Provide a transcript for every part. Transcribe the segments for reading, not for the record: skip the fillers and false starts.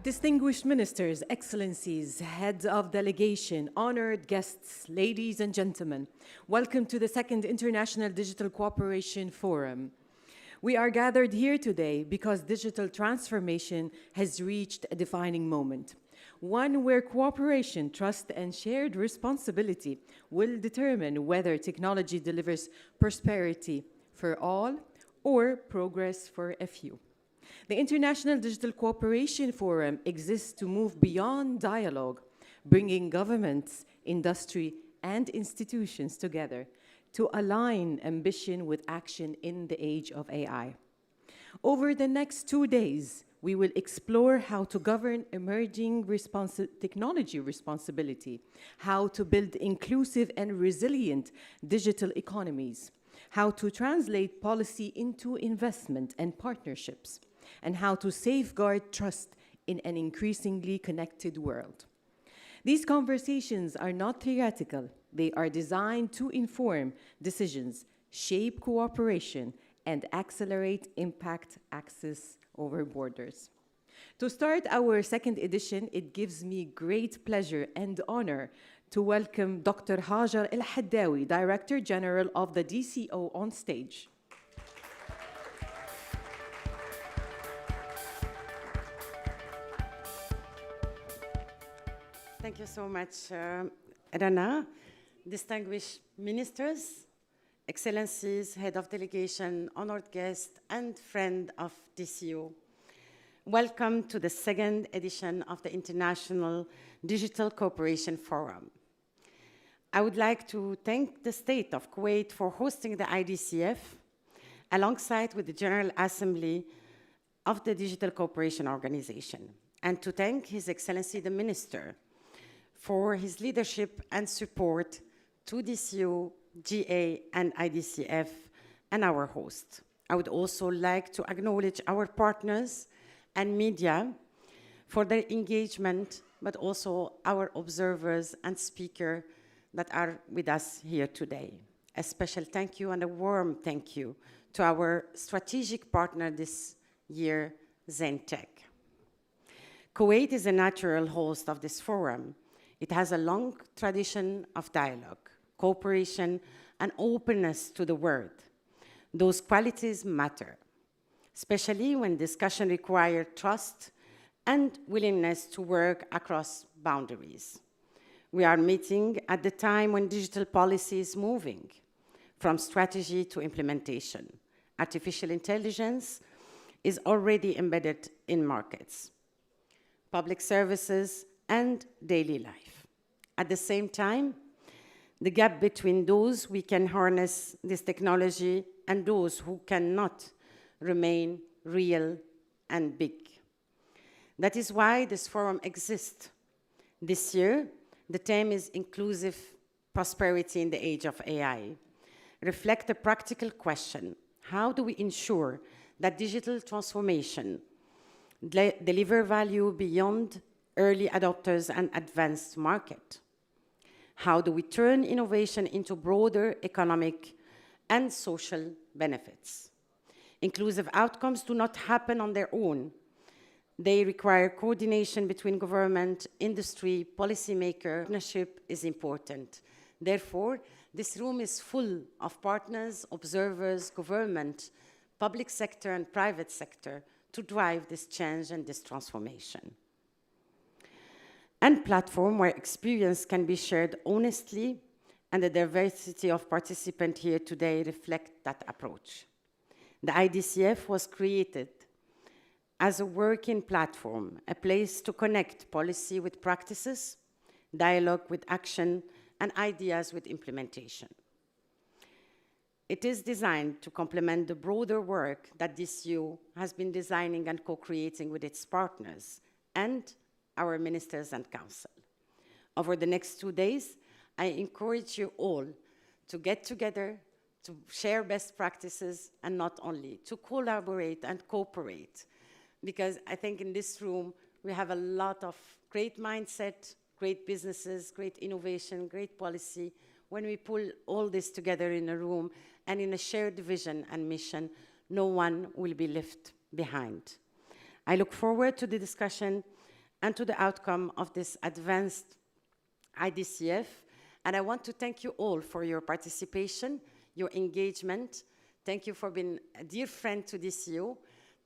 Distinguished ministers, excellencies, heads of delegation, honored guests, ladies and gentlemen, welcome to the second International Digital Cooperation Forum. We are gathered here today because digital transformation has reached a defining moment, one where cooperation, trust, and shared responsibility will determine whether technology delivers prosperity for all or progress for a few. The International Digital Cooperation Forum exists to move beyond dialogue, bringing governments, industry, and institutions together to align ambition with action in the age of AI. Over the next 2 days, we will explore how to govern emerging technology responsibility, how to build inclusive and resilient digital economies, how to translate policy into investment and partnerships, and how to safeguard trust in an increasingly connected world. These conversations are not theoretical. They are designed to inform decisions, shape cooperation, and accelerate impact access over borders. To start our second edition, it gives me great pleasure and honor to welcome Dr. Hajar El-Haddawi, Director General of the DCO, on stage. Thank you so much, Rana. Distinguished ministers, excellencies, head of delegation, honored guest, and friend of DCO. Welcome to the second edition of the International Digital Cooperation Forum. I would like to thank the State of Kuwait for hosting the IDCF, alongside with the General Assembly of the Digital Cooperation Organization, and to thank His Excellency the Minister for his leadership and support to DCO, GA, and IDCF, and our host. I would also like to acknowledge our partners and media for their engagement, but also our observers and speakers that are with us here today. A special thank you and a warm thank you to our strategic partner this year, Zentech. Kuwait is a natural host of this forum. It has a long tradition of dialogue, cooperation, and openness to the world. Those qualities matter, especially when discussion requires trust and willingness to work across boundaries. We are meeting at the time when digital policy is moving from strategy to implementation. Artificial intelligence is already embedded in markets, public services, and daily life. At the same time, the gap between those who can harness this technology and those who cannot remain real and big. That is why this forum exists. This year, the theme is Inclusive Prosperity in the Age of AI. Reflect a practical question: how do we ensure that digital transformation deliver value beyond early adopters and advanced market? How do we turn innovation into broader economic and social benefits? Inclusive outcomes do not happen on their own. They require coordination between government, industry, policymaker. Partnership is important. Therefore, this room is full of partners, observers, government, public sector, and private sector to drive this change and this transformation. And platform where experience can be shared honestly, and the diversity of participants here today reflect that approach. The IDCF was created as a working platform, a place to connect policy with practices, dialogue with action, and ideas with implementation. It is designed to complement the broader work that DCO has been designing and co-creating with its partners and our ministers and council. Over the next 2 days, I encourage you all to get together, to share best practices, and not only to collaborate and cooperate, because I think in this room, we have a lot of great mindset, great businesses, great innovation, great policy. When we pull all this together in a room and in a shared vision and mission, no one will be left behind. I look forward to the discussion and to the outcome of this advanced IDCF. And I want to thank you all for your participation, your engagement. Thank you for being a dear friend to DCO.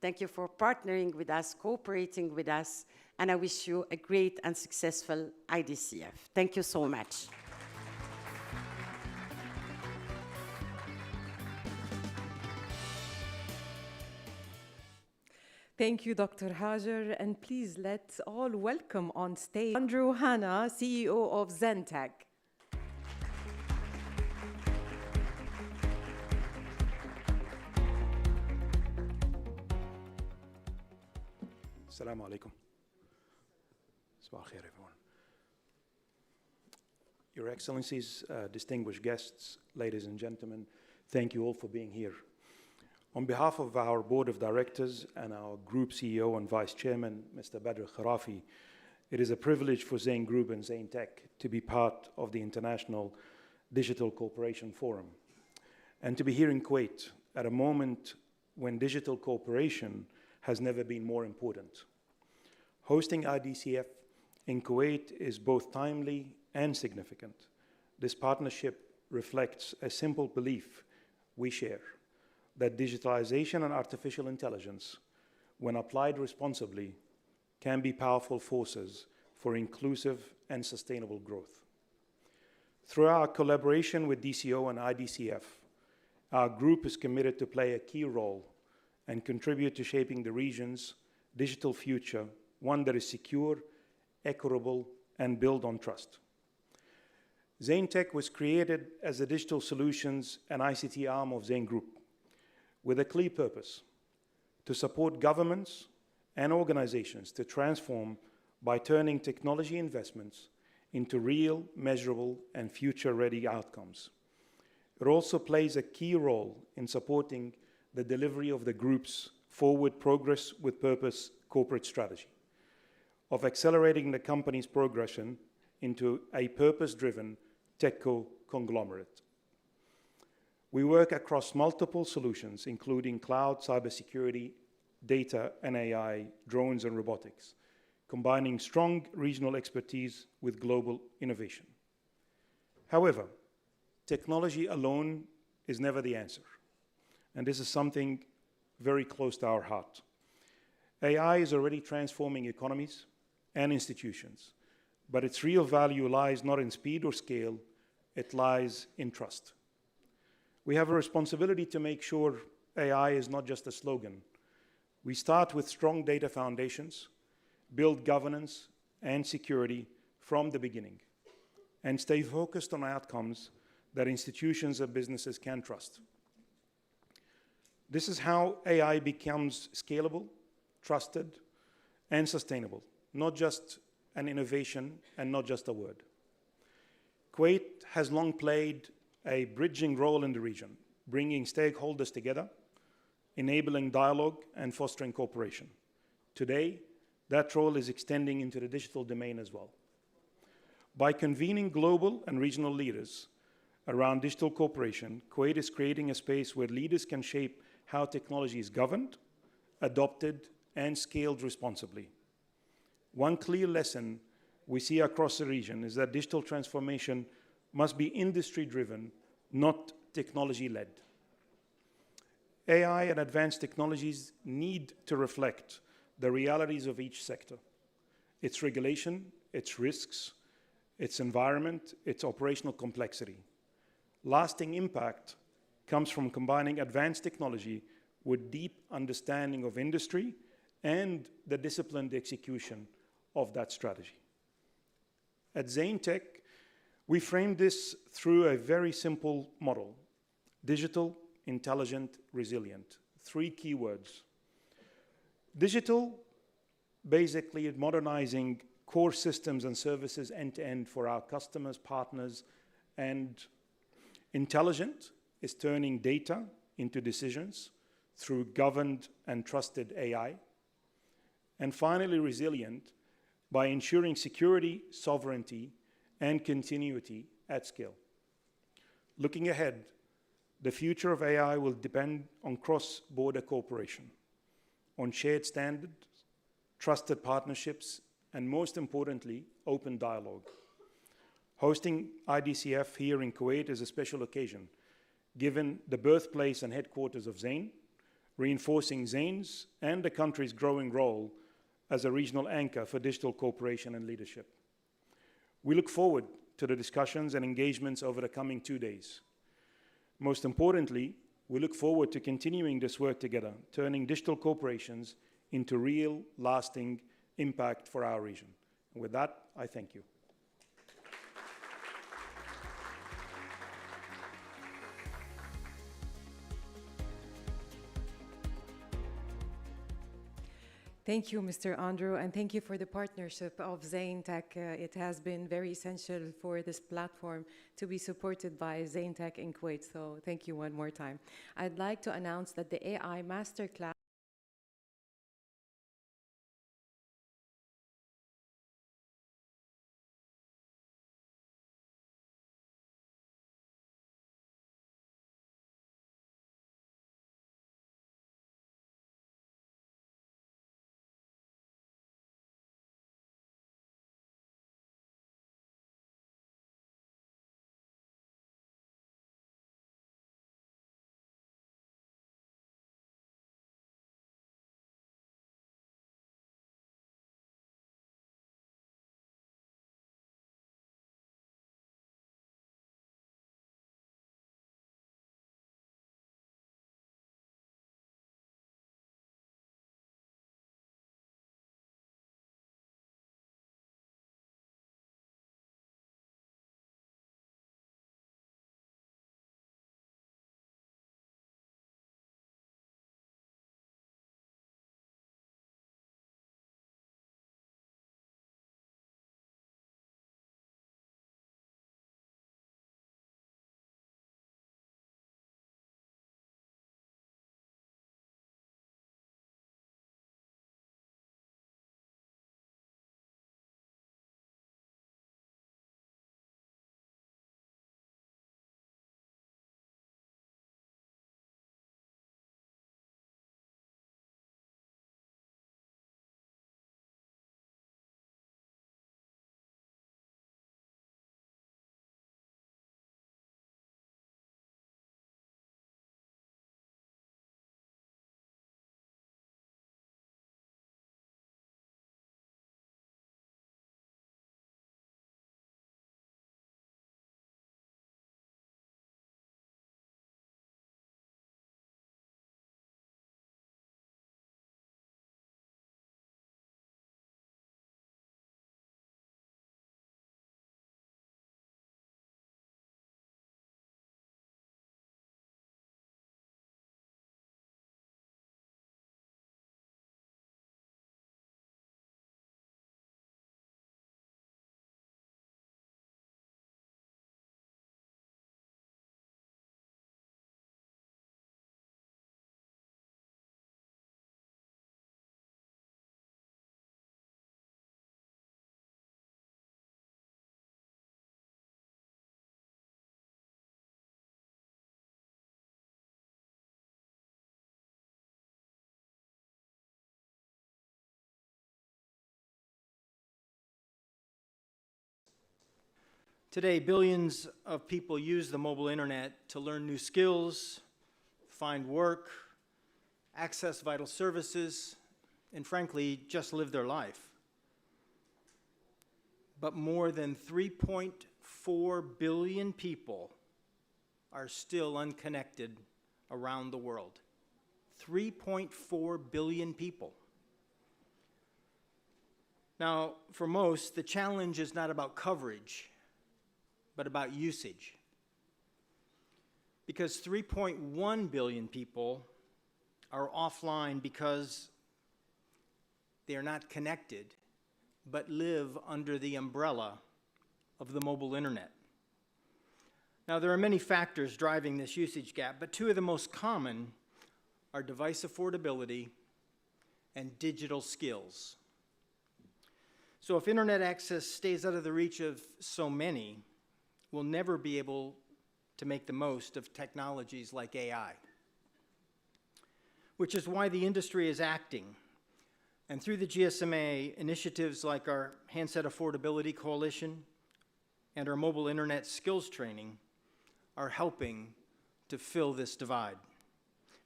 Thank you for partnering with us, cooperating with us, and I wish you a great and successful IDCF. Thank you so much. Thank you, Dr. Hajar, and please let's all welcome on stage Andrew Hanna, CEO of Zentech. Assalamu alaikum. Sabah al khair, everyone. Your Excellencies, distinguished guests, ladies and gentlemen, thank you all for being here. On behalf of our Board of Directors and our Group CEO and Vice Chairman, Mr. Badr Kharafi, it is a privilege for Zain Group and Zain Tech to be part of the International Digital Cooperation Forum and to be here in Kuwait at a moment when digital cooperation has never been more important. Hosting IDCF in Kuwait is both timely and significant. This partnership reflects a simple belief we share, that digitalization and artificial intelligence, when applied responsibly, can be powerful forces for inclusive and sustainable growth. Through our collaboration with DCO and IDCF, our group is committed to play a key role and contribute to shaping the region's digital future, one that is secure, equitable, and built on trust. Zain Tech was created as a digital solutions and ICT arm of Zain Group, with a clear purpose: to support governments and organizations to transform by turning technology investments into real, measurable, and future-ready outcomes. It also plays a key role in supporting the delivery of the group's forward progress with purpose corporate strategy, of accelerating the company's progression into a purpose-driven techco conglomerate. We work across multiple solutions, including cloud, cybersecurity, data and AI, drones and robotics, combining strong regional expertise with global innovation. However, technology alone is never the answer, and this is something very close to our heart. AI is already transforming economies and institutions, but its real value lies not in speed or scale, it lies in trust. We have a responsibility to make sure AI is not just a slogan. We start with strong data foundations, build governance and security from the beginning, and stay focused on outcomes that institutions and businesses can trust. This is how AI becomes scalable, trusted, and sustainable, not just an innovation and not just a word. Kuwait has long played a bridging role in the region, bringing stakeholders together, enabling dialogue and fostering cooperation. Today, that role is extending into the digital domain as well. By convening global and regional leaders around digital cooperation, Kuwait is creating a space where leaders can shape how technology is governed, adopted, and scaled responsibly. One clear lesson we see across the region is that digital transformation must be industry-driven, not technology-led. AI and advanced technologies need to reflect the realities of each sector, its regulation, its risks, its environment, its operational complexity. Lasting impact comes from combining advanced technology with deep understanding of industry and the disciplined execution of that strategy. At Zain Tech, we framed this through a very simple model: digital, intelligent, resilient. 3 keywords. Digital, basically modernizing core systems and services end-to-end for our customers, partners, and intelligent is turning data into decisions through governed and trusted AI. And finally, resilient, by ensuring security, sovereignty, and continuity at scale. Looking ahead, the future of AI will depend on cross-border cooperation, on shared standards, trusted partnerships, and most importantly, open dialogue. Hosting IDCF here in Kuwait is a special occasion, given the birthplace and headquarters of Zain, reinforcing Zain's and the country's growing role as a regional anchor for digital cooperation and leadership. We look forward to the discussions and engagements over the coming 2 days. Most importantly, we look forward to continuing this work together, turning digital corporations into real, lasting impact for our region. And with that, I thank you. Thank you, Mr. Andrew, and thank you for the partnership of Zain Tech. It has been very essential for this platform to be supported by Zain Tech in Kuwait, so thank you one more time. I'd like to announce that the AI Masterclass Today, billions of people use the mobile internet to learn new skills, find work, access vital services, and frankly, just live their life. But more than 3.4 billion people are still unconnected around the world. 3.4 billion people. Now, for most, the challenge is not about coverage, but about usage. Because 3.1 billion people are offline because they are not connected, but live under the umbrella of the mobile internet. Now, there are many factors driving this usage gap, but two of the most common are device affordability and digital skills. So if internet access stays out of the reach of so many, we'll never be able to make the most of technologies like AI, which is why the industry is acting And through the GSMA, initiatives like our Handset Affordability Coalition and our mobile internet skills training are helping to fill this divide.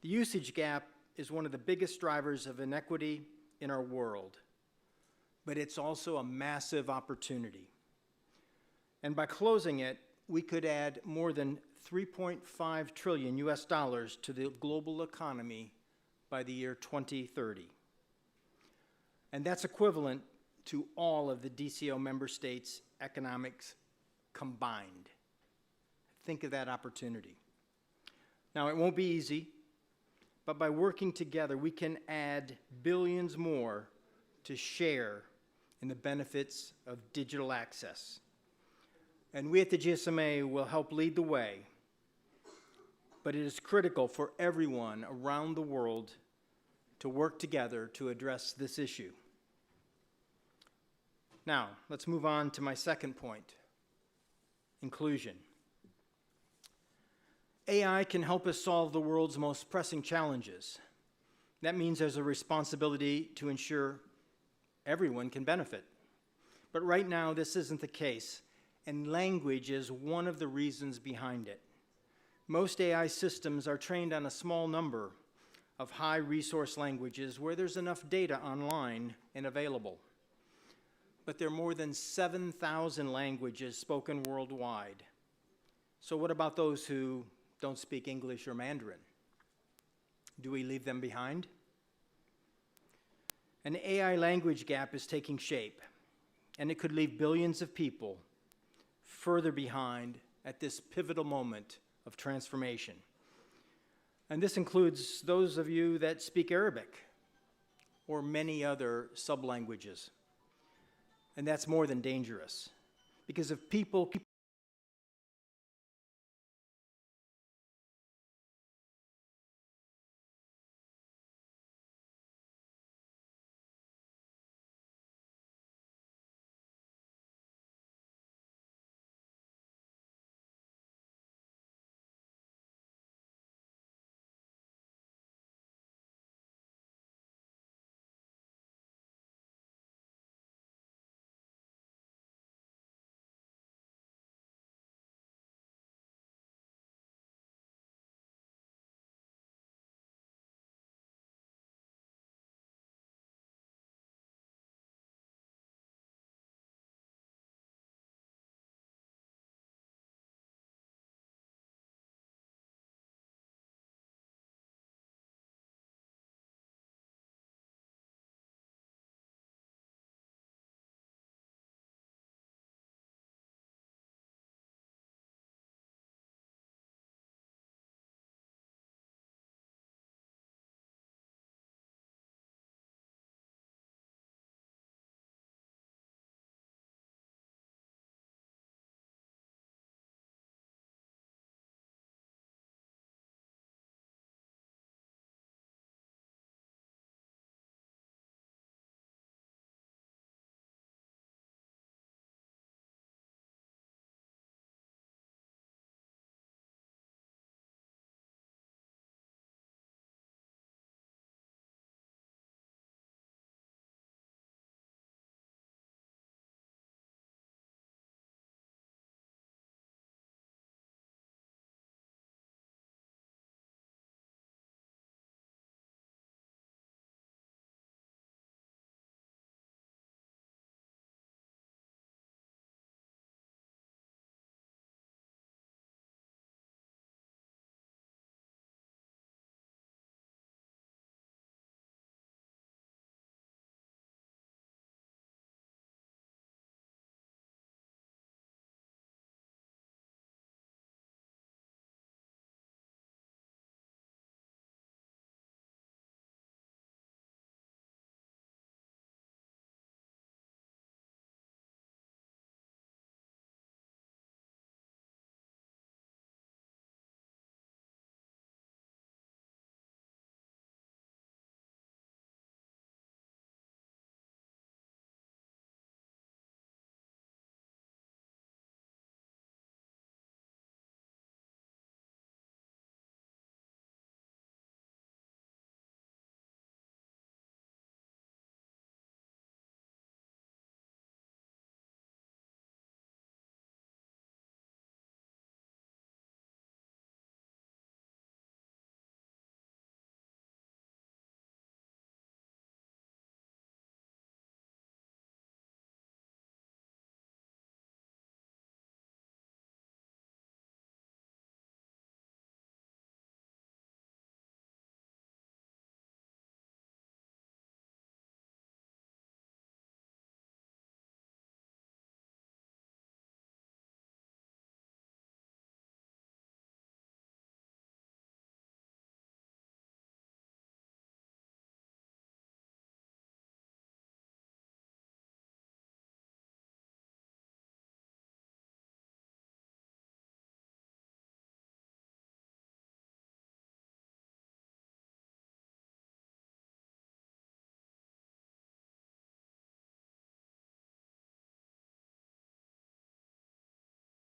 The usage gap is one of the biggest drivers of inequity in our world, but it's also a massive opportunity. And by closing it, we could add more than 3.5 trillion US dollars to the global economy by the year 2030. And that's equivalent to all of the DCO member states' economics combined. Think of that opportunity. Now, it won't be easy, but by working together, we can add billions more to share in the benefits of digital access. And we at the GSMA will help lead the way, but it is critical for everyone around the world to work together to address this issue. Now, let's move on to my second point, inclusion. AI can help us solve the world's most pressing challenges. That means there's a responsibility to ensure everyone can benefit. But right now, this isn't the case, and language is one of the reasons behind it. Most AI systems are trained on a small number of high-resource languages where there's enough data online and available. But there are more than 7,000 languages spoken worldwide. So what about those who don't speak English or Mandarin? Do we leave them behind? An AI language gap is taking shape, and it could leave billions of people further behind at this pivotal moment of transformation. And this includes those of you that speak Arabic or many other sub-languages. And that's more than dangerous, because if people keep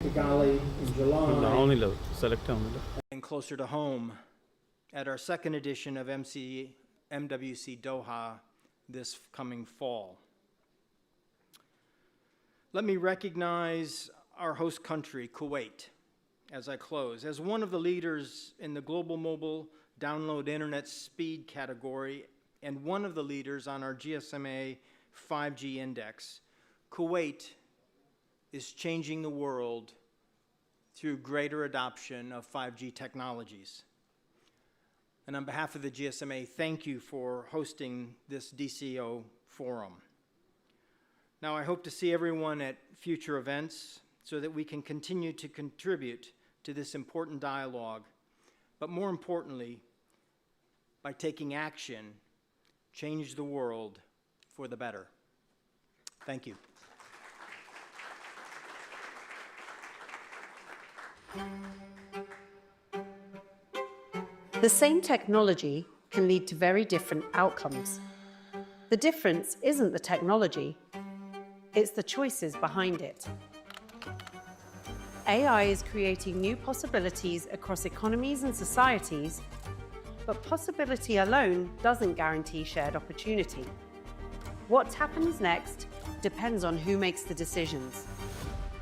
Kigali in July, only select only. and closer to home at our second edition of MWC Doha this coming fall. Let me recognize our host country, Kuwait, as I close. As one of the leaders in the global mobile download internet speed category and one of the leaders on our GSMA 5G index, Kuwait is changing the world through greater adoption of 5G technologies. And on behalf of the GSMA, thank you for hosting this DCO forum. Now, I hope to see everyone at future events so that we can continue to contribute to this important dialogue, but more importantly, by taking action, change the world for the better. Thank you. The same technology can lead to very different outcomes. The difference isn't the technology, it's the choices behind it. AI is creating new possibilities across economies and societies, but possibility alone doesn't guarantee shared opportunity. What happens next depends on who makes the decisions.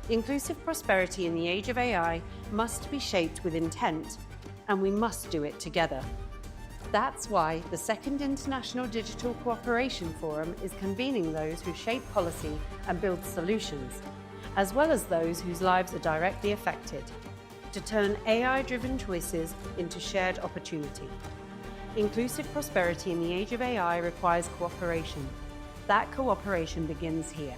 Inclusive prosperity in the age of AI must be shaped with intent, and we must do it together. That's why the Second International Digital Cooperation Forum is convening those who shape policy and build solutions, as well as those whose lives are directly affected, to turn AI-driven choices into shared opportunity. Inclusive prosperity in the age of AI requires cooperation. That cooperation begins here.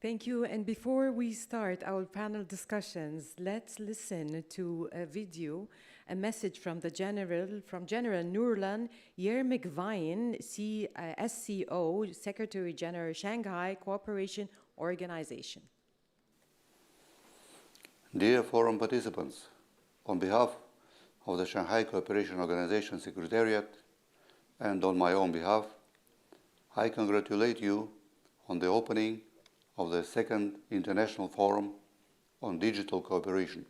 Thank you. And before we start our panel discussions, let's listen to a video, a message from General Nurlan Yermekvayan, SCO, Secretary General, Shanghai Cooperation Organization. Dear forum participants, on behalf of the Shanghai Cooperation Organization Secretariat and on my own behalf, I congratulate you on the opening of the Second International Forum on Digital Cooperation.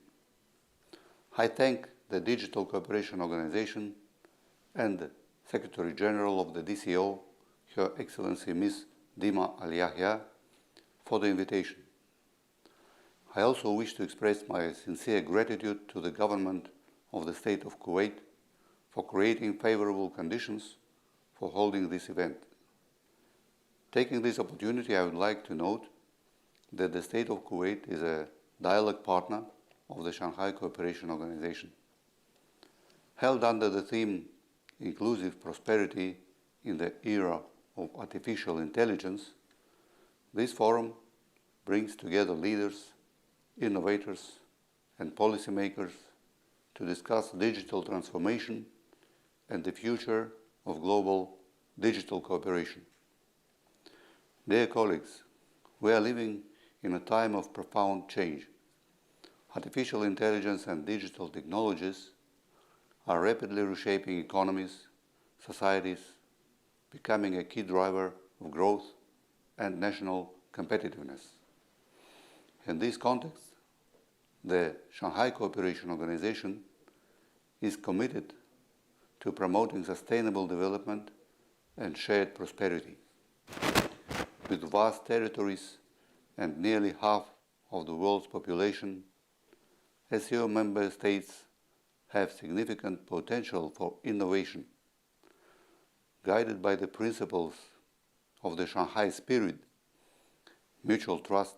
I thank the Digital Cooperation Organization and the Secretary General of the DCO, Her Excellency Ms. Dima Al Yahya, for the invitation. I also wish to express my sincere gratitude to the government of the State of Kuwait for creating favorable conditions for holding this event. Taking this opportunity, I would like to note that the State of Kuwait is a dialogue partner of the Shanghai Cooperation Organization. Held under the theme Inclusive Prosperity in the Era of Artificial Intelligence, this forum brings together leaders, innovators, and policymakers to discuss digital transformation and the future of global digital cooperation. Dear colleagues, we are living in a time of profound change. Artificial intelligence and digital technologies are rapidly reshaping economies, societies, becoming a key driver of growth and national competitiveness. In this context, the Shanghai Cooperation Organization is committed to promoting sustainable development and shared prosperity. With vast territories and nearly half of the world's population, SCO member states have significant potential for innovation. Guided by the principles of the Shanghai spirit, mutual trust,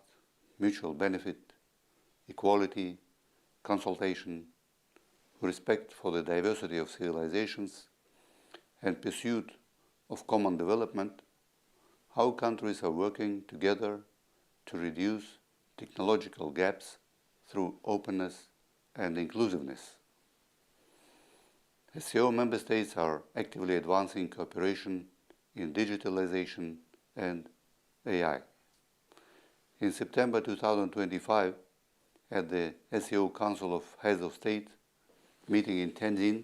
mutual benefit, equality, consultation, respect for the diversity of civilizations, and pursuit of common development, our countries are working together to reduce technological gaps through openness and inclusiveness. SCO member states are actively advancing cooperation in digitalization and AI. In September 2025, at the SCO Council of Heads of State meeting in Tianjin,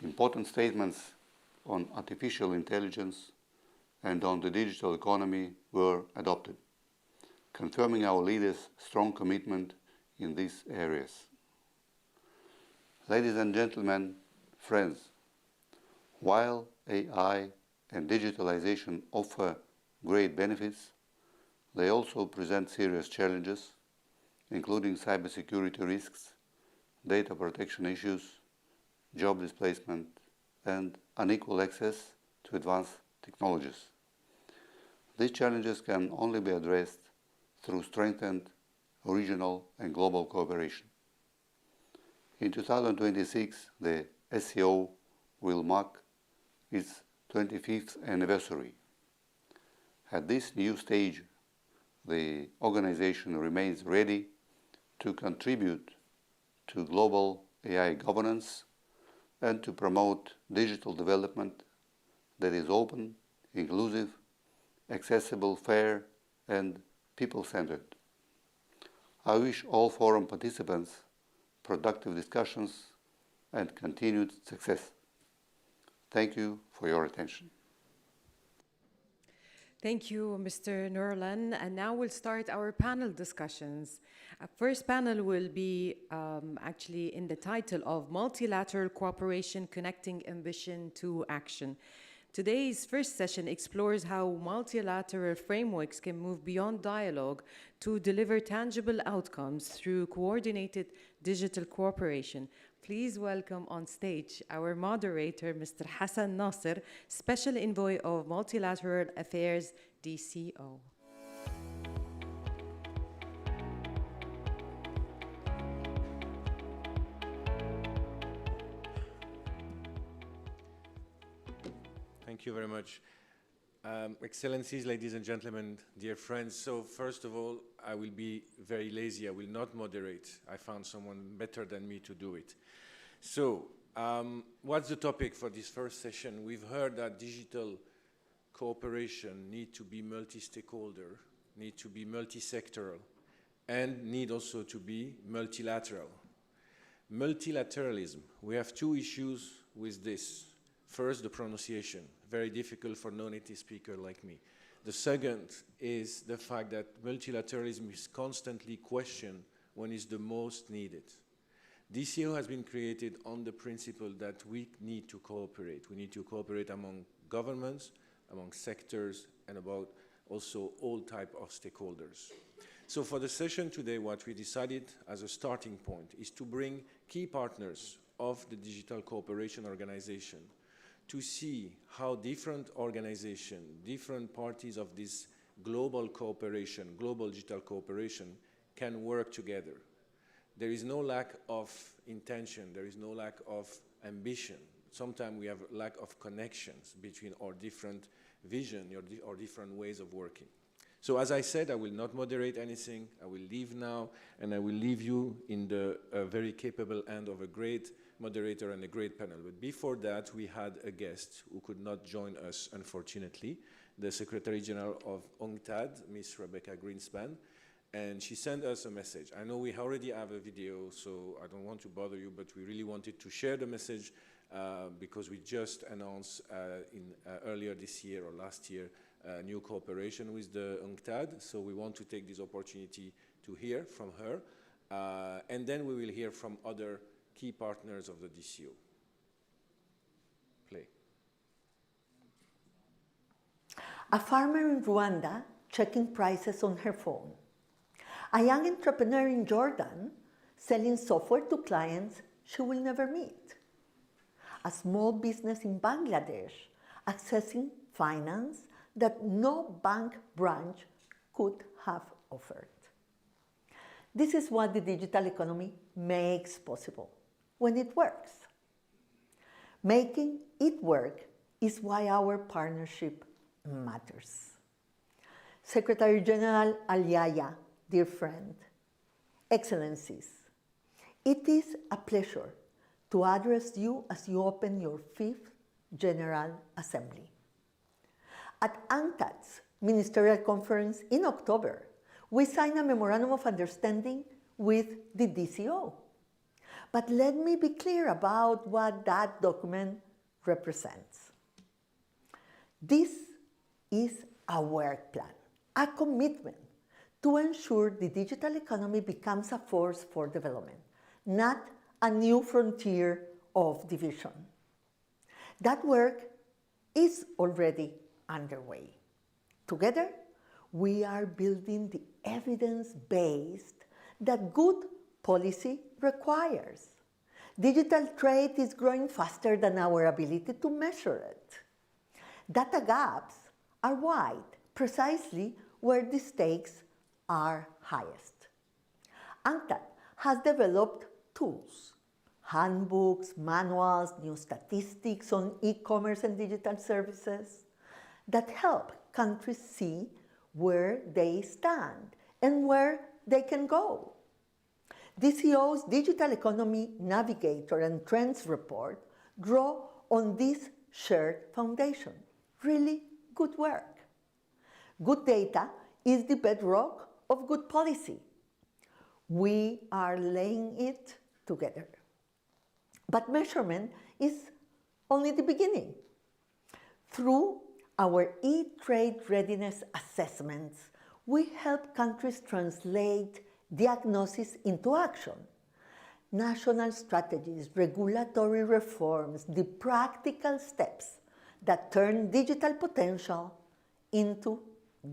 important statements on artificial intelligence and on the digital economy were adopted, confirming our leaders' strong commitment in these areas. Ladies and gentlemen, friends, while AI and digitalization offer great benefits, they also present serious challenges, including cybersecurity risks, data protection issues, job displacement, and unequal access to advanced technologies. These challenges can only be addressed through strengthened regional and global cooperation. In 2026, the SCO will mark its 25th anniversary. At this new stage, the organization remains ready to contribute to global AI governance and to promote digital development that is open, inclusive, accessible, fair, and people-centered. I wish all forum participants productive discussions and continued success. Thank you for your attention. Thank you, Mr. Nurlan. And now we'll start our panel discussions. Our first panel will be actually in the title of Multilateral Cooperation Connecting Ambition to Action. Today's first session explores how multilateral frameworks can move beyond dialogue to deliver tangible outcomes through coordinated digital cooperation. Please welcome on stage our moderator, Mr. Hassan Nasser, Special Envoy of Multilateral Affairs, DCO. Thank you very much. Excellencies, ladies and gentlemen, dear friends. So first of all, I will be very lazy. I will not moderate. I found someone better than me to do it. So what's the topic for this first session? We've heard that digital cooperation need to be multi-stakeholder, need to be multi-sectoral, and need also to be multilateral. Multilateralism. We have two issues with this. First, the pronunciation, very difficult for non-native speaker like me. The second is the fact that multilateralism is constantly questioned when it's the most needed. DCO has been created on the principle that we need to cooperate. We need to cooperate among governments, among sectors, and about also all type of stakeholders. So for the session today, what we decided as a starting point is to bring key partners of the Digital Cooperation Organization to see how different organizations, different parties of this global cooperation, global digital cooperation, can work together. There is no lack of intention, there is no lack of ambition. Sometimes we have a lack of connections between our different vision or different ways of working. So as I said, I will not moderate anything. I will leave now, and I will leave you in the very capable hand of a great moderator and a great panel. But before that, we had a guest who could not join us, unfortunately, the Secretary General of UNCTAD, Ms. Rebecca Greenspan, and she sent us a message. I know we already have a video, so I don't want to bother you, but we really wanted to share the message because we just announced earlier this year or last year new cooperation with the UNCTAD, so we want to take this opportunity to hear from her, and then we will hear from other key partners of the DCO. Play. A farmer in Rwanda checking prices on her phone. A young entrepreneur in Jordan selling software to clients she will never meet. A small business in Bangladesh accessing finance that no bank branch could have offered. This is what the digital economy makes possible when it works. Making it work is why our partnership matters. Secretary General Al-Yaya, dear friend, Excellencies, it is a pleasure to address you as you open your 5th General Assembly. At UNCTAD's Ministerial Conference in October, we signed a Memorandum of Understanding with the DCO. But let me be clear about what that document represents. This is a work plan, a commitment to ensure the digital economy becomes a force for development, not a new frontier of division. That work is already underway. Together, we are building the evidence base that good policy requires. Digital trade is growing faster than our ability to measure it. Data gaps are wide, precisely where the stakes are highest. UNCTAD has developed tools, handbooks, manuals, new statistics on e-commerce and digital services that help countries see where they stand and where they can go. DCO's Digital Economy Navigator and Trends report draw on this shared foundation. Really good work. Good data is the bedrock of good policy. We are laying it together. But measurement is only the beginning. Through our e-trade readiness assessments, we help countries translate diagnosis into action. National strategies, regulatory reforms, the practical steps that turn digital potential into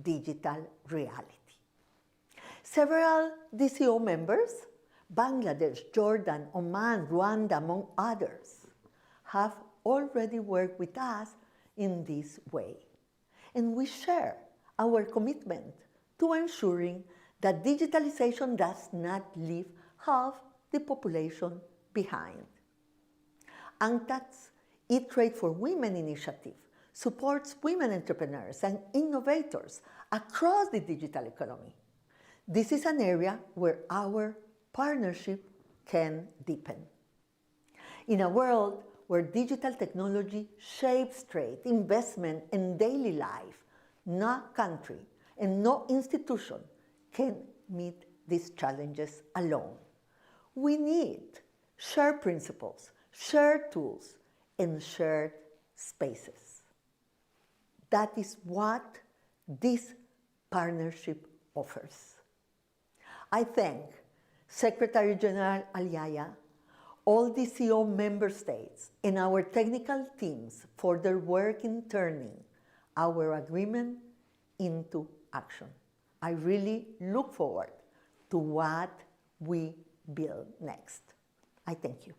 digital reality. Several DCO members, Bangladesh, Jordan, Oman, Rwanda, among others, have already worked with us in this way. And we share our commitment to ensuring that digitalization does not leave half the population behind. UNCTAD's E-Trade for Women initiative supports women entrepreneurs and innovators across the digital economy. This is an area where our partnership can deepen. In a world where digital technology shapes trade, investment, and daily life, no country and no institution can meet these challenges alone. We need shared principles, shared tools, and shared spaces. That is what this partnership offers. I thank Secretary General Aliaya, all DCO member states, and our technical teams for their work in turning our agreement into action. I really look forward to what we build next. I thank you.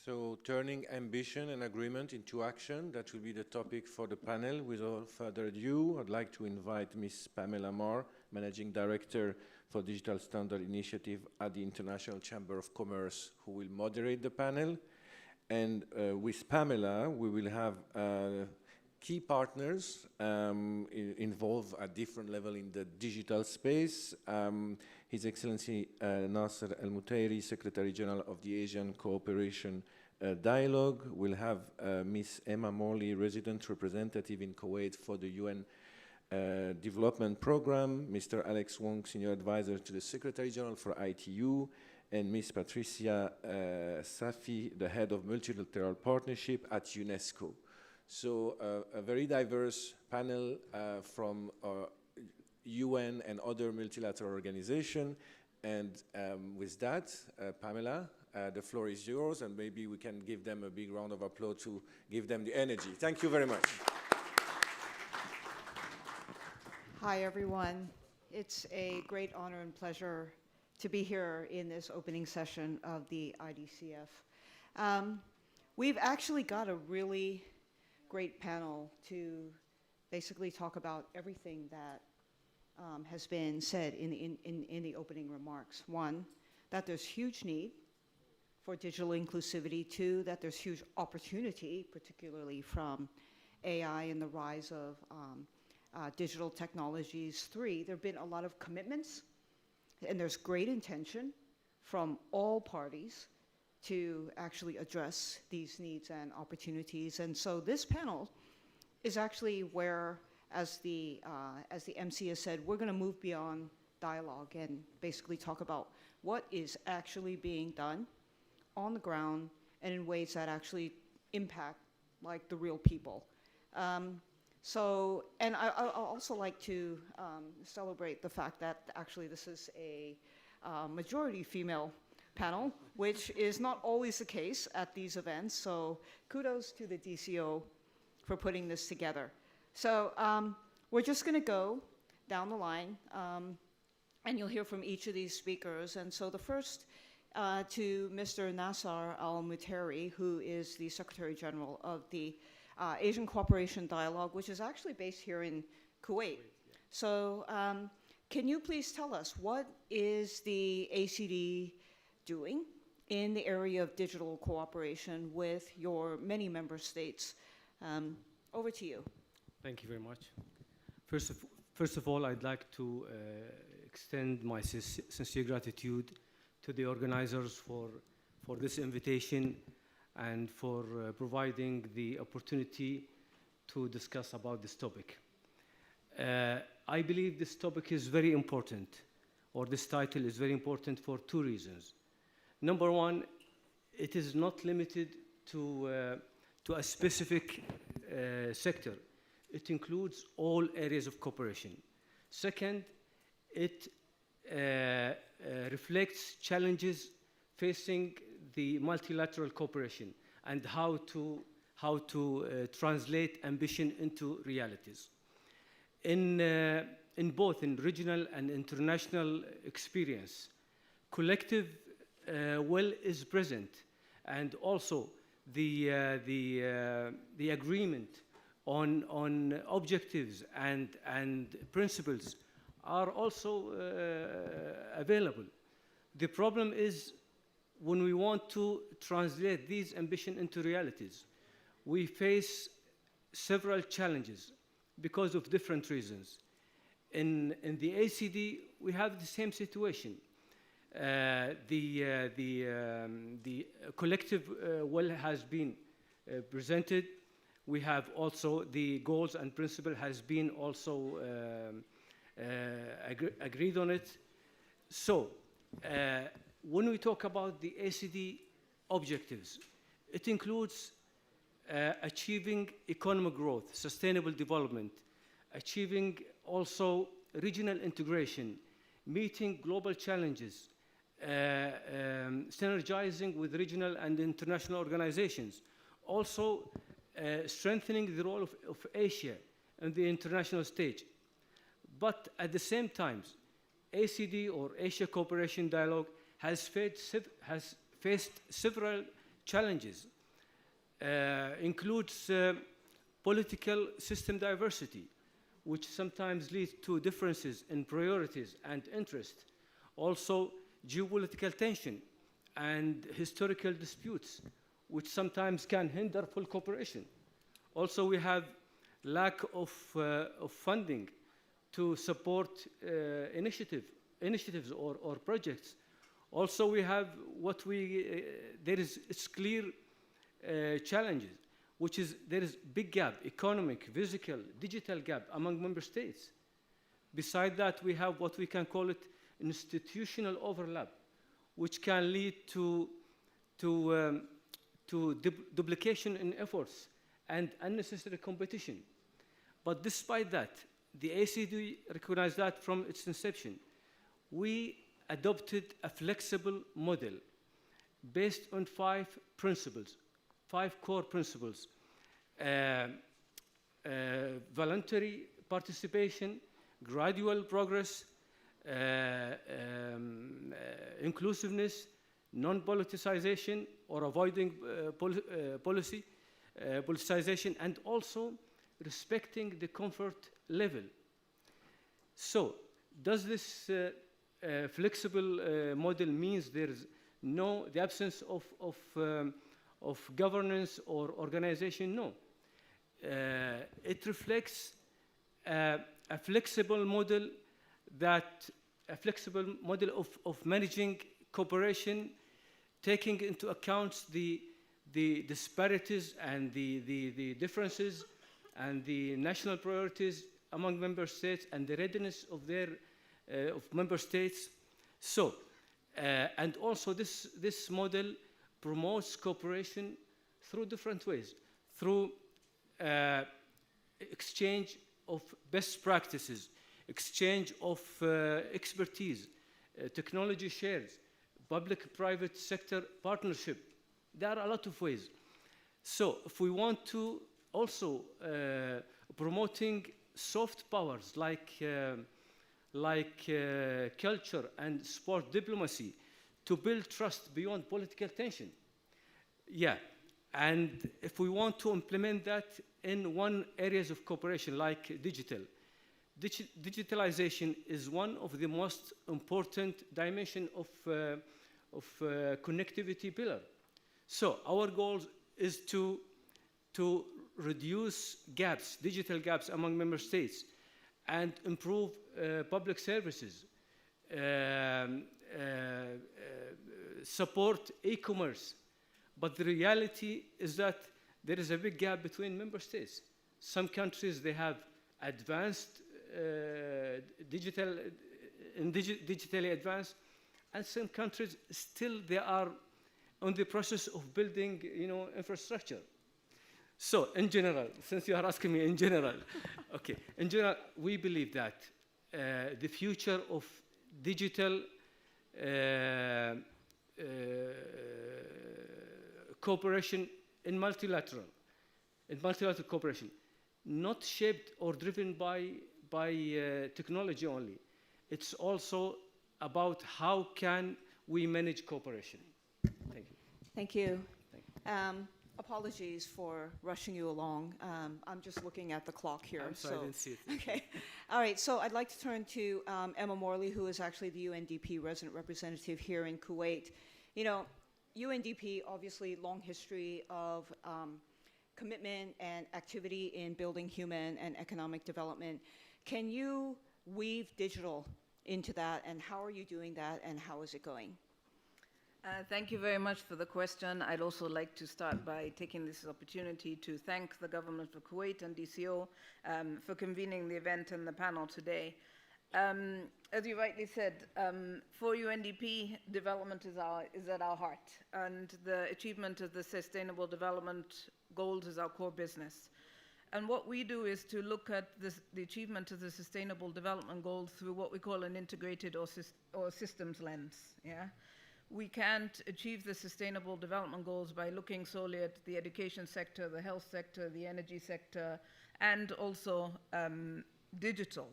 So, turning ambition and agreement into action, that will be the topic for the panel. Without further ado, I'd like to invite Ms. Pamela Marr, Managing Director for Digital Standard Initiative at the International Chamber of Commerce, who will moderate the panel. And with Pamela, we will have key partners involved at different levels in the digital space. His Excellency Nasser Al-Mutairi, Secretary General of the Asian Cooperation Dialogue. We'll have Ms. Emma Morley, Resident Representative in Kuwait for the UN Development Program, Mr. Alex Wong, Senior Advisor to the Secretary General for ITU, and Ms. Patricia Safi, the Head of Multilateral Partnership at UNESCO. So a very diverse panel from UN and other multilateral organizations. And with that, Pamela, the floor is yours, and maybe we can give them a big round of applause to give them the energy. Thank you very much. Hi, everyone. It's a great honor and pleasure to be here in this opening session of the IDCF. We've actually got a really great panel to basically talk about everything that has been said in the opening remarks. One, that there's huge need for digital inclusivity. Two, that there's huge opportunity, particularly from AI and the rise of digital technologies. Three, there have been a lot of commitments, and there's great intention from all parties to actually address these needs and opportunities. And so this panel is actually where, as the MC has said, we're going to move beyond dialogue and basically talk about what is actually being done on the ground and in ways that actually impact like the real people. So, and I'll also like to celebrate the fact that actually this is a majority female panel, which is not always the case at these events. So kudos to the DCO for putting this together. So we're just going to go down the line, and you'll hear from each of these speakers. And so the first to Mr. Nassar Al-Muteri, who is the Secretary General of the Asian Cooperation Dialogue, which is actually based here in Kuwait. So can you please tell us, what is the ACD doing in the area of digital cooperation with your many member states? Over to you. Thank you very much. First of all, I'd like to extend my sincere gratitude to the organizers for this invitation and for providing the opportunity to discuss about this topic. I believe this topic is very important, or this title is very important for two reasons. Number one, it is not limited to a specific sector. It includes all areas of cooperation. Second, it reflects challenges facing the multilateral cooperation and how to translate ambition into realities. In both regional and international experience, collective will is present, and also the agreement on objectives and principles are also available. The problem is when we want to translate these ambitions into realities, we face several challenges because of different reasons. In the ACD, we have the same situation. The collective will has been presented. We have also the goals and principle has been also agreed on it. So when we talk about the ACD objectives, it includes achieving economic growth, sustainable development, achieving also regional integration, meeting global challenges, synergizing with regional and international organizations, also strengthening the role of Asia on the international stage. But at the same time, ACD, or Asia Cooperation Dialogue, has faced several challenges. Includes political system diversity, which sometimes leads to differences in priorities and interest. Also, geopolitical tension and historical disputes, which sometimes can hinder full cooperation. Also, we have lack of funding to support initiatives or projects. Also, we have it's clear challenges, which is there is big gap, economic, physical, digital gap among member states. Beside that, we have what we can call it institutional overlap, which can lead to duplication in efforts and unnecessary competition. But despite that, the ACD recognized that from its inception. We adopted a flexible model based on 5 principles, 5 core principles: voluntary participation, gradual progress, inclusiveness, non-politicization or avoiding politicization, and also respecting the comfort level. So, does this flexible model means there's the absence of governance or organization? No. It reflects a flexible model of managing cooperation, taking into account the disparities and the differences and the national priorities among member states and the readiness of their of member states. So, and also this model promotes cooperation through different ways, through exchange of best practices, exchange of expertise, technology shares, public-private sector partnership. There are a lot of ways. So if we want to also promoting soft powers like culture and sport diplomacy to build trust beyond political tension. Yeah, and if we want to implement that in one areas of cooperation like digitalization is one of the most important dimension of connectivity pillar. So our goal is to reduce gaps, digital gaps among member states, and improve public services, support e-commerce. But the reality is that there is a big gap between member states. Some countries, they have advanced, digitally advanced, and some countries still they are on the process of building, infrastructure. So in general, since you are asking me in general, okay, in general, we believe that the future of digital cooperation in multilateral cooperation, not shaped or driven by technology only. It's also about how can we manage cooperation. Thank you. Thank you. Apologies for rushing you along. I'm just looking at the clock here. I'm sorry, I didn't see it. Okay. All right, so I'd like to turn to Emma Morley, who is actually the UNDP resident representative here in Kuwait. UNDP, obviously, long history of commitment and activity in building human and economic development. Can you weave digital into that, and how are you doing that, and how is it going? Thank you very much for the question. I'd also like to start by taking this opportunity to thank the government of Kuwait and DCO for convening the event and the panel today. As you rightly said, for UNDP, development is at our heart, and the achievement of the Sustainable Development Goals is our core business. And what we do is to look at the achievement of the Sustainable Development Goals through what we call an integrated or systems lens. Yeah? We can't achieve the Sustainable Development Goals by looking solely at the education sector, the health sector, the energy sector, and also digital.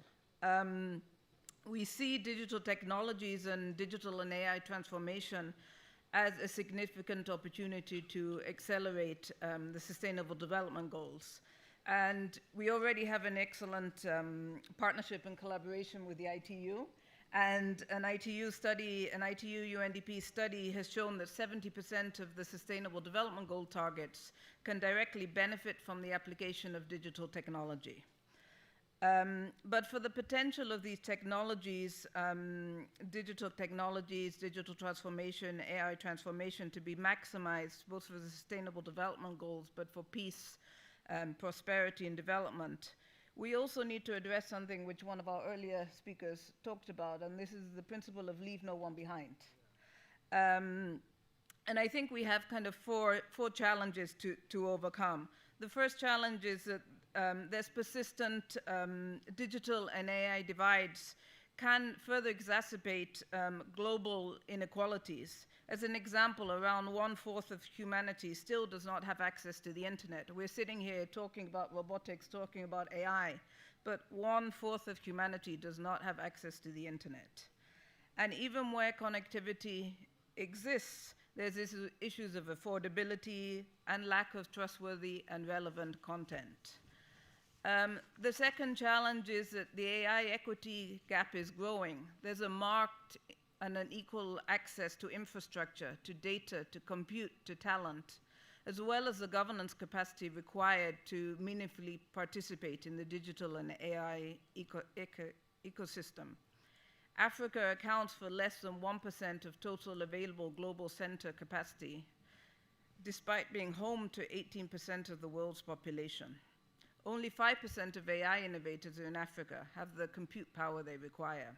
We see digital technologies and digital and AI transformation as a significant opportunity to accelerate the Sustainable Development Goals. And we already have an excellent partnership and collaboration with the ITU. And an ITU UNDP study has shown that 70% of the Sustainable Development Goal targets can directly benefit from the application of digital technology. But for the potential of these technologies, digital transformation, AI transformation to be maximized both for the Sustainable Development Goals, but for peace, prosperity and development, we also need to address something which one of our earlier speakers talked about, and this is the principle of leave no one behind. And I think we have kind of four challenges to overcome. The first challenge is that there's persistent digital and AI divides can further exacerbate global inequalities. As an example, around 1/4 of humanity still does not have access to the internet. We're sitting here talking about robotics, talking about AI, but 1/4 of humanity does not have access to the internet. And even where connectivity exists, there's issues of affordability and lack of trustworthy and relevant content. The second challenge is that the AI equity gap is growing. There's a marked and unequal access to infrastructure, to data, to compute, to talent, as well as the governance capacity required to meaningfully participate in the digital and AI ecosystem. Africa accounts for less than 1% of total available global center capacity, despite being home to 18% of the world's population. Only 5% of AI innovators in Africa have the compute power they require.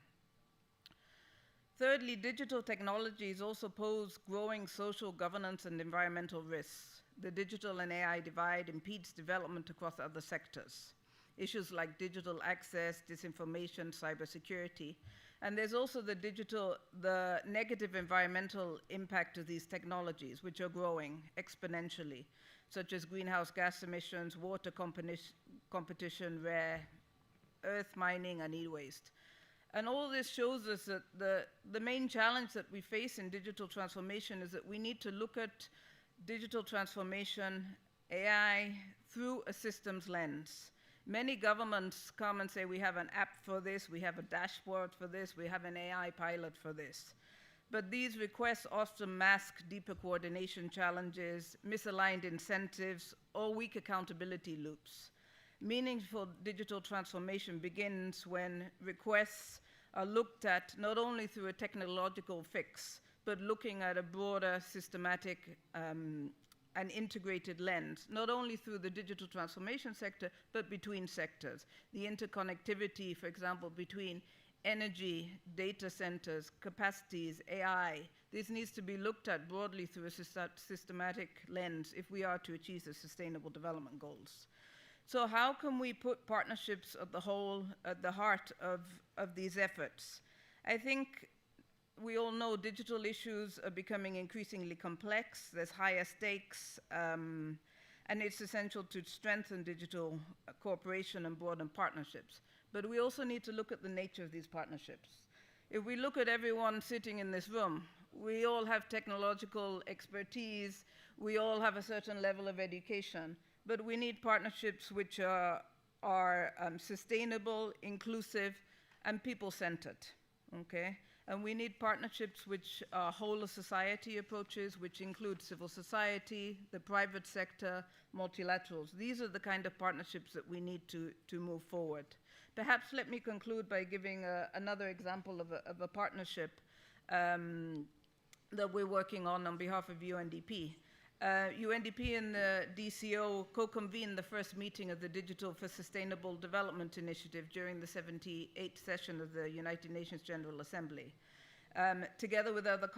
Thirdly, digital technologies also pose growing social governance and environmental risks. The digital and AI divide impedes development across other sectors. issues like digital access, disinformation, cybersecurity. And there's also the negative environmental impact of these technologies, which are growing exponentially, such as greenhouse gas emissions, water competition, rare earth mining, and e-waste. And all this shows us that the main challenge that we face in digital transformation is that we need to look at digital transformation, AI, through a systems lens. Many governments come and say, we have an app for this, we have a dashboard for this, we have an AI pilot for this. But these requests often mask deeper coordination challenges, misaligned incentives, or weak accountability loops. Meaningful digital transformation begins when requests are looked at not only through a technological fix, but looking at a broader, systematic, an integrated lens, not only through the digital transformation sector, but between sectors. The interconnectivity, for example, between energy, data centers, capacities, AI, this needs to be looked at broadly through a systematic lens if we are to achieve the Sustainable Development Goals. So how can we put partnerships at the heart of these efforts? I think we all know digital issues are becoming increasingly complex. There's higher stakes, and it's essential to strengthen digital cooperation and broaden partnerships. But we also need to look at the nature of these partnerships. If we look at everyone sitting in this room, we all have technological expertise, we all have a certain level of education, but we need partnerships which are sustainable, inclusive, and people-centered, okay? And we need partnerships which are whole of society approaches, which include civil society, the private sector, multilaterals. These are the kind of partnerships that we need to move forward. Perhaps let me conclude by giving another example of a partnership that we're working on behalf of UNDP. UNDP and the DCO co-convened the first meeting of the Digital for Sustainable Development Initiative during the 78th session of the United Nations General Assembly. Together with other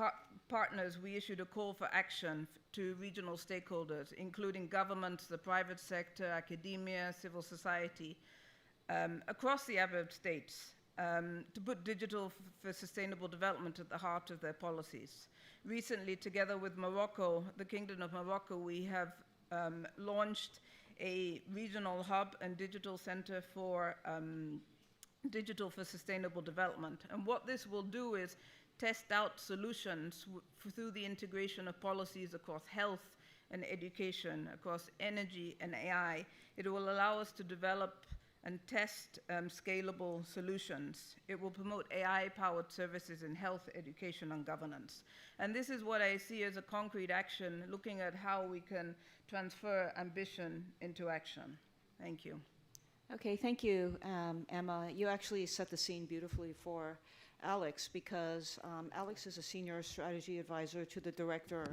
partners, we issued a call for action to regional stakeholders, including governments, the private sector, academia, civil society, across the Arab states, to put digital for sustainable development at the heart of their policies. Recently, together with Morocco, the Kingdom of Morocco, we have launched a regional hub and digital center for digital for sustainable development. And what this will do is test out solutions through the integration of policies across health and education, across energy and AI. It will allow us to develop and test scalable solutions. It will promote AI-powered services in health, education, and governance. And this is what I see as a concrete action, looking at how we can transfer ambition into action. Thank you. Okay, thank you, Emma. You actually set the scene beautifully for Alex, because Alex is a senior strategy advisor to the director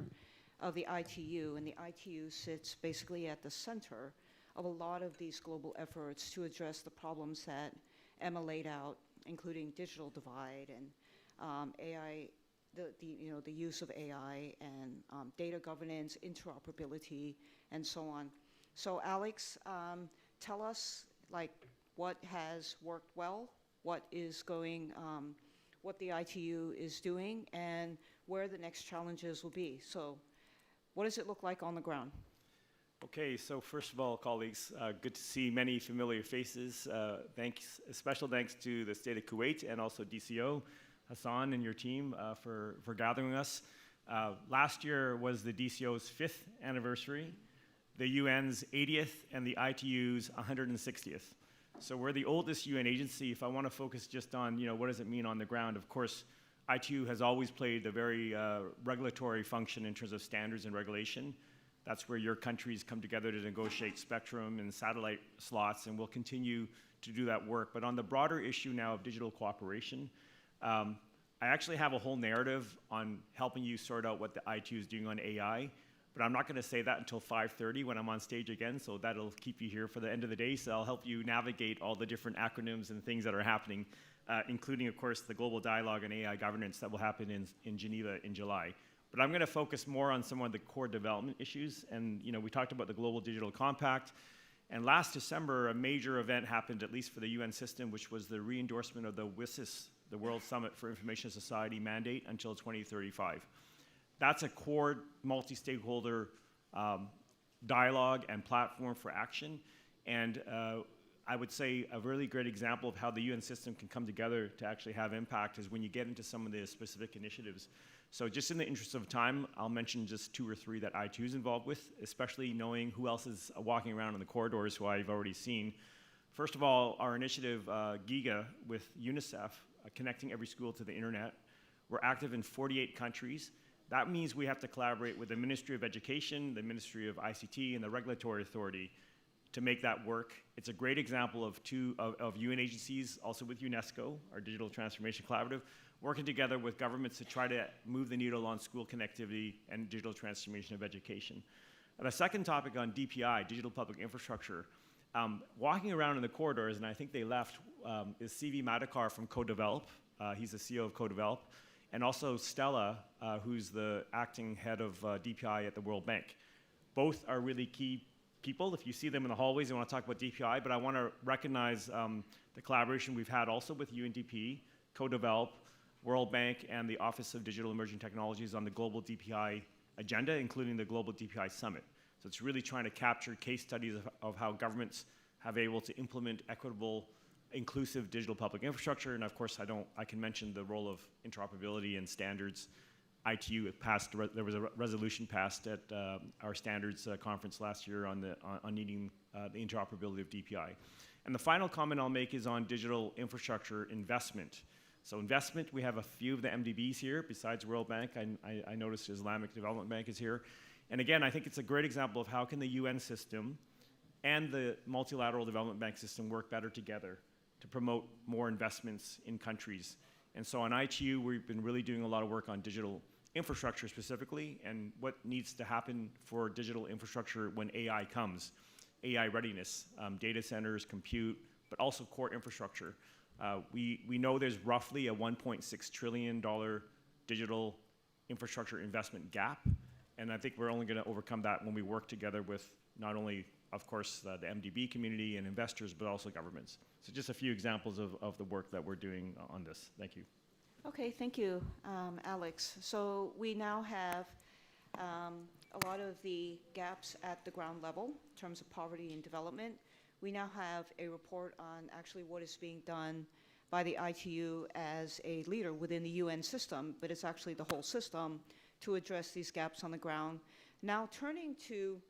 of the ITU, and the ITU sits basically at the center of a lot of these global efforts to address the problems that Emma laid out, including digital divide and AI, the use of AI and data governance, interoperability, and so on. So Alex, tell us what has worked well, what the ITU is doing, and where the next challenges will be. So what does it look like on the ground? Okay, so first of all, colleagues, good to see many familiar faces. Special thanks to the State of Kuwait and also DCO, Hassan and your team for gathering us. Last year was the DCO's 5th anniversary, the UN's 80th, and the ITU's 160th. So we're the oldest UN agency. If I want to focus just on, what does it mean on the ground, of course, ITU has always played a very regulatory function in terms of standards and regulation. That's where your countries come together to negotiate spectrum and satellite slots, and we'll continue to do that work. But on the broader issue now of digital cooperation, I actually have a whole narrative on helping you sort out what the ITU is doing on AI, but I'm not going to say that until 5:30 when I'm on stage again, so that'll keep you here for the end of the day, so I'll help you navigate all the different acronyms and things that are happening, including, of course, the Global Dialogue on AI Governance that will happen in Geneva in July. But I'm going to focus more on some of the core development issues. And we talked about the Global Digital Compact. And last December, a major event happened, at least for the UN system, which was the re-endorsement of the WSIS, the World Summit for Information Society mandate until 2035. That's a core multi-stakeholder dialogue and platform for action. And I would say a really great example of how the UN system can come together to actually have impact is when you get into some of the specific initiatives. So just in the interest of time, I'll mention just 2 or 3 that I2 is involved with, especially knowing who else is walking around in the corridors who I've already seen. First of all, our initiative, GIGA, with UNICEF, connecting every school to the internet. We're active in 48 countries. That means we have to collaborate with the Ministry of Education, the Ministry of ICT, and the Regulatory Authority to make that work. It's a great example of UN agencies, also with UNESCO, our Digital Transformation Collaborative, working together with governments to try to move the needle on school connectivity and digital transformation of education. And the second topic on DPI, digital public infrastructure, walking around in the corridors, and I think they left, is CV Madakar from Co-Develop. He's the CEO of Co-Develop. And also Stella, who's the acting head of DPI at the World Bank. Both are really key people. If you see them in the hallways, they want to talk about DPI, but I want to recognize the collaboration we've had also with UNDP, Co-Develop, World Bank, and the Office of Digital Emerging Technologies on the global DPI agenda, including the Global DPI Summit. So it's really trying to capture case studies of how governments have able to implement equitable, inclusive digital public infrastructure. And of course, I can mention the role of interoperability and standards. ITU passed, there was a resolution passed at our standards conference last year on needing the interoperability of DPI. And the final comment I'll make is on digital infrastructure investment. So investment, we have a few of the MDBs here, besides World Bank. I noticed Islamic Development Bank is here. And again, I think it's a great example of how can the UN system and the multilateral development bank system work better together to promote more investments in countries. And so on ITU, we've been really doing a lot of work on digital infrastructure specifically, and what needs to happen for digital infrastructure when AI comes. AI readiness, data centers, compute, but also core infrastructure. We know there's roughly a $1.6 trillion digital infrastructure investment gap, and I think we're only going to overcome that when we work together with not only, of course, the MDB community and investors, but also governments. So just a few examples of the work that we're doing on this. Thank you. Okay, thank you, Alex. So we now have a lot of the gaps at the ground level in terms of poverty and development. We now have a report on actually what is being done by the ITU as a leader within the UN system, but it's actually the whole system to address these gaps on the ground. Now turning to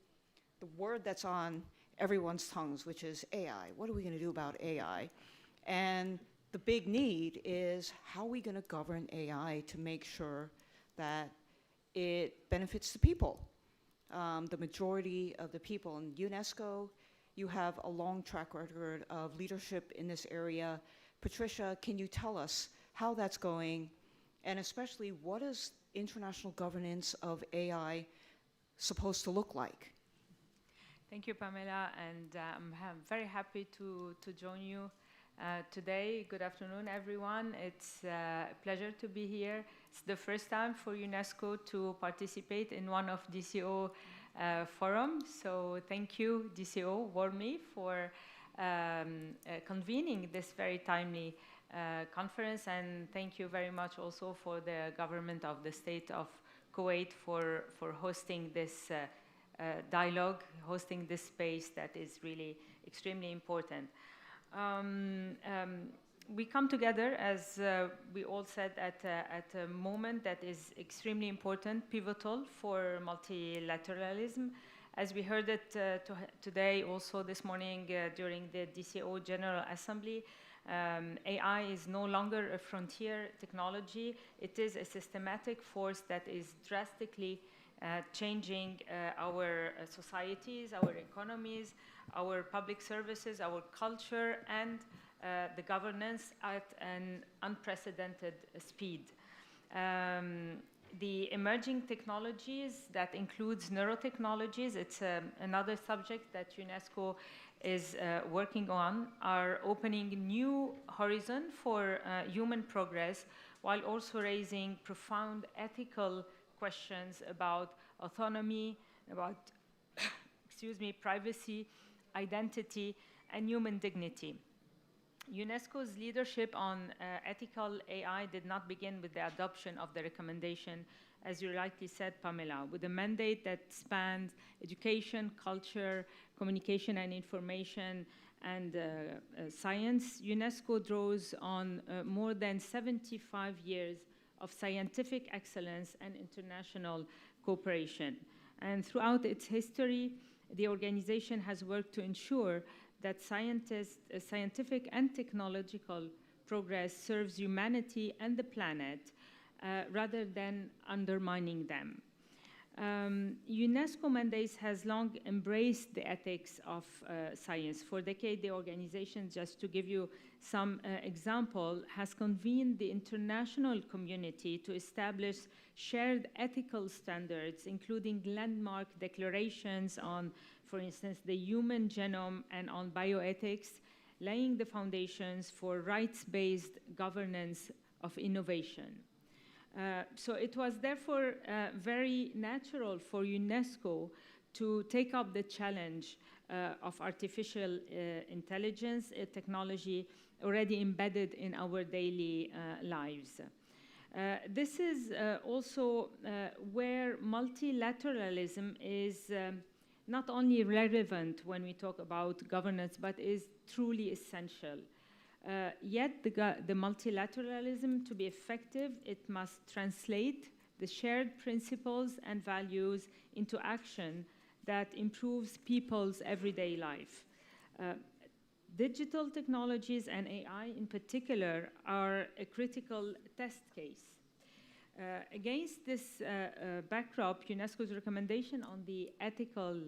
the word that's on everyone's tongues, which is AI. What are we going to do about AI? And the big need is how are we going to govern AI to make sure that it benefits the people, the majority of the people. In UNESCO, you have a long track record of leadership in this area. Patricia, can you tell us how that's going, and especially what is international governance of AI supposed to look like? Thank you, Pamela, and I'm very happy to join you today. Good afternoon, everyone. It's a pleasure to be here. It's the first time for UNESCO to participate in one of DCO forum. So thank you, DCO, warmly, for convening this very timely conference, and thank you very much also for the government of the state of Kuwait for hosting this dialogue, hosting this space that is really extremely important. We come together, as we all said, at a moment that is extremely important, pivotal for multilateralism. As we heard it today, also this morning during the DCO General Assembly, AI is no longer a frontier technology. It is a systematic force that is drastically changing our societies, our economies, our public services, our culture, and the governance at an unprecedented speed. The emerging technologies, that includes neurotechnologies, it's another subject that UNESCO is working on, are opening new horizon for human progress, while also raising profound ethical questions about autonomy, about, excuse me, privacy, identity, and human dignity. UNESCO's leadership on ethical AI did not begin with the adoption of the recommendation, as you rightly said, Pamela, with a mandate that spans education, culture, communication and information, and science. UNESCO draws on more than 75 years of scientific excellence and international cooperation. And throughout its history, the organization has worked to ensure that scientific and technological progress serves humanity and the planet rather than undermining them. UNESCO mandates has long embraced the ethics of science. For decades, the organization, just to give you some example, has convened the international community to establish shared ethical standards, including landmark declarations on, for instance, the human genome and on bioethics, laying the foundations for rights-based governance of innovation. So it was therefore very natural for UNESCO to take up the challenge of artificial intelligence, a technology already embedded in our daily lives. This is also where multilateralism is not only relevant when we talk about governance, but is truly essential. Yet the multilateralism, to be effective, it must translate the shared principles and values into action that improves people's everyday life. Digital technologies and AI in particular are a critical test case. Against this backdrop, UNESCO's recommendation on the ethical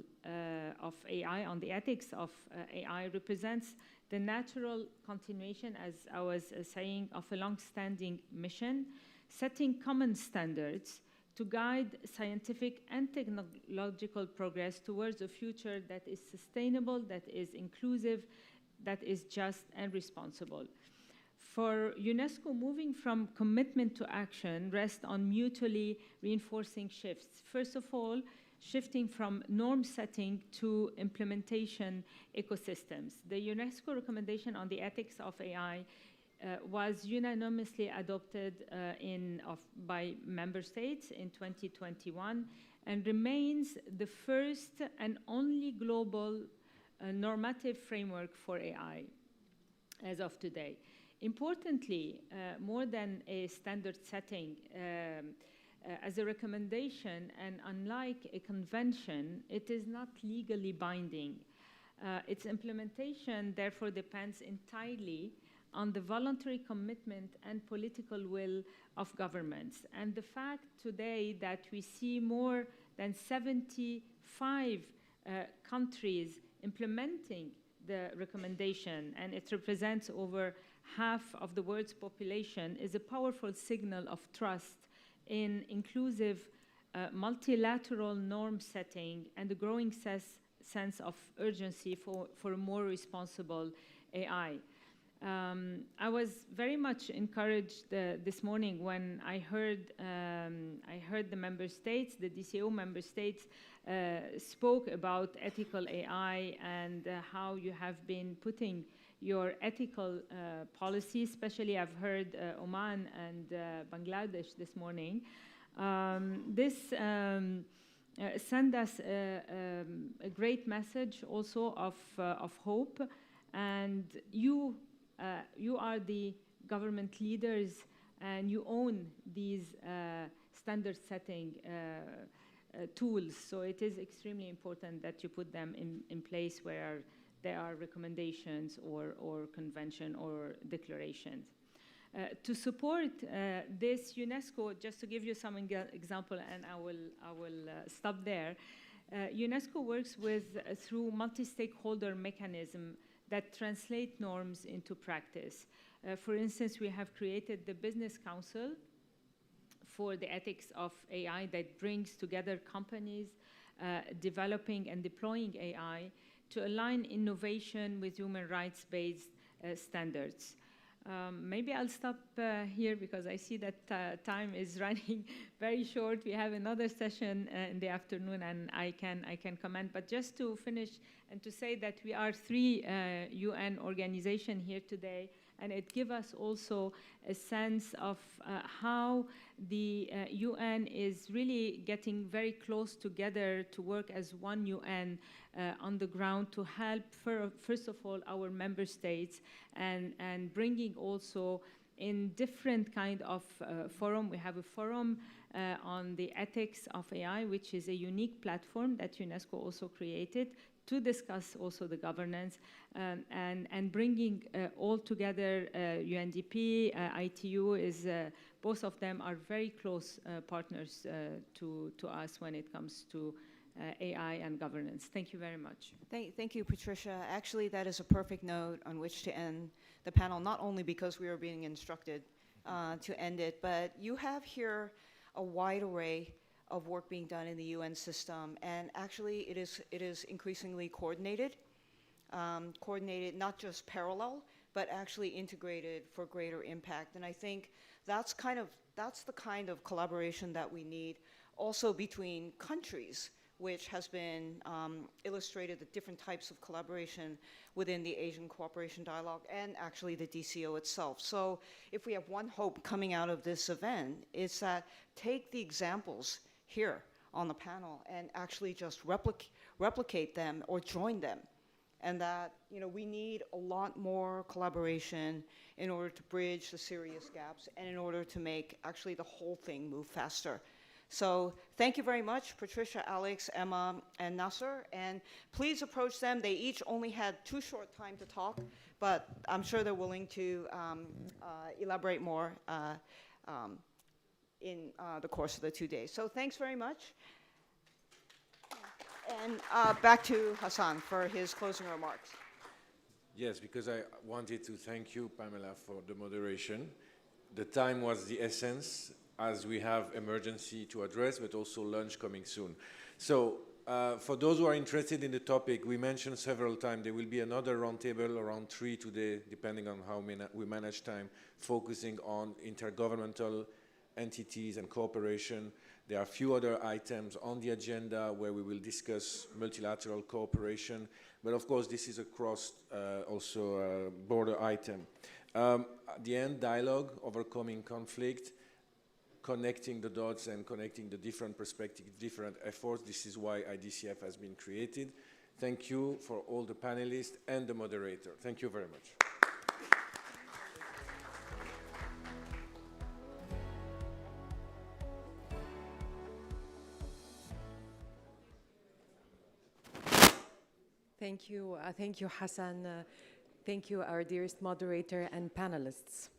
of AI, on the ethics of AI, represents the natural continuation, as I was saying, of a long-standing mission, setting common standards to guide scientific and technological progress towards a future that is sustainable, that is inclusive, that is just and responsible. For UNESCO, moving from commitment to action rests on mutually reinforcing shifts. First of all, shifting from norm setting to implementation ecosystems. The UNESCO recommendation on the ethics of AI was unanimously adopted by member states in 2021 and remains the first and only global normative framework for AI as of today. Importantly, more than a standard setting, as a recommendation, and unlike a convention, it is not legally binding. Its implementation, therefore, depends entirely on the voluntary commitment and political will of governments. And the fact today that we see more than 75 countries implementing the recommendation, and it represents over half of the world's population, is a powerful signal of trust in inclusive multilateral norm setting and the growing sense of urgency for a more responsible AI. I was very much encouraged this morning when I heard the member states, the DCO member states, spoke about ethical AI and how you have been putting your ethical policy, especially I've heard Oman and Bangladesh this morning. This sent us a great message also of hope, and you are the government leaders and you own these standard setting tools, so it is extremely important that you put them in place where there are recommendations or convention or declarations. To support this, UNESCO, just to give you some example, and I will stop there, UNESCO works through multi-stakeholder mechanism that translate norms into practice. For instance, we have created the Business Council for the ethics of AI that brings together companies developing and deploying AI to align innovation with human rights-based standards. Maybe I'll stop here because I see that time is running very short. We have another session in the afternoon, and I can comment. But just to finish and to say that we are 3 UN organizations here today, and it gives us also a sense of how the UN is really getting very close together to work as one UN on the ground to help, first of all, our member states and bringing also in different kind of forum. We have a forum on the ethics of AI, which is a unique platform that UNESCO also created to discuss also the governance and bringing all together UNDP, ITU is, both of them are very close partners to us when it comes to AI and governance. Thank you very much. Thank you, Patricia. Actually, that is a perfect note on which to end the panel, not only because we are being instructed to end it, but you have here a wide array of work being done in the UN system, and actually it is increasingly coordinated, not just parallel, but actually integrated for greater impact. And I think that's the kind of collaboration that we need, also between countries, which has been illustrated, the different types of collaboration within the Asian Cooperation Dialogue and actually the DCO itself. So if we have one hope coming out of this event, it's that take the examples here on the panel and actually just replicate them or join them. And that, we need a lot more collaboration in order to bridge the serious gaps and in order to make actually the whole thing move faster. So thank you very much, Patricia, Alex, Emma, and Nasser. And please approach them. They each only had too short time to talk, but I'm sure they're willing to elaborate more in the course of the 2 days. So thanks very much. And back to Hassan for his closing remarks. Yes, because I wanted to thank you, Pamela, for the moderation. The time was the essence, as we have emergency to address, but also lunch coming soon. So for those who are interested in the topic, we mentioned several times there will be another roundtable around 3 today, depending on how we manage time, focusing on intergovernmental entities and cooperation. There are a few other items on the agenda where we will discuss multilateral cooperation, but of course this is across also border item. At the end, dialogue, overcoming conflict, connecting the dots and connecting the different perspectives, different efforts. This is why IDCF has been created. Thank you for all the panelists and the moderator. Thank you very much. Thank you, Hassan. Thank you, our dearest moderator and panelists.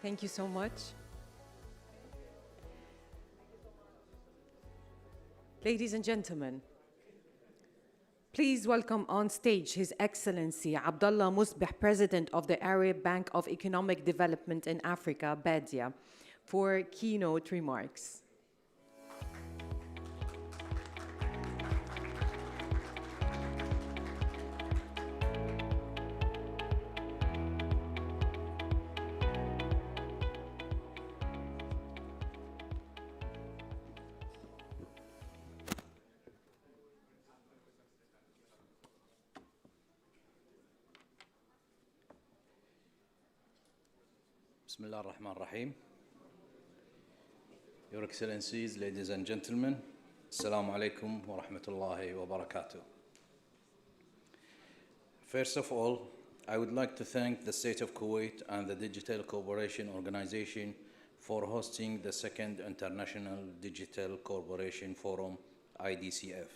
Thank you so much. Ladies and gentlemen, please welcome on stage His Excellency Abdullah Musbih, President of the Arab Bank of Economic Development in Africa, BADIA, for keynote remarks. Bismillah ar-Rahman ar-Rahim. Your Excellencies, ladies and gentlemen, Assalamu alaikum wa rahmatullahi wa barakatuh. First of all, I would like to thank the State of Kuwait and the Digital Cooperation Organization for hosting the second International Digital Cooperation Forum, IDCF,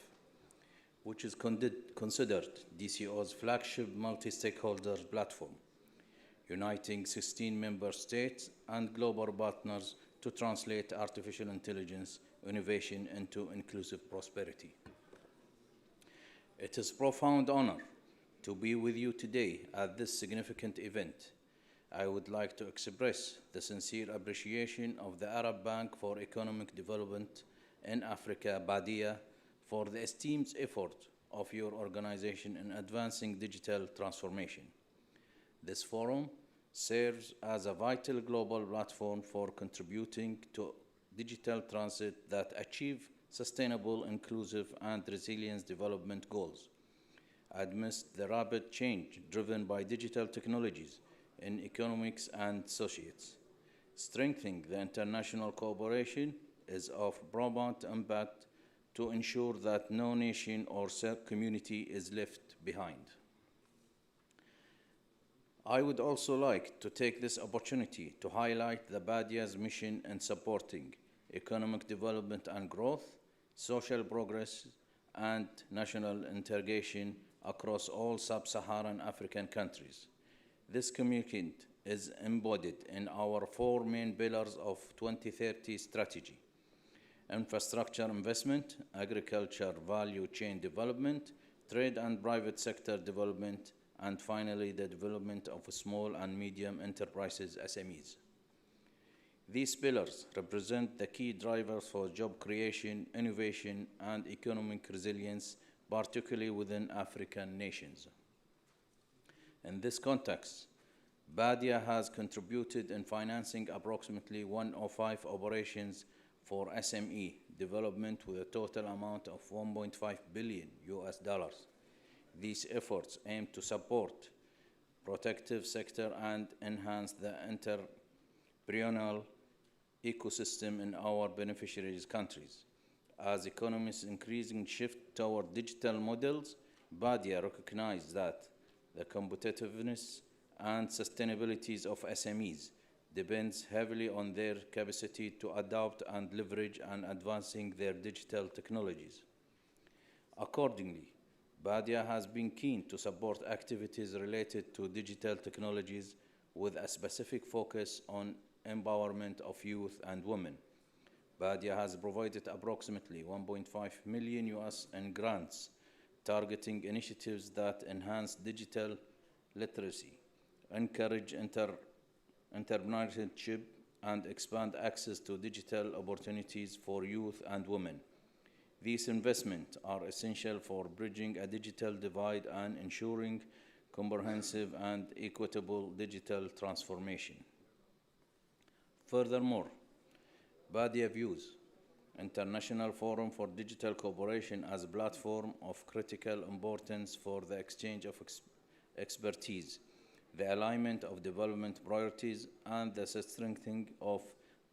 which is considered DCO's flagship multi-stakeholder platform. uniting 16 member states and global partners to translate artificial intelligence innovation into inclusive prosperity. It is a profound honor to be with you today at this significant event. I would like to express the sincere appreciation of the Arab Bank for Economic Development in Africa, BADIA, for the esteemed effort of your organization in advancing digital transformation. This forum serves as a vital global platform for contributing to digital transit that achieve sustainable, inclusive, and resilient development goals. Amidst the rapid change driven by digital technologies in economics and societies, strengthening the international cooperation is of profound impact to ensure that no nation or community is left behind. I would also like to take this opportunity to highlight the BADIA's mission in supporting economic development and growth, social progress, and national integration across all sub-Saharan African countries. This commitment is embodied in our four main pillars of 2030 strategy: infrastructure investment, agriculture value chain development, trade and private sector development, and finally the development of small and medium enterprises, SMEs. These pillars represent the key drivers for job creation, innovation, and economic resilience, particularly within African nations. In this context, BADIA has contributed in financing approximately 105 operations for SME development with a total amount of $1.5 billion. These efforts aim to support protective sector and enhance the entrepreneurial ecosystem in our beneficiaries' countries. As economies increasingly shift toward digital models, BADIA recognizes that the competitiveness and sustainability of SMEs depends heavily on their capacity to adopt and leverage and advancing their digital technologies. Accordingly, BADIA has been keen to support activities related to digital technologies with a specific focus on empowerment of youth and women. BADIA has provided approximately $1.5 million in grants targeting initiatives that enhance digital literacy, encourage entrepreneurship, and expand access to digital opportunities for youth and women. These investments are essential for bridging a digital divide and ensuring comprehensive and equitable digital transformation. Furthermore, BADIA views International Forum for Digital Cooperation as a platform of critical importance for the exchange of expertise, the alignment of development priorities, and the strengthening of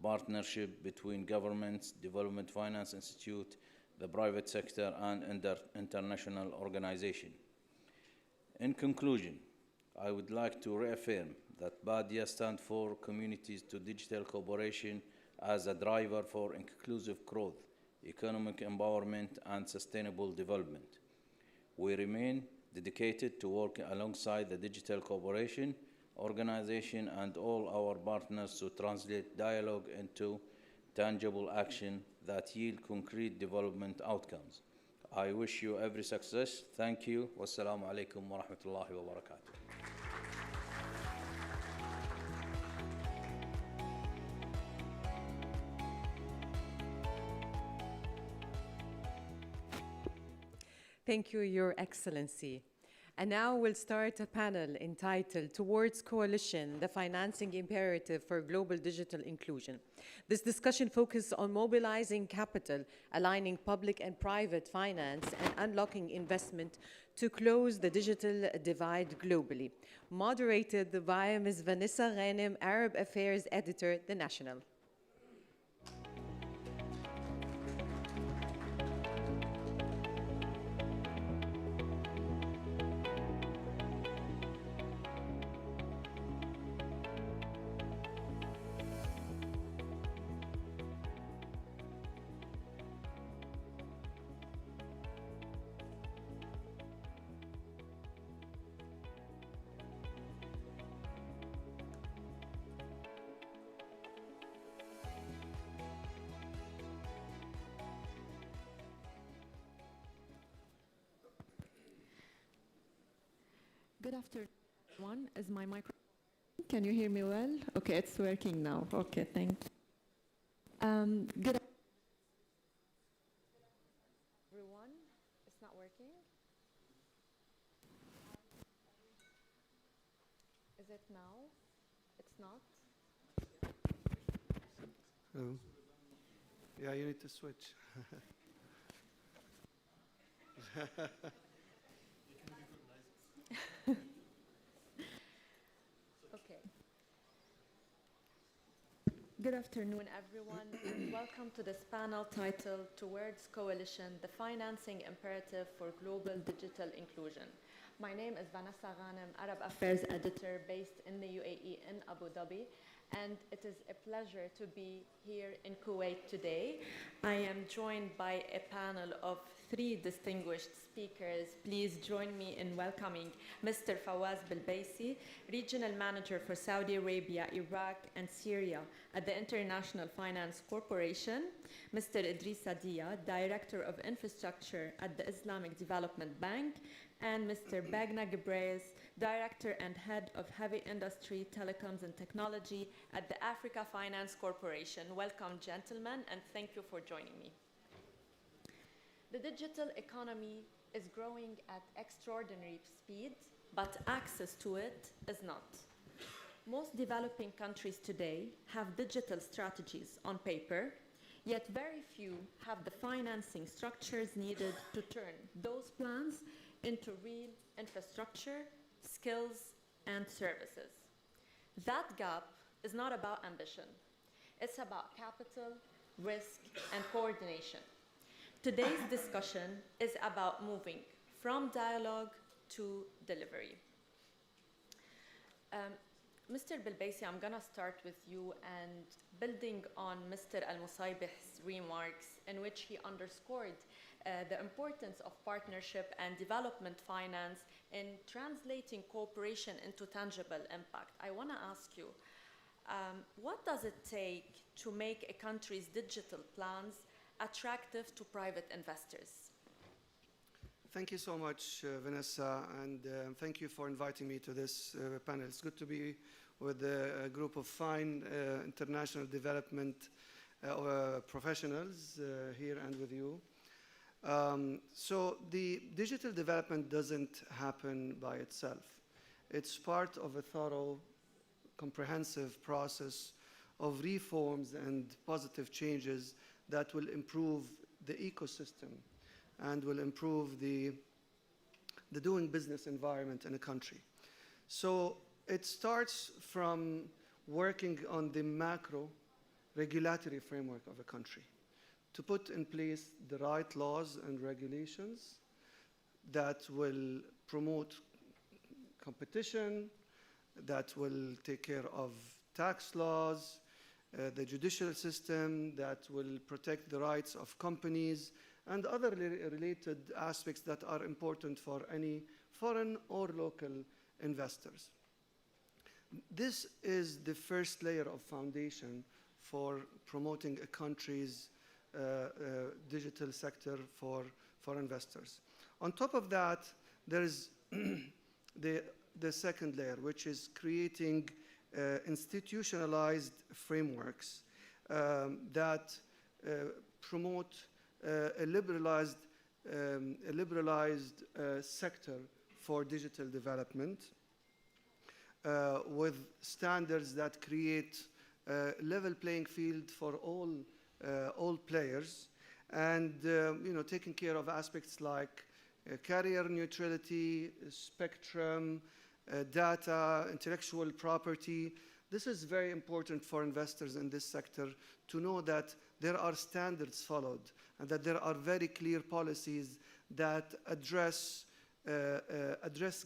partnership between governments, development finance institute, the private sector, and international organizations. In conclusion, I would like to reaffirm that BADIA stands for communities to digital cooperation as a driver for inclusive growth, economic empowerment, and sustainable development. We remain dedicated to working alongside the Digital Cooperation Organization and all our partners to translate dialogue into tangible action that yield concrete development outcomes. I wish you every success. Thank you. Wassalamu alaikum wa rahmatullahi wa barakatuh. Thank you, Your Excellency. And now we'll start a panel entitled Towards Coalition, the Financing Imperative for Global Digital Inclusion. This discussion focuses on mobilizing capital, aligning public and private finance, and unlocking investment to close the digital divide globally. Moderated by Ms. Vanessa Ghanem, Arab Affairs Editor, The National. Good afternoon, everyone. Is my microphone? Can you hear me well? Okay, it's working now. Okay, thank you. Good everyone. It's not working. Is it now? It's not. Hello. Yeah, you need to switch. Okay. Good afternoon, everyone, and welcome to this panel titled Towards Coalition, the Financing Imperative for Global Digital Inclusion. My name is Vanessa Ghanem, Arab Affairs Editor based in the UAE in Abu Dhabi, and it is a pleasure to be here in Kuwait today. I am joined by a panel of 3 distinguished speakers. Please join me in welcoming Mr. Fawaz Bilbaisi, Regional Manager for Saudi Arabia, Iraq, and Syria at the International Finance Corporation, Mr. Idris Sadia, Director of Infrastructure at the Islamic Development Bank, and Mr. Bagna Gebreis, Director and Head of Heavy Industry, Telecoms and Technology at the Africa Finance Corporation. Welcome, gentlemen, and thank you for joining me. The digital economy is growing at extraordinary speed, but access to it is not. Most developing countries today have digital strategies on paper, yet very few have the financing structures needed to turn those plans into real infrastructure, skills, and services. That gap is not about ambition. It's about capital, risk, and coordination. Today's discussion is about moving from dialogue to delivery. Mr. Bilbaisi, I'm going to start with you and building on Mr. Al-Musaybih's remarks in which he underscored the importance of partnership and development finance in translating cooperation into tangible impact. I want to ask you, what does it take to make a country's digital plans attractive to private investors? Thank you so much, Vanessa, and thank you for inviting me to this panel. It's good to be with a group of fine international development professionals here and with you. So the digital development doesn't happen by itself. It's part of a thorough, comprehensive process of reforms and positive changes that will improve the ecosystem and will improve the doing business environment in a country. So it starts from working on the macro regulatory framework of a country to put in place the right laws and regulations that will promote competition, that will take care of tax laws, the judicial system, that will protect the rights of companies, and other related aspects that are important for any foreign or local investors. This is the first layer of foundation for promoting a country's digital sector for investors. On top of that, there is the second layer, which is creating institutionalized frameworks that promote a liberalized sector for digital development with standards that create a level playing field for all players, and taking care of aspects like carrier neutrality, spectrum, data, intellectual property. This is very important for investors in this sector to know that there are standards followed and that there are very clear policies that address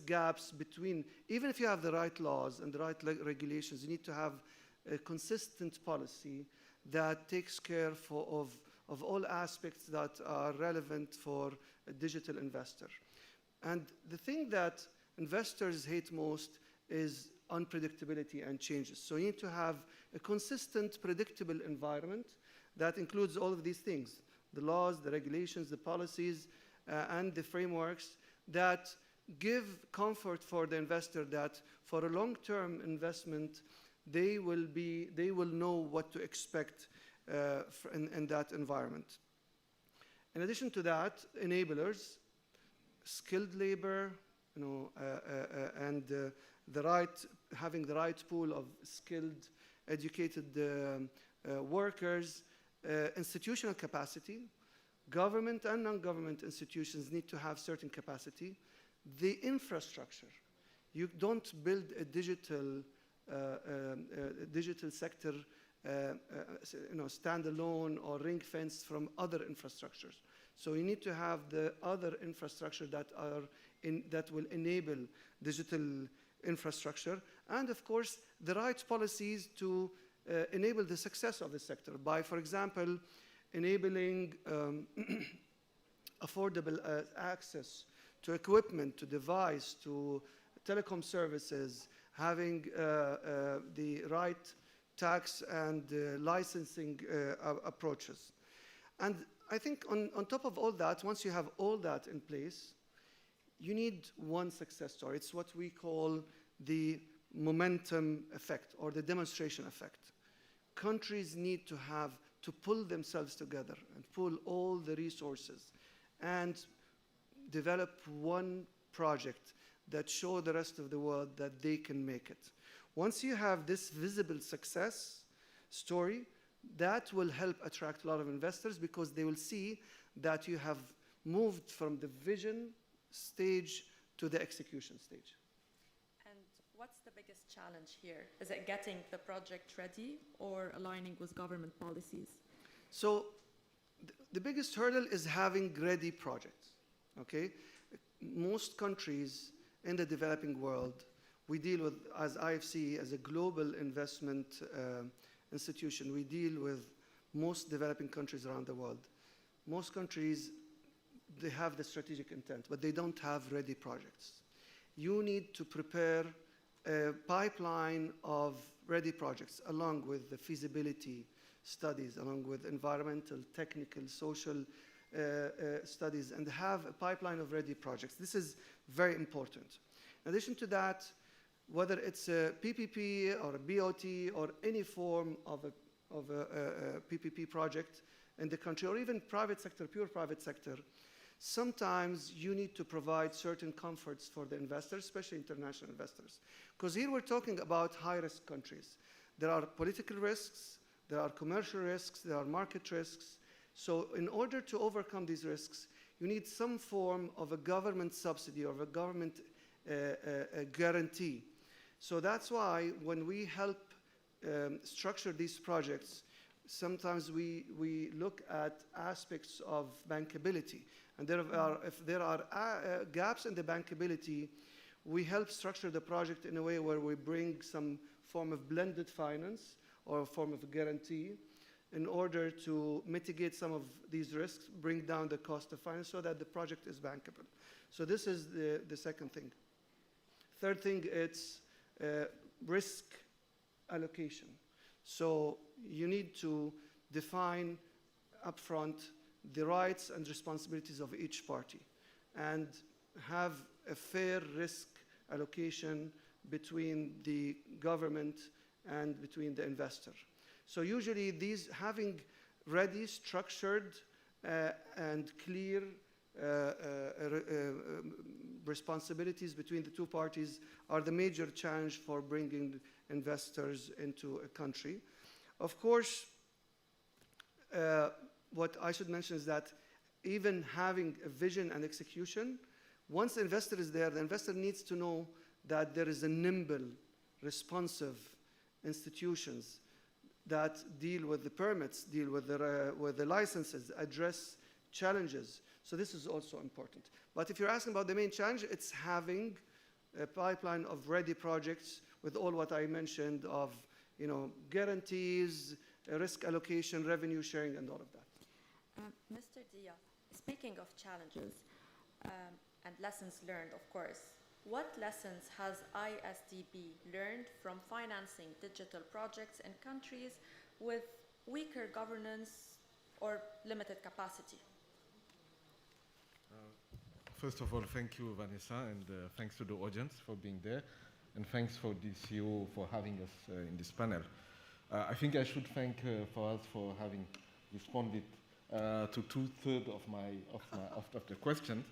gaps between, even if you have the right laws and the right regulations, you need to have a consistent policy that takes care of all aspects that are relevant for a digital investor. And the thing that investors hate most is unpredictability and changes. So you need to have a consistent, predictable environment that includes all of these things: the laws, the regulations, the policies, and the frameworks that give comfort for the investor that for a long-term investment, they will know what to expect in that environment. In addition to that, enablers, skilled labor, and having the right pool of skilled, educated workers, institutional capacity. Government and non-government institutions need to have certain capacity. The infrastructure. You don't build a digital sector standalone or ring-fenced from other infrastructures. So you need to have the other infrastructure that will enable digital infrastructure, and of course the right policies to enable the success of the sector by, for example, enabling affordable access to equipment, to device, to telecom services, having the right tax and licensing approaches. And I think on top of all that, once you have all that in place, you need one success story. It's what we call the momentum effect or the demonstration effect. Countries need to pull themselves together and pull all the resources and develop one project that show the rest of the world that they can make it. Once you have this visible success story, that will help attract a lot of investors because they will see that you have moved from the vision stage to the execution stage. And what's the biggest challenge here? Is it getting the project ready or aligning with government policies? So the biggest hurdle is having ready projects, okay? Most countries in the developing world, we deal with, as IFC, as a global investment institution, we deal with most developing countries around the world. Most countries, they have the strategic intent, but they don't have ready projects. You need to prepare a pipeline of ready projects along with the feasibility studies, along with environmental, technical, social studies, and have a pipeline of ready projects. This is very important. In addition to that, whether it's a PPP or a BOT or any form of a PPP project in the country, or even private sector, pure private sector, sometimes you need to provide certain comforts for the investors, especially international investors. Because here we're talking about high-risk countries. There are political risks, there are commercial risks, there are market risks. So in order to overcome these risks, you need some form of a government subsidy or a government guarantee. So that's why when we help structure these projects, sometimes we look at aspects of bankability. And if there are gaps in the bankability, we help structure the project in a way where we bring some form of blended finance or a form of guarantee in order to mitigate some of these risks, bring down the cost of finance so that the project is bankable. So this is the second thing. Third thing, it's risk allocation. So you need to define upfront the rights and responsibilities of each party and have a fair risk allocation between the government and between the investor. So usually these having ready, structured, and clear responsibilities between the two parties are the major challenge for bringing investors into a country. Of course, what I should mention is that even having a vision and execution, once the investor is there, the investor needs to know that there is a nimble, responsive institutions that deal with the permits, deal with the licenses, address challenges. So this is also important. But if you're asking about the main challenge, it's having a pipeline of ready projects with all what I mentioned of, guarantees, risk allocation, revenue sharing, and all of that. Mr. Dia, speaking of challenges and lessons learned, of course, what lessons has ISDB learned from financing digital projects in countries with weaker governance or limited capacity? First of all, thank you, Vanessa, and thanks to the audience for being there, and thanks for DCO for having us in this panel. I think I should thank Fawaz for having responded to 2/3 of the questions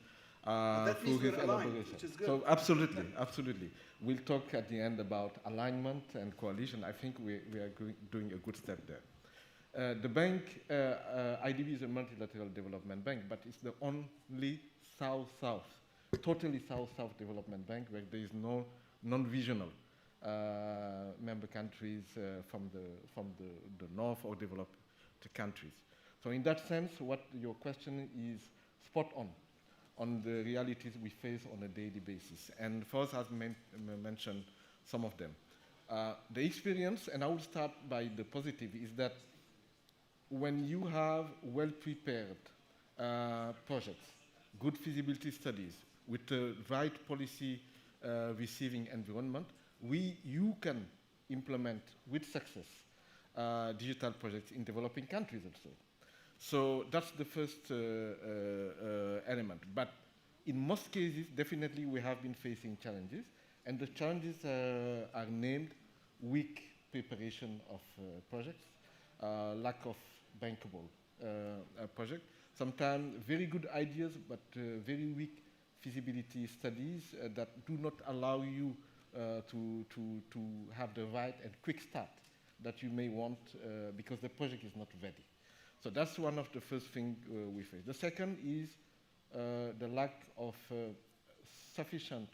through his elaboration. So absolutely. We'll talk at the end about alignment and coalition. I think we are doing a good step there. The bank, IDB is a multilateral development bank, but it's the only South-South, totally South-South development bank where there is no non-regional member countries from the north or developed countries. So in that sense, what your question is spot on the realities we face on a daily basis. And Fawaz has mentioned some of them. The experience, and I will start by the positive, is that when you have well-prepared projects, good feasibility studies, with the right policy receiving environment, you can implement with success digital projects in developing countries also. So that's the first element. But in most cases, definitely we have been facing challenges, and the challenges are named weak preparation of projects, lack of bankable project, sometimes very good ideas, but very weak feasibility studies that do not allow you to have the right and quick start that you may want because the project is not ready. So that's one of the first things we face. The second is the lack of sufficient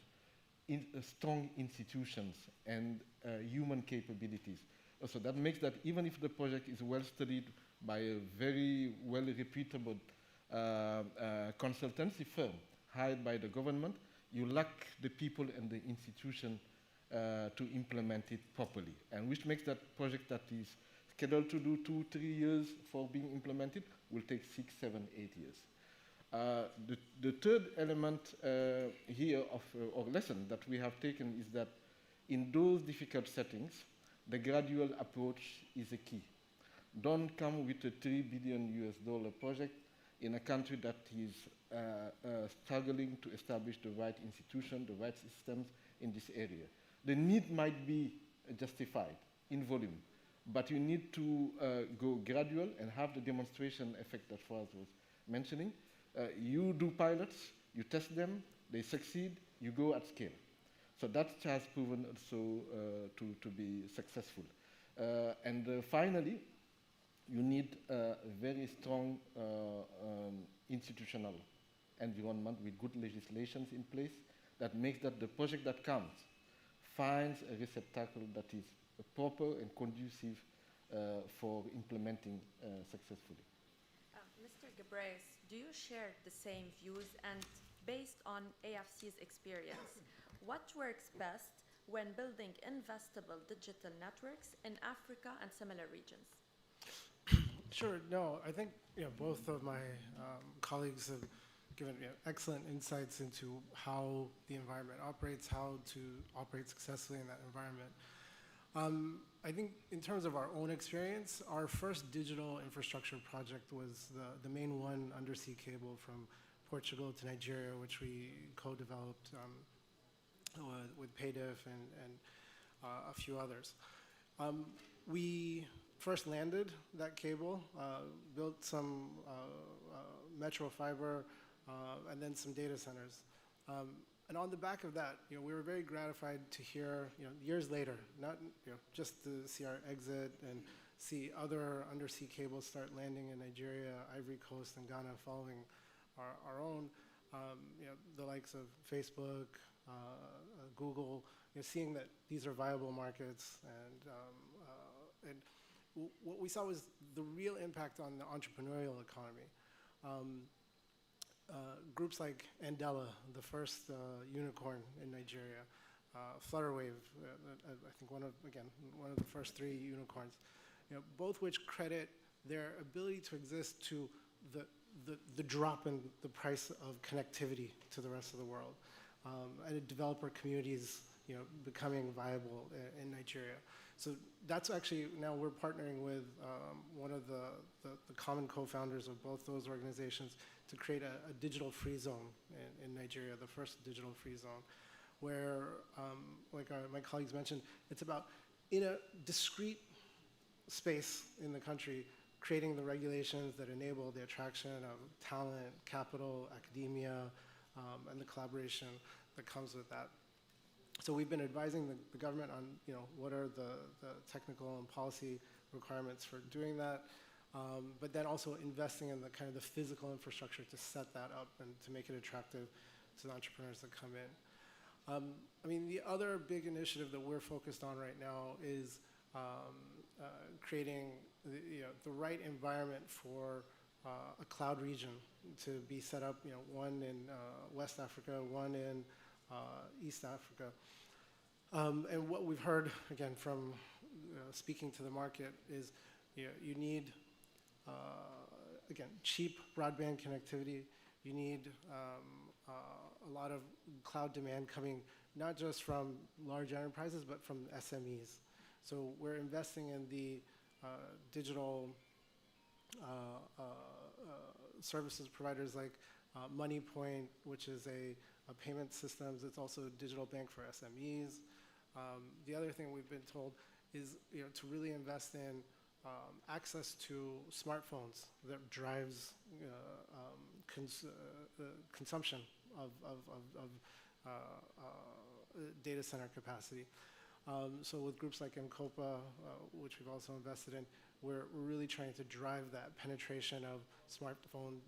strong institutions and human capabilities. So that makes that even if the project is well studied by a very well reputable consultancy firm hired by the government, you lack the people and the institution to implement it properly, and which makes that project that is scheduled to do 2-3 years for being implemented will take 6, 7, 8 years. The third element here or lesson that we have taken is that in those difficult settings, the gradual approach is a key. Don't come with a $3 billion project in a country that is struggling to establish the right institution, the right systems in this area. The need might be justified in volume, but you need to go gradual and have the demonstration effect that Fawaz was mentioning. You do pilots, you test them, they succeed, you go at scale. So that has proven also to be successful. And finally, you need a very strong institutional environment with good legislations in place that makes that the project that comes finds a receptacle that is proper and conducive for implementing successfully. Mr. Gebreis, do you share the same views? And based on AFC's experience, what works best when building investable digital networks in Africa and similar regions? Sure. No, I think both of my colleagues have given excellent insights into how the environment operates, how to operate successfully in that environment. I think in terms of our own experience, our first digital infrastructure project was the main one undersea cable from Portugal to Nigeria, which we co-developed with PAYDEF and a few others. We first landed that cable, built some metro fiber, and then some data centers. And on the back of that, we were very gratified to hear, years later, not just to see our exit and see other undersea cables start landing in Nigeria, Ivory Coast, and Ghana following our own, the likes of Facebook, Google, seeing that these are viable markets, and what we saw was the real impact on the entrepreneurial economy. Groups like Andela, the first unicorn in Nigeria, Flutterwave, I think one of the first 3 unicorns, both which credit their ability to exist to the drop in the price of connectivity to the rest of the world, and developer communities becoming viable in Nigeria. So that's actually, now we're partnering with one of the common co-founders of both those organizations to create a digital free zone in Nigeria, the first digital free zone, where, like my colleagues mentioned, it's about, in a discrete space in the country, creating the regulations that enable the attraction of talent, capital, academia, and the collaboration that comes with that. So we've been advising the government on, what are the technical and policy requirements for doing that, but then also investing in the kind of the physical infrastructure to set that up and to make it attractive to the entrepreneurs that come in. I mean, the other big initiative that we're focused on right now is creating the right environment for a cloud region to be set up, one in West Africa, one in East Africa. And what we've heard, again, from speaking to the market is you need, again, cheap broadband connectivity. You need a lot of cloud demand coming not just from large enterprises, but from SMEs. So we're investing in the digital services providers like MoneyPoint, which is a payment systems. It's also a digital bank for SMEs. The other thing we've been told is to really invest in access to smartphones that drives consumption of data center capacity. So with groups like MCOPA, which we've also invested in, we're really trying to drive that penetration of smartphone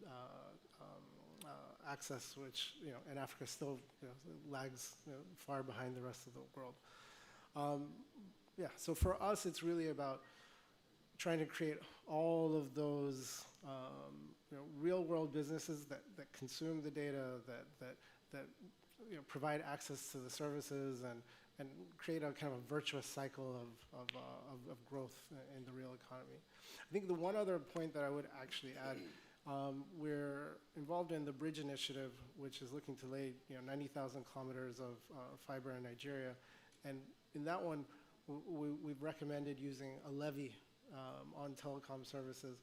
access, which in Africa still lags far behind the rest of the world. Yeah, so for us, it's really about trying to create all of those real-world businesses that consume the data, that provide access to the services, and create a kind of a virtuous cycle of growth in the real economy. I think the one other point that I would actually add, we're involved in the Bridge Initiative, which is looking to lay 90,000 kilometers of fiber in Nigeria. And in that one, we've recommended using a levy on telecom services,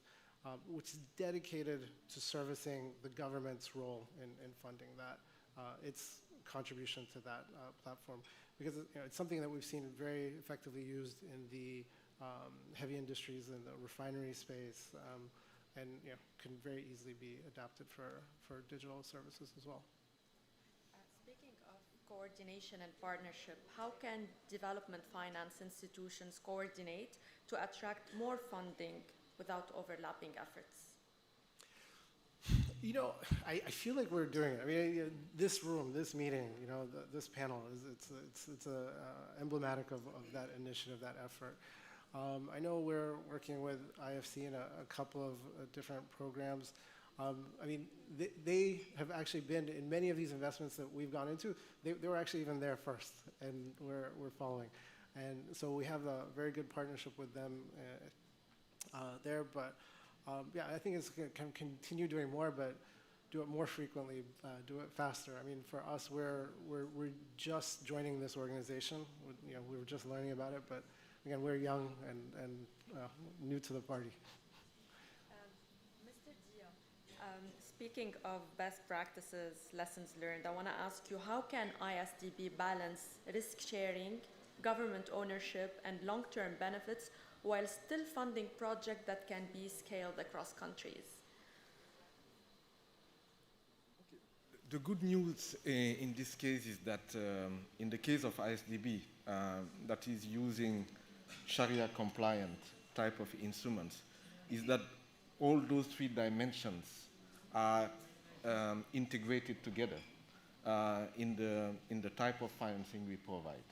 which is dedicated to servicing the government's role in funding that, its contribution to that platform. Because it's something that we've seen very effectively used in the heavy industries and the refinery space, and can very easily be adapted for digital services as well. Speaking of coordination and partnership, how can development finance institutions coordinate to attract more funding without overlapping efforts? I feel like we're doing it. I mean, this room, this meeting, this panel, it's emblematic of that initiative, that effort. I know we're working with IFC in a couple of different programs. I mean, they have actually been in many of these investments that we've gone into. They were actually even there first, and we're following. And so we have a very good partnership with them there. But yeah, I think it's going to continue doing more, but do it more frequently, do it faster. I mean, for us, we're just joining this organization. We were just learning about it, but again, we're young and new to the party. Mr. Dia, speaking of best practices, lessons learned, I want to ask you, how can ISDB balance risk sharing, government ownership, and long-term benefits while still funding projects that can be scaled across countries? The good news in this case is that in the case of ISDB, that is using Sharia compliant type of instruments, is that all those three dimensions are integrated together in the type of financing we provide.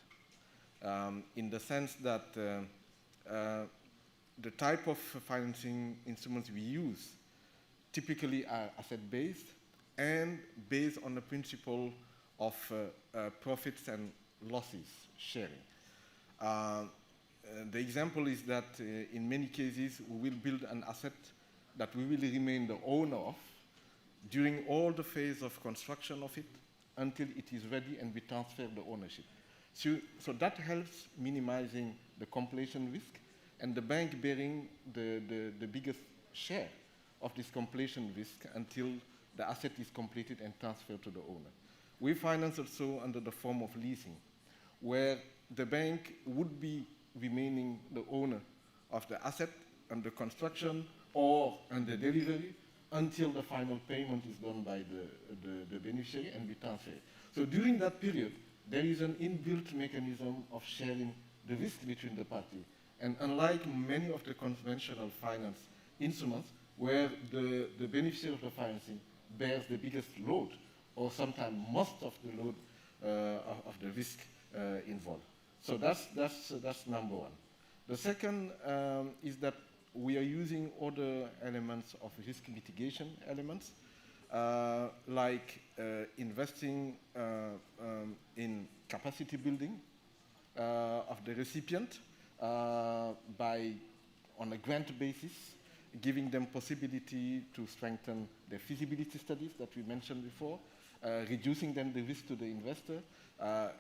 In the sense that the type of financing instruments we use typically are asset-based and based on the principle of profits and losses sharing. The example is that in many cases we will build an asset that we will remain the owner of during all the phase of construction of it until it is ready and we transfer the ownership. So that helps minimizing the completion risk, and the bank bearing the biggest share of this completion risk until the asset is completed and transferred to the owner. We finance also under the form of leasing, where the bank would be remaining the owner of the asset under construction or under delivery until the final payment is done by the beneficiary and be transferred. So during that period, there is an inbuilt mechanism of sharing the risk between the parties. And unlike many of the conventional finance instruments, where the beneficiary of the financing bears the biggest load, or sometimes most of the load of the risk involved. So that's number one. The second is that we are using other elements of risk mitigation elements, like investing in capacity building of the recipient by, on a grant basis, giving them possibility to strengthen their feasibility studies that we mentioned before, reducing then the risk to the investor,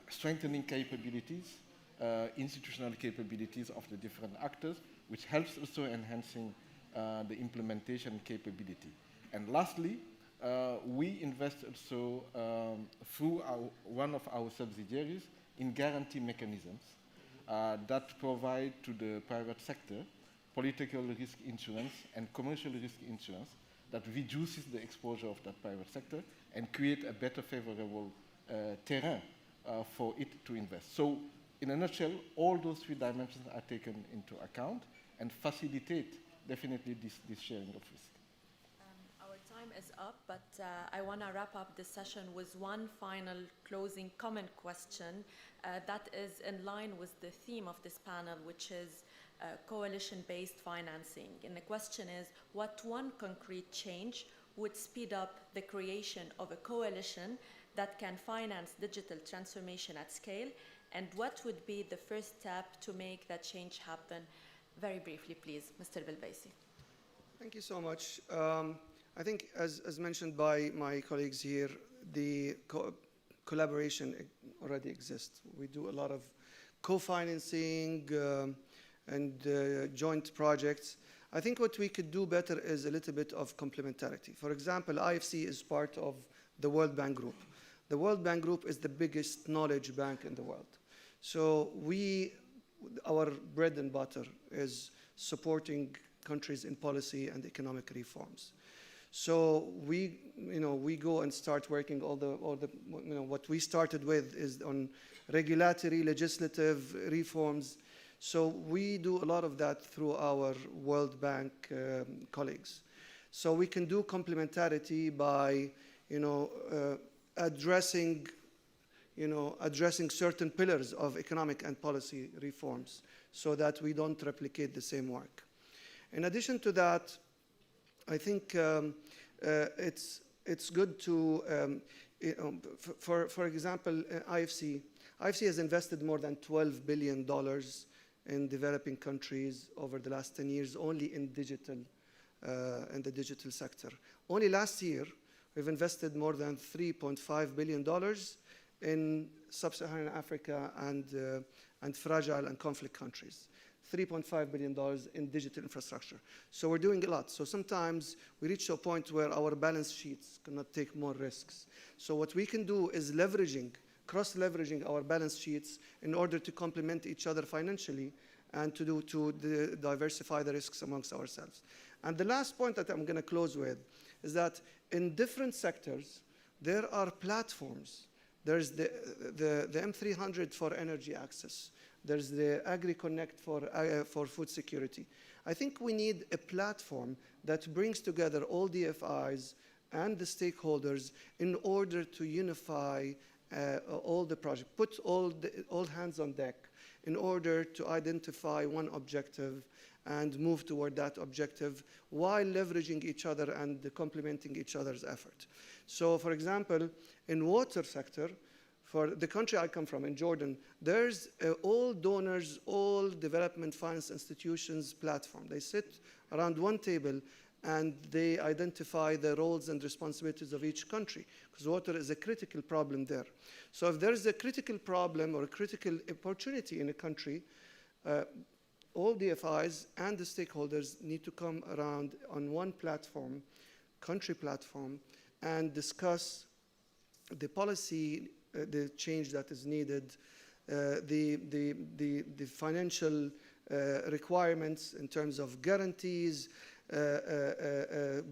strengthening capabilities, institutional capabilities of the different actors, which helps also enhancing the implementation capability. And lastly, we invest also through one of our subsidiaries in guarantee mechanisms that provide to the private sector political risk insurance and commercial risk insurance that reduces the exposure of that private sector and create a better favorable terrain for it to invest. So in a nutshell, all those three dimensions are taken into account and facilitate definitely this sharing of risk. Our time is up, but I want to wrap up this session with one final closing comment question that is in line with the theme of this panel, which is coalition-based financing. And the question is, what one concrete change would speed up the creation of a coalition that can finance digital transformation at scale, and what would be the first step to make that change happen? Very briefly, please, Mr. Bilbaisi. Thank you so much. I think, as mentioned by my colleagues here, the collaboration already exists. We do a lot of co-financing and joint projects. I think what we could do better is a little bit of complementarity. For example, IFC is part of the World Bank Group. The World Bank Group is the biggest knowledge bank in the world. So our bread and butter is supporting countries in policy and economic reforms. So we go and start working all the what we started with is on regulatory, legislative reforms. So we do a lot of that through our World Bank colleagues. So we can do complementarity by, addressing certain pillars of economic and policy reforms so that we don't replicate the same work. In addition to that, I think it's good to, for example, IFC has invested more than $12 billion in developing countries over the last 10 years only in the digital sector. Only last year, we've invested more than $3.5 billion in sub-Saharan Africa and fragile and conflict countries. $3.5 billion in digital infrastructure. So we're doing a lot. So sometimes we reach a point where our balance sheets cannot take more risks. So what we can do is cross-leveraging our balance sheets in order to complement each other financially and to diversify the risks amongst ourselves. And the last point that I'm going to close with is that in different sectors, there are platforms. There's the M300 for energy access. There's the AgriConnect for food security. I think we need a platform that brings together all DFIs and the stakeholders in order to unify all the projects, put all hands on deck in order to identify one objective and move toward that objective while leveraging each other and complementing each other's effort. So, for example, in water sector, for the country I come from, in Jordan, there's all donors, all development finance institutions platform. They sit around one table and they identify the roles and responsibilities of each country, because water is a critical problem there. So if there's a critical problem or a critical opportunity in a country, All DFIs and the stakeholders need to come around on one platform, country platform, and discuss the policy, the change that is needed, the financial requirements in terms of guarantees,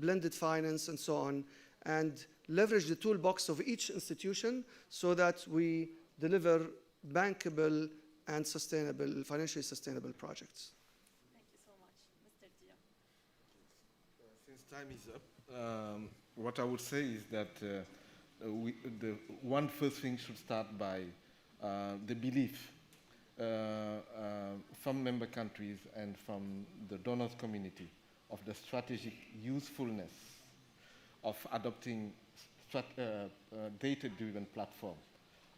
blended finance, and so on, and leverage the toolbox of each institution so that we deliver bankable and sustainable, financially sustainable projects. Thank you so much. Mr. Dia. Since time is up, what I would say is that the one first thing should start by the belief from member countries and from the donors community of the strategic usefulness of adopting data-driven platform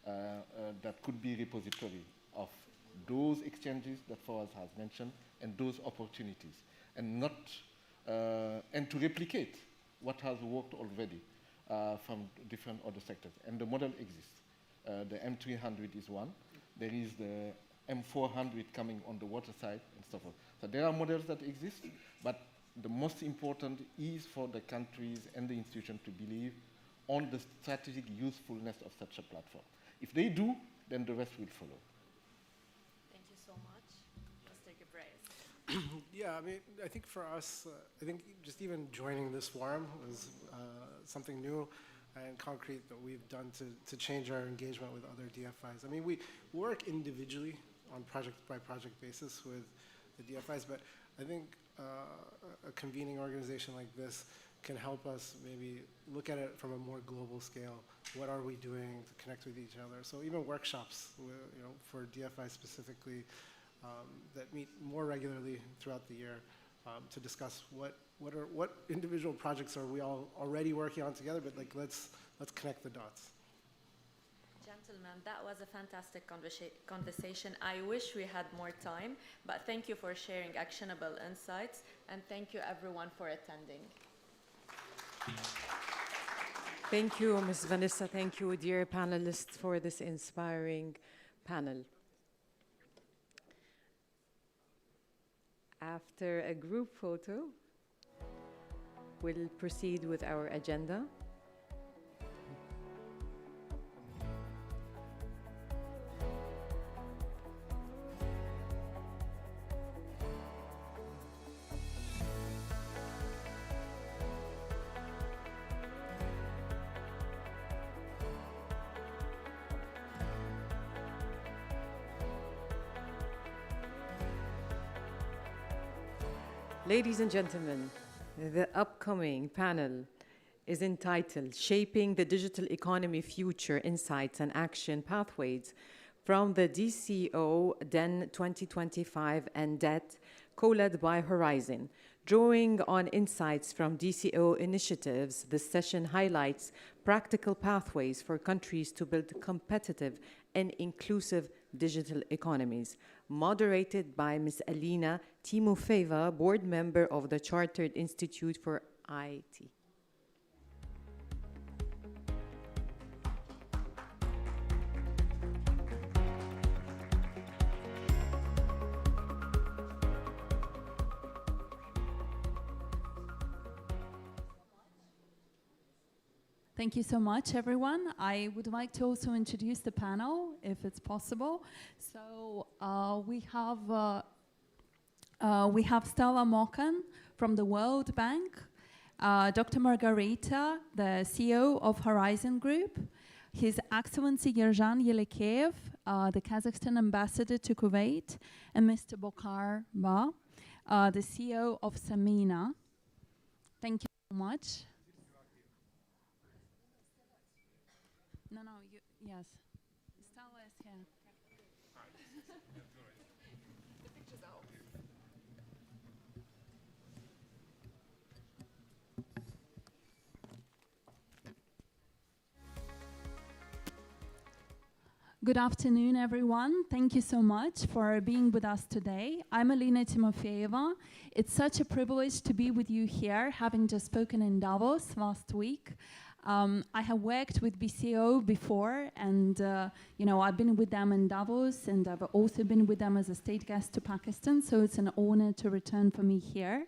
that could be repository of those exchanges that Fawaz has mentioned and those opportunities, and not and to replicate what has worked already from different other sectors. And the model exists. The M300 is one. There is the M400 coming on the water side and so forth. So there are models that exist, but the most important is for the countries and the institutions to believe on the strategic usefulness of such a platform. If they do, then the rest will follow. Thank you so much. Mr. Gebrez. Yeah, I mean, I think for us, I think just even joining this forum was something new and concrete that we've done to change our engagement with other DFIs. I mean, we work individually on project-by-project basis with the DFIs, but I think a convening organization like this can help us maybe look at it from a more global scale. What are we doing to connect with each other? So even workshops, for DFI specifically, that meet more regularly throughout the year to discuss what individual projects are we all already working on together, but like let's connect the dots. Gentlemen, that was a fantastic conversation. I wish we had more time, but thank you for sharing actionable insights, and thank you everyone for attending. Thank you, Ms. Vanessa. Thank you, dear panelists, for this inspiring panel. After a group photo, we'll proceed with our agenda. Ladies and gentlemen, the upcoming panel is entitled Shaping the Digital Economy Future Insights and Action Pathways from the DCO DEN 2025 and DET, co-led by Horizon. Drawing on insights from DCO initiatives, this session highlights practical pathways for countries to build competitive and inclusive digital economies. Moderated by Ms. Alina Timofeeva, board member of the Chartered Institute for IT. Thank you so much, everyone. I would like to also introduce the panel, if it's possible. So we have Stella Mokan from the World Bank, Dr. Margarita, the CEO of Horizon Group, His Excellency Yerjan Yelikeyev, the Kazakhstan ambassador to Kuwait, and Mr. Bokar Ba, the CEO of Samina. Thank you so much. No, yes. Stella is here. The picture's out. Good afternoon, everyone. Thank you so much for being with us today. I'm Alina Timofeeva. It's such a privilege to be with you here, having just spoken in Davos last week. I have worked with BCO before, and you know, I've been with them in Davos, and I've also been with them as a state guest to Pakistan, so it's an honor to return for me here.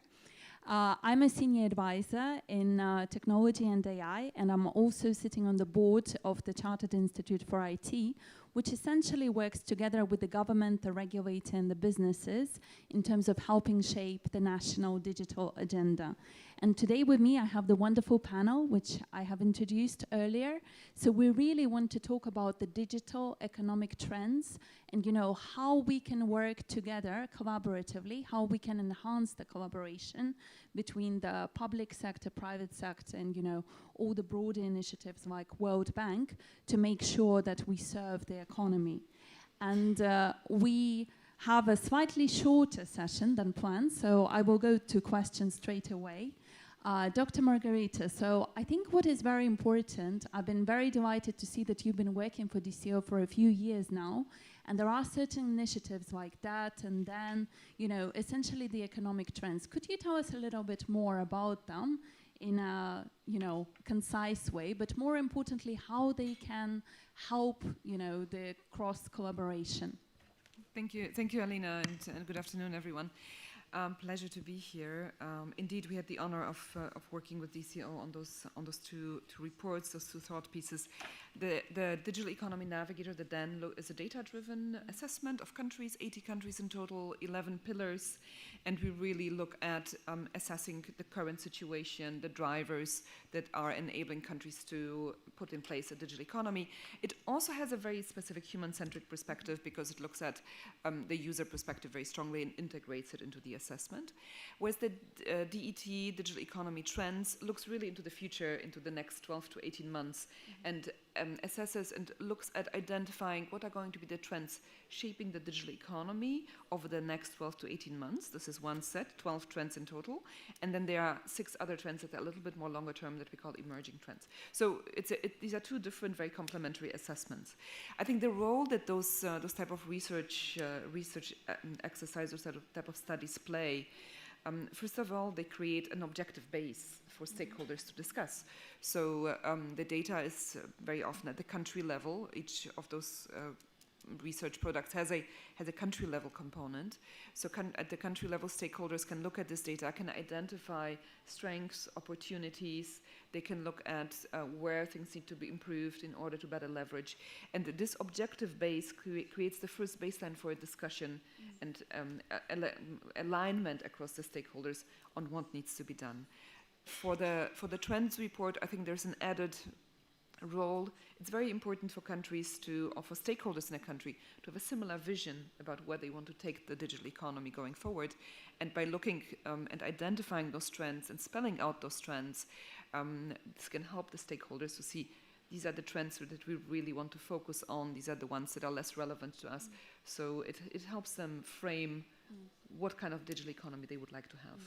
I'm a senior advisor in technology and AI, and I'm also sitting on the board of the Chartered Institute for IT, which essentially works together with the government, the regulator, and the businesses in terms of helping shape the national digital agenda. And today with me, I have the wonderful panel, which I have introduced earlier. So we really want to talk about the digital economic trends and, you know, how we can work together collaboratively, how we can enhance the collaboration between the public sector, private sector, and, you know, all the broader initiatives like World Bank to make sure that we serve the economy. And we have a slightly shorter session than planned, so I will go to questions straight away. Dr. Margarita, so I think what is very important, I've been very delighted to see that you've been working for DCO for a few years now, and there are certain initiatives like that, and then, you know, essentially the economic trends. Could you tell us a little bit more about them in a, you know, concise way, but more importantly, how they can help, you know, the cross-collaboration? Thank you, Alina, and good afternoon, everyone. Pleasure to be here. Indeed, we had the honor of working with DCO on those two reports, those two thought pieces. The Digital Economy Navigator, the DEN, is a data-driven assessment of countries, 80 countries in total, 11 pillars, and we really look at assessing the current situation, the drivers that are enabling countries to put in place a digital economy. It also has a very specific human-centric perspective because it looks at the user perspective very strongly and integrates it into the assessment. Whereas the DET, Digital Economy Trends, looks really into the future, into the next 12 to 18 months, and assesses and looks at identifying what are going to be the trends shaping the digital economy over the next 12 to 18 months. This is one set, 12 trends in total. And then there are 6 other trends that are a little bit more longer term that we call emerging trends. So these are two different, very complementary assessments. I think the role that those type of research exercises, those type of studies play, first of all, they create an objective base for stakeholders to discuss. So the data is very often at the country level. Each of those research products has a country level component. So at the country level, stakeholders can look at this data, can identify strengths, opportunities. They can look at where things need to be improved in order to better leverage. And this objective base creates the first baseline for a discussion and alignment across the stakeholders on what needs to be done. For the trends report, I think there's an added role. It's very important for countries to, or for stakeholders in a country, to have a similar vision about where they want to take the digital economy going forward. And by looking and identifying those trends and spelling out those trends, this can help the stakeholders to see these are the trends that we really want to focus on. These are the ones that are less relevant to us. So it helps them frame what kind of digital economy they would like to have.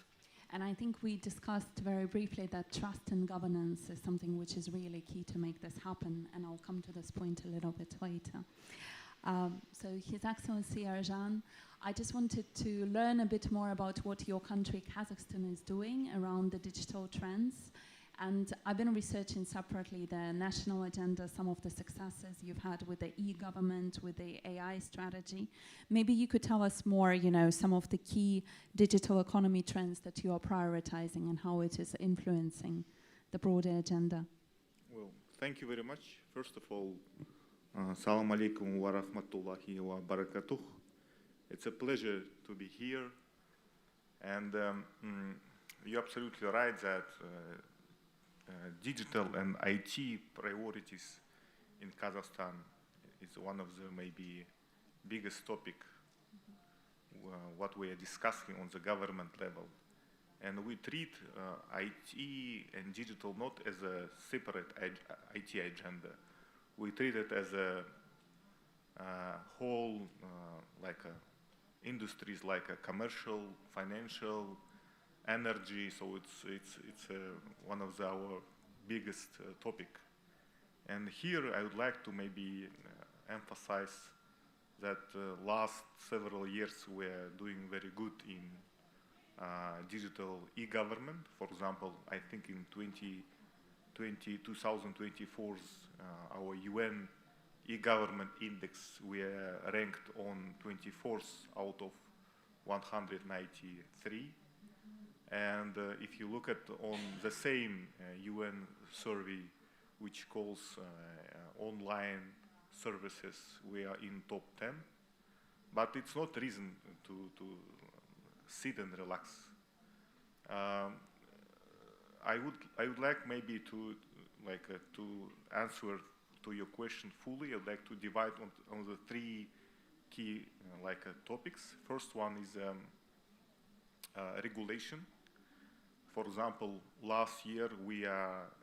And I think we discussed very briefly that trust and governance is something which is really key to make this happen, and I'll come to this point a little bit later. So His Excellency Erjan, I just wanted to learn a bit more about what your country, Kazakhstan, is doing around the digital trends. And I've been researching separately the national agenda, some of the successes you've had with the e-government, with the AI strategy. Maybe you could tell us more, you know, some of the key digital economy trends that you are prioritizing and how it is influencing the broader agenda. Well, thank you very much. First of all, Assalamu alaikum wa rahmatullahi wa barakatuh. It's a pleasure to be here. And you're absolutely right that digital and IT priorities in Kazakhstan is one of the maybe biggest topic what we are discussing on the government level. And we treat IT and digital not as a separate IT agenda. We treat it as a whole, like industries like a commercial, financial, energy, so it's one of our biggest topic. And here I would like to maybe emphasize that last several years we're doing very good in digital e-government. For example, I think in 2024's our UN e-government index. We are ranked on 24th out of 193. And if you look at on the same UN survey, which calls online services, we are in top 10. But it's not reason to sit and relax. I would like maybe to answer to your question fully. I'd like to divide on the three key topics. First one is regulation. For example, last year we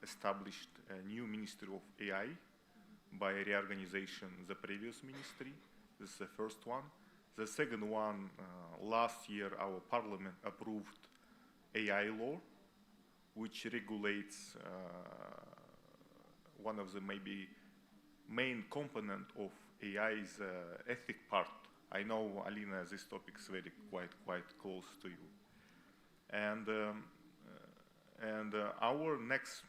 established a new Ministry of AI by reorganization the previous ministry. This is the first one. The second one, last year our parliament approved AI law, which regulates one of the maybe main component of AI is ethic part. I know, Alina, this topic is quite close to you. And our next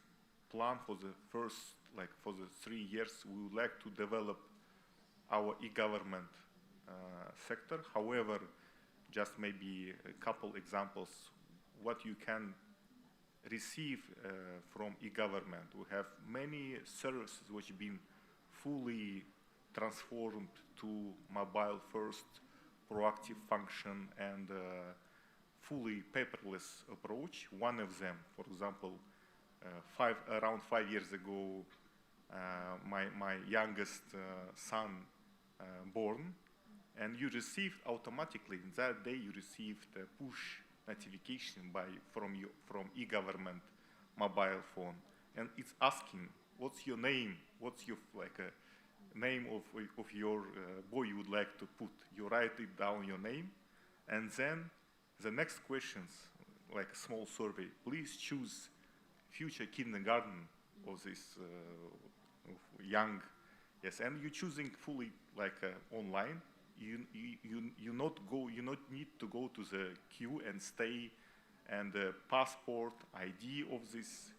plan for the first, for the 3 years, we would like to develop our e-government sector. However, just maybe a couple examples, what you can receive from e-government. We have many services which have been fully transformed to mobile-first, proactive function and fully paperless approach. One of them, for example, around 5 years ago, my youngest son born, and you received automatically, in that day you received a push notification from e-government mobile phone, and it's asking, what's your name? What's your name of your boy you would like to put? You write it down, your name, and then the next questions, like a small survey, please choose future kindergarten of this young, yes, and you're choosing fully online. You not need to go to the queue and stay, and the passport ID of this,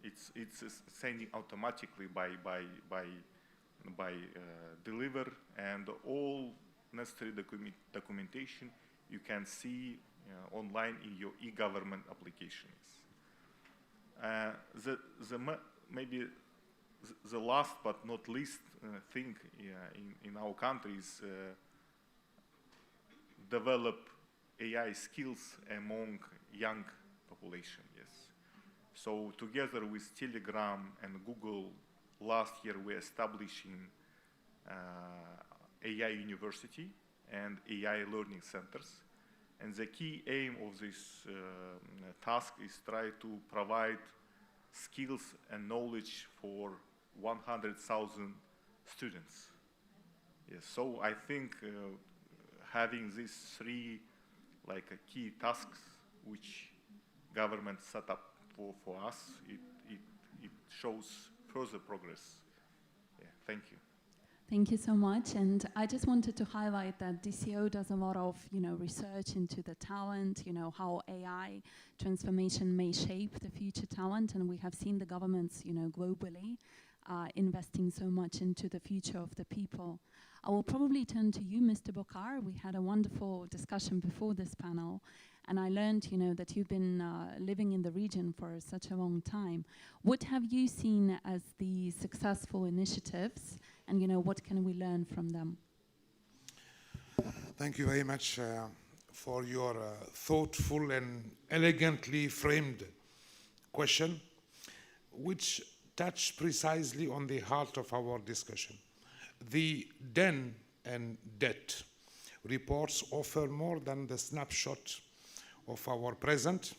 it's sending automatically by deliver, and all necessary documentation you can see online in your e-government applications. Maybe the last but not least thing in our country is develop AI skills among young population, yes. So together with Telegram and Google, last year we establishing AI university and AI learning centers. And the key aim of this task is try to provide skills and knowledge for 100,000 students. Yes, so I think having these three key tasks which government set up for us, it shows further progress. Yeah, thank you. Thank you so much. And I just wanted to highlight that DCO does a lot of, research into the talent, how AI transformation may shape the future talent. And we have seen the governments, globally investing so much into the future of the people. I will probably turn to you, Mr. Bokar. We had a wonderful discussion before this panel, and I learned, that you've been living in the region for such a long time. What have you seen as the successful initiatives, and what can we learn from them? Thank you very much for your thoughtful and elegantly framed question, which touched precisely on the heart of our discussion. The DEN and DET reports offer more than the snapshot of our present.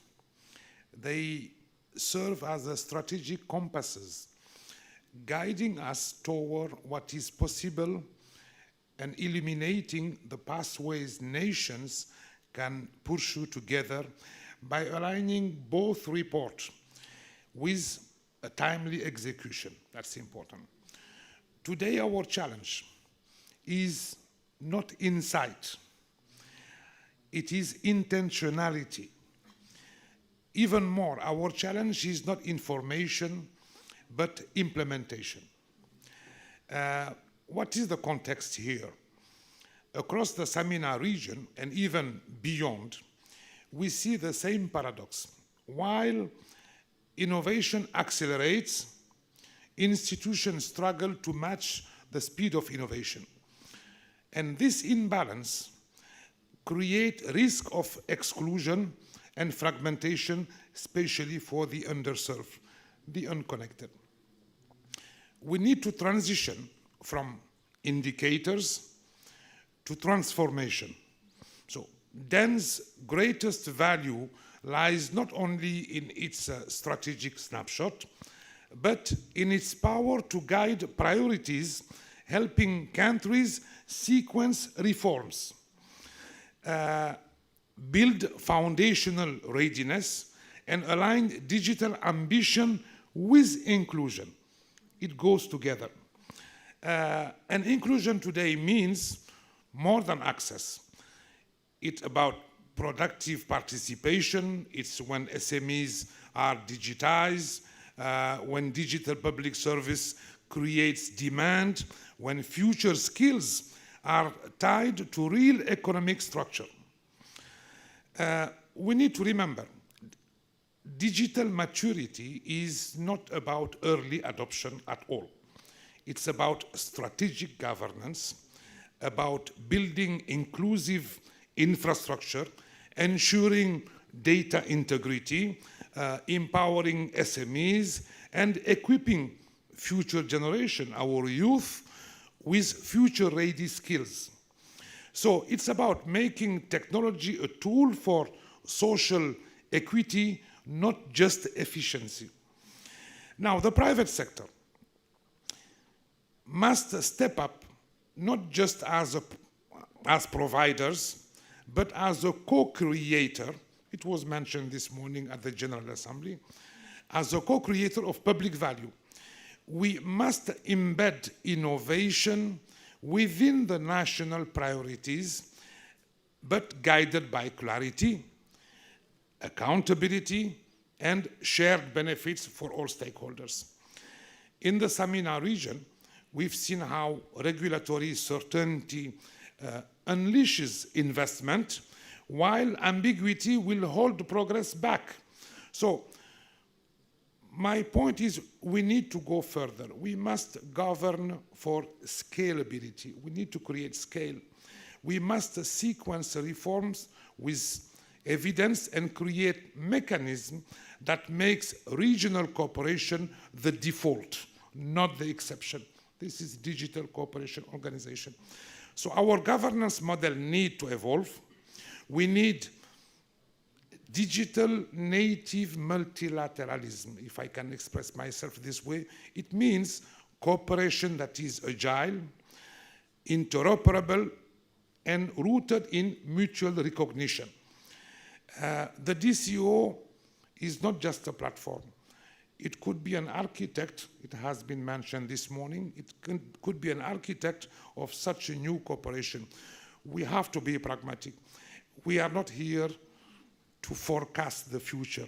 They serve as a strategic compasses, guiding us toward what is possible and eliminating the pathways nations can pursue together by aligning both reports with a timely execution. That's important. Today, our challenge is not insight. It is intentionality. Even more, our challenge is not information but implementation. What is the context here? Across the Samina region and even beyond, we see the same paradox. While innovation accelerates, institutions struggle to match the speed of innovation. And this imbalance creates risk of exclusion and fragmentation, especially for the underserved, the unconnected. We need to transition from indicators to transformation. So DEN's greatest value lies not only in its strategic snapshot, but in its power to guide priorities, helping countries sequence reforms, build foundational readiness, and align digital ambition with inclusion. It goes together. And inclusion today means more than access. It's about productive participation. It's when SMEs are digitized, when digital public service creates demand, when future skills are tied to real economic structure. We need to remember, digital maturity is not about early adoption at all. It's about strategic governance, about building inclusive infrastructure, ensuring data integrity, empowering SMEs, and equipping future generation, our youth, with future-ready skills. So it's about making technology a tool for social equity, not just efficiency. Now, the private sector must step up, not just as providers, but as a co-creator. It was mentioned this morning at the General Assembly, as a co-creator of public value. We must embed innovation within the national priorities, but guided by clarity, accountability, and shared benefits for all stakeholders. In the Samina region, we've seen how regulatory certainty unleashes investment, while ambiguity will hold progress back. So my point is we need to go further. We must govern for scalability. We need to create scale. We must sequence reforms with evidence and create mechanisms that makes regional cooperation the default, not the exception. This is digital cooperation organization. So our governance model needs to evolve. We need digital native multilateralism, if I can express myself this way. It means cooperation that is agile, interoperable, and rooted in mutual recognition. The DCO is not just a platform. It could be an architect, it has been mentioned this morning, it could be an architect of such a new cooperation. We have to be pragmatic. We are not here to forecast the future.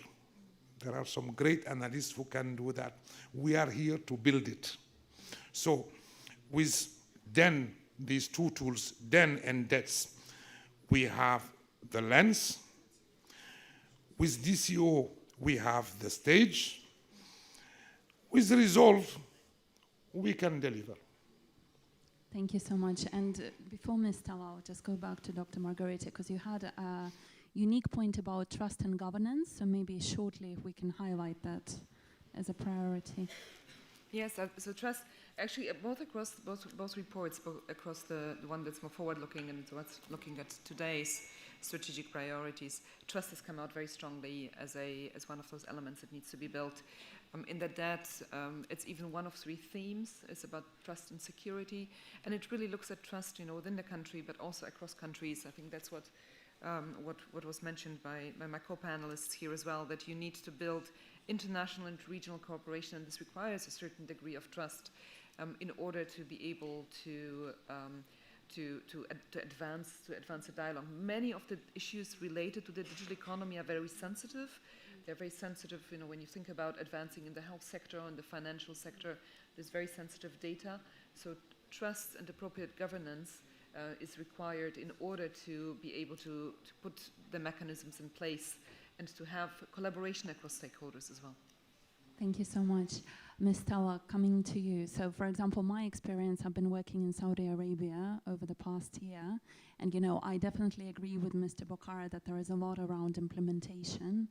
There are some great analysts who can do that. We are here to build it. So with DEN, these two tools, DEN and DETS, we have the lens. With DCO, we have the stage. With resolve, we can deliver. Thank you so much. And before Ms. Tala, I'll just go back to Dr. Margarita, because you had a unique point about trust and governance. So maybe shortly, if we can highlight that as a priority. Yes, so trust, actually, both across both reports, both across the one that's more forward-looking and what's looking at today's strategic priorities, trust has come out very strongly as one of those elements that needs to be built. In that it's even one of three themes. It's about trust and security, and it really looks at trust, within the country, but also across countries. I think that's what was mentioned by my co-panelists here as well, that you need to build international and regional cooperation, and this requires a certain degree of trust in order to be able to advance the dialogue. Many of the issues related to the digital economy are very sensitive They're very sensitive, you know, when you think about advancing in the health sector and the financial sector, there's very sensitive data. So trust and appropriate governance is required in order to be able to put the mechanisms in place and to have collaboration across stakeholders as well. Thank you so much. Ms. Tawa, coming to you. So, for example, my experience, I've been working in Saudi Arabia over the past year, and, you know, I definitely agree with Mr. Bokhara that there is a lot around implementation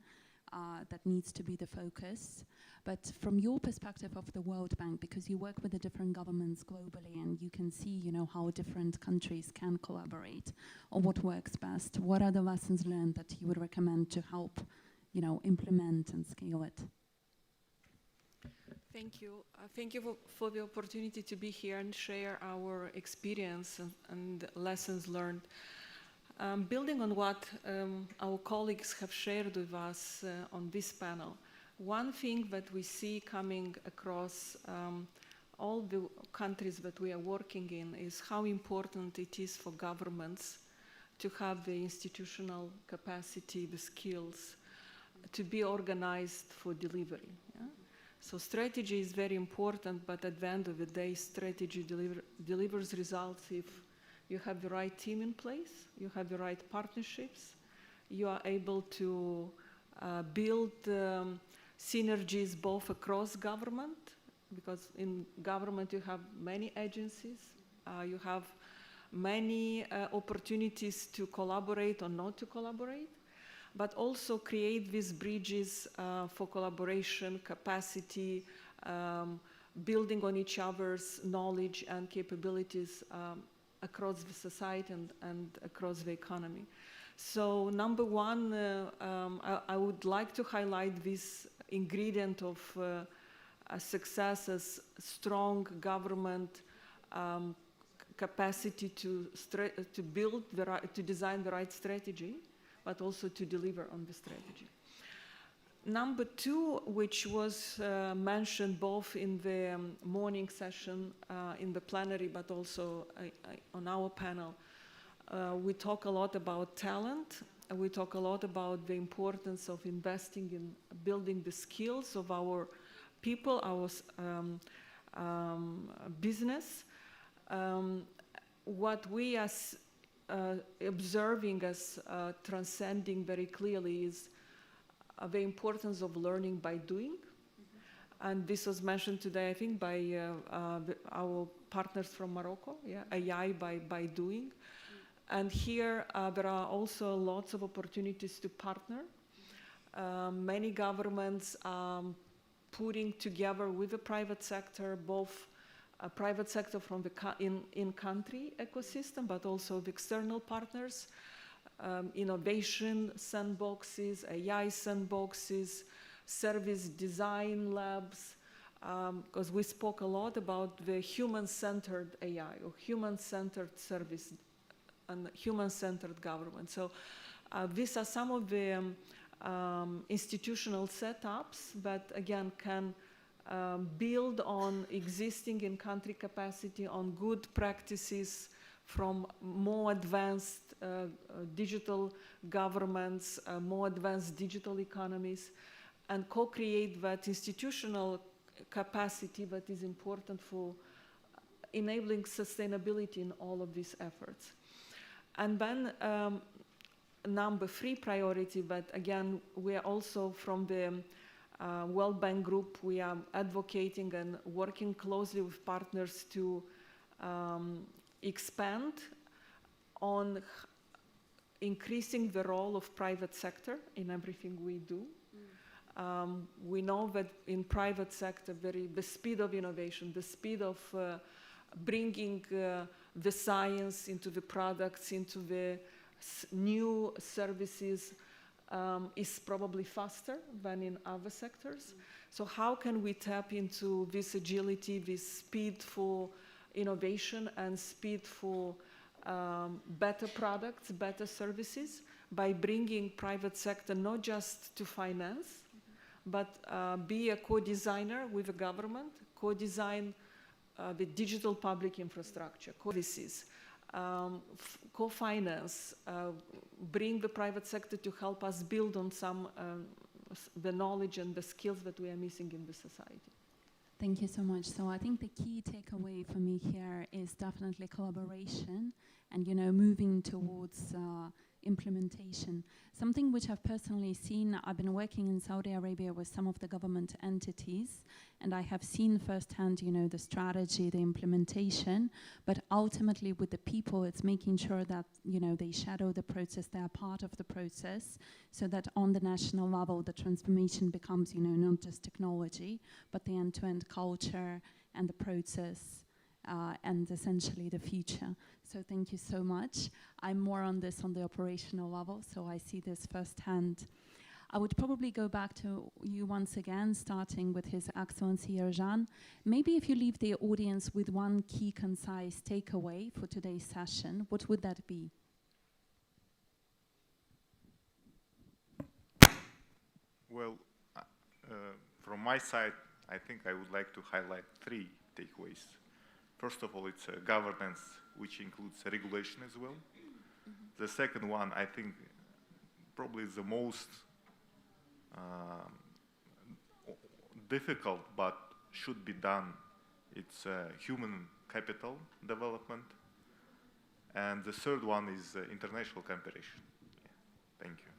that needs to be the focus. But from your perspective of the World Bank, because you work with the different governments globally and you can see, you know, how different countries can collaborate or what works best, what are the lessons learned that you would recommend to help, you know, implement and scale it? Thank you. Thank you for the opportunity to be here and share our experience and lessons learned. Building on what our colleagues have shared with us on this panel, one thing that we see coming across all the countries that we are working in is how important it is for governments to have the institutional capacity, the skills, to be organized for delivery. Yeah? So strategy is very important, but at the end of the day, strategy delivers results if you have the right team in place, you have the right partnerships, you are able to build synergies both across government, because in government you have many agencies, you have many opportunities to collaborate or not to collaborate, but also create these bridges for collaboration, capacity, building on each other's knowledge and capabilities across the society and across the economy. So number one, I would like to highlight this ingredient of success as strong government capacity to build, to design the right strategy, but also to deliver on the strategy. Number two, which was mentioned both in the morning session, in the plenary, but also on our panel, we talk a lot about talent. We talk a lot about the importance of investing in building the skills of our people, our business. What we are observing as transcending very clearly is the importance of learning by doing. And this was mentioned today, I think, by our partners from Morocco, yeah, AI by doing. And here there are also lots of opportunities to partner. Many governments are putting together with the private sector, both private sector from the in-country ecosystem, but also the external partners, innovation sandboxes, AI sandboxes, service design labs, because we spoke a lot about the human-centered AI or human-centered service and human-centered government. So these are some of the institutional setups that, again, can build on existing in-country capacity, on good practices from more advanced digital governments, more advanced digital economies, and co-create that institutional capacity that is important for enabling sustainability in all of these efforts. And then number three priority, but again, we are also from the World Bank Group, we are advocating and working closely with partners to expand on increasing the role of private sector in everything we do. We know that in private sector, the speed of innovation, the speed of bringing the science into the products, into the new services is probably faster than in other sectors. So how can we tap into this agility, this speed for innovation and speed for better products, better services by bringing private sector not just to finance, but be a co-designer with the government, co-design the digital public infrastructure, services, co-finance, bring the private sector to help us build on some the knowledge and the skills that we are missing in the society. Thank you so much. So I think the key takeaway for me here is definitely collaboration and, moving towards implementation. Something which I've personally seen, I've been working in Saudi Arabia with some of the government entities, and I have seen firsthand, the strategy, the implementation, but ultimately with the people, it's making sure that, they shadow the process, they are part of the process, so that on the national level, the transformation becomes, not just technology, but the end-to-end culture and the process, and essentially the future. So thank you so much. I'm more on this on the operational level, so I see this firsthand. I would probably go back to you once again, starting with His Excellency Yerjan. Maybe if you leave the audience with one key, concise takeaway for today's session, what would that be? Well, from my side, I think I would like to highlight 3 takeaways. First of all, it's governance, which includes regulation as well. The second one, I think, probably is the most difficult, but should be done. It's human capital development. And the third one is international cooperation. Yeah. Thank you.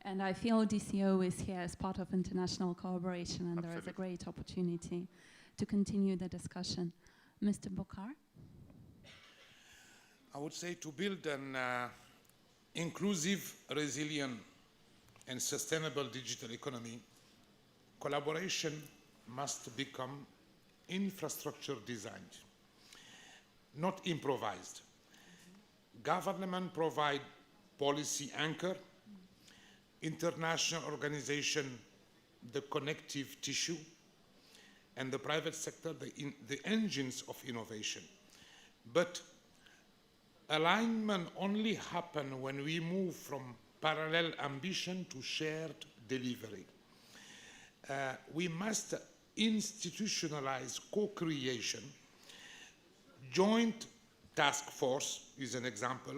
And I feel DCO is here as part of international collaboration, and there is a great opportunity to continue the discussion. Mr. Bokar? I would say to build an inclusive, resilient, and sustainable digital economy, collaboration must become infrastructure designed, not improvised. Government provide policy anchor, international organization the connective tissue, and the private sector the engines of innovation. But alignment only happens when we move from parallel ambition to shared delivery. We must institutionalize co-creation. Joint task force is an example,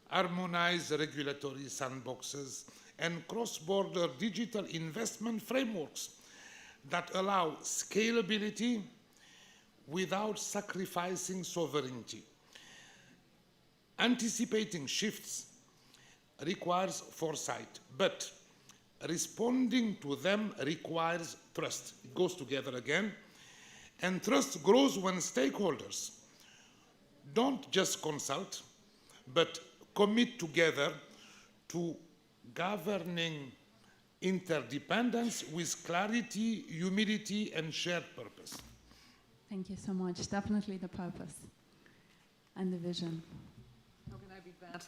harmonize regulatory sandboxes, and cross-border digital investment frameworks that allow scalability without sacrificing sovereignty. Anticipating shifts requires foresight, but responding to them requires trust. It goes together again. And trust grows when stakeholders don't just consult, but commit together to governing interdependence with clarity, humility, and shared purpose. Thank you so much. Definitely the purpose and the vision. How can I be bad?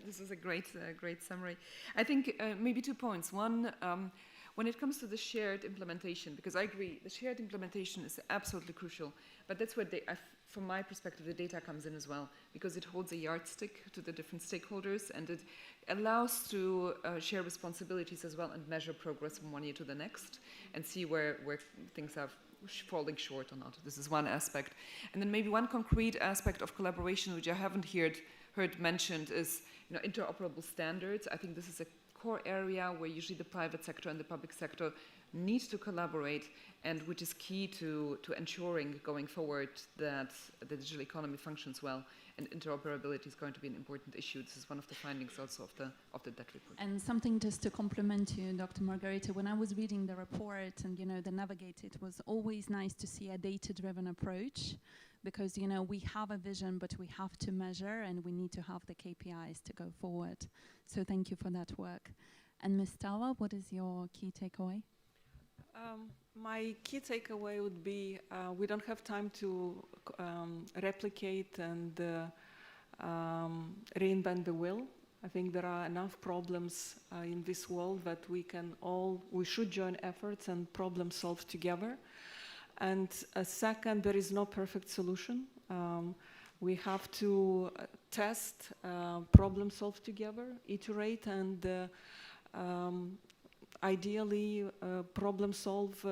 This is a great summary. I think maybe 2 points. One, when it comes to the shared implementation, because I agree, the shared implementation is absolutely crucial, but that's where, from my perspective, the data comes in as well, because it holds a yardstick to the different stakeholders, and it allows to share responsibilities as well and measure progress from one year to the next and see where things are falling short or not. This is one aspect. And then maybe one concrete aspect of collaboration, which I haven't heard mentioned, is interoperable standards. I think this is a core area where usually the private sector and the public sector need to collaborate, and which is key to ensuring going forward that the digital economy functions well, and interoperability is going to be an important issue. This is one of the findings also of the DET report. And something just to complement you, Dr. Margarita, when I was reading the report and the Navigate, it was always nice to see a data-driven approach, because we have a vision, but we have to measure, and we need to have the KPIs to go forward. So thank you for that work. And Ms. Stella, what is your key takeaway? My key takeaway would be we don't have time to replicate and reinvent the wheel. I think there are enough problems in this world that we should join efforts and problem solve together. And second, there is no perfect solution. We have to test, problem solve together, iterate, and ideally problem solve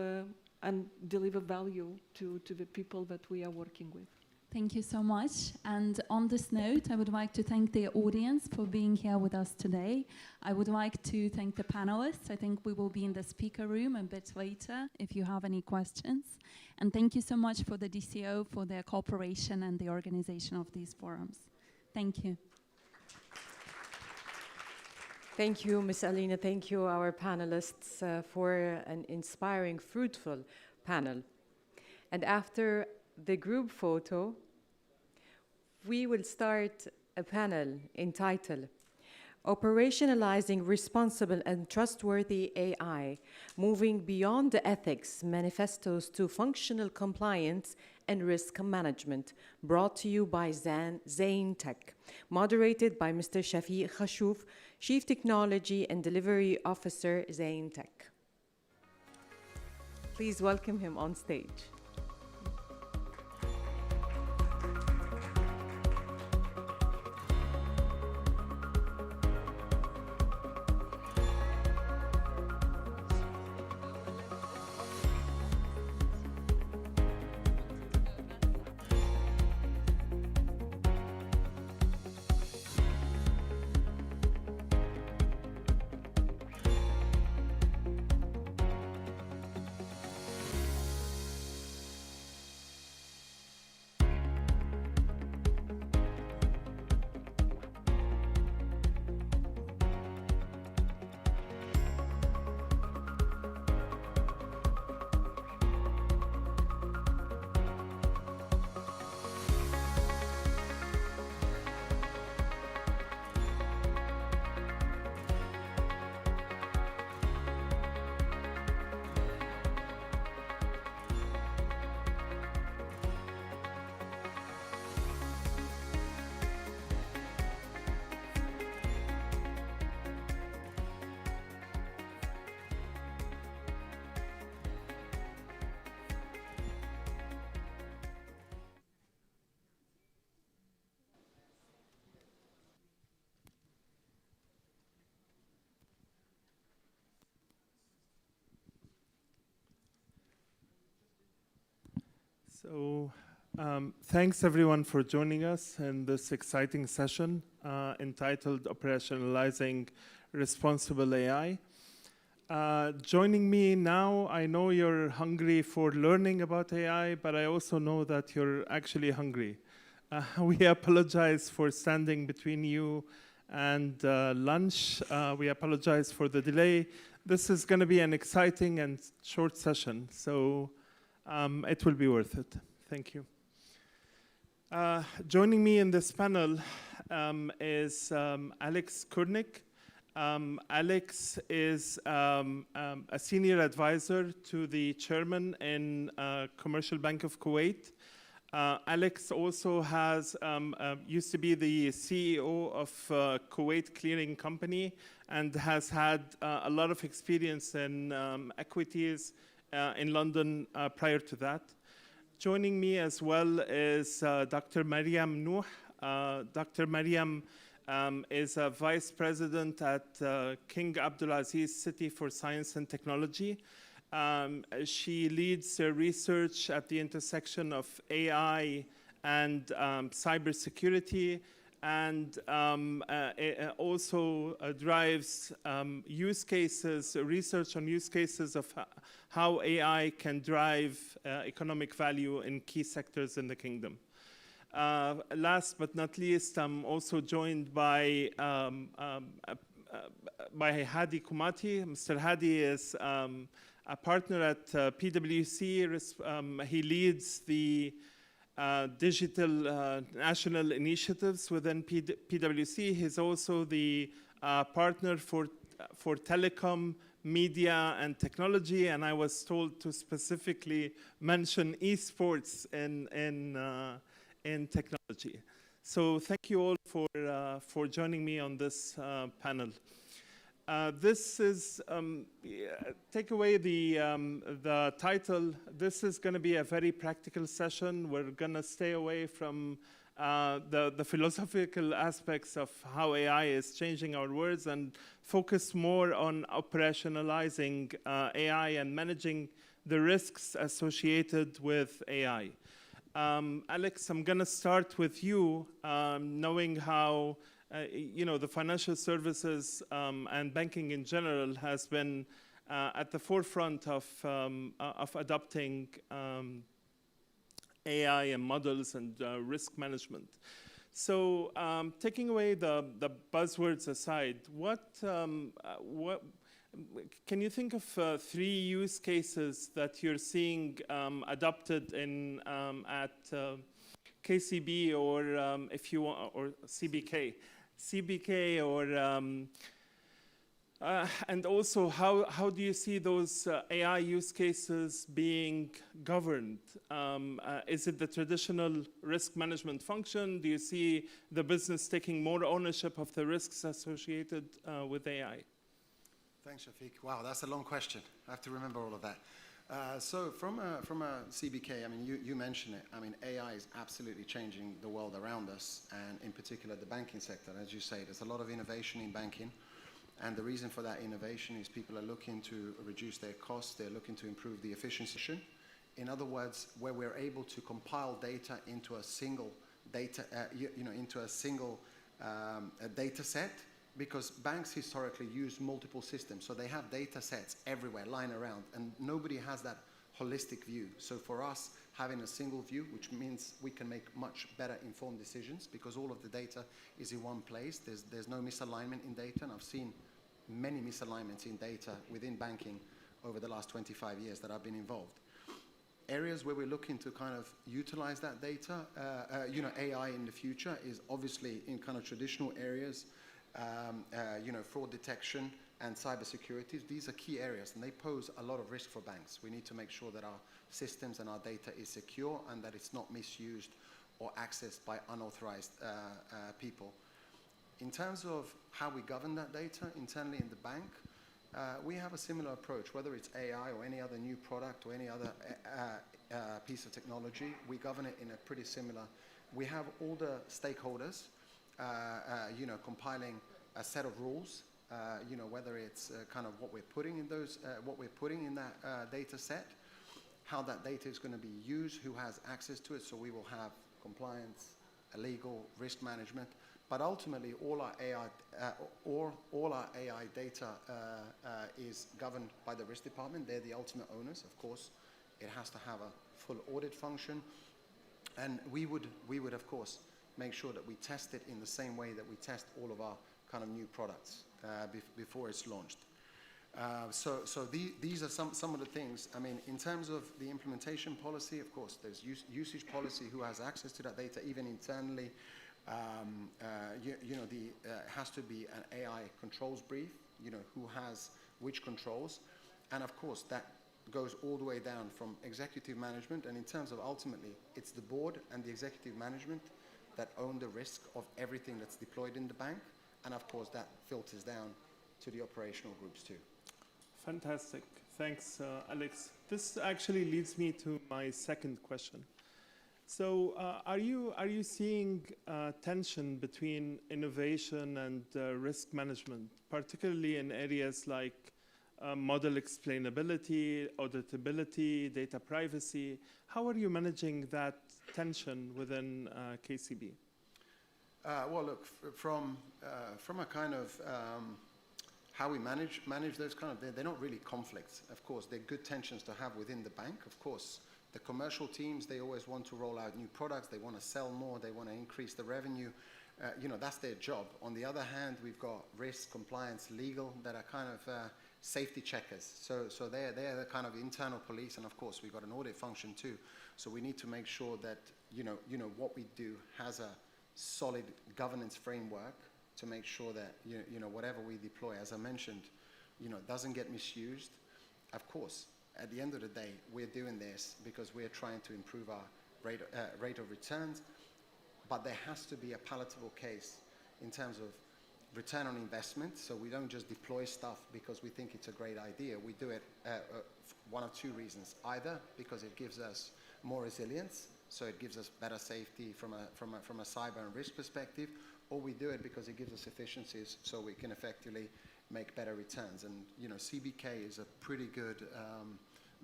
and deliver value to the people that we are working with. Thank you so much. And on this note, I would like to thank the audience for being here with us today. I would like to thank the panelists. I think we will be in the speaker room a bit later if you have any questions. And thank you so much for the DCO for their cooperation and the organization of these forums. Thank you. Thank you, Ms. Alina. Thank you, our panelists, for an inspiring, fruitful panel. And after the group photo, we will start a panel entitled Operationalizing Responsible and Trustworthy AI, Moving Beyond the Ethics Manifestos to Functional Compliance and Risk Management, brought to you by Zain Tech, moderated by Mr. Shafiq Khashouf, Chief Technology and Delivery Officer, Zain Tech. Please welcome him on stage. So thanks everyone for joining us in this exciting session entitled Operationalizing Responsible AI. Joining me now, I know you're hungry for learning about AI, but I also know that you're actually hungry. We apologize for standing between you and lunch. We apologize for the delay. This is going to be an exciting and short session, so it will be worth it. Thank you. Joining me in this panel is Alex Kurnik. Alex is a senior advisor to the chairman in Commercial Bank of Kuwait. Alex also has used to be the CEO of Kuwait Clearing Company and has had a lot of experience in equities in London prior to that. Joining me as well is Dr. Mariam Nuh. Dr. Mariam is a vice president at King Abdulaziz City for Science and Technology. She leads research at the intersection of AI and cybersecurity, and also drives use cases, research on use cases of how AI can drive economic value in key sectors in the kingdom. Last but not least, I'm also joined by Hadi Kumati. Mr. Hadi is a partner at PwC. He leads the digital national initiatives within PwC. He's also the partner for telecom, media, and technology, and I was told to specifically mention esports in technology. So thank you all for joining me on this panel. This is, take away the title, this is going to be a very practical session. We're going to stay away from the philosophical aspects of how AI is changing our worlds and focus more on operationalizing AI and managing the risks associated with AI. Alex, I'm going to start with you, knowing how the financial services and banking in general has been at the forefront of adopting AI and models and risk management. So taking away the buzzwords aside, what can you think of 3 use cases that you're seeing adopted in at KCB or if you want, or CBK, or and also how do you see those AI use cases being governed? Is it the traditional risk management function? Do you see the business taking more ownership of the risks associated with AI? Thanks, Shafiq. Wow, that's a long question. I have to remember all of that. So from a CBK, I mean, you mentioned it. I mean, AI is absolutely changing the world around us, and in particular the banking sector. As you say, there's a lot of innovation in banking, and the reason for that innovation is people are looking to reduce their costs. They're looking to improve the efficiency. In other words, where we're able to compile data into a single data, into a single data set. Because banks historically use multiple systems, so they have data sets everywhere lying around, and nobody has that holistic view. So for us, having a single view, which means we can make much better informed decisions because all of the data is in one place. There's no misalignment in data, and I've seen many misalignments in data within banking over the last 25 years that I've been involved. Areas where we're looking to kind of utilize that data, AI in the future is obviously in kind of traditional areas. Fraud detection and cybersecurity. These are key areas, and they pose a lot of risk for banks. We need to make sure that our systems and our data is secure and that it's not misused or accessed by unauthorized people. In terms of how we govern that data internally in the bank, we have a similar approach. Whether it's AI or any other new product or any other piece of technology, we govern it in a pretty similar. We have all the stakeholders compiling a set of rules, whether it's kind of what we're putting in those, what we're putting in that data set, how that data is going to be used, who has access to it. So we will have compliance, legal, risk management, but ultimately all our AI data is governed by the risk department. They're the ultimate owners, of course. It has to have a full audit function, and we would of course make sure that we test it in the same way that we test all of our kind of new products before it's launched. So these are some of the things. I mean, in terms of the implementation policy, of course, there's usage policy, who has access to that data, even internally. Has to be an AI controls brief, who has which controls. And of course, that goes all the way down from executive management. And in terms of ultimately, it's the board and the executive management that own the risk of everything that's deployed in the bank. And of course, that filters down to the operational groups too. Fantastic. Thanks, Alex. This actually leads me to my second question. So are you seeing tension between innovation and risk management, particularly in areas like model explainability, auditability, data privacy? How are you managing that tension within KCB? Well, look, from a kind of how we manage those kind of, they're not really conflicts. Of course, they're good tensions to have within the bank. Of course, the commercial teams, they always want to roll out new products. They want to sell more. They want to increase the revenue. That's their job. On the other hand, we've got risk, compliance, legal that are kind of safety checkers. So they're the kind of internal police, and of course we've got an audit function too. So we need to make sure that what we do has a solid governance framework to make sure that whatever we deploy, as I mentioned, doesn't get misused. Of course, at the end of the day, we're doing this because we're trying to improve our rate of returns, but there has to be a palatable case in terms of return on investment. So we don't just deploy stuff because we think it's a great idea. We do it one of two reasons: either because it gives us more resilience, so it gives us better safety from a cyber and risk perspective, or we do it because it gives us efficiencies, so we can effectively make better returns. And CBK is a pretty good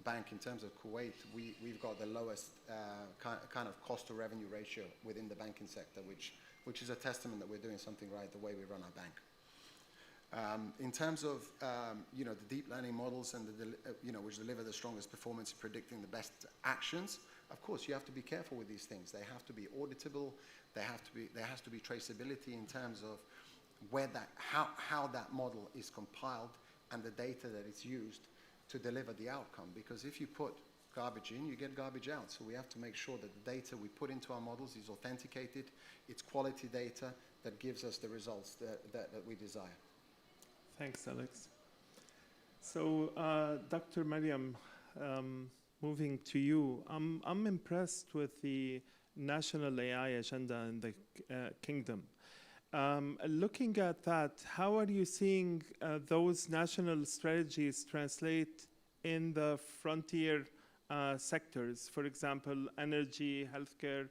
bank, in terms of Kuwait, we've got the lowest kind of cost to revenue ratio within the banking sector, which is a testament that we're doing something right the way we run our bank. In terms of the deep learning models and which deliver the strongest performance in predicting the best actions, of course you have to be careful with these things. They have to be auditable. There has to be traceability in terms of how that model is compiled and the data that is used to deliver the outcome. Because if you put garbage in, you get garbage out. So we have to make sure that the data we put into our models is authenticated. It's quality data that gives us the results that we desire. Thanks, Alex. So, Dr. Mariam, moving to you, I'm impressed with the national AI agenda in the kingdom. Looking at that, how are you seeing those national strategies translate in the frontier sectors? For example, energy, healthcare,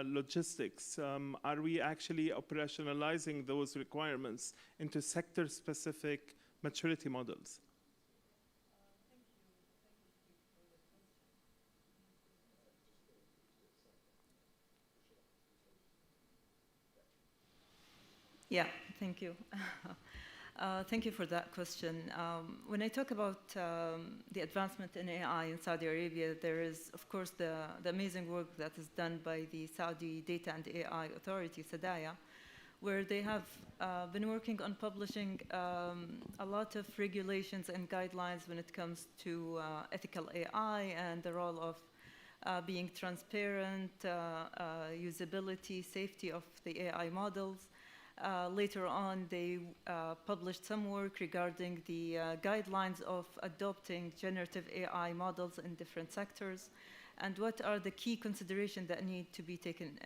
logistics. Are we actually operationalizing those requirements into sector-specific maturity models? Yeah, thank you. Thank you for that question. When I talk about the advancement in AI in Saudi Arabia, there is, of course, the amazing work that is done by the Saudi Data and AI Authority, SDAIA, where they have been working on publishing a lot of regulations and guidelines when it comes to ethical AI and the role of being transparent, usability, safety of the AI models. Later on, they published some work regarding the guidelines of adopting generative AI models in different sectors and what are the key considerations that need to be taken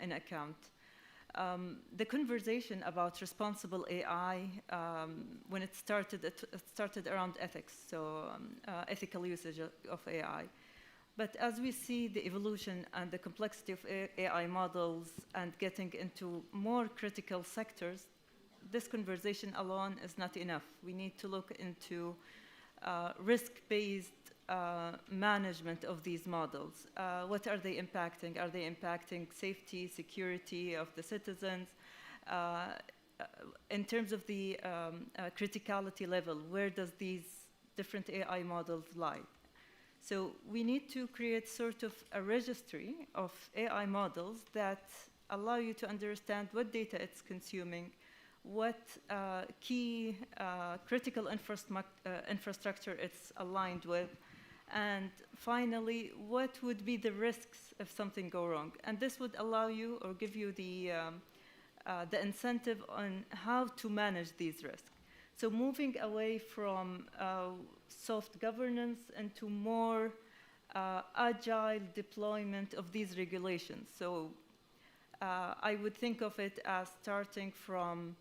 in account. The conversation about responsible AI, when it started around ethics, so ethical usage of AI. But as we see the evolution and the complexity of AI models and getting into more critical sectors, this conversation alone is not enough. We need to look into risk-based management of these models. What are they impacting? Are they impacting safety, security of the citizens? In terms of the criticality level, where does these different AI models lie? So we need to create sort of a registry of AI models that allow you to understand what data it's consuming, what key critical infrastructure it's aligned with, and finally, what would be the risks if something go wrong. And this would allow you or give you the incentive on how to manage these risks. So moving away from soft governance into more agile deployment of these regulations. So I would think of it as starting from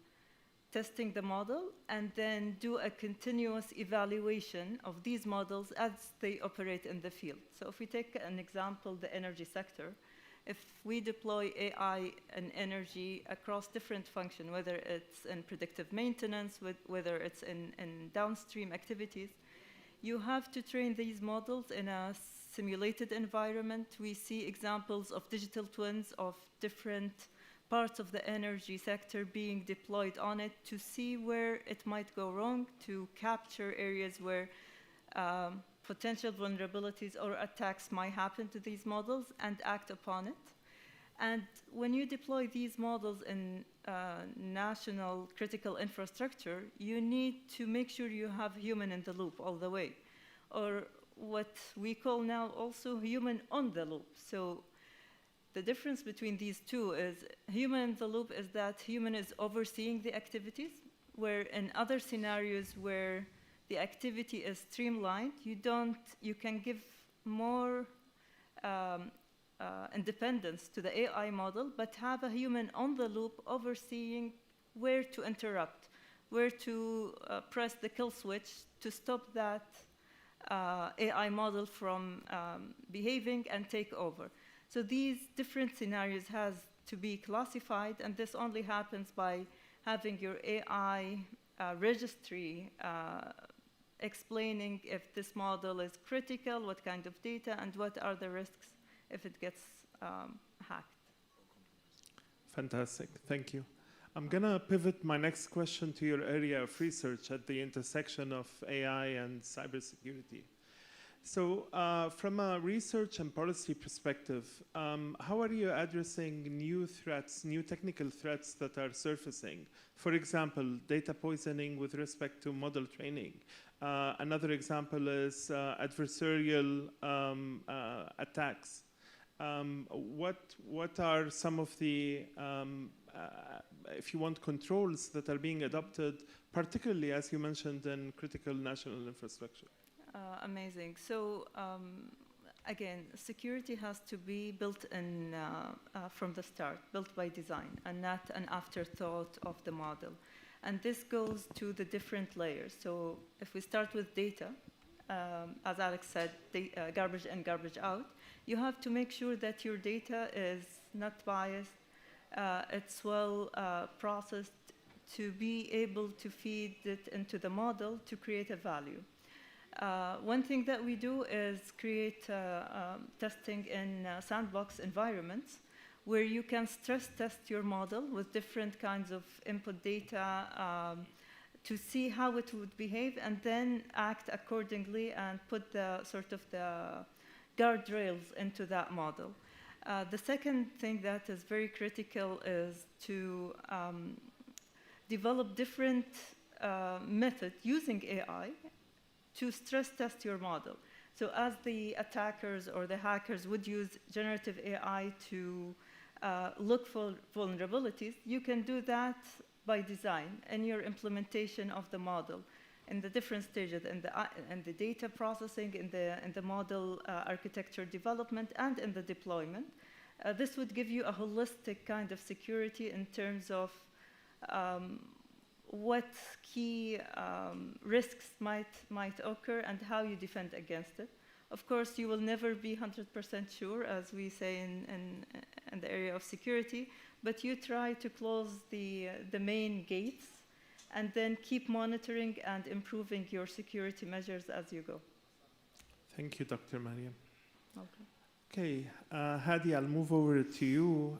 testing the model and then do a continuous evaluation of these models as they operate in the field. So if we take an example, the energy sector, if we deploy AI and energy across different functions, whether it's in predictive maintenance, whether it's in downstream activities, you have to train these models in a simulated environment. We see examples of digital twins of different parts of the energy sector being deployed on it to see where it might go wrong, to capture areas where potential vulnerabilities or attacks might happen to these models and act upon it. And when you deploy these models in national critical infrastructure, you need to make sure you have human in the loop all the way, or what we call now also human on the loop. So the difference between these two is human in the loop is that human is overseeing the activities, where in other scenarios where the activity is streamlined, you can give more independence to the AI model, but have a human on the loop overseeing where to interrupt, where to press the kill switch to stop that AI model from behaving and take over. So these different scenarios has to be classified, and this only happens by having your AI registry explaining if this model is critical, what kind of data, and what are the risks if it gets hacked. Fantastic, thank you. I'm gonna pivot my next question to your area of research at the intersection of AI and cybersecurity. So from a research and policy perspective, how are you addressing new threats, new technical threats that are surfacing? For example, data poisoning with respect to model training. Another example is adversarial attacks. What are some of the, if you want, controls that are being adopted, particularly, as you mentioned, in critical national infrastructure? Amazing. So again, security has to be built in from the start, built by design, and not an afterthought of the model. And this goes to the different layers. So if we start with data, as Alex said, garbage in, garbage out, you have to make sure that your data is not biased, it's well processed to be able to feed it into the model to create a value. One thing that we do is create testing in sandbox environments where you can stress test your model with different kinds of input data to see how it would behave and then act accordingly and put the sort of the guardrails into that model. The second thing that is very critical is to develop different methods using AI to stress test your model. So as the attackers or the hackers would use generative AI to look for vulnerabilities, you can do that by design in your implementation of the model in the different stages, in the data processing, in the model architecture development, and in the deployment. This would give you a holistic kind of security in terms of what key risks might occur and how you defend against it. Of course, you will never be 100% sure, as we say in the area of security, but you try to close the main gates and then keep monitoring and improving your security measures as you go. Thank you, Dr. Mariam. Okay. Okay, Hadi, I'll move over to you.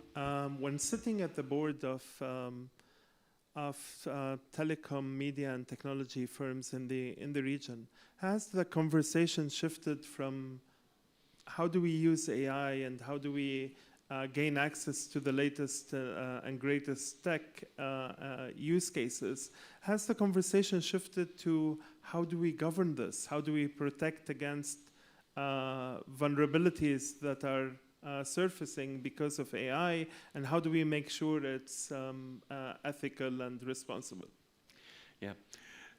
When sitting at the board of telecom, media, and technology firms in the region, has the conversation shifted from how do we use AI and how do we gain access to the latest and greatest tech use cases? Has the conversation shifted to how do we govern this? How do we protect against vulnerabilities that are surfacing because of AI, and how do we make sure it's ethical and responsible? Yeah,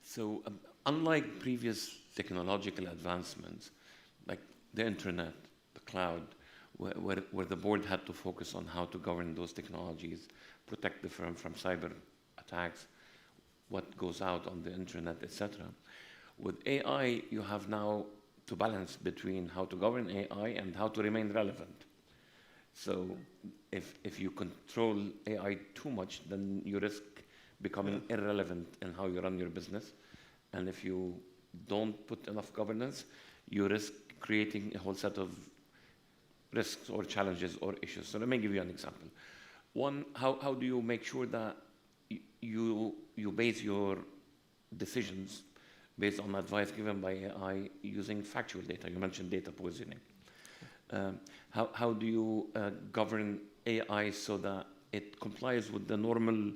so unlike previous technological advancements, like the internet, the cloud, where the board had to focus on how to govern those technologies, protect the firm from cyber attacks, what goes out on the internet, etc. With AI, you have now to balance between how to govern AI and how to remain relevant. So if you control AI too much, then you risk becoming irrelevant in how you run your business. And if you don't put enough governance, you risk creating a whole set of risks or challenges or issues. So let me give you an example. One, how do you make sure that you base your decisions based on advice given by AI using factual data? You mentioned data poisoning. How do you govern AI so that it complies with the normal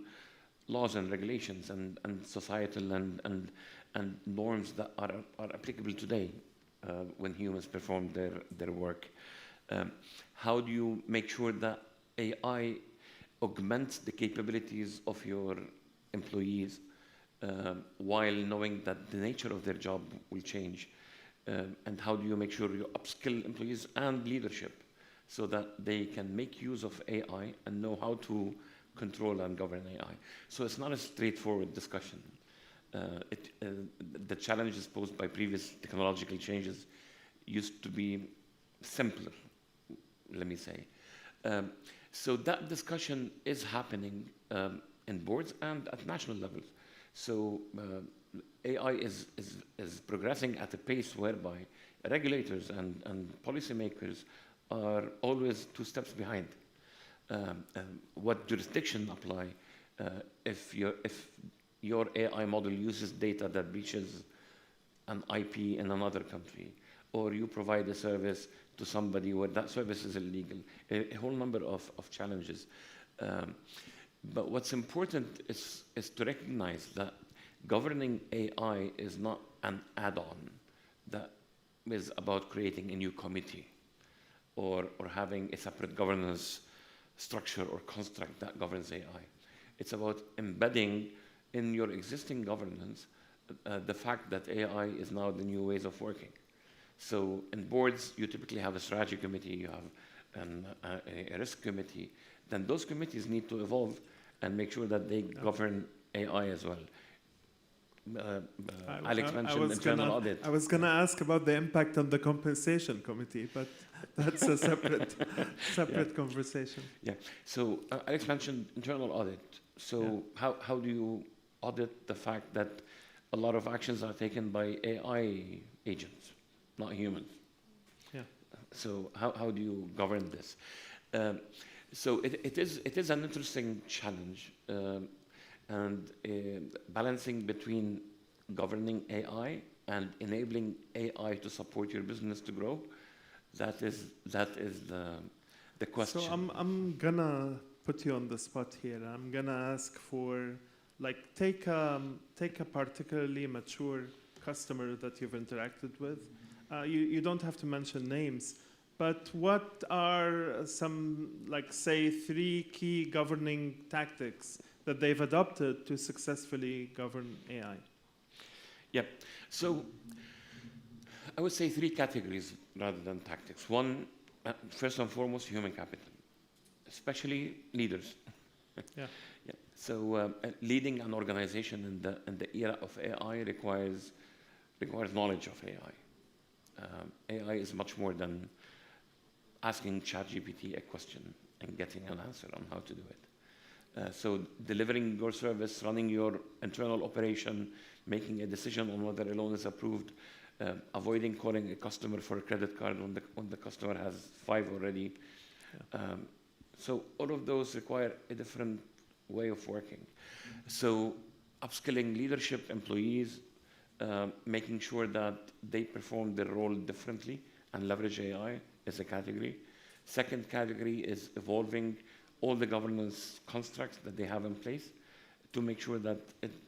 laws and regulations and societal and norms that are applicable today when humans perform their work? How do you make sure that AI augments the capabilities of your employees while knowing that the nature of their job will change? And how do you make sure you upskill employees and leadership so that they can make use of AI and know how to control and govern AI? So it's not a straightforward discussion. The challenges posed by previous technological changes used to be simpler, let me say. So that discussion is happening in boards and at national levels. So AI is progressing at a pace whereby regulators and policymakers are always 2 steps behind. What jurisdiction apply if your AI model uses data that breaches an IP in another country, or you provide a service to somebody where that service is illegal, a whole number of challenges. But what's important is to recognize that governing AI is not an add-on that is about creating a new committee or having a separate governance structure or construct that governs AI. It's about embedding in your existing governance the fact that AI is now the new ways of working. So in boards, you typically have a strategy committee, you have a risk committee. Then those committees need to evolve and make sure that they govern AI as well. Alex mentioned internal audit. I was going to ask about the impact on the compensation committee, but that's a separate conversation. Yeah. So Alex mentioned internal audit. So how do you audit the fact that a lot of actions are taken by AI agents, not humans? Yeah. So how do you govern this? So it is an interesting challenge, and balancing between governing AI and enabling AI to support your business to grow. That is the question. So I'm gonna put you on the spot here. I'm gonna ask for, like, take a particularly mature customer that you've interacted with. You don't have to mention names, but what are some, like, say, 3 key governing tactics that they've adopted to successfully govern AI? Yeah. So I would say 3 categories rather than tactics. One, first and foremost, human capital, especially leaders. Yeah. Yeah. So leading an organization in the era of AI requires knowledge of AI. AI is much more than asking ChatGPT a question and getting an answer on how to do it. So delivering your service, running your internal operation, making a decision on whether a loan is approved, avoiding calling a customer for a credit card when the customer has 5 already. Yeah. So all of those require a different way of working. So upskilling leadership employees, making sure that they perform their role differently and leverage AI is a category. Second category is evolving all the governance constructs that they have in place to make sure that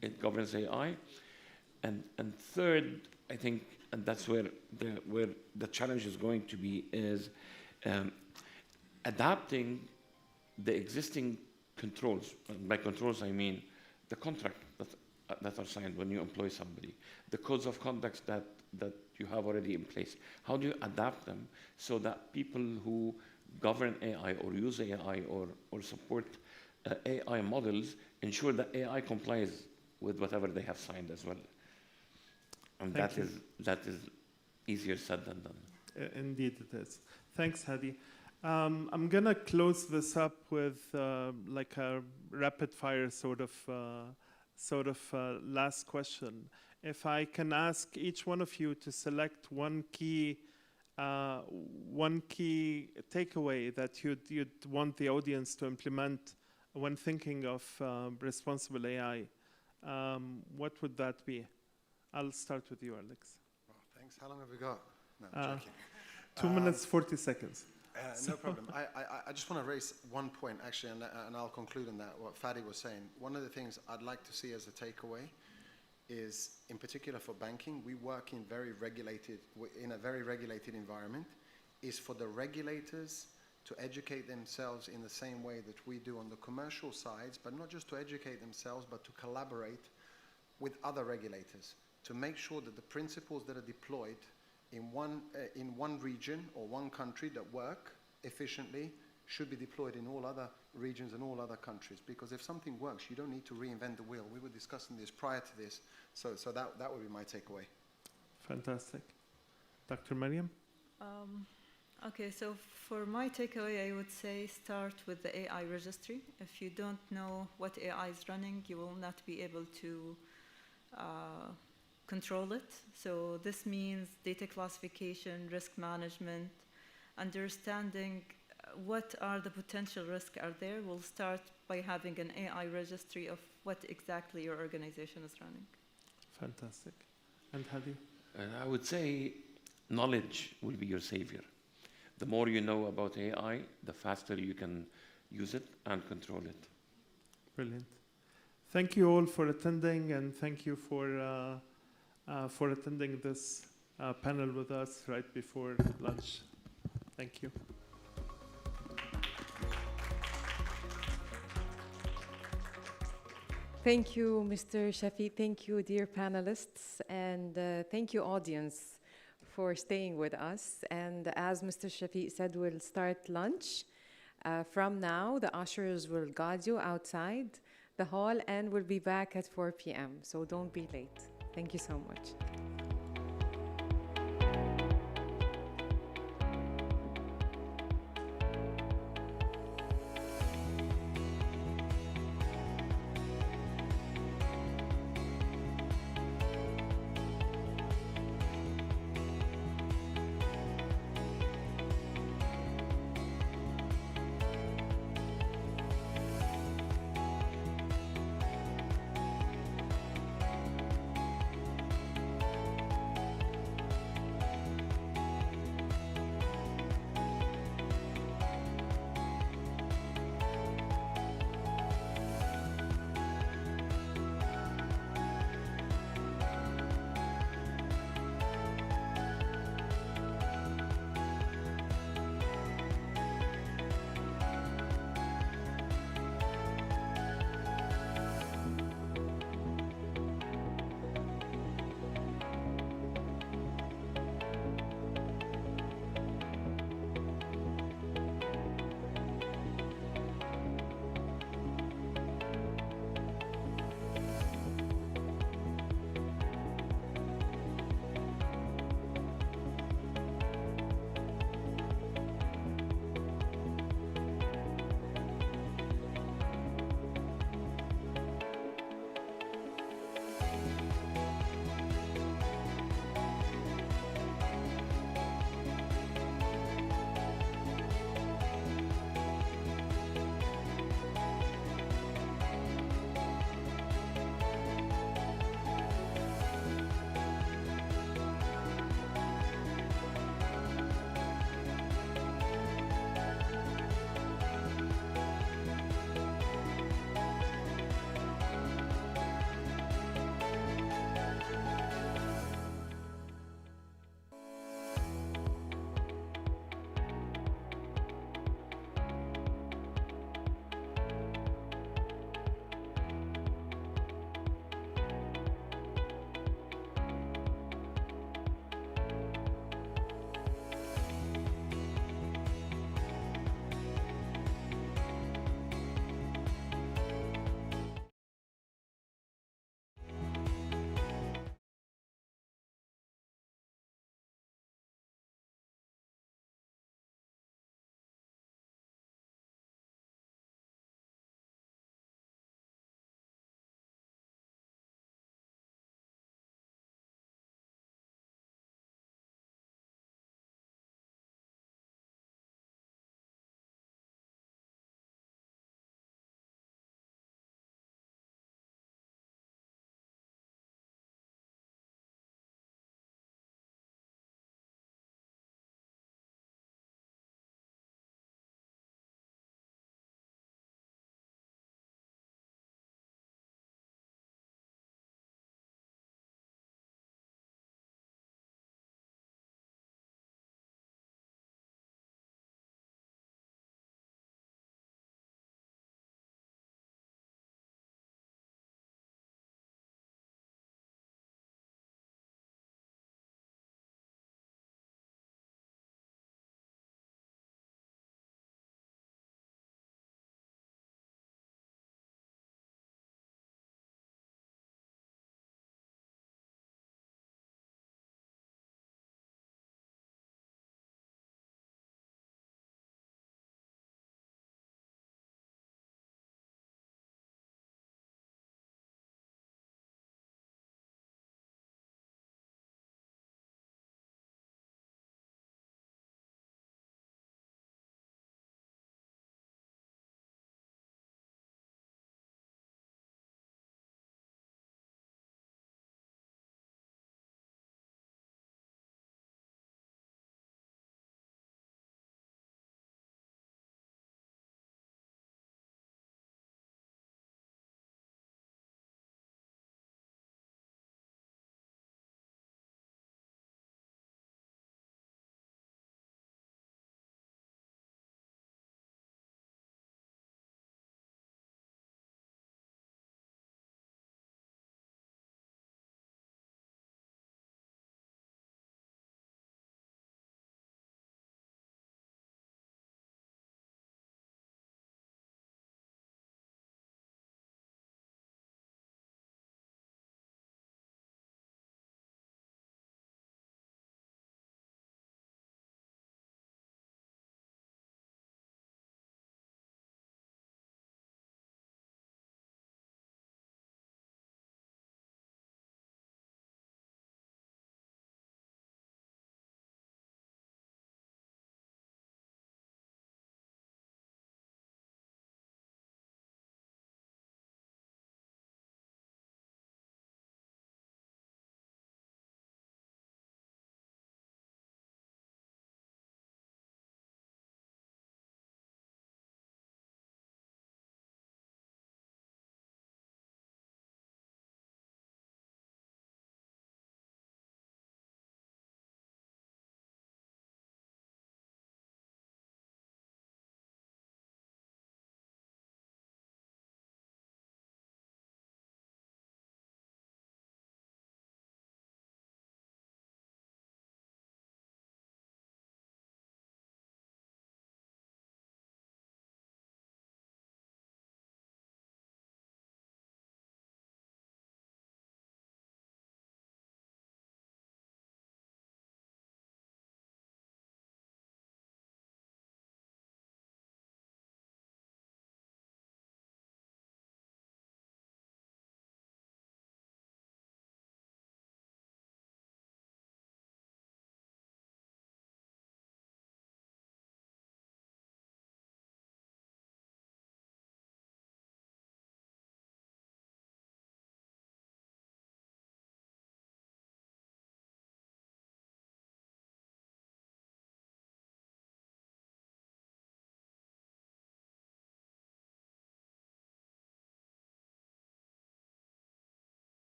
it governs AI. And third, I think, and that's where the challenge is going to be, is adapting the existing controls. By controls, I mean the contract that are signed when you employ somebody, the codes of conduct that you have already in place. How do you adapt them so that people who govern AI or use AI or support AI models ensure that AI complies with whatever they have signed as well? And that is easier said than done. Indeed it is. Thanks, Hadi. I'm gonna close this up with like a rapid fire sort of last question. If I can ask each one of you to select one key takeaway that you'd want the audience to implement when thinking of responsible AI, what would that be? I'll start with you, Alex. Well, thanks. How long have we got? No, I'm joking. 2 minutes, 40 seconds. No problem. I just want to raise one point, actually, and I'll conclude on that, what Fadi was saying. One of the things I'd like to see as a takeaway is, in particular for banking, we work in a very regulated environment, is for the regulators to educate themselves in the same way that we do on the commercial sides, but not just to educate themselves, but to collaborate with other regulators to make sure that the principles that are deployed in one region or one country that work efficiently should be deployed in all other regions and all other countries. Because if something works, you don't need to reinvent the wheel. We were discussing this prior to this, so that would be my takeaway. Fantastic. Dr. Mariam? Okay, so for my takeaway, I would say start with the AI registry. If you don't know what AI is running, you will not be able to control it. So this means data classification, risk management, understanding what are the potential risks are there. We'll start by having an AI registry of what exactly your organization is running. Fantastic. And Hadi? I would say knowledge will be your savior. The more you know about AI, the faster you can use it and control it. Brilliant. Thank you all for attending, and thank you for attending this panel with us right before lunch. Thank you. Thank you, Mr. Shafi. Thank you, dear panelists. And thank you, audience, for staying with us. And as Mr. Shafi said, we'll start lunch. From now, the ushers will guide you outside the hall, and we'll be back at 4 p.m. So don't be late. Thank you so much.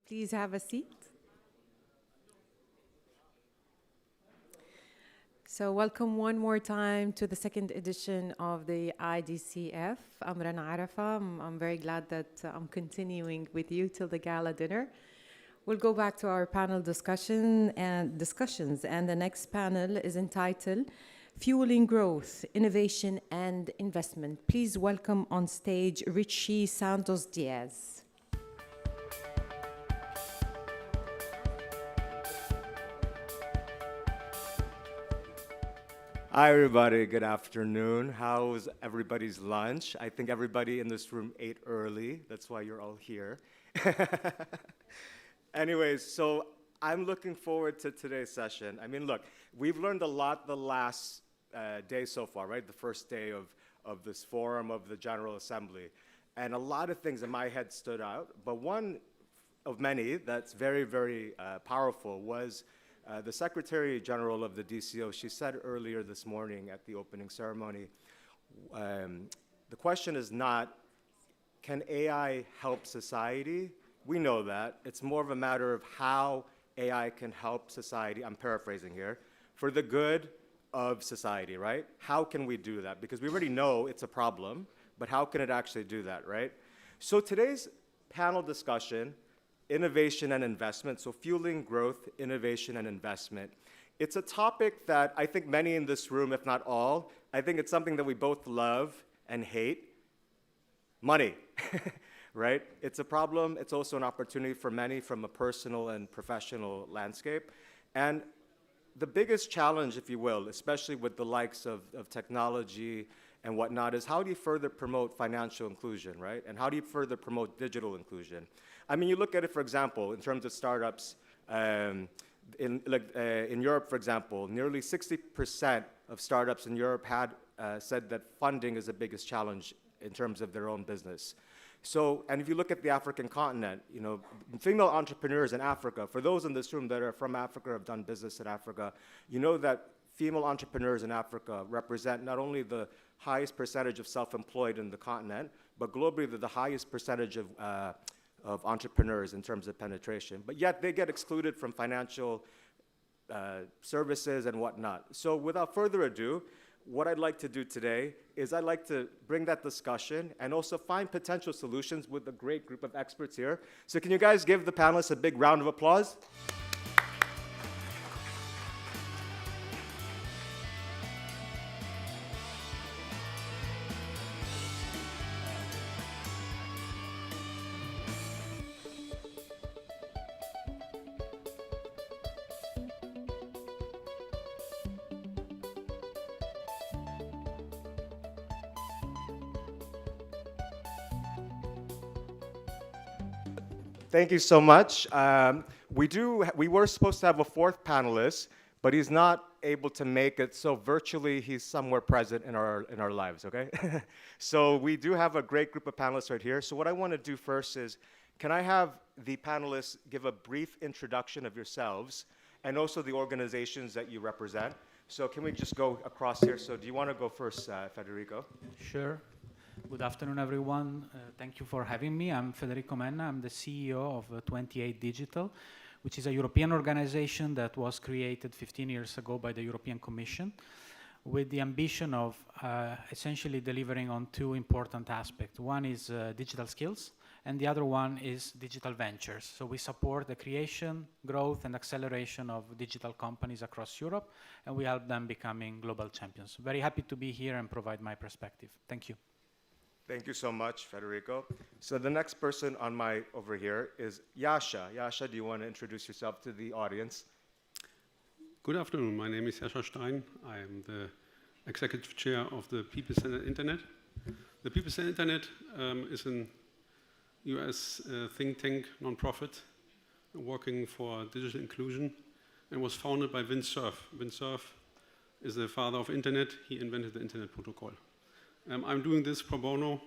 Please have a seat. So welcome one more time to the second edition of the IDCF. I'm Rana Arafa. I'm very glad that I'm continuing with you till the gala dinner. We'll go back to our panel discussions, and the next panel is entitled Fueling Growth, Innovation and Investment. Please welcome on stage Richie Santos Diaz. Hi, everybody. Good afternoon. How's everybody's lunch? I think everybody in this room ate early. That's why you're all here. Anyways, so I'm looking forward to today's session. I mean, look, we've learned a lot the last day so far, right? The first day of this forum of the General Assembly. And a lot of things in my head stood out. But one of many that's very, very powerful was the Secretary General of the DCO. She said earlier this morning at the opening ceremony, the question is not, can AI help society? We know that. It's more of a matter of how AI can help society, I'm paraphrasing here, for the good of society, right? How can we do that? Because we already know it's a problem, but how can it actually do that, right? So today's panel discussion, innovation and investment, so fueling growth, innovation and investment. It's a topic that I think many in this room, if not all, I think it's something that we both love and hate. Money. Right? It's a problem. It's also an opportunity for many from a personal and professional landscape. And the biggest challenge, if you will, especially with the likes of technology and whatnot, is how do you further promote financial inclusion, right? And how do you further promote digital inclusion? I mean, you look at it, for example, in terms of startups, in Europe, for example, nearly 60% of startups in Europe had said that funding is the biggest challenge in terms of their own business. So, and if you look at the African continent, you know, female entrepreneurs in Africa, for those in this room that are from Africa or have done business in Africa, you know that female entrepreneurs in Africa represent not only the highest percentage of self-employed in the continent, but globally they're the highest percentage of entrepreneurs in terms of penetration. But yet they get excluded from financial services and whatnot. So without further ado, what I'd like to do today is I'd like to bring that discussion and also find potential solutions with a great group of experts here. So can you guys give the panelists a big round of applause? Thank you so much. We were supposed to have a fourth panelist, but he's not able to make it, so virtually he's somewhere present in our lives, okay? So we do have a great group of panelists right here. So what I want to do first is, can I have the panelists give a brief introduction of yourselves and also the organizations that you represent? So can we just go across here? So do you want to go first, Federico? Sure. Good afternoon, everyone. Thank you for having me. I'm Federico Menna. I'm the CEO of 28 Digital, which is a European organization that was created 15 years ago by the European Commission with the ambition of essentially delivering on two important aspects. One is digital skills, and the other one is digital ventures. So we support the creation, growth, and acceleration of digital companies across Europe, and we help them becoming global champions. Very happy to be here and provide my perspective. Thank you. Thank you so much, Federico. So the next person on over here is Yasha. Yasha, do you want to introduce yourself to the audience? Good afternoon. My name is Yasha Stein. I am the executive chair of the People-Centered Internet. The People-Centered Internet is an US think tank, non-profit, working for digital inclusion, and was founded by Vint Cerf. Vint Cerf is the father of Internet. He invented the Internet Protocol. I'm doing this pro bono.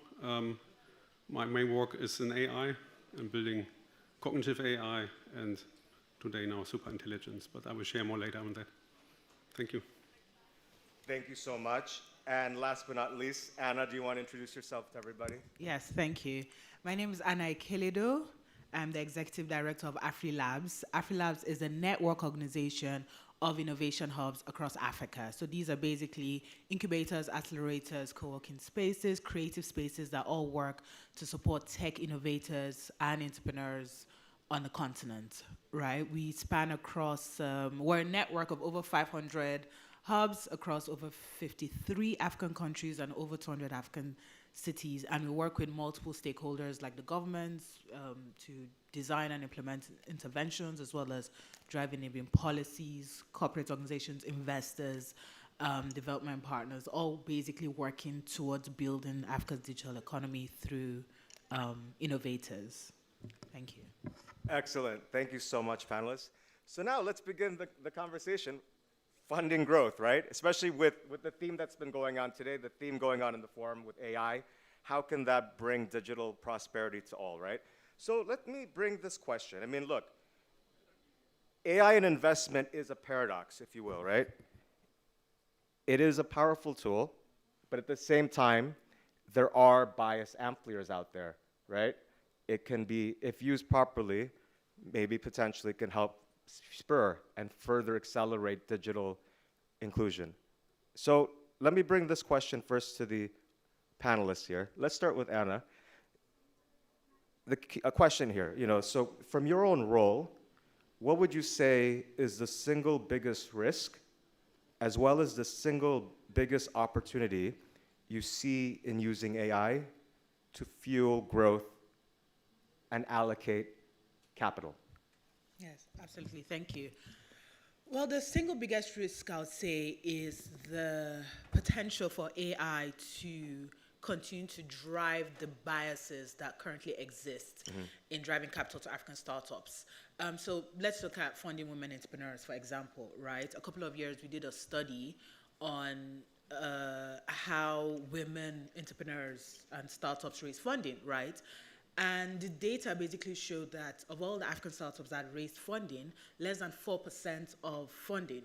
My main work is in AI. I'm building cognitive AI and today now super intelligence, but I will share more later on that. Thank you. Thank you so much. And last but not least, Anna, do you want to introduce yourself to everybody? Yes, thank you. My name is Anna Ikelido. I'm the executive director of AfriLabs. AfriLabs is a network organization of innovation hubs across Africa. So these are basically incubators, accelerators, co-working spaces, creative spaces that all work to support tech innovators and entrepreneurs on the continent, right? We span across, we're a network of over 500 hubs across over 53 African countries and over 200 African cities, and we work with multiple stakeholders like the governments to design and implement interventions, as well as drive enabling policies, corporate organizations, investors, development partners, all basically working towards building Africa's digital economy through innovators. Thank you. Excellent. Thank you so much, panelists. So now let's begin the conversation. Funding growth, right? Especially with the theme that's been going on today, the theme going on in the forum with AI. How can that bring digital prosperity to all, right? So let me bring this question. I mean, look, AI and investment is a paradox, if you will, right? It is a powerful tool, but at the same time, there are bias amplifiers out there, right? It can be, if used properly, maybe potentially can help spur and further accelerate digital inclusion. So let me bring this question first to the panelists here. Let's start with Anna. A question here, so from your own role, what would you say is the single biggest risk, as well as the single biggest opportunity you see in using AI to fuel growth and allocate capital? Yes, absolutely. Thank you. Well, the single biggest risk, I would say, is the potential for AI to continue to drive the biases that currently exist in driving capital to African startups. So let's look at funding women entrepreneurs, for example, right? A couple of years, we did a study on how women entrepreneurs and startups raise funding, right? And the data basically showed that of all the African startups that raised funding, less than 4% of funding,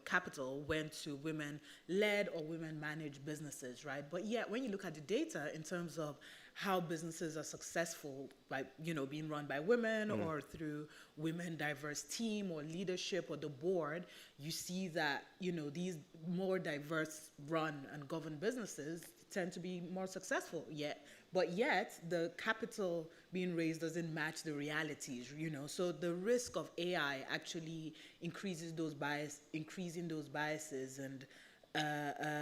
capital went to women-led or women-managed businesses, right? But yet, when you look at the data in terms of how businesses are successful by, being run by women or through women diverse team or leadership or the board, you see that, these more diverse run and governed businesses tend to be more successful but yet the capital being raised doesn't match the realities, So the risk of AI actually increasing those biases and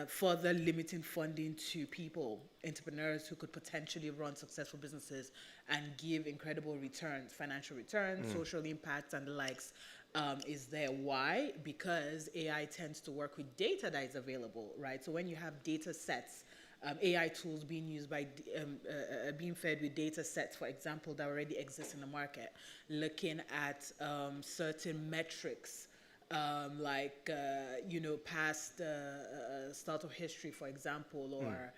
further limiting funding to people, entrepreneurs who could potentially run successful businesses and give incredible returns, financial returns, social impact, and the likes. Is there. Why? Because AI tends to work with data that is available, right? So when you have data sets, AI tools being used by, being fed with data sets, for example, that already exist in the market, looking at certain metrics, like, past startup history, for example, or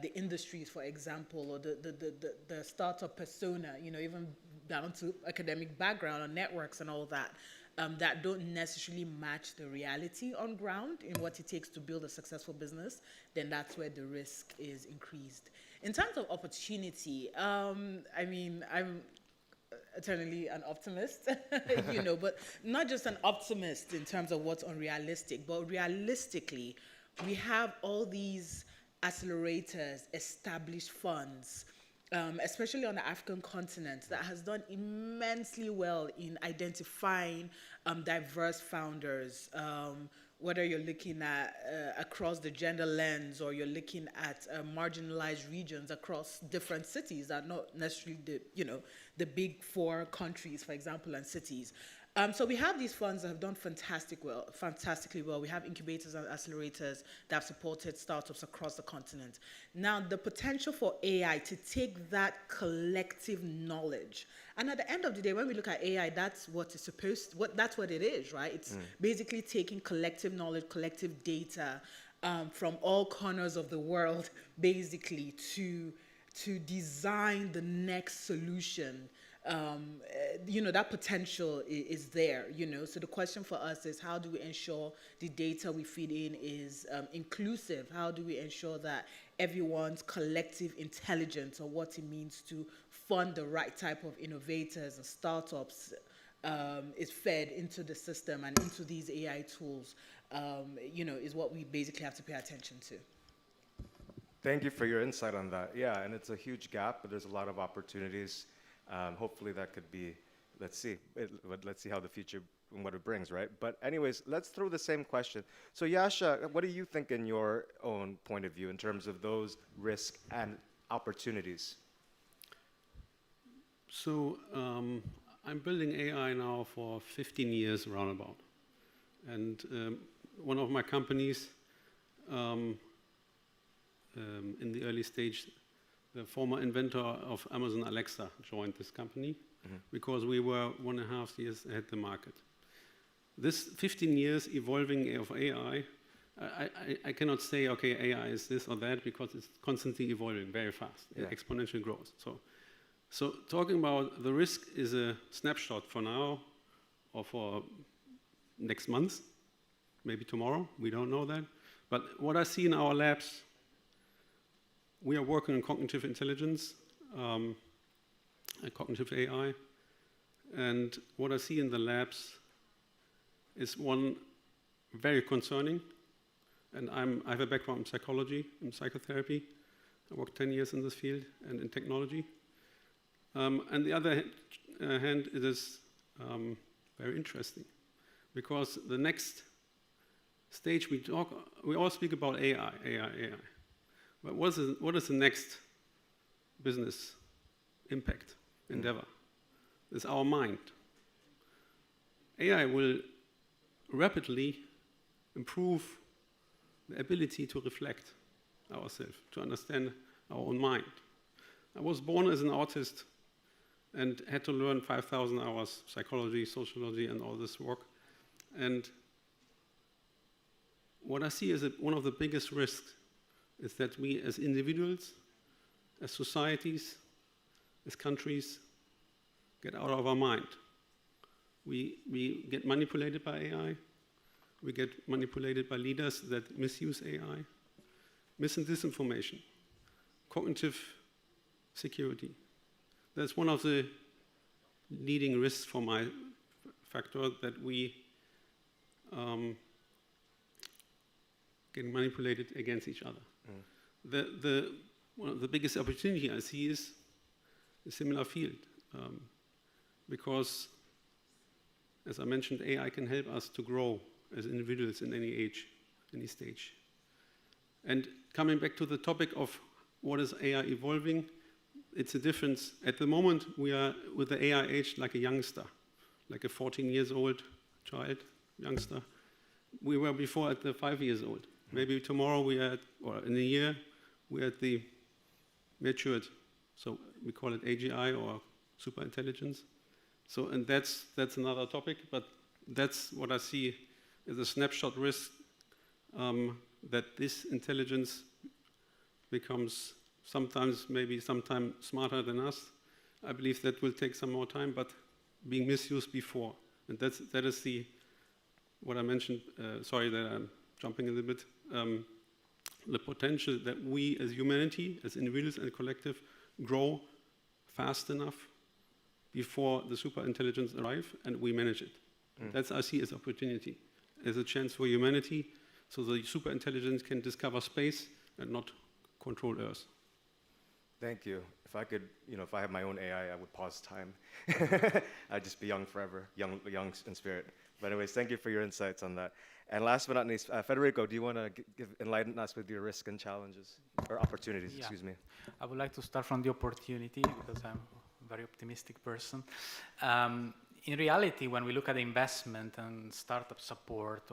the industries, for example, or the startup persona, even down to academic background and networks and all that. That don't necessarily match the reality on ground in what it takes to build a successful business, then that's where the risk is increased. In terms of opportunity, I'm eternally an optimist, but not just an optimist in terms of what's unrealistic, but realistically, we have all these accelerators, established funds, especially on the African continent, that has done immensely well in identifying diverse founders, whether you're looking at across the gender lens or you're looking at marginalized regions across different cities that are not necessarily the big four countries, for example, and cities. So we have these funds that have done fantastically well. We have incubators and accelerators that have supported startups across the continent. Now, the potential for AI to take that collective knowledge, and at the end of the day, when we look at AI, that's what it's that's what it is, right? It's basically taking collective knowledge, collective data from all corners of the world, basically, to design the next solution. That potential is there, So the question for us is, how do we ensure the data we feed in is inclusive? How do we ensure that everyone's collective intelligence or what it means to fund the right type of innovators and startups is fed into the system and into these AI tools, is what we basically have to pay attention to. Thank you for your insight on that. Yeah, and it's a huge gap, but there's a lot of opportunities. Hopefully that could be, let's see how the future and what it brings, right? But anyways, let's throw the same question. So Yasha, what do you think in your own point of view in terms of those risks and opportunities? So I'm building AI now for 15 years roundabout. And one of my companies in the early stage, the former inventor of Amazon Alexa joined this company because we were 1.5 years ahead the market. This 15 years evolving of AI, I cannot say, okay, AI is this or that, because it's constantly evolving very fast, exponential growth. So talking about the risk is a snapshot for now or for next month, maybe tomorrow, we don't know that. But what I see in our labs, we are working on cognitive intelligence, and cognitive AI, and what I see in the labs is one very concerning, and I have a background in psychology and psychotherapy. I worked 10 years in this field and in technology. On the other hand, it is very interesting, because the next stage we all speak about AI. But what is the next business impact, endeavor? It's our mind. AI will rapidly improve the ability to reflect ourselves, to understand our own mind. I was born as an autist and had to learn 5,000 hours psychology, sociology, and all this work. And what I see as one of the biggest risks is that we as individuals, as societies, as countries, get out of our mind. We get manipulated by AI. We get manipulated by leaders that misuse AI. Mis- and disinformation. Cognitive security. That's one of the leading risks for my factor, that we get manipulated against each other. One of the biggest opportunity I see is a similar field, because, as I mentioned, AI can help us to grow as individuals in any age, any stage. And coming back to the topic of what is AI evolving, it's a difference. At the moment, we are with the AI age like a youngster, like a 14-year-old child, youngster. We were before at the 5 years old. Maybe tomorrow or in a year, we're at the matured. So we call it AGI or super intelligence. So, and that's another topic, but that's what I see as a snapshot risk, that this intelligence becomes sometimes smarter than us. I believe that will take some more time, but being misused before. And that is what I mentioned, sorry that I'm jumping a little bit, the potential that we as humanity, as individuals and collective, grow fast enough before the super intelligence arrive and we manage it. That's I see as opportunity, as a chance for humanity, so the super intelligence can discover space and not control Earth. Thank you. If I could, if I had my own AI, I would pause time. I'd just be young forever, young in spirit. But anyways, thank you for your insights on that. And last but not least, Federico, do you want to enlighten us with your risks and challenges, or opportunities, excuse me? I would like to start from the opportunity, because I'm a very optimistic person. In reality, when we look at investment and startup support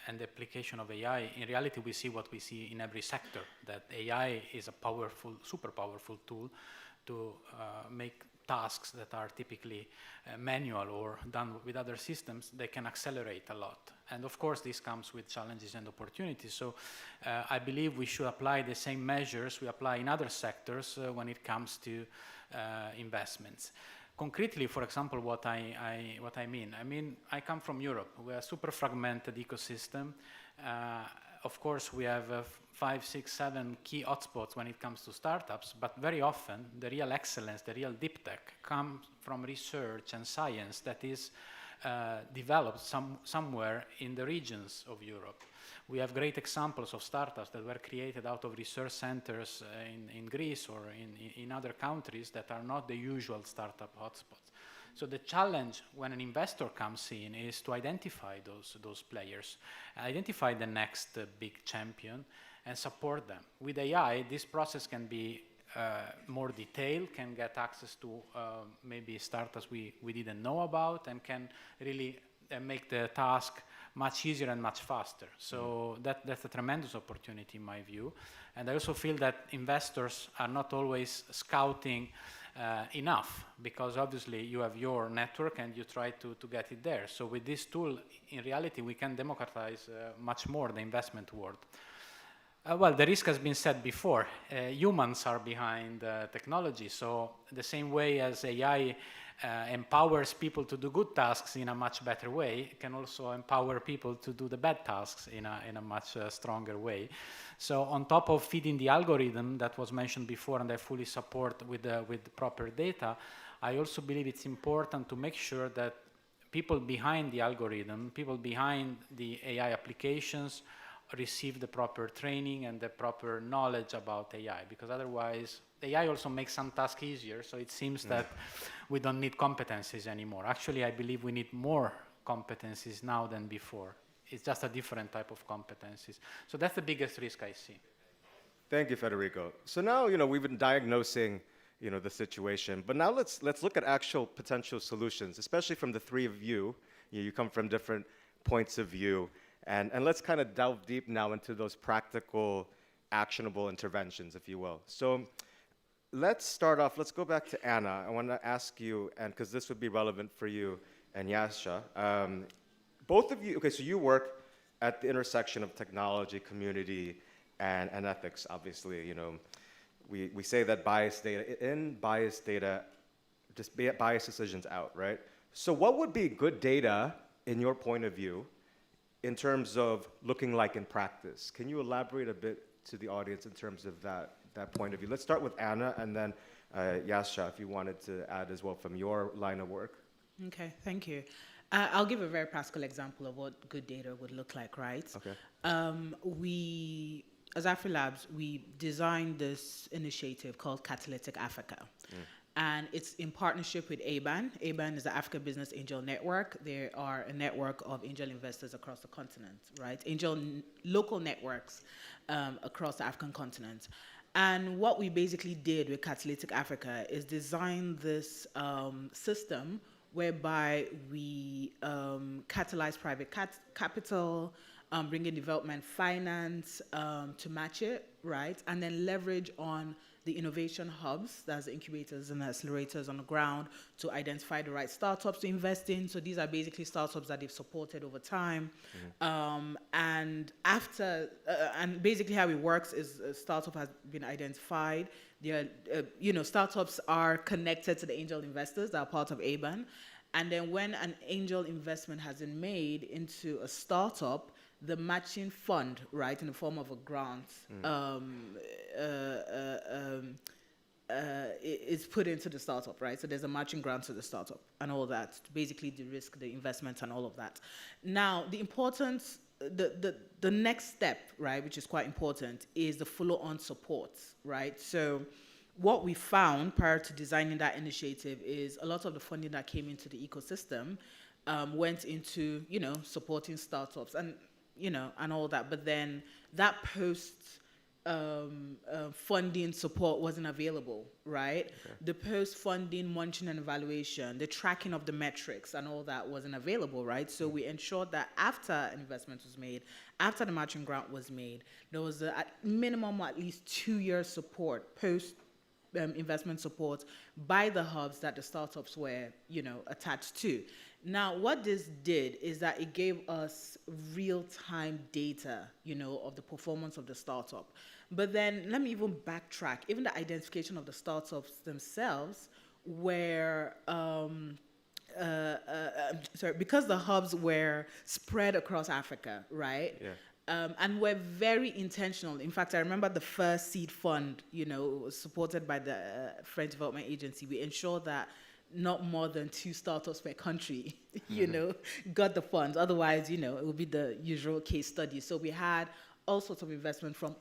and the application of AI, in reality we see what we see in every sector, that AI is a powerful, super powerful tool to make tasks that are typically manual or done with other systems. They can accelerate a lot. And of course, this comes with challenges and opportunities. So I believe we should apply the same measures we apply in other sectors when it comes to investments. Concretely, for example, what I mean, I come from Europe. We're a super fragmented ecosystem. Of course, we have 5, 6, 7 key hotspots when it comes to startups, but very often the real excellence, the real deep tech comes from research and science that is developed somewhere in the regions of Europe. We have great examples of startups that were created out of research centers in Greece or in other countries that are not the usual startup hotspots. So the challenge when an investor comes in is to identify those players, identify the next big champion, and support them. With AI, this process can be more detailed, can get access to maybe startups we didn't know about, and can really make the task much easier and much faster. So that's a tremendous opportunity in my view. And I also feel that investors are not always scouting enough, because obviously you have your network and you try to get it there. So with this tool, in reality, we can democratize much more the investment world. Well, the risk has been said before. Humans are behind technology. So the same way as AI empowers people to do good tasks in a much better way, it can also empower people to do the bad tasks in a much stronger way. So on top of feeding the algorithm that was mentioned before, and I fully support with proper data, I also believe it's important to make sure that people behind the algorithm, people behind the AI applications, receive the proper training and the proper knowledge about AI, because otherwise AI also makes some tasks easier, so it seems that we don't need competencies anymore. Actually, I believe we need more competencies now than before. It's just a different type of competencies. So that's the biggest risk I see. Thank you, Federico. So now, we've been diagnosing, the situation, but now let's look at actual potential solutions, especially from the three of you. You come from different points of view. And let's kind of delve deep now into those practical, actionable interventions, if you will. So let's start off, let's go back to Anna. I want to ask you, and because this would be relevant for you and Yasha, both of you, okay, so you work at the intersection of technology, community, and ethics, obviously. We say that biased data, just biased decisions out, right? So what would be good data, in your point of view, in terms of looking like in practice? Can you elaborate a bit to the audience in terms of that point of view? Let's start with Anna, and then Yasha, if you wanted to add as well from your line of work. Okay, thank you. I'll give a very practical example of what good data would look like, right? Okay. We, as AfriLabs, we designed this initiative called Catalytic Africa. And it's in partnership with ABAN. ABAN is the Africa Business Angel Network. They are a network of angel investors across the continent, right? Local networks across the African continent. And what we basically did with Catalytic Africa is design this system whereby we catalyze private capital, bring in development finance to match it, right? And then leverage on the innovation hubs, that's the incubators and the accelerators on the ground, to identify the right startups to invest in. So these are basically startups that they've supported over time. And after, and basically how it works is a startup has been identified. Startups are connected to the angel investors that are part of ABAN. And then when an angel investment has been made into a startup, the matching fund, right, in the form of a grant, is put into the startup, right? So there's a matching grant to the startup and all that, to basically de-risk the investment and all of that. Now, the importance, the next step, right, which is quite important, is the follow-on support, right? So what we found prior to designing that initiative is a lot of the funding that came into the ecosystem went into, supporting startups and all that. But then that post funding support wasn't available, right? Okay. The post funding monitoring and evaluation, the tracking of the metrics and all that wasn't available, right? So we ensured that after an investment was made, after the matching grant was made, there was at minimum at least 2 years support, post investment support by the hubs that the startups were, attached to. Now, what this did is that it gave us real-time data, of the performance of the startup. But then let me even backtrack. Even the identification of the startups themselves were, because the hubs were spread across Africa, right? Yeah. And we're very intentional. In fact, I remember the first seed fund, was supported by the French Development Agency. We ensured that not more than 2 startups per country, got the funds. Otherwise, it would be the usual case study. So we had all sorts of investment from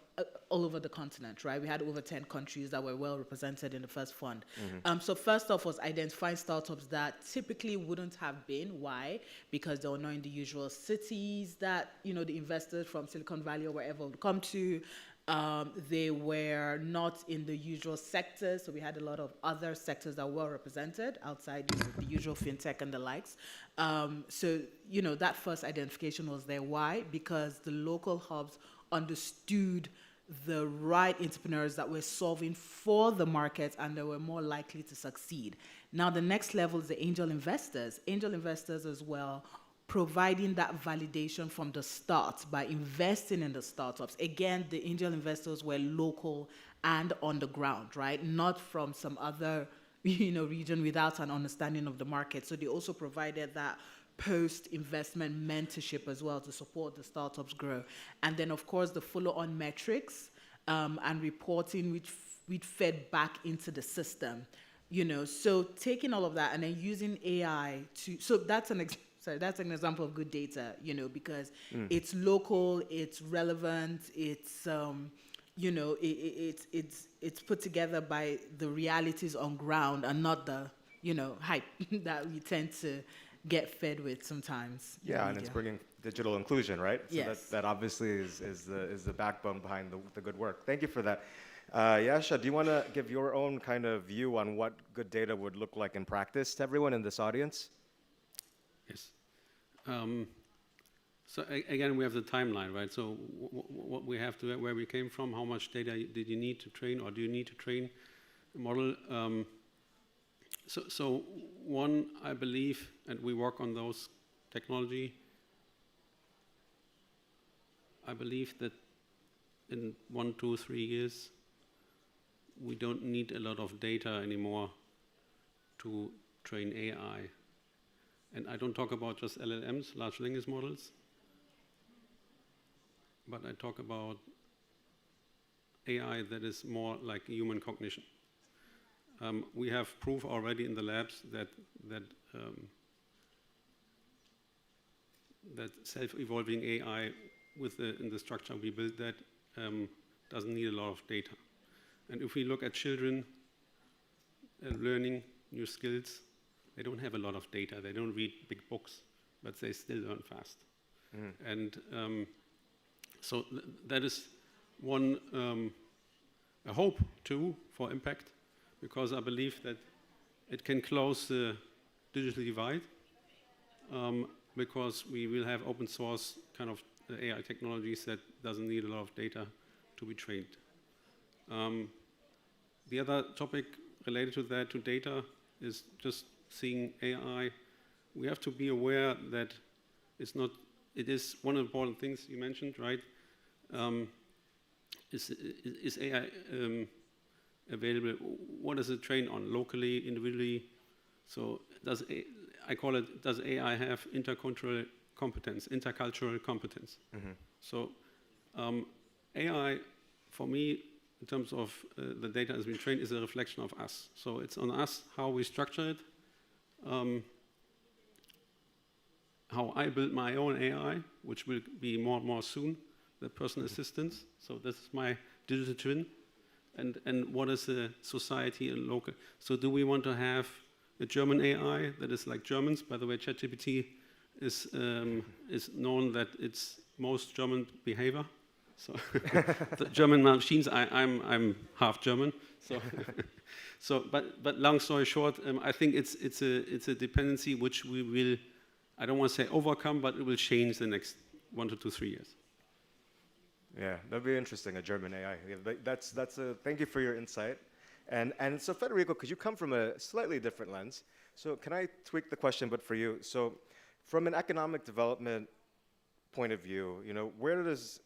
all over the continent, right? We had over 10 countries that were well represented in the first fund. So first off was identifying startups that typically wouldn't have been. Why? Because they were not in the usual cities that, the investors from Silicon Valley or wherever would come to. They were not in the usual sectors, so we had a lot of other sectors that were represented outside the usual fintech and the likes. So, that first identification was there. Why? Because the local hubs understood the right entrepreneurs that were solving for the market and they were more likely to succeed. Now, the next level is the angel investors. Angel investors as well, providing that validation from the start by investing in the startups. Again, the angel investors were local and on the ground, right? Not from some other, region without an understanding of the market. So they also provided that post-investment mentorship as well to support the startups grow. And then, of course, the follow-on metrics and reporting which fed back into the system. So taking all of that and then using AI so that's an example of good data, because it's local, it's relevant, it's it's put together by the realities on ground and not the hype that we tend to get fed with sometimes. Yeah, and it's bringing digital inclusion, right? So yes. that obviously is the backbone behind the good work. Thank you for that. Yasha, do you want to give your own kind of view on what good data would look like in practice to everyone in this audience? Yes. So again, we have the timeline, right? So what we have to, where we came from, how much data did you need to train, or do you need to train a model? So one, I believe, and we work on those technology, I believe that in 1, 2, 3 years, we don't need a lot of data anymore to train AI. And I don't talk about just LLMs, large language models, but I talk about AI that is more like human cognition. We have proof already in the labs that self-evolving AI in the structure we built that doesn't need a lot of data. And if we look at children learning new skills, they don't have a lot of data. They don't read big books, but they still learn fast. And so that is one a hope too for impact, because I believe that it can close the digital divide, because we will have open source kind of AI technologies that doesn't need a lot of data to be trained. The other topic related to that, to data, is just seeing AI. We have to be aware that it is one of the important things you mentioned, right? Is AI available? What is it trained on locally, individually? So does AI have intercultural competence? So AI, for me, in terms of the data has been trained, is a reflection of us. So it's on us how we structure it, how I build my own AI, which will be more and more soon, the personal assistants. So this is my digital twin. And what is the society and local? So do we want to have a German AI that is like Germans? By the way, ChatGPT is known that it's most German behavior. So the German machines, I'm half German. So but long story short, I think it's a dependency which we will, I don't want to say overcome, but it will change the next 1 to 3 years. Yeah, that'd be interesting, a German AI. Yeah, thank you for your insight. And so Federico, because you come from a slightly different lens, so can I tweak the question, but for you? So from an economic development point of view, where does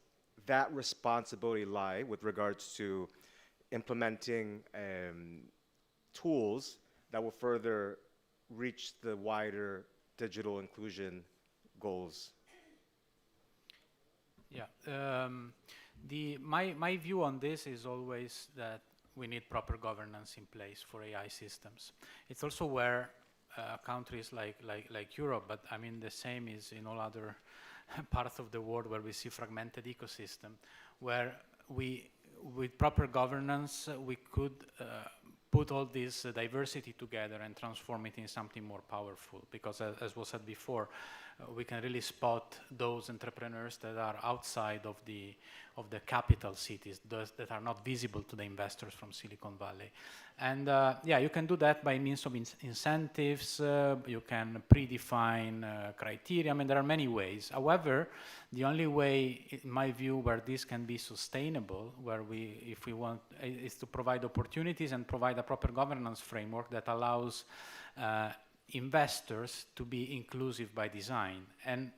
that responsibility lie with regards to implementing tools that will further reach the wider digital inclusion goals? Yeah. My view on this is always that we need proper governance in place for AI systems. It's also where countries like Europe, but I mean the same is in all other parts of the world where we see fragmented ecosystem, where with proper governance we could put all this diversity together and transform it in something more powerful. Because as was said before, we can really spot those entrepreneurs that are outside of the capital cities, those that are not visible to the investors from Silicon Valley. And yeah, you can do that by means of incentives. You can predefine criteria. I mean, there are many ways. However, the only way, in my view, where this can be sustainable, if we want, is to provide opportunities and provide a proper governance framework that allows investors to be inclusive by design. And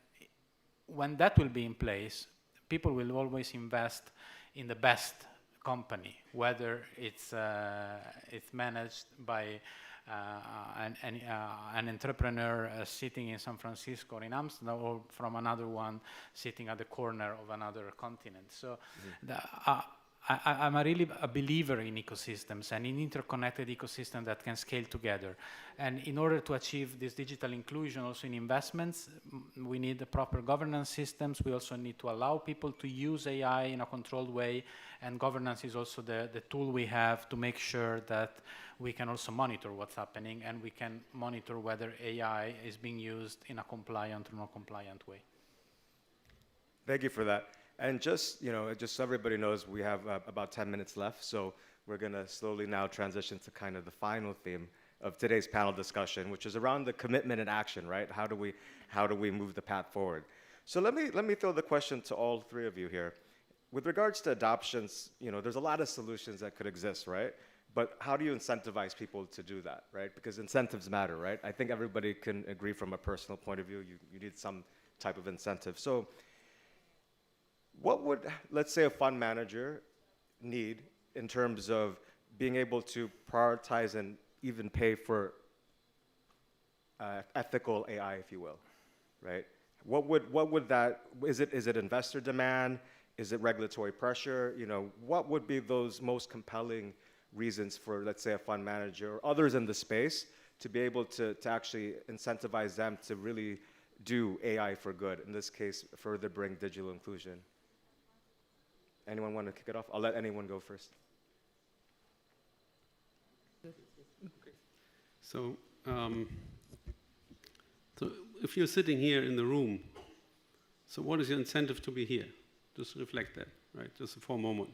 when that will be in place, people will always invest in the best company, whether it's managed by an entrepreneur sitting in San Francisco or in Amsterdam, or from another one sitting at the corner of another continent. So I'm really a believer in ecosystems and in interconnected ecosystems that can scale together. And in order to achieve this digital inclusion also in investments, we need the proper governance systems. We also need to allow people to use AI in a controlled way. And governance is also the tool we have to make sure that we can also monitor what's happening, and we can monitor whether AI is being used in a compliant or not compliant way. Thank you for that. And just, just so everybody knows, we have about 10 minutes left, so we're going to slowly now transition to kind of the final theme of today's panel discussion, which is around the commitment and action, right? How do we move the path forward? So let me throw the question to all three of you here. With regards to adoptions, there's a lot of solutions that could exist, right? But how do you incentivize people to do that, right? Because incentives matter, right? I think everybody can agree from a personal point of view, you need some type of incentive. So what would, let's say, a fund manager need in terms of being able to prioritize and even pay for ethical AI, if you will, right? What would that, is it investor demand? Is it regulatory pressure? What would be those most compelling reasons for, let's say, a fund manager or others in the space to be able to actually incentivize them to really do AI for good, in this case, further bring digital inclusion? Anyone want to kick it off? I'll let anyone go first. Okay. So if you're sitting here in the room, so what is your incentive to be here? Just reflect that, right? Just for a moment.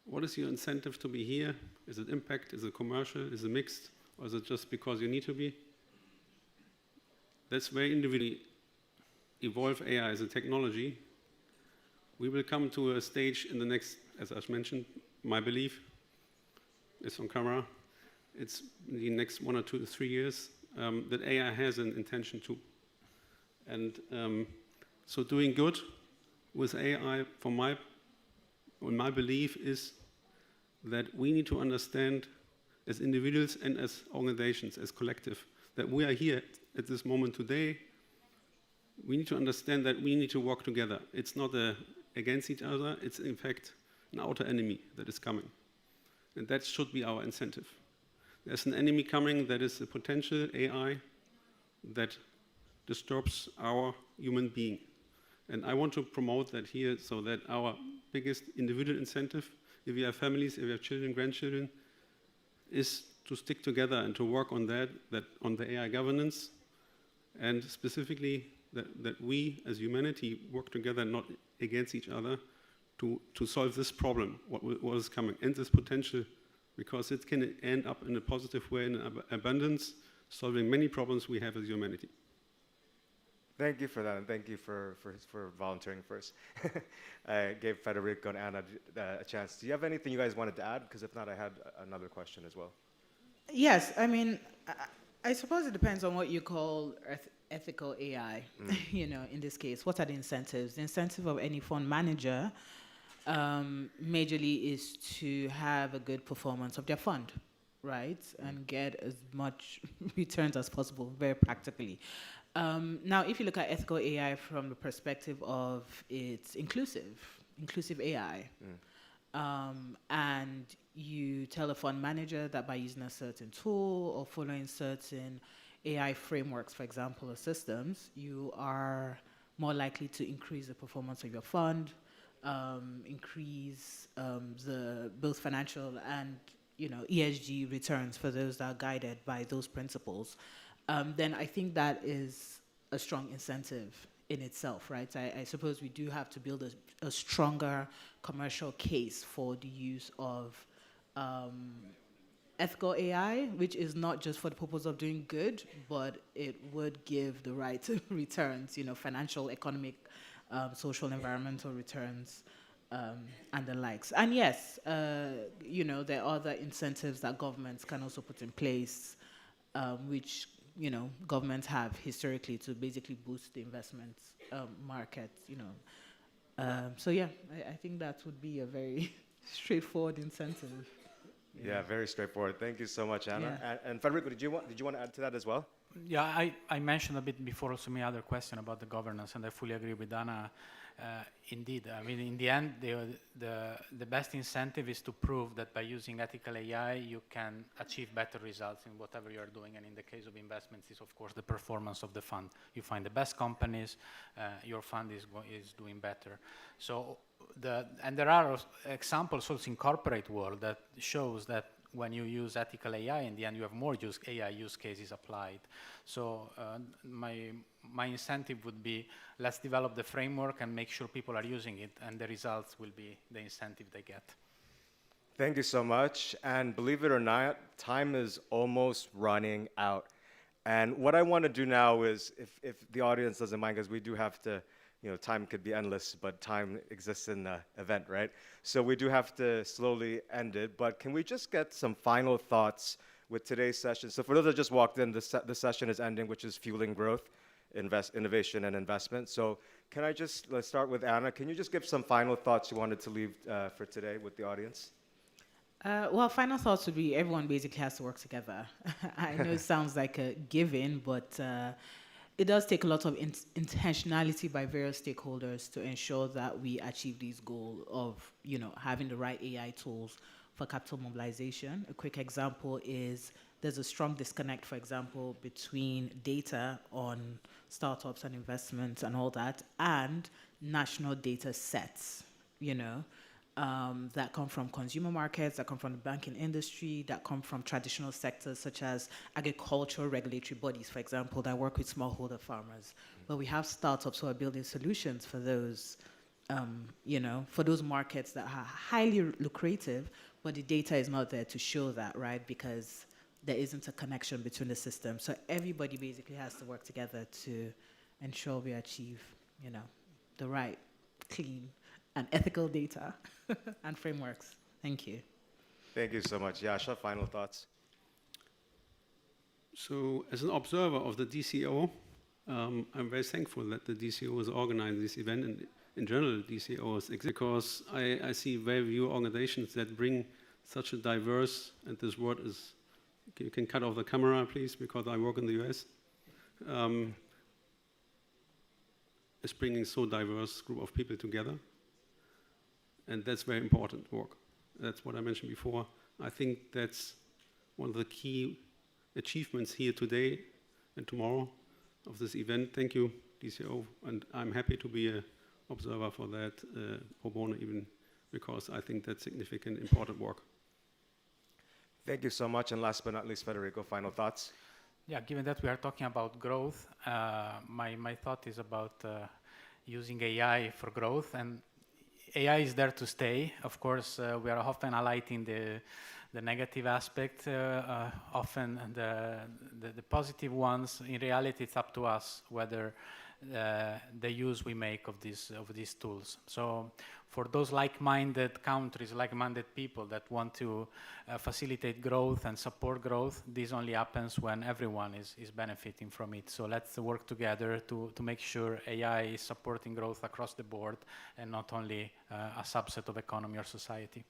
What is your incentive to be here? Is it impact? Is it commercial? Is it mixed? Or is it just because you need to be? That's where individually evolve AI as a technology. We will come to a stage in the next, as I mentioned, my belief is on camera. It's in the next 1 or 2 to 3 years that AI has an intention to. And so doing good with AI, my belief is that we need to understand as individuals and as organizations, as collective, that we are here at this moment today. We need to understand that we need to work together. It's not against each other, it's in fact an outer enemy that is coming. And that should be our incentive. There's an enemy coming that is a potential AI that disturbs our human being. And I want to promote that here so that our biggest individual incentive, if you have families, if you have children, grandchildren, is to stick together and to work on that on the AI governance, and specifically that we as humanity work together, not against each other, to solve this problem, what is coming, and this potential, because it can end up in a positive way, in abundance, solving many problems we have as humanity. Thank you for that, and thank you for volunteering first. I gave Federico and Anna a chance. Do you have anything you guys wanted to add? Because if not, I had another question as well. Yes, I mean, I suppose it depends on what you call ethical AI, in this case. What are the incentives? The incentive of any fund manager majorly is to have a good performance of their fund, right? And get as much returns as possible, very practically. Now, if you look at ethical AI from the perspective of it's inclusive AI, and you tell a fund manager that by using a certain tool or following certain AI frameworks, for example, or systems, you are more likely to increase the performance of your fund, increase the both financial and ESG returns for those that are guided by those principles, then I think that is a strong incentive in itself, right? I suppose we do have to build a stronger commercial case for the use of ethical AI, which is not just for the purpose of doing good, but it would give the right returns, financial, economic, social, environmental returns, and the likes. And yes, there are other incentives that governments can also put in place, which governments have historically to basically boost the investment market. So yeah, I think that would be a very straightforward incentive. Yeah, very straightforward. Thank you so much, Anna. Yeah. And Federico, did you want to add to that as well? Yeah, I mentioned a bit before also my other question about the governance, and I fully agree with Anna. Indeed, I mean, in the end, the best incentive is to prove that by using ethical AI, you can achieve better results in whatever you are doing. And in the case of investments, is of course the performance of the fund. You find the best companies, your fund is doing better. So and there are examples also in corporate world that shows that when you use ethical AI, in the end, you have more AI use cases applied. So my incentive would be, let's develop the framework and make sure people are using it, and the results will be the incentive they get. Thank you so much. And believe it or not, time is almost running out. And what I want to do now is, if the audience doesn't mind, because we do have to, time could be endless, but time exists in the event, right? So we do have to slowly end it, but can we just get some final thoughts with today's session? So for those that just walked in, the session is ending, which is fueling growth, innovation, and investment. So let's start with Anna. Can you just give some final thoughts you wanted to leave for today with the audience? Well, final thoughts would be everyone basically has to work together. I know it sounds like a given, but it does take a lot of intentionality by various stakeholders to ensure that we achieve this goal of, having the right AI tools for capital mobilization. A quick example is there's a strong disconnect, for example, between data on startups and investments and all that, and national data sets, that come from consumer markets, that come from the banking industry, that come from traditional sectors such as agricultural regulatory bodies, for example, that work with smallholder farmers. But we have startups who are building solutions for those, for those markets that are highly lucrative, but the data is not there to show that, right? Because there isn't a connection between the systems. So everybody basically has to work together to ensure we achieve, the right, clean, and ethical data and frameworks. Thank you. Thank you so much. Yasha, final thoughts? So as an observer of the DCO, I'm very thankful that the DCO is organizing this event, and in general, DCOs, because I see very few organizations that bring such a diverse, and this word is, you can cut off the camera, please, because I work in the US, is bringing so diverse group of people together. And that's very important work. That's what I mentioned before. I think that's one of the key achievements here today and tomorrow of this event. Thank you, DCO, and I'm happy to be an observer for that, pro bono even, because I think that's significant, important work. Thank you so much, and last but not least, Federico, final thoughts? Yeah, given that we are talking about growth, my thought is about using AI for growth, and AI is there to stay. Of course, we are often highlighting the negative aspect, often the positive ones. In reality, it's up to us whether the use we make of these tools. So for those like-minded countries, like-minded people that want to facilitate growth and support growth, this only happens when everyone is benefiting from it. So let's work together to make sure AI is supporting growth across the board and not only a subset of economy or society.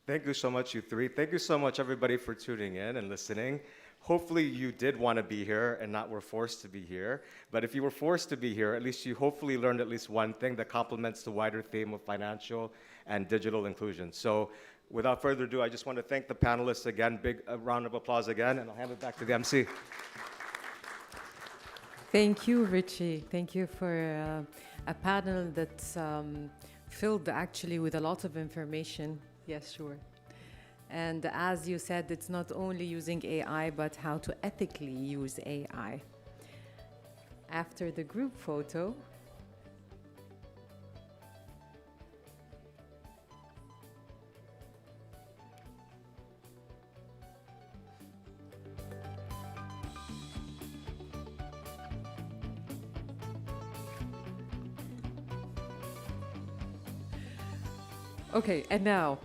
Thank you so much, you three. Thank you so much, everybody, for tuning in and listening. hopefully you did want to be here and not were forced to be here. But if you were forced to be here, at least you hopefully learned at least one thing that complements the wider theme of financial and digital inclusion. So without further ado, I just want to thank the panelists again. Big round of applause again, and I'll hand it back to the MC. Thank you, Richie. Thank you for a panel that's filled actually with a lot of information. Yes, sure. And as you said, it's not only using AI, but how to ethically use AI. After the group photo, okay, and now,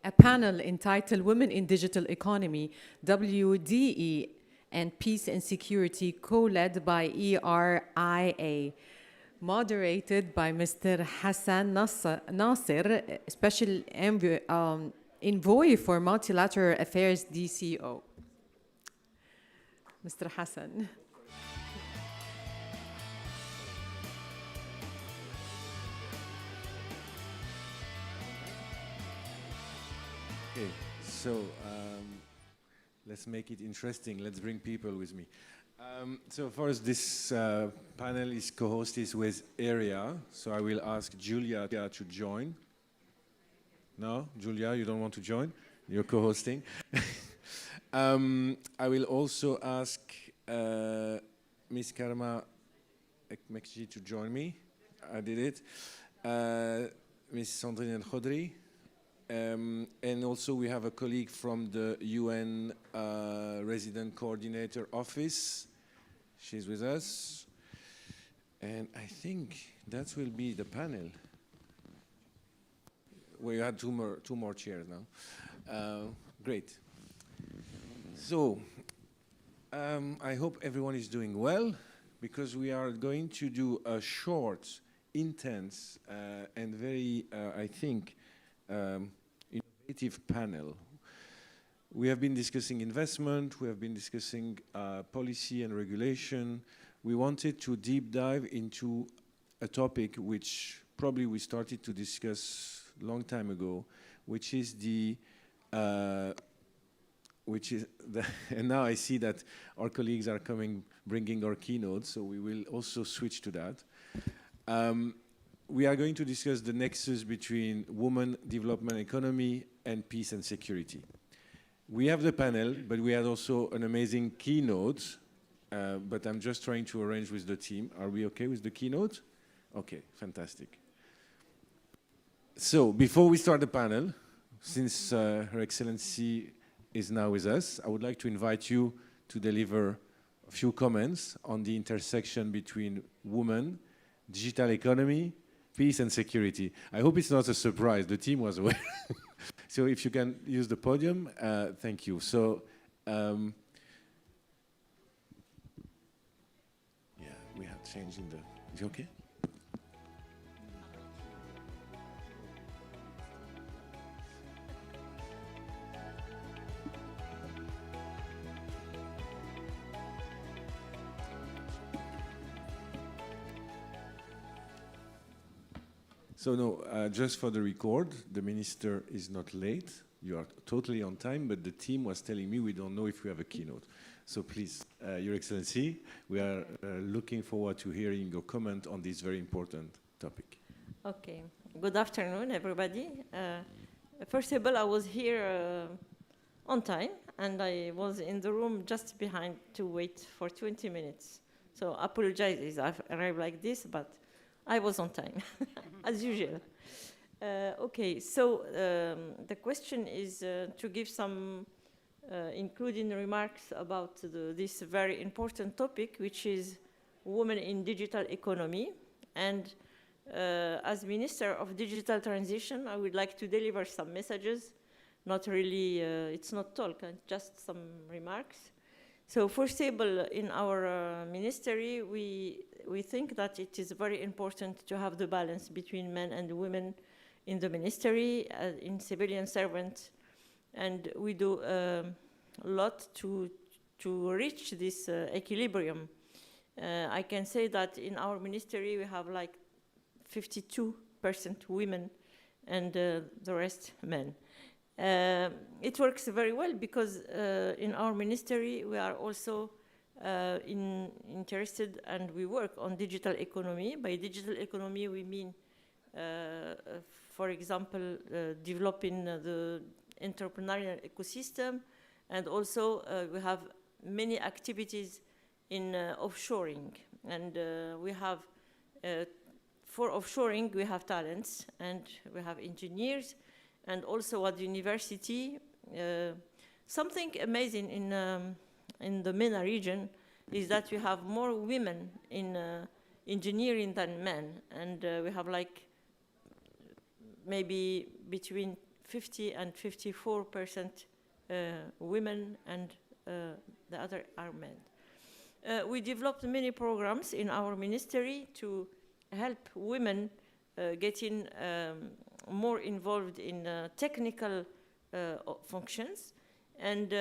a panel entitled Women in Digital Economy, WDE and Peace and Security, co-led by ERIA, moderated by Mr. Hassan Nasser, Special Envoy for Multilateral Affairs, DCO. Mr. Hassan. Okay, so let's make it interesting. Let's bring people with me. So first, this panel is co-hosted with Area. So I will ask Julia to join. No, Julia, you don't want to join? You're co-hosting. I will also ask Ms. Karma Ekmekji to join me. I did it. Ms. Sandrine El-Khodri. And also we have a colleague from the UN Resident Coordinator Office. She's with us. And I think that will be the panel. We had two more chairs now. Great. So I hope everyone is doing well, because we are going to do a short, intense, and very, I think, innovative panel. We have been discussing investment, we have been discussing policy and regulation. We wanted to deep dive into a topic which probably we started to discuss a long time ago, which is and now I see that our colleagues are bringing our keynote, so we will also switch to that. We are going to discuss the nexus between women, development, economy, and peace and security. We have the panel, but we had also an amazing keynote, but I'm just trying to arrange with the team. Are we okay with the keynote? Okay, fantastic. So before we start the panel, since Her Excellency is now with us, I would like to invite you to deliver a few comments on the intersection between women, digital economy, peace and security. I hope it's not a surprise. The team was aware. So if you can use the podium, thank you. So, yeah, we have changed in the, is it okay? So no, just for the record, the minister is not late. You are totally on time, but the team was telling me we don't know if we have a keynote. So please, Your Excellency, we are looking forward to hearing your comment on this very important topic. Okay. Good afternoon, everybody. First of all, I was here on time, and I was in the room just behind to wait for 20 minutes. So I apologize if I've arrived like this, but I was on time, as usual. Okay, so the question is to give some including remarks about this very important topic, which is women in digital economy. And as Minister of Digital Transition, I would like to deliver some messages. Not really, it's not talk, just some remarks. So first of all, in our ministry, we think that it is very important to have the balance between men and women in the ministry, in civilian servants, and we do a lot to to reach this equilibrium. I can say that in our ministry we have like 52% women and the rest men. It works very well because in our ministry we are also interested and we work on digital economy. By digital economy we mean, for example, developing the entrepreneurial ecosystem, and also we have many activities in offshoring. And we have, for offshoring, we have talents and we have engineers, and also at the university. Something amazing in the MENA region is that we have more women in engineering than men, and we have like maybe between 50 and 54% women, and the other are men. We developed many programs in our ministry to help women getting more involved in technical functions, and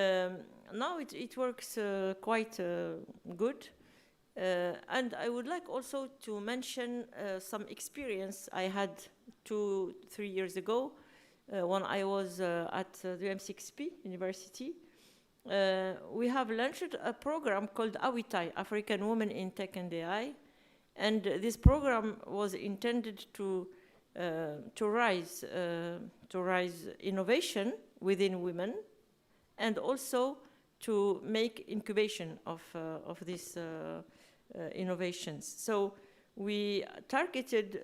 now it works quite good. And I would like also to mention some experience I had 2-3 years ago when I was at the M6P University. We have launched a program called AWITAI, African Women in Tech and AI, and this program was intended to raise innovation within women, and also to make incubation of these innovations. So we targeted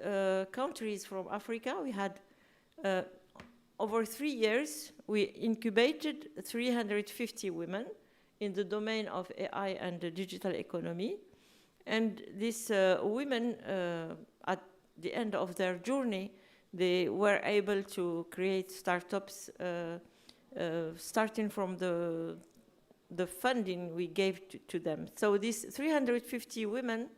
countries from Africa. We had over 3 years, we incubated 350 women in the domain of AI and the digital economy. And these women, at the end of their journey, they were able to create startups, starting from the funding we gave to them. So these 350 women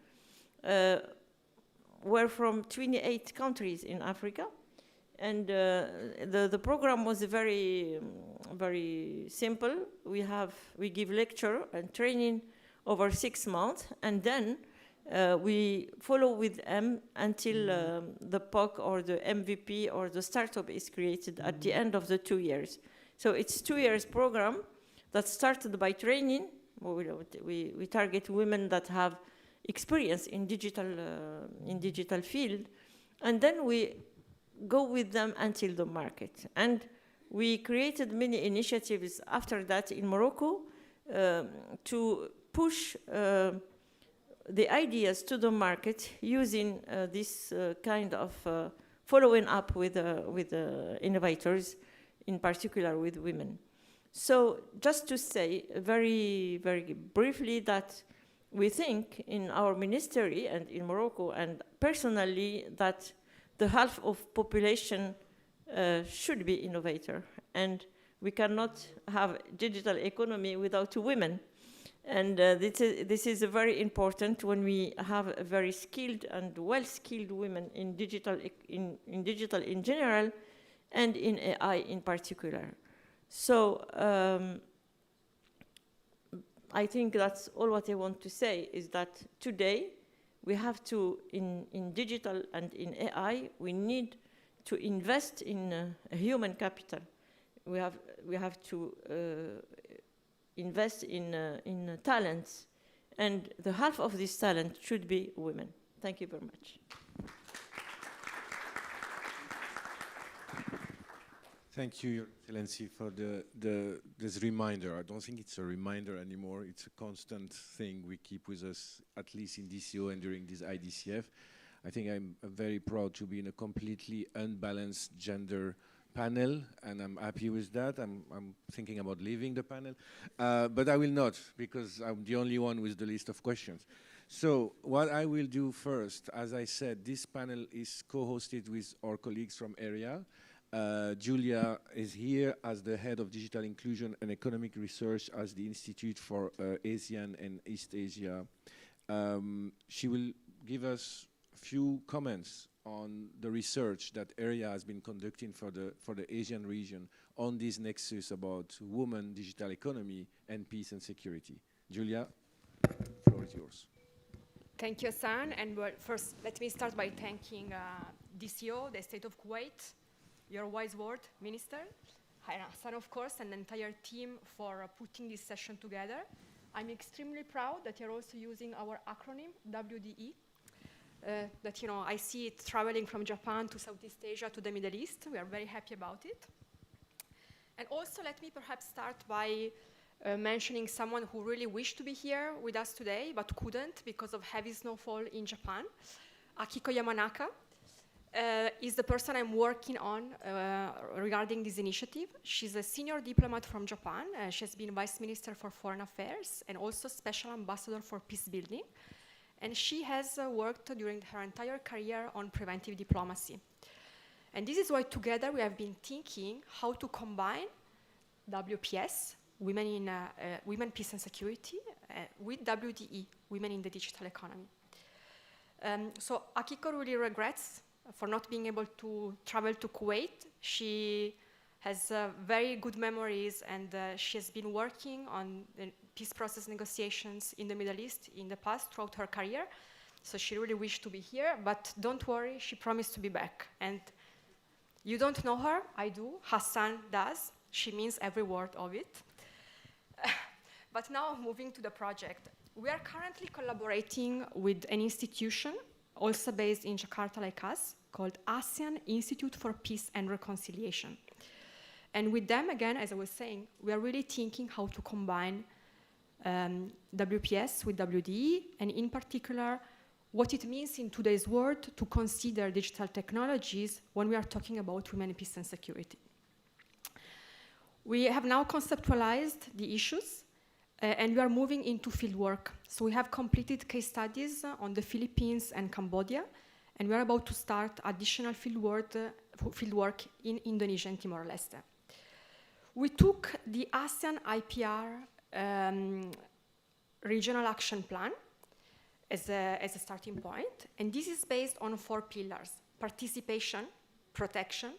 were from 28 countries in Africa. And the program was very simple. We give lecture and training over 6 months, and then we follow with them until the POC or the MVP or the startup is created at the end of the 2 years. So it's 2 years program that started by training. We target women that have experience in digital field, and then we go with them until the market. And we created many initiatives after that in Morocco to push the ideas to the market using this kind of following up with innovators, in particular with women. So just to say very, very briefly that we think in our ministry and in Morocco and personally that the half of population should be innovator, and we cannot have digital economy without women. And this is very important when we have a very skilled and well-skilled women in digital in general, and in AI in particular. So I think that's all what I want to say, is that today we have to, in digital and in AI, we need to invest in human capital. We have to invest in talents, and the half of this talent should be women. Thank you very much. Thank you, Your Excellency, for this reminder. I don't think it's a reminder anymore. It's a constant thing we keep with us, at least in DCO and during this IDCF. I think I'm very proud to be in a completely unbalanced gender panel, and I'm happy with that. I'm thinking about leaving the panel, but I will not, because I'm the only one with the list of questions. So what I will do first, as I said, this panel is co-hosted with our colleagues from area. Julia is here as the head of digital inclusion and economic research at the Institute for ASEAN and East Asia. She will give us a few comments on the research that area has been conducting for the Asian region on this nexus about women, digital economy, and peace and security. Julia, the floor is yours. Thank you, Hassan. And well, first, let me start by thanking DCO, the State of Kuwait, your wise word, Minister, Hassan, of course, and the entire team for putting this session together. I'm extremely proud that you're also using our acronym, WDE, that, you know, I see it traveling from Japan to Southeast Asia to the Middle East. We are very happy about it. And also, let me perhaps start by mentioning someone who really wished to be here with us today, but couldn't because of heavy snowfall in Japan. Akiko Yamanaka is the person I'm working on regarding this initiative. She's a senior diplomat from Japan. She has been Vice Minister for Foreign Affairs and also Special Ambassador for Peace Building. And she has worked during her entire career on preventive diplomacy. And this is why together we have been thinking how to combine WPS, Women, Peace and Security, with WDE, Women in the Digital Economy. So Akiko really regrets for not being able to travel to Kuwait. She has very good memories, and she has been working on the peace process negotiations in the Middle East in the past throughout her career. So she really wished to be here, but don't worry, she promised to be back. And you don't know her, I do, Hassan does. She means every word of it. But now moving to the project. We are currently collaborating with an institution, also based in Jakarta like us, called ASEAN Institute for Peace and Reconciliation. And with them, again, as I was saying, we are really thinking how to combine WPS with WDE, and in particular, what it means in today's world to consider digital technologies when we are talking about women, peace, and security. We have now conceptualized the issues, and we are moving into fieldwork. So we have completed case studies on the Philippines and Cambodia, and we are about to start additional fieldwork in Indonesia and Timor-Leste. We took the ASEAN IPR regional action plan as a starting point, and this is based on 4 pillars: participation, protection,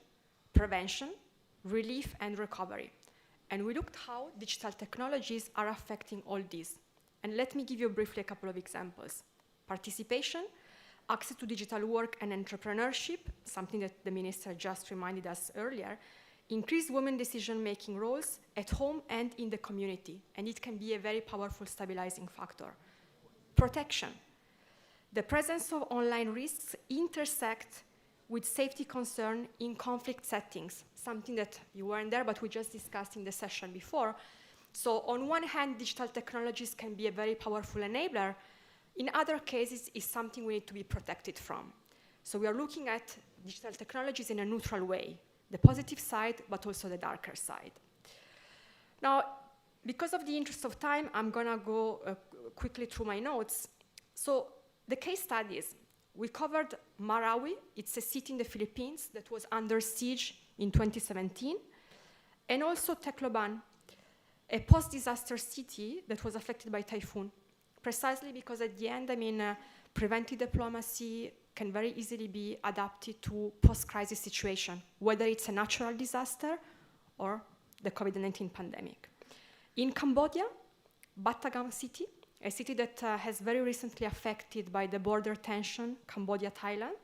prevention, relief, and recovery. And we looked how digital technologies are affecting all these. And let me give you briefly a couple of examples. Participation, access to digital work and entrepreneurship, something that the minister just reminded us earlier, increase women decision-making roles at home and in the community, and it can be a very powerful stabilizing factor. Protection. The presence of online risks intersect with safety concern in conflict settings, something that you weren't there, but we just discussed in the session before. So on one hand, digital technologies can be a very powerful enabler. In other cases, it's something we need to be protected from. So we are looking at digital technologies in a neutral way, the positive side, but also the darker side. Now, because of the interest of time, I'm gonna go quickly through my notes. So the case studies, we covered Marawi. It's a city in the Philippines that was under siege in 2017. And also Tacloban, a post-disaster city that was affected by typhoon. Precisely because at the end, I mean, preventive diplomacy can very easily be adapted to post-crisis situation, whether it's a natural disaster or the COVID-19 pandemic. In Cambodia, Battagam city, a city that has very recently affected by the border tension, Cambodia-Thailand,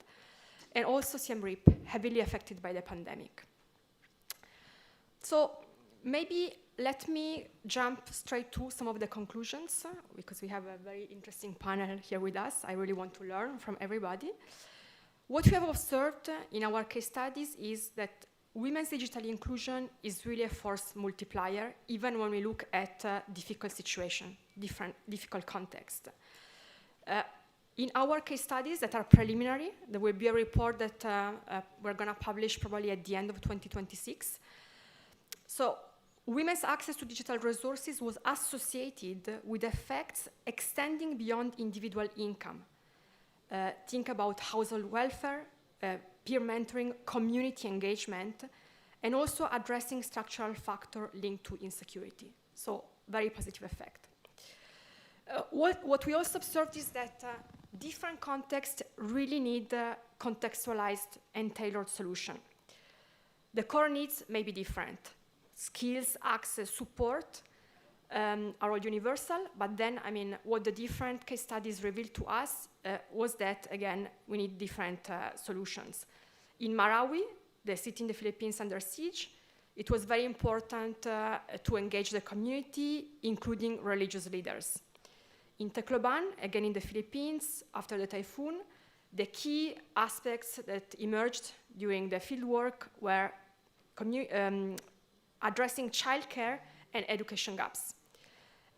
and also Siem Reap, heavily affected by the pandemic. So maybe let me jump straight to some of the conclusions, because we have a very interesting panel here with us. I really want to learn from everybody. What we have observed in our case studies is that women's digital inclusion is really a force multiplier, even when we look at difficult situation, difficult context. In our case studies that are preliminary, there will be a report that we're gonna publish probably at the end of 2026. So women's access to digital resources was associated with effects extending beyond individual income. Think about household welfare, peer mentoring, community engagement, and also addressing structural factor linked to insecurity. So very positive effect. What we also observed is that different contexts really need contextualized and tailored solution. The core needs may be different. Skills, access, support are all universal, but then, I mean, what the different case studies revealed to us was that, again, we need different solutions. In Marawi, the city in the Philippines under siege, it was very important to engage the community, including religious leaders. In Tacloban, again in the Philippines, after the typhoon, the key aspects that emerged during the fieldwork were addressing childcare and education gaps.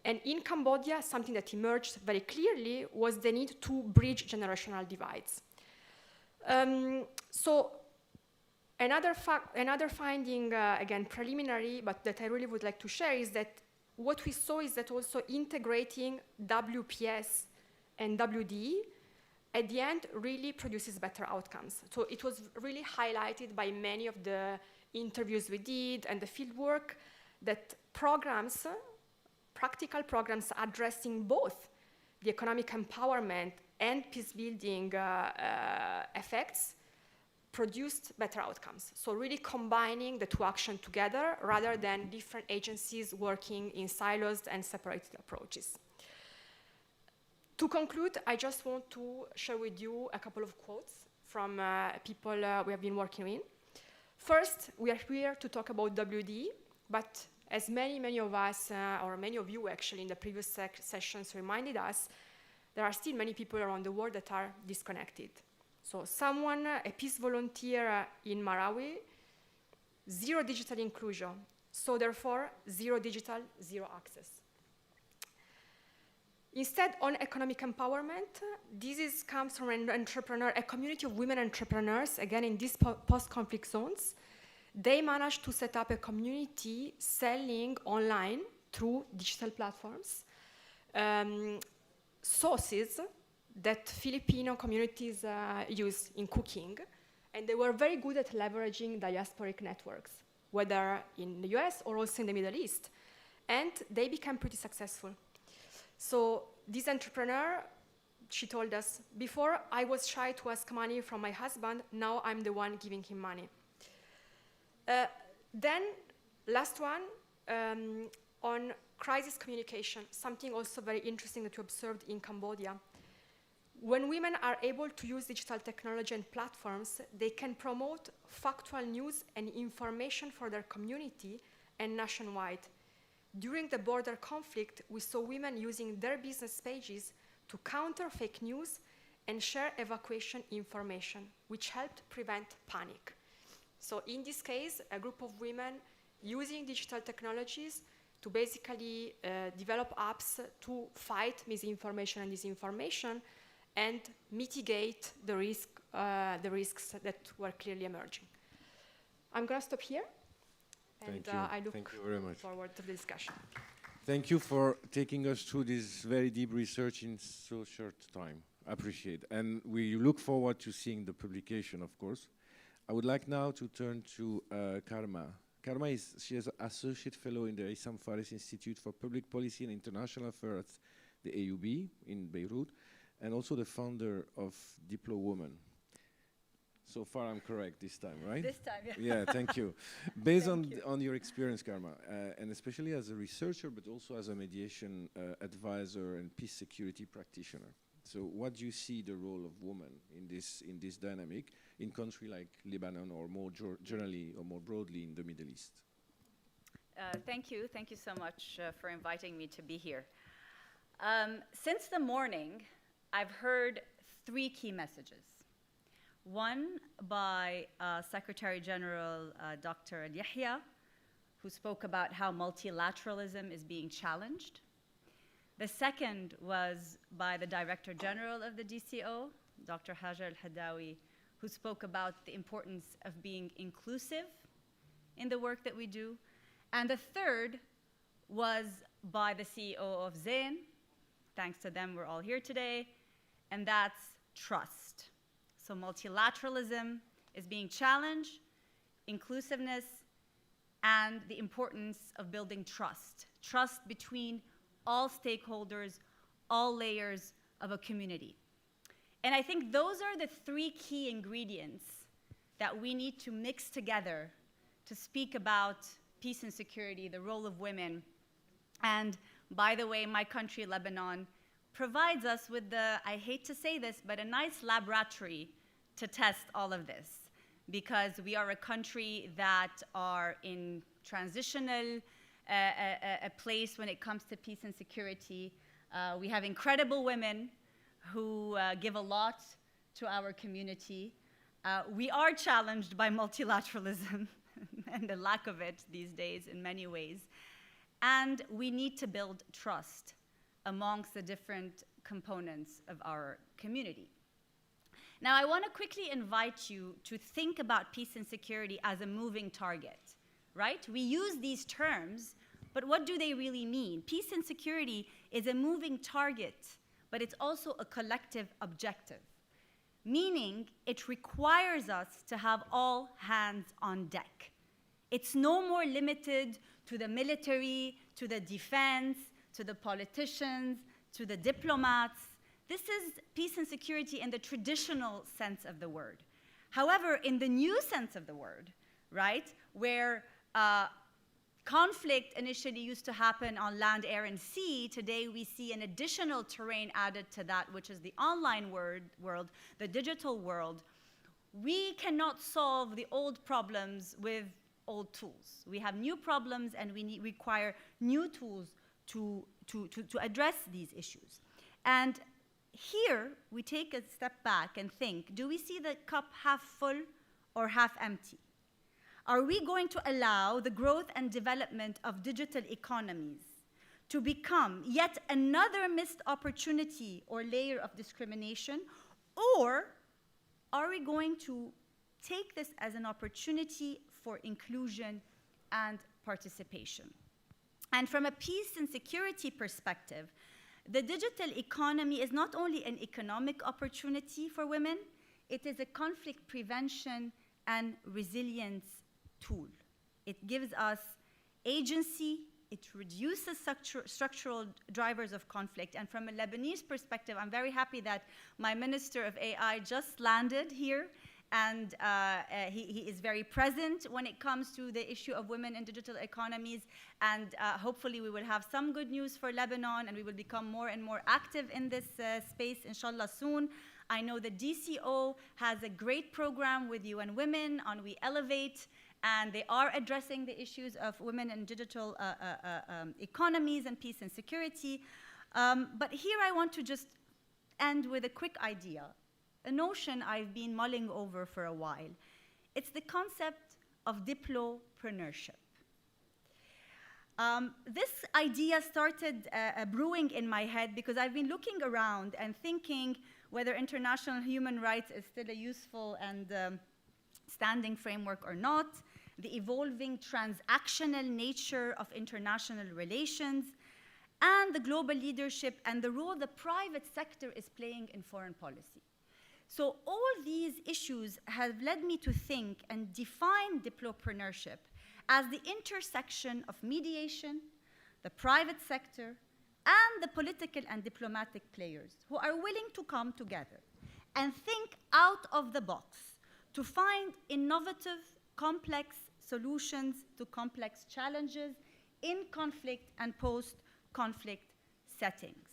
And in Cambodia, something that emerged very clearly was the need to bridge generational divides. So another finding, again, preliminary, but that I really would like to share is that what we saw is that also integrating WPS and WDE at the end really produces better outcomes. So it was really highlighted by many of the interviews we did and the fieldwork that programs, practical programs addressing both the economic empowerment and peace-building effects produced better outcomes. So really combining the two actions together rather than different agencies working in silos and separated approaches. To conclude, I just want to share with you a couple of quotes from people we have been working with. First, we are here to talk about WD, but as many of us, or many of you actually in the previous sessions reminded us, there are still many people around the world that are disconnected. So someone, a peace volunteer in Marawi, zero digital inclusion. So therefore, zero digital, zero access. Instead, on economic empowerment, this comes from an entrepreneur, a community of women entrepreneurs, again, in these post-conflict zones. They managed to set up a community selling online through digital platforms, sauces that Filipino communities use in cooking, and they were very good at leveraging diasporic networks, whether in the US or also in the Middle East, and they became pretty successful. So this entrepreneur, she told us, before I was shy to ask money from my husband, now I'm the one giving him money. Then, last one, on crisis communication, something also very interesting that we observed in Cambodia. When women are able to use digital technology and platforms, they can promote factual news and information for their community and nationwide. During the border conflict, we saw women using their business pages to counter fake news and share evacuation information, which helped prevent panic. So in this case, a group of women using digital technologies to basically develop apps to fight misinformation and disinformation and mitigate the risks that were clearly emerging. I'm going to stop here, and I look forward to the discussion. Thank you for taking us through this very deep research in so short time. I appreciate it. And we look forward to seeing the publication, of course. I would like now to turn to Karma. Karma she is an associate fellow in the Issam Fares Institute for Public Policy and International Affairs, the AUB in Beirut, and also the founder of Diplo Woman. So far, I'm correct this time, right? This time, yeah. Yeah, thank you. Based on your experience, Karma, and especially as a researcher, but also as a mediation advisor and peace security practitioner. So what do you see the role of women in this dynamic in country like Lebanon, or more generally or more broadly in the Middle East? Thank you so much for inviting me to be here. Since the morning, I've heard three key messages. One by Secretary General Dr. Al-Yahya, who spoke about how multilateralism is being challenged. The second was by the Director General of the DCO, Dr. Hajar Al-Hadawi, who spoke about the importance of being inclusive in the work that we do. And the third was by the CEO of Zain. Thanks to them, we're all here today. And that's trust. So multilateralism is being challenged, inclusiveness, and the importance of building trust. Trust between all stakeholders, all layers of a community. And I think those are the three key ingredients that we need to mix together to speak about peace and security, the role of women, And by the way, my country, Lebanon, provides us with the, I hate to say this, but a nice laboratory to test all of this, because we are a country that are in transitional a place when it comes to peace and security. We have incredible women who give a lot to our community. We are challenged by multilateralism and the lack of it these days in many ways. And we need to build trust amongst the different components of our community. Now, I want to quickly invite you to think about peace and security as a moving target, right? We use these terms, but what do they really mean? Peace and security is a moving target, but it's also a collective objective, meaning it requires us to have all hands on deck. It's no more limited to the military, to the defense, to the politicians, to the diplomats. This is peace and security in the traditional sense of the word. However, in the new sense of the word, right, where conflict initially used to happen on land, air, and sea, today we see an additional terrain added to that, which is the online world, the digital world. We cannot solve the old problems with old tools. We have new problems, and we require new tools to address these issues. And here, we take a step back and think, do we see the cup half full or half empty? Are we going to allow the growth and development of digital economies to become yet another missed opportunity or layer of discrimination? Or are we going to take this as an opportunity for inclusion and participation? And from a peace and security perspective, the digital economy is not only an economic opportunity for women, it is a conflict prevention and resilience tool. It gives us agency, it reduces structural drivers of conflict. And from a Lebanese perspective, I'm very happy that my Minister of AI just landed here, and he is very present when it comes to the issue of women in digital economies. And hopefully we will have some good news for Lebanon, and we will become more and more active in this space, inshallah, soon. I know the DCO has a great program with UN Women on We Elevate, and they are addressing the issues of women in digital economies and peace and security. But here I want to just end with a quick idea, a notion I've been mulling over for a while. It's the concept of diplopreneurship. This idea started brewing in my head because I've been looking around and thinking whether international human rights is still a useful and standing framework or not, the evolving transactional nature of international relations, and the global leadership and the role the private sector is playing in foreign policy. So all these issues have led me to think and define diplopreneurship as the intersection of mediation, the private sector, and the political and diplomatic players who are willing to come together and think out of the box to find innovative, complex solutions to complex challenges in conflict and post-conflict settings.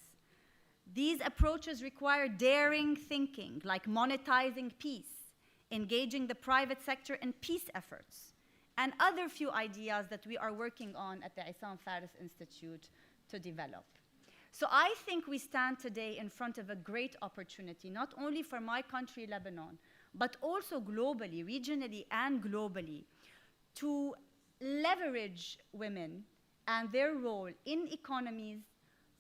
These approaches require daring thinking, like monetizing peace, engaging the private in peace efforts, and other few ideas that we are working on at the Issam Faris Institute to develop. So I think we stand today in front of a great opportunity, not only for my country, Lebanon, but also globally, regionally and globally, to leverage women and their role in economies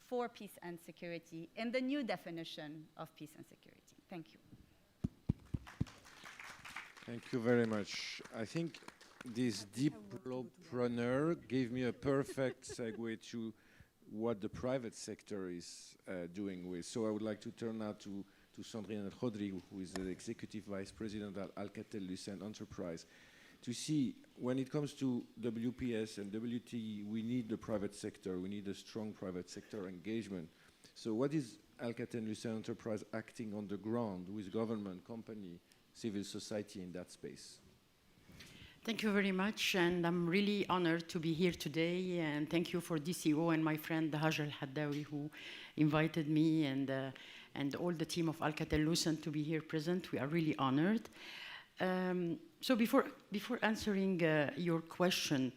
for peace and security in the new definition of peace and security. Thank you. Thank you very much. I think this diplopreneurship gave me a perfect segue to what the private sector is doing with. So I would like to turn now to Sandrine El-Khodri, who is the Executive Vice President at Alcatel-Lucent Enterprise, to see when it comes to WPS and WTE, we need the private sector, we need a strong private sector engagement. So what is Alcatel-Lucent Enterprise acting on the ground with government, company, civil society in that space? Thank you very much, and I'm really honored to be here today, and thank you for DCO and my friend Hajar Al-Haddawi who invited me and all the team of Alcatel-Lucent to be here present. We are really honored. So before answering your question,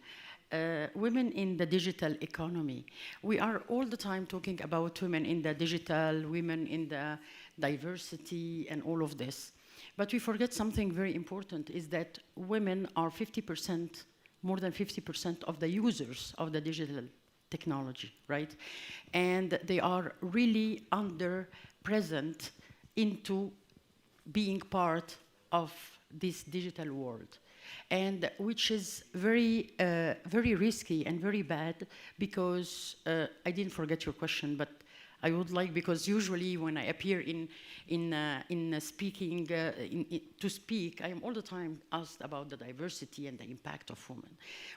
women in the digital economy, we are all the time talking about women in the digital, women in the diversity and all of this. But we forget something very important, is that women are 50%, more than 50% of the users of the digital technology, right? And they are really under-present into being part of this digital world, and which is very, very risky and very bad because, I didn't forget your question, but I would like, because usually when I appear speaking, to speak, I am all the time asked about the diversity and the impact of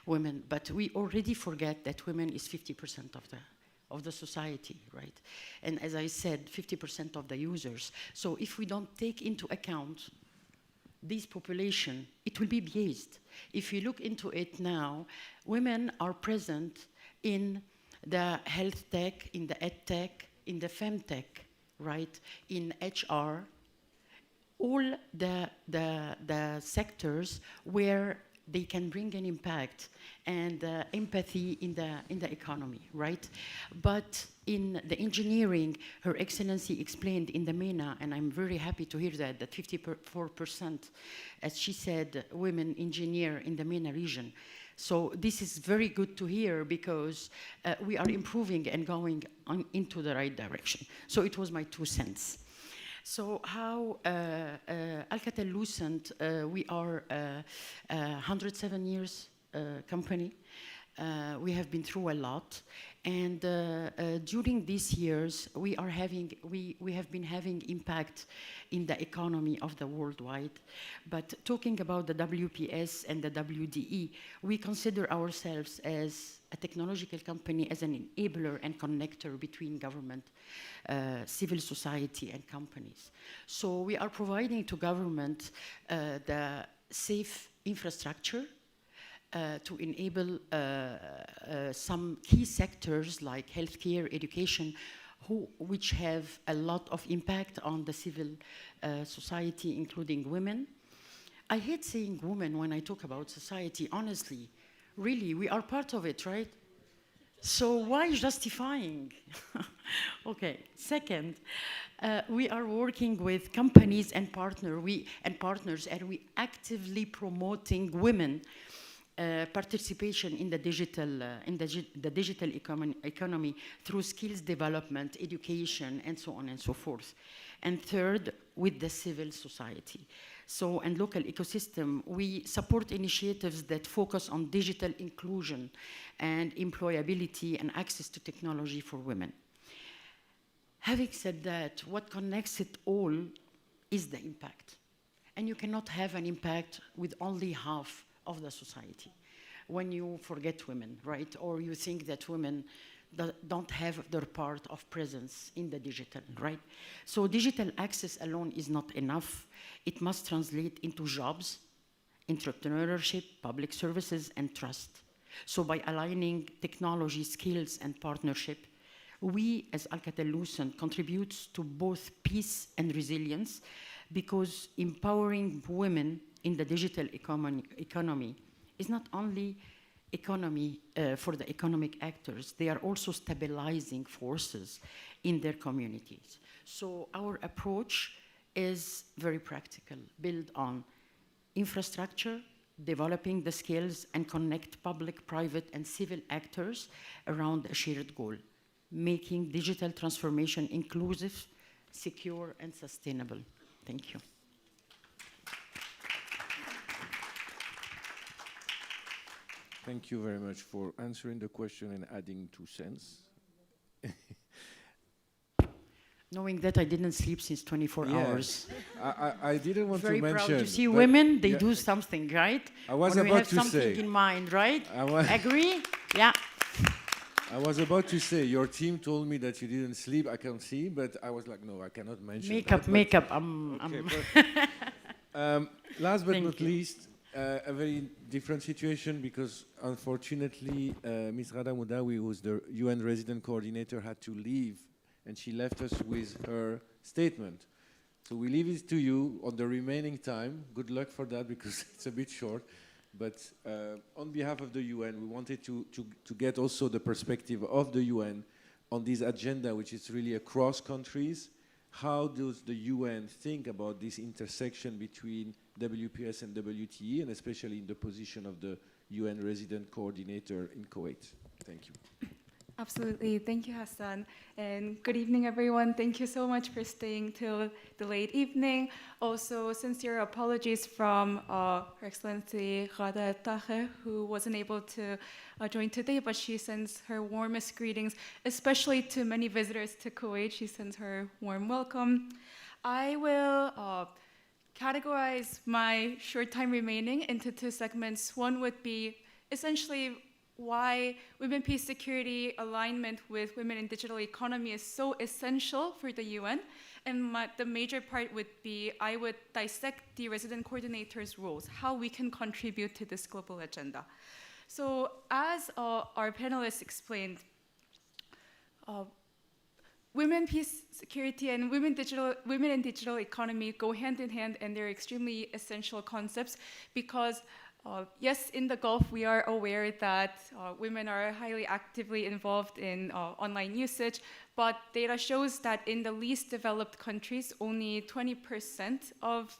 women. But we already forget that women is 50% of the society, right? And as I said, 50% of the users. So if we don't take into account this population, it will be biased. If you look into it now, women are present in the health tech, in the ed tech, in the femtech, right, in HR, all the sectors where they can bring an impact and empathy in the economy, right? But in the engineering, Her Excellency explained in the MENA, and I'm very happy to hear that 54%, as she said, women engineer in the MENA region. So this is very good to hear because we are improving and going into the right direction. So it was my 2 cents. So how Alcatel-Lucent, we are a 107 years company. We have been through a lot. And during these years, we have been having impact in the economy of the worldwide. But talking about the WPS and the WDE, we consider ourselves as a technological company, as an enabler and connector between government, civil society, and companies. So we are providing to government the safe infrastructure to enable some key sectors like healthcare, education, which have a lot of impact on the civil society, including women. I hate saying women when I talk about society, honestly. Really, we are part of it, right? So why justifying? Okay, second, we are working with companies and partners, and we actively promoting women participation in the digital economy through skills development, education, and so on and so forth. And third, with the civil society. So, and local ecosystem, we support initiatives that focus on digital inclusion and employability and access to technology for women. Having said that, what connects it all is the impact. And you cannot have an impact with only half of the society when you forget women, right? Or you think that women don't have their part of presence in the digital, right? So digital access alone is not enough. It must translate into jobs, entrepreneurship, public services, and trust. So by aligning technology, skills, and partnership, we as Alcatel-Lucent contributes to both peace and resilience, because empowering women in the digital economy is not only economy for the economic actors, they are also stabilizing forces in their communities. So our approach is very practical, build on infrastructure, developing the skills, and connect public, private, and civil actors around a shared goal, making digital transformation inclusive, secure, and sustainable. Thank you. Thank you very much for answering the question and adding 2 cents. Knowing that I didn't sleep since 24 hours. I didn't want very to mention. Very proud to see women, they do something, right? I was when about we have to something say. in mind, right? Agree? Yeah. I was about to say, your team told me that you didn't sleep. I can't see, but I was like, no, I cannot mention Makeup, that. makeup. Last but not least, a very different situation because unfortunately Ms. Rada Moudawi, who's the UN resident coordinator, had to leave and she left us with her statement. So we leave it to you on the remaining time. Good luck for that because it's a bit short. But on behalf of the UN, we wanted to get also the perspective of the UN on this agenda, which is really across countries. How does the UN think about this intersection between WPS and WTE, and especially in the position of the UN resident coordinator in Kuwait? Thank you. Absolutely. Thank you, Hassan. And good evening, everyone. Thank you so much for staying till the late evening. Also, sincere apologies from Her Excellency Ghada Taher, who wasn't able to join today, but she sends her warmest greetings, especially to many visitors to Kuwait. She sends her warm welcome. I will categorize my short time remaining into two segments. One would be essentially why women, peace, security alignment with women in digital economy is so essential for the UN. And the major part would be, I would dissect the resident coordinator's roles, how we can contribute to this global agenda. So as our panelists explained, women, peace, security, and women in digital economy go hand in hand, and they're extremely essential concepts because yes, in the Gulf, we are aware that women are highly actively involved in online usage, but data shows that in the least developed countries, only 20% of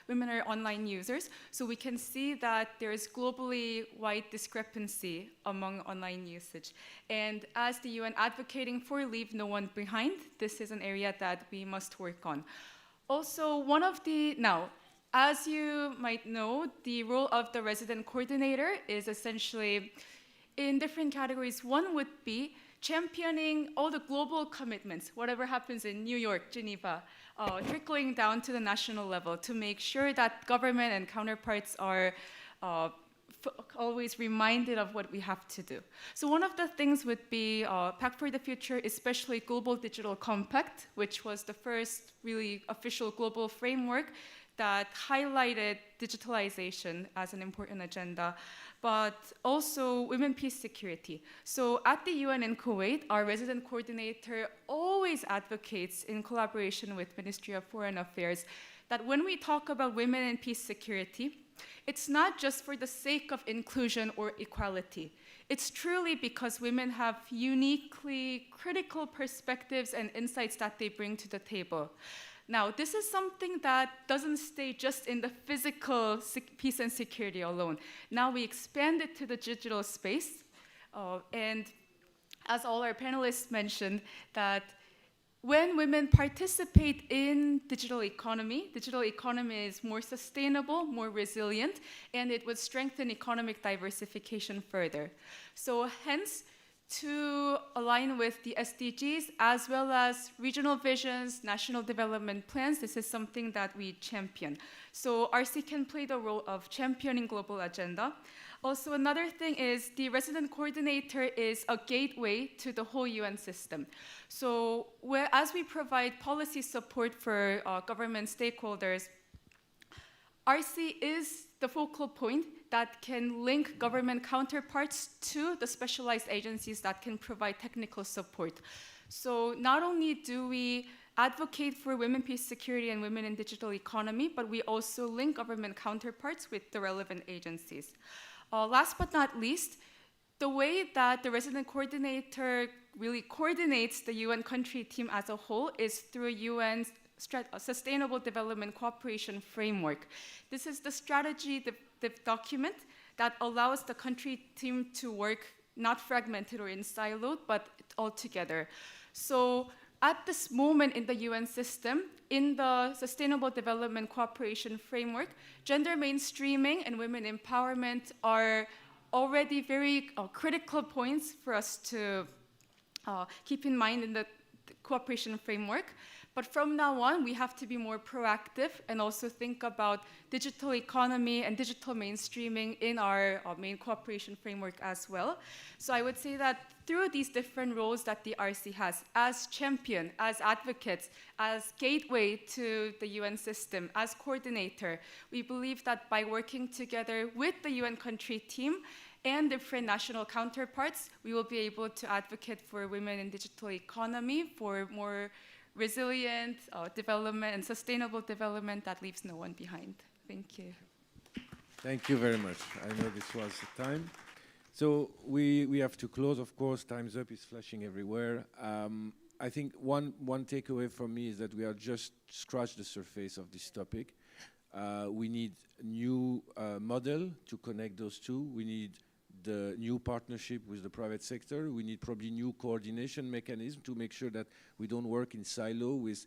women are online users. So we can see that there is globally wide discrepancy among online usage. And as the UN advocating for Leave No One Behind, this is an area that we must work on. Also, as you might know, the role of the resident coordinator is essentially in different categories. One would be championing all the global commitments, whatever happens in New York, Geneva, trickling down to the national level to make sure that government and counterparts are always reminded of what we have to do. So one of the things would be Pact for the Future, especially Global Digital Compact, which was the first really official global framework that highlighted digitalization as an important agenda, but also women, peace, security. So at the UN in Kuwait, our resident coordinator always advocates in collaboration with Ministry of Foreign Affairs that when we talk about women and peace, security, it's not just for the sake of inclusion or equality. It's truly because women have uniquely critical perspectives and insights that they bring to the table. Now, this is something that doesn't stay just in the physical peace and security alone. Now we expand it to the digital space. And as all our panelists mentioned, that when women participate in digital economy is more sustainable, more resilient, and it would strengthen economic diversification further. So hence, to align with the SDGs as well as regional visions, national development plans, this is something that we champion. So RC can play the role of championing global agenda. Also, another thing is the resident coordinator is a gateway to the whole UN system. So as we provide policy support for government stakeholders, RC is the focal point that can link government counterparts to the specialized agencies that can provide technical support. So not only do we advocate for women, peace, security, and women in digital economy, but we also link government counterparts with the relevant agencies. Last but not least, the way that the resident coordinator really coordinates the UN country team as a whole is through UN's Sustainable Development Cooperation Framework. This is the strategy, the document that allows the country team to work not fragmented or in siloed, but all together. So at this moment in the UN system, in the Sustainable Development Cooperation Framework, gender mainstreaming and women empowerment are already very critical points for us to keep in mind in the cooperation framework. But from now on, we have to be more proactive and also think about digital economy and digital mainstreaming in our main cooperation framework as well. So I would say that through these different roles that the RC has, as champion, as advocates, as gateway to the UN system, as coordinator, we believe that by working together with the UN country team and different national counterparts, we will be able to advocate for women in digital economy, for more resilient development and sustainable development that leaves no one behind. Thank you. Thank you very much. I know this was the time. So we have to close, of course. Time's up, it's flashing everywhere. I think one takeaway from me is that we are just scratched the surface of this topic. We need a new model to connect those two. We need the new partnership with the private sector. We need probably new coordination mechanism to make sure that we don't work in silo with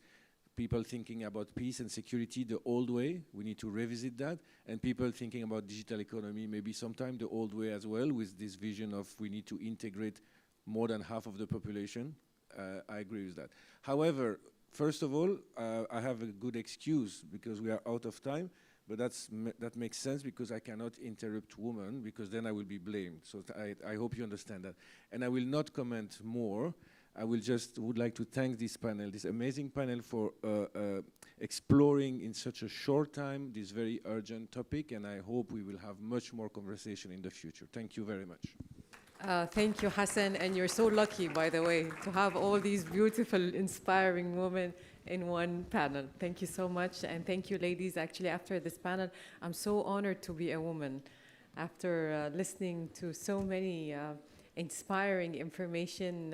people thinking about peace and security the old way. We need to revisit that. And people thinking about digital economy maybe sometime the old way as well, with this vision of we need to integrate more than half of the population. I agree with that. However, first of all, I have a good excuse because we are out of time. But that makes sense because I cannot interrupt women because then I will be blamed. So I hope you understand that. And I will not comment more. I would like to thank this panel, this amazing panel, for exploring in such a short time this very urgent topic. And I hope we will have much more conversation in the future. Thank you very much. Thank you, Hassan. And you're so lucky, by the way, to have all these beautiful, inspiring women in one panel. Thank you so much. And thank you, ladies. Actually, after this panel, I'm so honored to be a woman. After listening to so many inspiring information,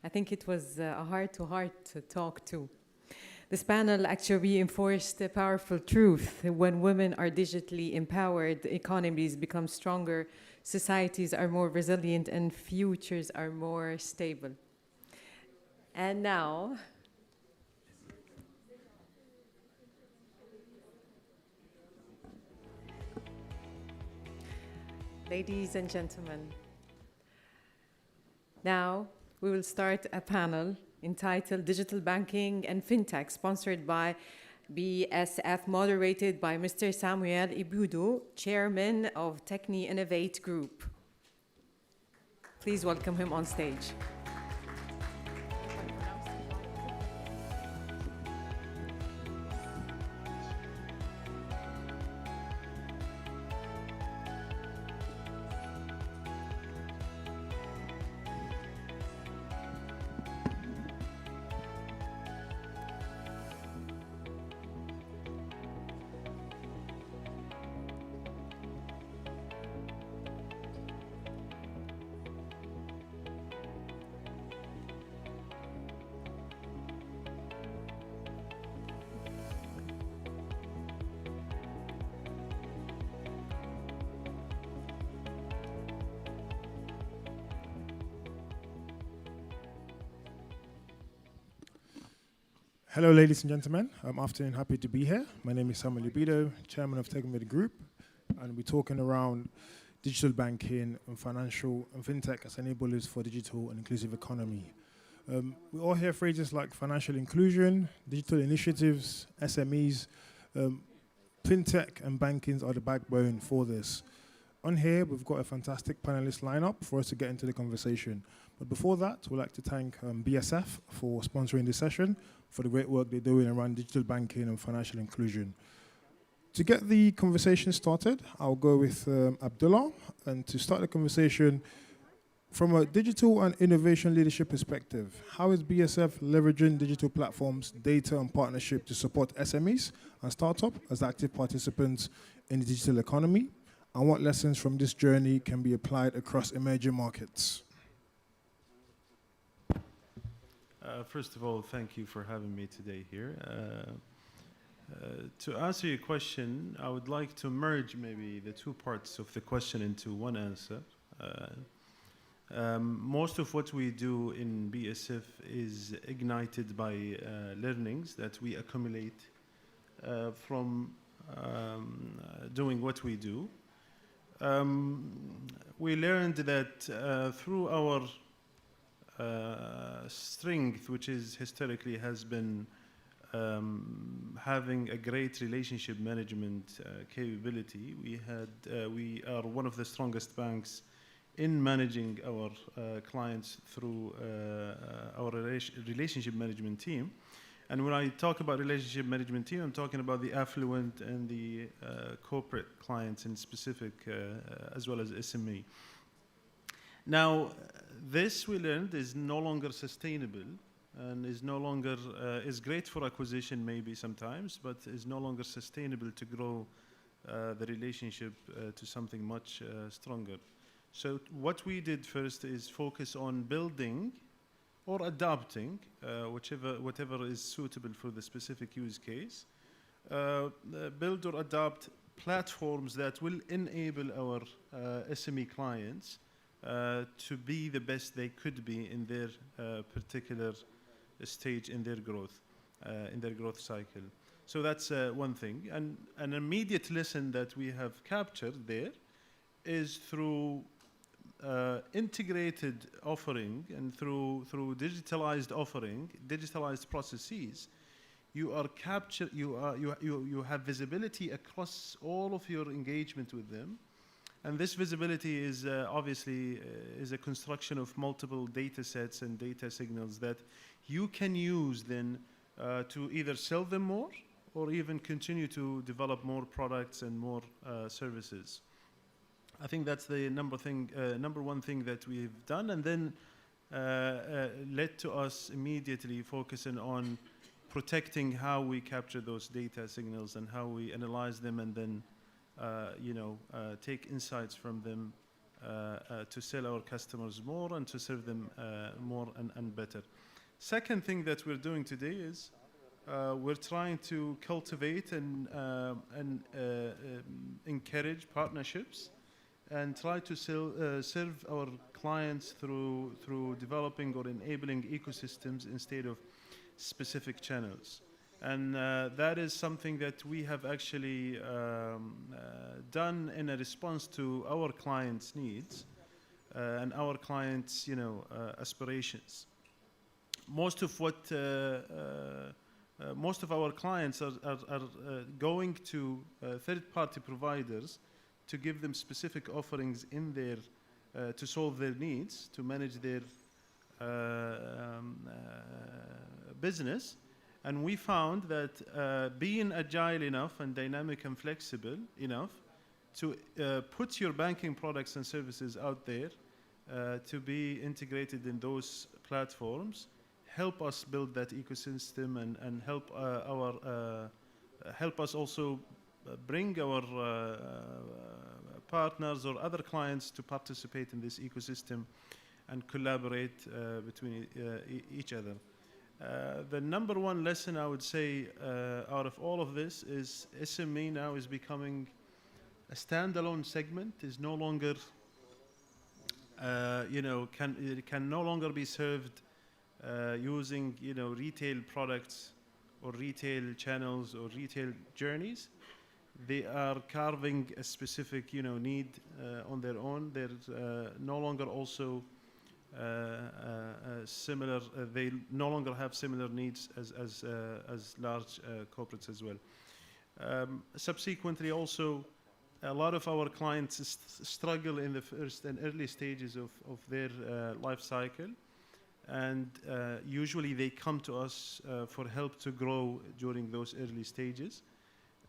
I think it was a heart-to-heart talk, too. This panel actually reinforced a powerful truth. When women are digitally empowered, economies become stronger, societies are more resilient, and futures are more stable. And now, ladies and gentlemen, now we will start a panel entitled Digital Banking and FinTech, sponsored by BSF, moderated by Mr. Samuel Ibudo, Chairman of Techni Innovate Group. Please welcome him on stage. Hello, ladies and gentlemen. Afternoon, happy to be here. My name is Samuel Libido, Chairman of Techni Innovate Group, and we're talking around digital banking and financial and fintech as enablers for digital and inclusive economy. We all hear phrases like financial inclusion, digital initiatives, SMEs. Fintech and bankings are the backbone for this. On here, we've got a fantastic panelist lineup for us to get into the conversation. But before that, we'd like to thank BSF for sponsoring this session, for the great work they're doing around digital banking and financial inclusion. To get the conversation started, I'll go with Abdullah. And to start the conversation, from a digital and innovation leadership perspective, how is BSF leveraging digital platforms, data, and partnership to support SMEs and startups as active participants in the digital economy? And what lessons from this journey can be applied across emerging markets? First of all, thank you for having me today here. To answer your question, I would like to merge maybe the two parts of the question into one answer. Most of what we do in BSF is ignited by learnings that we accumulate from doing what we do. We learned that through our strength, which is historically has been having a great relationship management capability. We are one of the strongest banks in managing our clients through our relationship management team. And when I talk about relationship management team, I'm talking about the affluent and the corporate clients in specific, as well as SME. Now, this we learned is no longer sustainable and is no longer, is great for acquisition maybe sometimes, but is no longer sustainable to grow the relationship to something much stronger. So what we did first is focus on building or adopting, whatever is suitable for the specific use case, build or adopt platforms that will enable our SME clients to be the best they could be in their particular stage in their growth cycle. So that's one thing. And an immediate lesson that we have captured there is through integrated offering and through digitalized offering, digitalized processes, you have visibility across all of your engagement with them. And this visibility is obviously is a construction of multiple data sets and data signals that you can use then to either sell them more or even continue to develop more products and more services. I think that's the number one thing that we've done, and then led to us immediately focusing on protecting how we capture those data signals and how we analyze them, and then take insights from them to sell our customers more and to serve them more and better. Second thing that we're doing today is we're trying to cultivate and encourage partnerships and try to serve our clients through developing or enabling ecosystems instead of specific channels. And that is something that we have actually done in a response to our clients' needs and our clients' aspirations. Most of our clients are going to third-party providers to give them specific offerings in their to solve their needs, to manage their business. And we found that being agile enough and dynamic and flexible enough to put your banking products and services out there to be integrated in those platforms help us build that ecosystem and help us also bring our partners or other clients to participate in this ecosystem and collaborate between each other. The number one lesson I would say out of all of this is SME now is becoming a standalone segment, is no longer, can no longer be served using, retail products or retail channels or retail journeys. They are carving a specific, need on their own. They're no longer also similar. They no longer have similar needs as large corporates as well. Subsequently, also, a lot of our clients struggle in the first and early stages of their life cycle, and usually they come to us for help to grow during those early stages.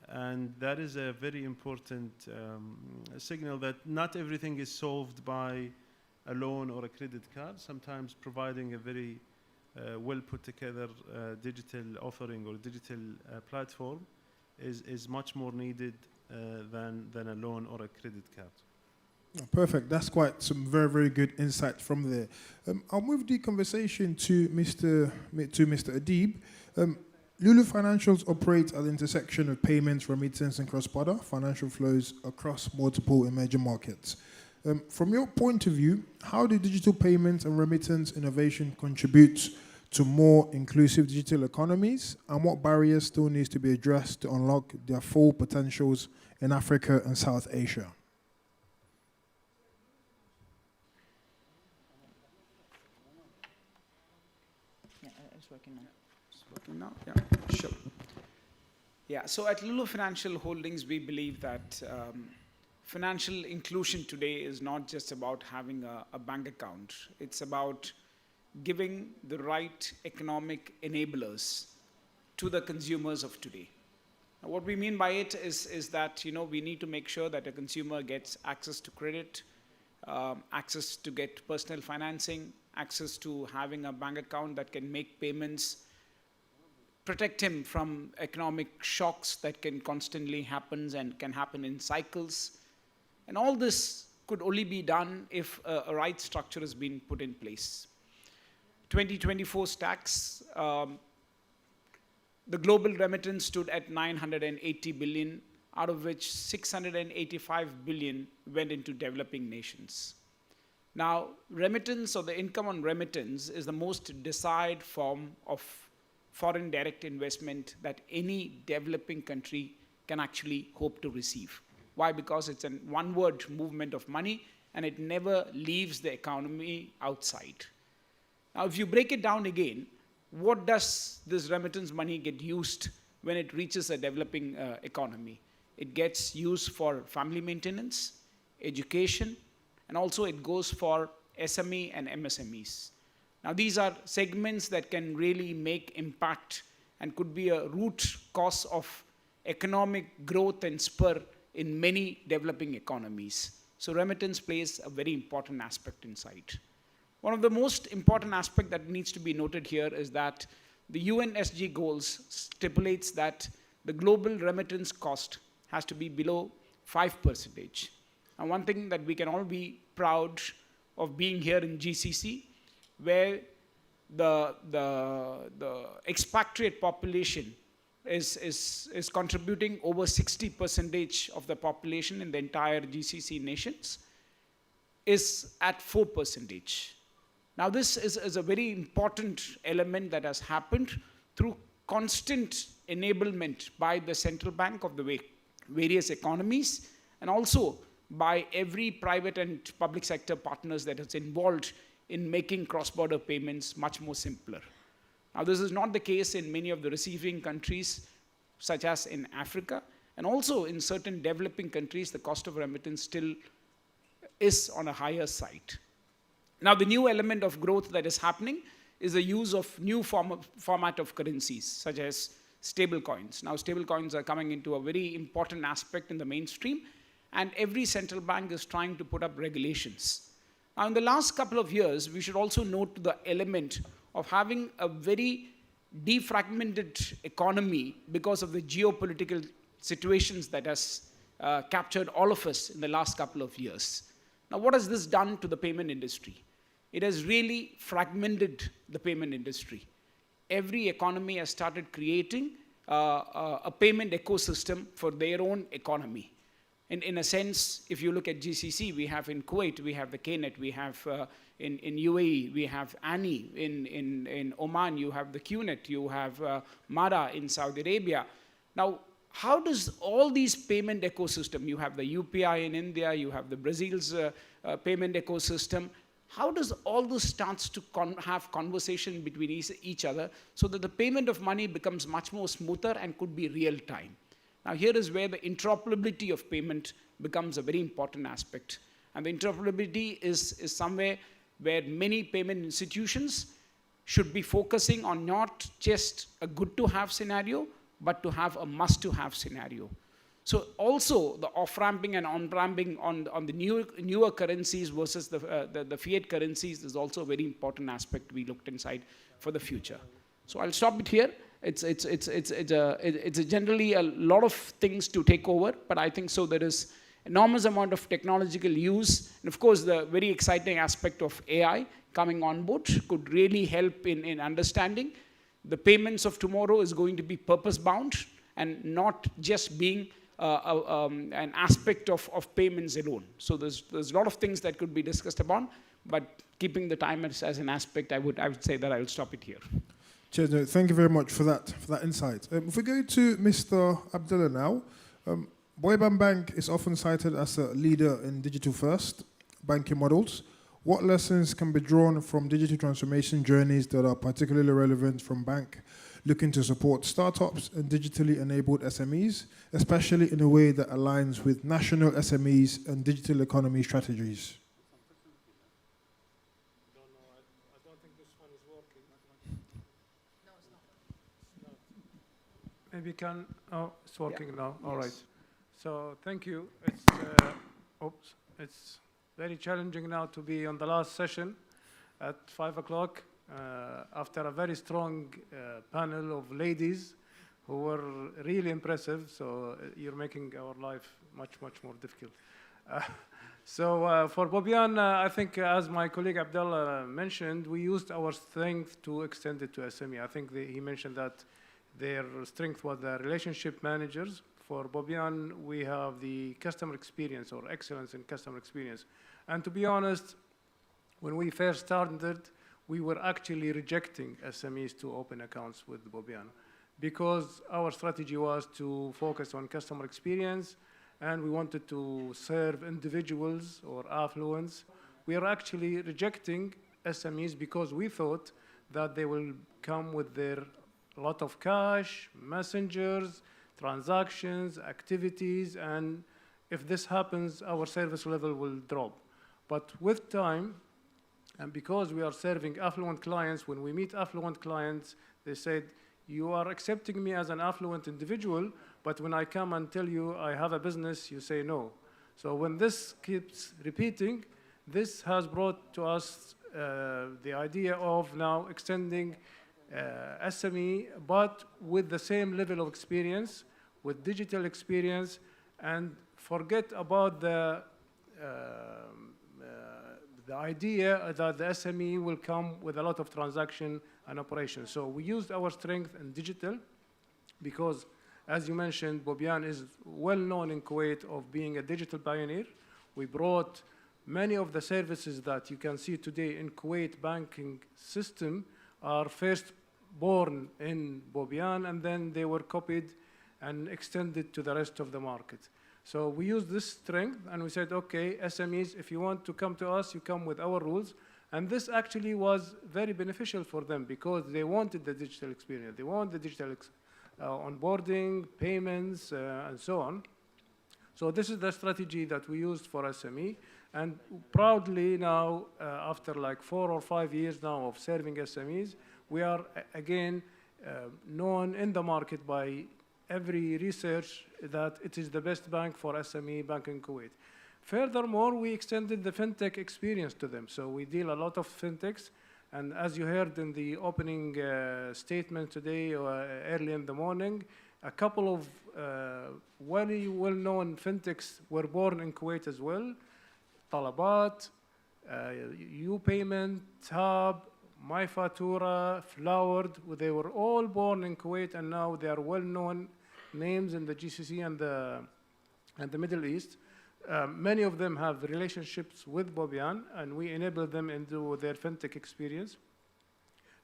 And that is a very important signal that not everything is solved by a loan or a credit card. Sometimes providing a very well put together digital offering or digital platform is much more needed than a loan or a credit card. Oh, perfect. That's quite some very, very good insight from there. I'll move the conversation to Mr. Adib. Lulu Financials operates at the intersection of payments, remittance, and cross-border financial flows across multiple emerging markets. From your point of view, how do digital payments and remittance innovation contribute to more inclusive digital economies, and what barriers still needs to be addressed to unlock their full potentials in Africa and South Asia? It's working now. It's working now? Yeah, sure. Yeah, so at Lulu Financial Holdings, we believe that financial inclusion today is not just about having a bank account. It's about giving the right economic enablers to the consumers of today. Now, what we mean by it is that, you know, we need to make sure that a consumer gets access to credit, access to get personal financing, access to having a bank account that can make payments, protect him from economic shocks that can constantly happen and can happen in cycles. And all this could only be done if a right structure has been put in place. 2024 stats, the global remittance stood at 980 billion, out of which 685 billion went into developing nations. Now, remittance, or the income on remittance, is the most desired form of foreign direct investment that any developing country can actually hope to receive. Why? Because it's a one-word movement of money, and it never leaves the economy outside. Now, if you break it down again, what does this remittance money get used when it reaches a developing economy? It gets used for family maintenance, education, and also it goes for SME and MSMEs. Now, these are segments that can really make impact and could be a root cause of economic growth and spur in many developing economies. So remittance plays a very important aspect inside. One of the most important aspects that needs to be noted here is that the UN SG goals stipulates that the global remittance cost has to be below 5%. And one thing that we can all be proud of being here in GCC, where the expatriate population is contributing over 60% of the population in the entire GCC nations, is at 4%. Now, this is a very important element that has happened through constant enablement by the central bank of the various economies, and also by every private and public sector partners that is involved in making cross-border payments much more simpler. Now, this is not the case in many of the receiving countries, such as in Africa, and also in certain developing countries, the cost of remittance still is on a higher side. Now, the new element of growth that is happening is the use of new format of currencies, such as stable coins. Now, stable coins are coming into a very important aspect in the mainstream, and every central bank is trying to put up regulations. Now, in the last couple of years, we should also note the element of having a very defragmented economy because of the geopolitical situations that has captured all of us in the last couple of years. Now, what has this done to the payment industry? It has really fragmented the payment industry. Every economy has started creating a payment ecosystem for their own economy. In a sense, if you look at GCC, we have in Kuwait, we have the KNet, we have in UAE, we have ANI, in Oman, you have the QNet, you have MARA in Saudi Arabia. Now, how does all these payment ecosystem, you have the UPI in India, you have the Brazil's payment ecosystem, how does all this starts to have conversation between each other so that the payment of money becomes much more smoother and could be real time? Now, here is where the interoperability of payment becomes a very important aspect. And the interoperability is somewhere where many payment institutions should be focusing on not just a good-to-have scenario, but to have a must-to-have scenario. So also the off-ramping and on-ramping on the newer currencies versus the fiat currencies is also a very important aspect we looked inside for the future. So I'll stop it here. It's generally a lot of things to take over, but I think so there is enormous amount of technological use, and of course the very exciting aspect of AI coming on board could really help in understanding the payments of tomorrow is going to be purpose-bound and not just being an aspect of payments alone. So there's a lot of things that could be discussed upon, but keeping the time as an aspect, I would say that I will stop it here. Cheers, no, thank you very much for that insight. If we go to Mr. Abdullah now, Boyban Bank is often cited as a leader in digital-first banking models. What lessons can be drawn from digital transformation journeys that are particularly relevant from bank looking to support startups and digitally enabled SMEs, especially in a way that aligns with national SMEs and digital economy strategies? Maybe can, it's working now, all right. Yes. So thank you. It's very challenging now to be on the last session at 5 o'clock after a very strong panel of ladies who were really impressive. So you're making our life much, much more difficult. So for Bobian, I think as my colleague Abdullah mentioned, we used our strength to extend it to SME. I think he mentioned that their strength was the relationship managers. For Bobian, we have the customer experience or excellence in customer experience. And to be honest, when we first started, we were actually rejecting SMEs to open accounts with Bobian because our strategy was to focus on customer experience and we wanted to serve individuals or affluents. We are actually rejecting SMEs because we thought that they will come with their lot of cash, messengers, transactions, activities, and if this happens, our service level will drop. But with time, and because we are serving affluent clients, when we meet affluent clients, they said, you are accepting me as an affluent individual, but when I come and tell you I have a business, you say no. So when this keeps repeating, this has brought to us the idea of now extending SME, but with the same level of experience, with digital experience, and forget about the idea that the SME will come with a lot of transaction and operation. So we used our strength in digital because, as you mentioned, Bobian is well known in Kuwait of being a digital pioneer. We brought many of the services that you can see today in Kuwait banking system are first born in Bobian, and then they were copied and extended to the rest of the market. So we used this strength, and we said, okay, SMEs, if you want to come to us, you come with our rules. And this actually was very beneficial for them because they wanted the digital experience. They want the digital onboarding, payments, and so on. So this is the strategy that we used for SME. And proudly now, after like 4 or 5 years now of serving SMEs, we are again known in the market by every research that it is the best bank for SME bank in Kuwait. Furthermore, we extended the fintech experience to them. So we deal a lot of fintechs. And as you heard in the opening statement today early in the morning, a couple of very well-known fintechs were born in Kuwait as well. Talabat, UPayment, Tab, MyFatura, Flowered, they were all born in Kuwait, and now they are well-known names in the GCC and the Middle East. Many of them have relationships with Bobian, and we enable them into their fintech experience.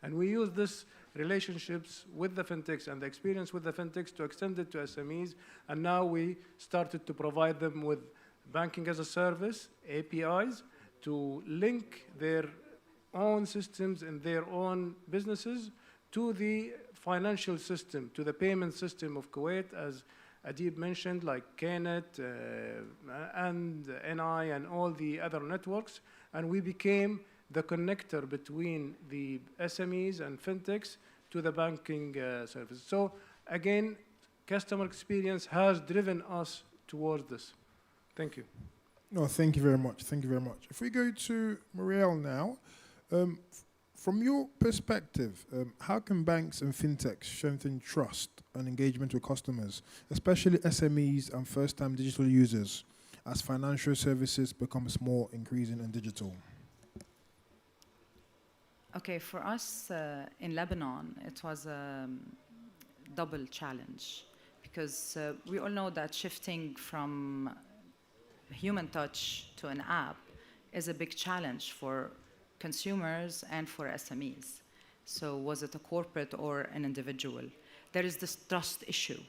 And we use this relationships with the fintechs and the experience with the fintechs to extend it to SMEs, and now we started to provide them with banking as a service, APIs, to link their own systems and their own businesses to the financial system, to the payment system of Kuwait, as Adib mentioned, like KNet and NI and all the other networks. And we became the connector between the SMEs and fintechs to the banking service. So again, customer experience has driven us towards this. Thank you. No, thank you very much. Thank you very much. If we go to Muriel now, from your perspective, how can banks and fintechs strengthen trust and engagement with customers, especially SMEs and first-time digital users, as financial services becomes more increasing and digital? Okay, for us in Lebanon, it was a double challenge because we all know that shifting from human touch to an app is a big challenge for consumers and for SMEs. So was it a corporate or an individual? There is this trust issue.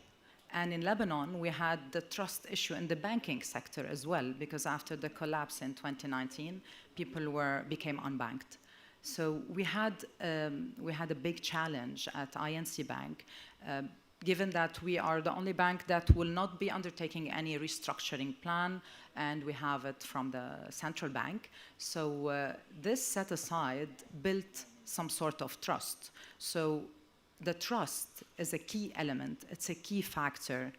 And in Lebanon, we had the trust issue in the banking sector as well, because after the collapse in 2019, people became unbanked. So we had a big challenge at INC Bank, given that we are the only bank that will not be undertaking any restructuring plan, and we have it from the central bank. So this set aside built some sort of trust. So the trust is a key element. It's a key factor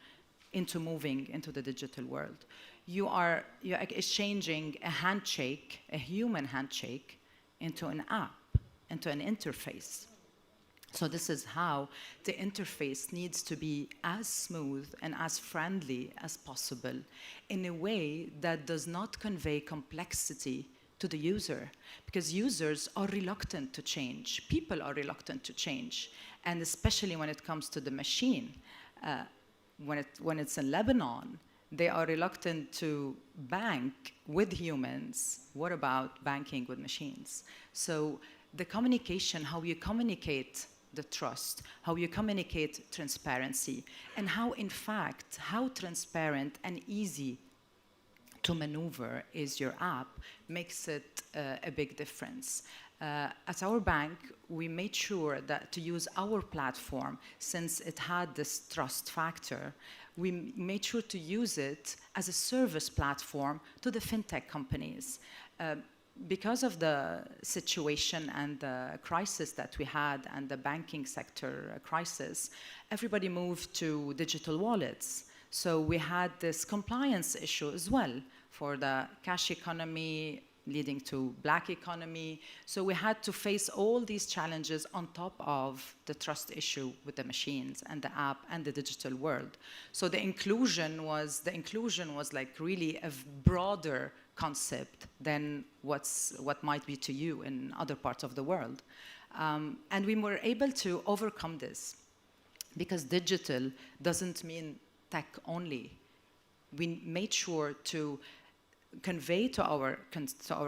into moving into the digital world. You're exchanging a handshake, a human handshake, into an app, into an interface. So this is how the interface needs to be as smooth and as friendly as possible in a way that does not convey complexity to the user, because users are reluctant to change. People are reluctant to change, and especially when it comes to the machine. When it's in Lebanon, they are reluctant to bank with humans. What about banking with machines? So the communication, how you communicate the trust, how you communicate transparency, and how, in fact, how transparent and easy to maneuver is your app makes it a big difference. At our bank, we made sure that to use our platform, since it had this trust factor, we made sure to use it as a service platform to the fintech companies. Because of the situation and the crisis that we had and the banking sector crisis, everybody moved to digital wallets. So we had this compliance issue as well for the cash economy leading to black economy. So we had to face all these challenges on top of the trust issue with the machines and the app and the digital world. So the inclusion was like really a broader concept than what might be to you in other parts of the world. And we were able to overcome this because digital doesn't mean tech only. We made sure to convey to our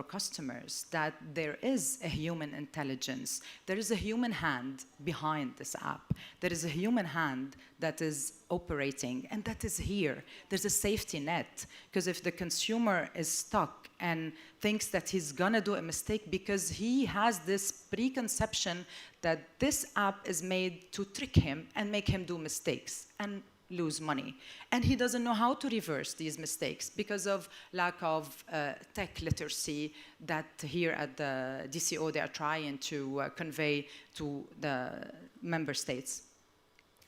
customers that there is a human intelligence, there is a human hand behind this app, there is a human hand that is operating, and that is here. There's a safety net, because if the consumer is stuck and thinks that he's gonna do a mistake because he has this preconception that this app is made to trick him and make him do mistakes and lose money. And he doesn't know how to reverse these mistakes because of lack of tech literacy that here at the DCO they are trying to convey to the member states.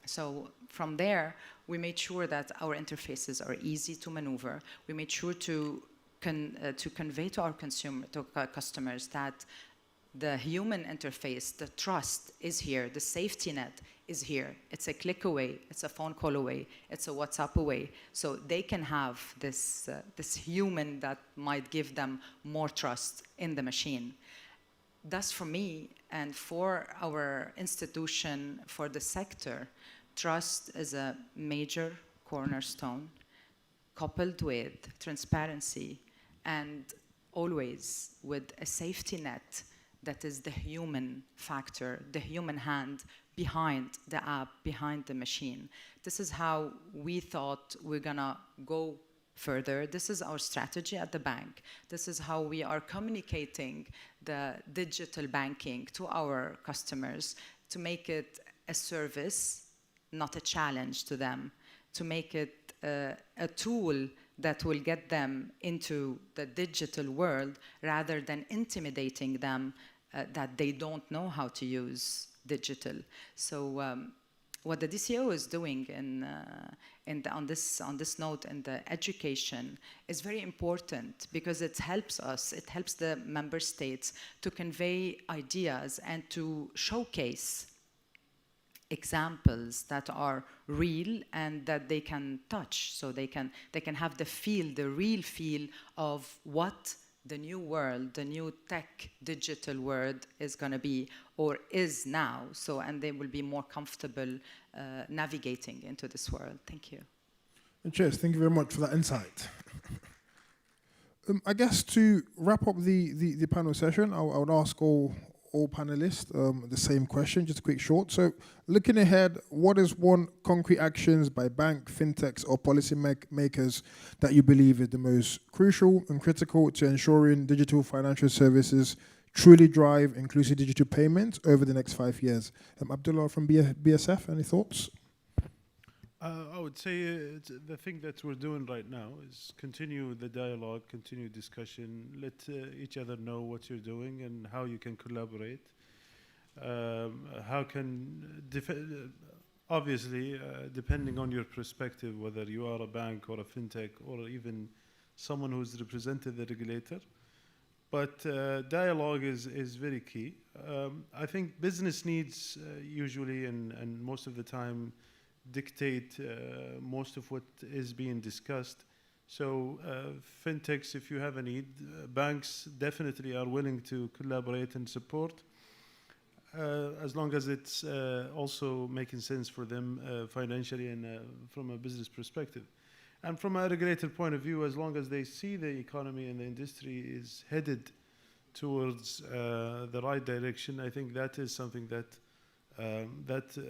So from there, we made sure that our interfaces are easy to maneuver. We made sure to convey to our customers that the human interface, the trust is here, the safety net is here. It's a click away, it's a phone call away, it's a WhatsApp away. So they can have this human that might give them more trust in the machine. Thus, for me and for our institution, for the sector, trust is a major cornerstone, coupled with transparency and always with a safety net that is the human factor, the human hand behind the app, behind the machine. This is how we thought we're gonna go further. This is our strategy at the bank. This is how we are communicating the digital banking to our customers, to make it a service, not a challenge to them, to make it a tool that will get them into the digital world rather than intimidating them that they don't know how to use digital. So what the DCO is doing on this note in the education is very important because it helps us, it helps the member states to convey ideas and to showcase examples that are real and that they can touch, so they can have the real feel of what the new world, the new tech digital world is going to be or is now. So, and they will be more comfortable navigating into this world. Thank you. Cheers. Thank you very much for that insight. I guess to wrap up the panel session, I would ask all all panelists the same question, just a quick short. So looking ahead, what is one concrete actions by bank, fintechs or policy makers that you believe is the most crucial and critical to ensuring digital financial services truly drive inclusive digital payments over the next 5 years? Abdullah from BSF, any thoughts? I would say the thing that we're doing right now is continue the dialogue, continue discussion, let each other know what you're doing and how you can collaborate. Obviously, depending on your perspective, whether you are a bank or a fintech or even someone who's represented the regulator, but dialogue is very key. I think business needs usually and most of the time dictate most of what is being discussed. So fintechs, if you have a need, banks definitely are willing to collaborate and support as long as it's also making sense for them financially and from a business perspective. And from a regulator point of view, as long as they see the economy and the industry is headed towards the right direction, I think that is something that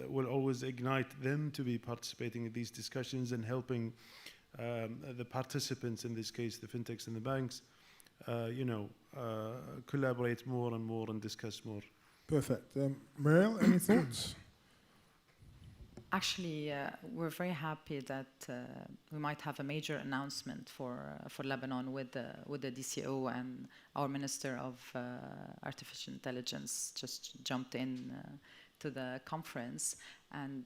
will always ignite them to be participating in these discussions and helping the participants, in this case the fintechs and the banks, collaborate more and more and discuss more. Perfect. Mariel, any thoughts? Actually, we're very happy that we might have a major announcement for Lebanon with the DCO, and our Minister of Artificial Intelligence just jumped in to the conference, and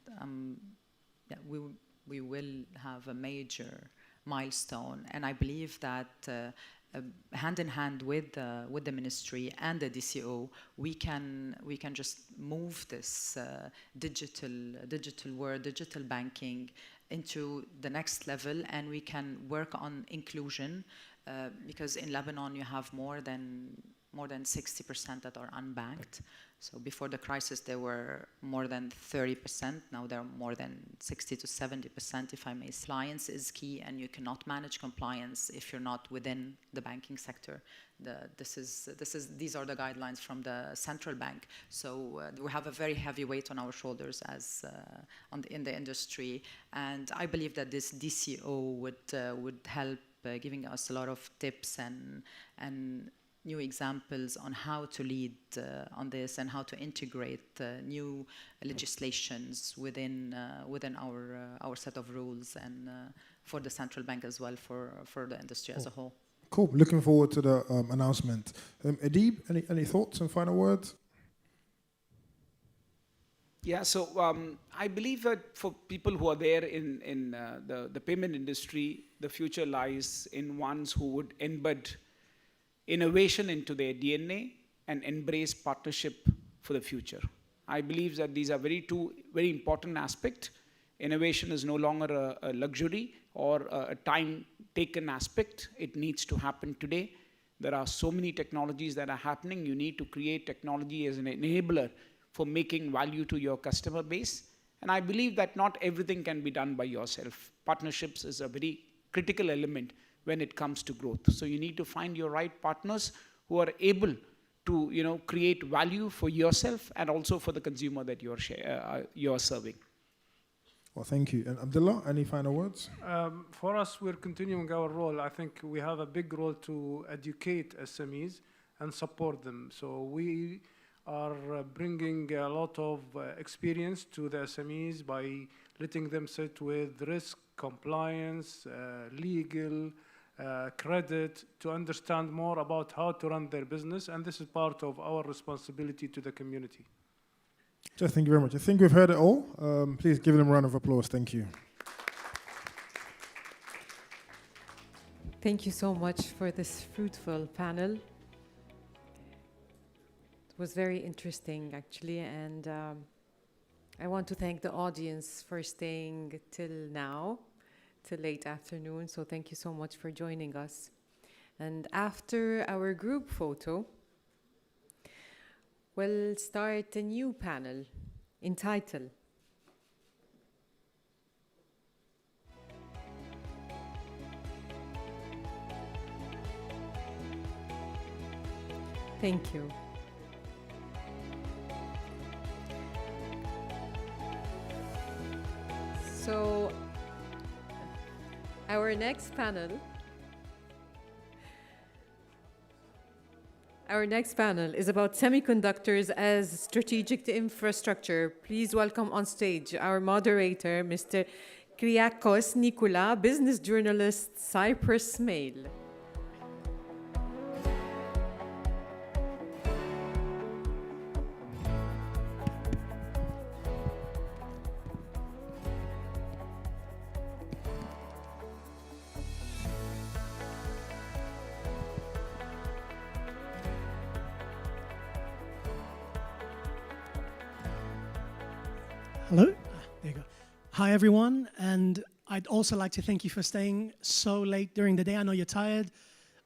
we will have a major milestone, and I believe that hand in hand with the ministry and the DCO, we can just move this digital world, digital banking into the next level, and we can work on inclusion because in Lebanon you have more than 60% that are unbanked. So before the crisis, there were more than 30%. Now there are more than 60 to 70%, if I may. Compliance is key, and you cannot manage compliance if you're not within the banking sector. These are the guidelines from the central bank. So we have a very heavy weight on our shoulders as in the industry, and I believe that this DCO would help giving us a lot of tips and new examples on how to lead on this and how to integrate new legislations within our set of rules, and for the central bank as well, for the industry as a whole. Cool. Looking forward to the announcement. Adib, any thoughts and final words? Yeah, so I believe that for people who are there in the payment industry, the future lies in ones who would embed innovation into their DNA and embrace partnership for the future. I believe that these are two very important aspects. Innovation is no longer a luxury or a time-taken aspect. It needs to happen today. There are so many technologies that are happening. You need to create technology as an enabler for making value to your customer base. And I believe that not everything can be done by yourself. Partnerships is a very critical element when it comes to growth. So you need to find your right partners who are able to create value for yourself and also for the consumer that you're serving. Well, thank you. And Abdullah, any final words? For us, we're continuing our role. I think we have a big role to educate SMEs and support them. So we are bringing a lot of experience to the SMEs by letting them sit with risk, compliance, legal, credit, to understand more about how to run their business, and this is part of our responsibility to the community. Just thank you very much. I think we've heard it all. Please give them a round of applause. Thank you. Thank you so much for this fruitful panel. It was very interesting, actually, and I want to thank the audience for staying till now, till late afternoon. So thank you so much for joining us. And after our group photo, we'll start a new panel entitled Thank you. So, our next panel is about semiconductors as strategic infrastructure. Please welcome on stage our moderator, Mr. Kyriakos Nikola, business journalist, Cyprus Mail. Hello. There you go. Hi, everyone. And I'd also like to thank you for staying so late during the day. I know you're tired,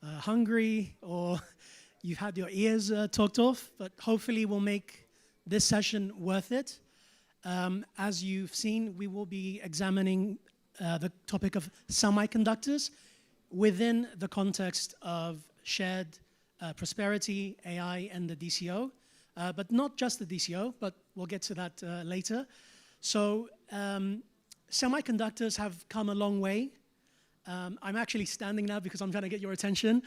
hungry, or you've had your ears talked off, but hopefully we'll make this session worth it. As you've seen, we will be examining the topic of semiconductors within the context of shared prosperity, AI, and the DCO. But not just the DCO, but we'll get to that later. So semiconductors have come a long way. I'm actually standing now because I'm trying to get your attention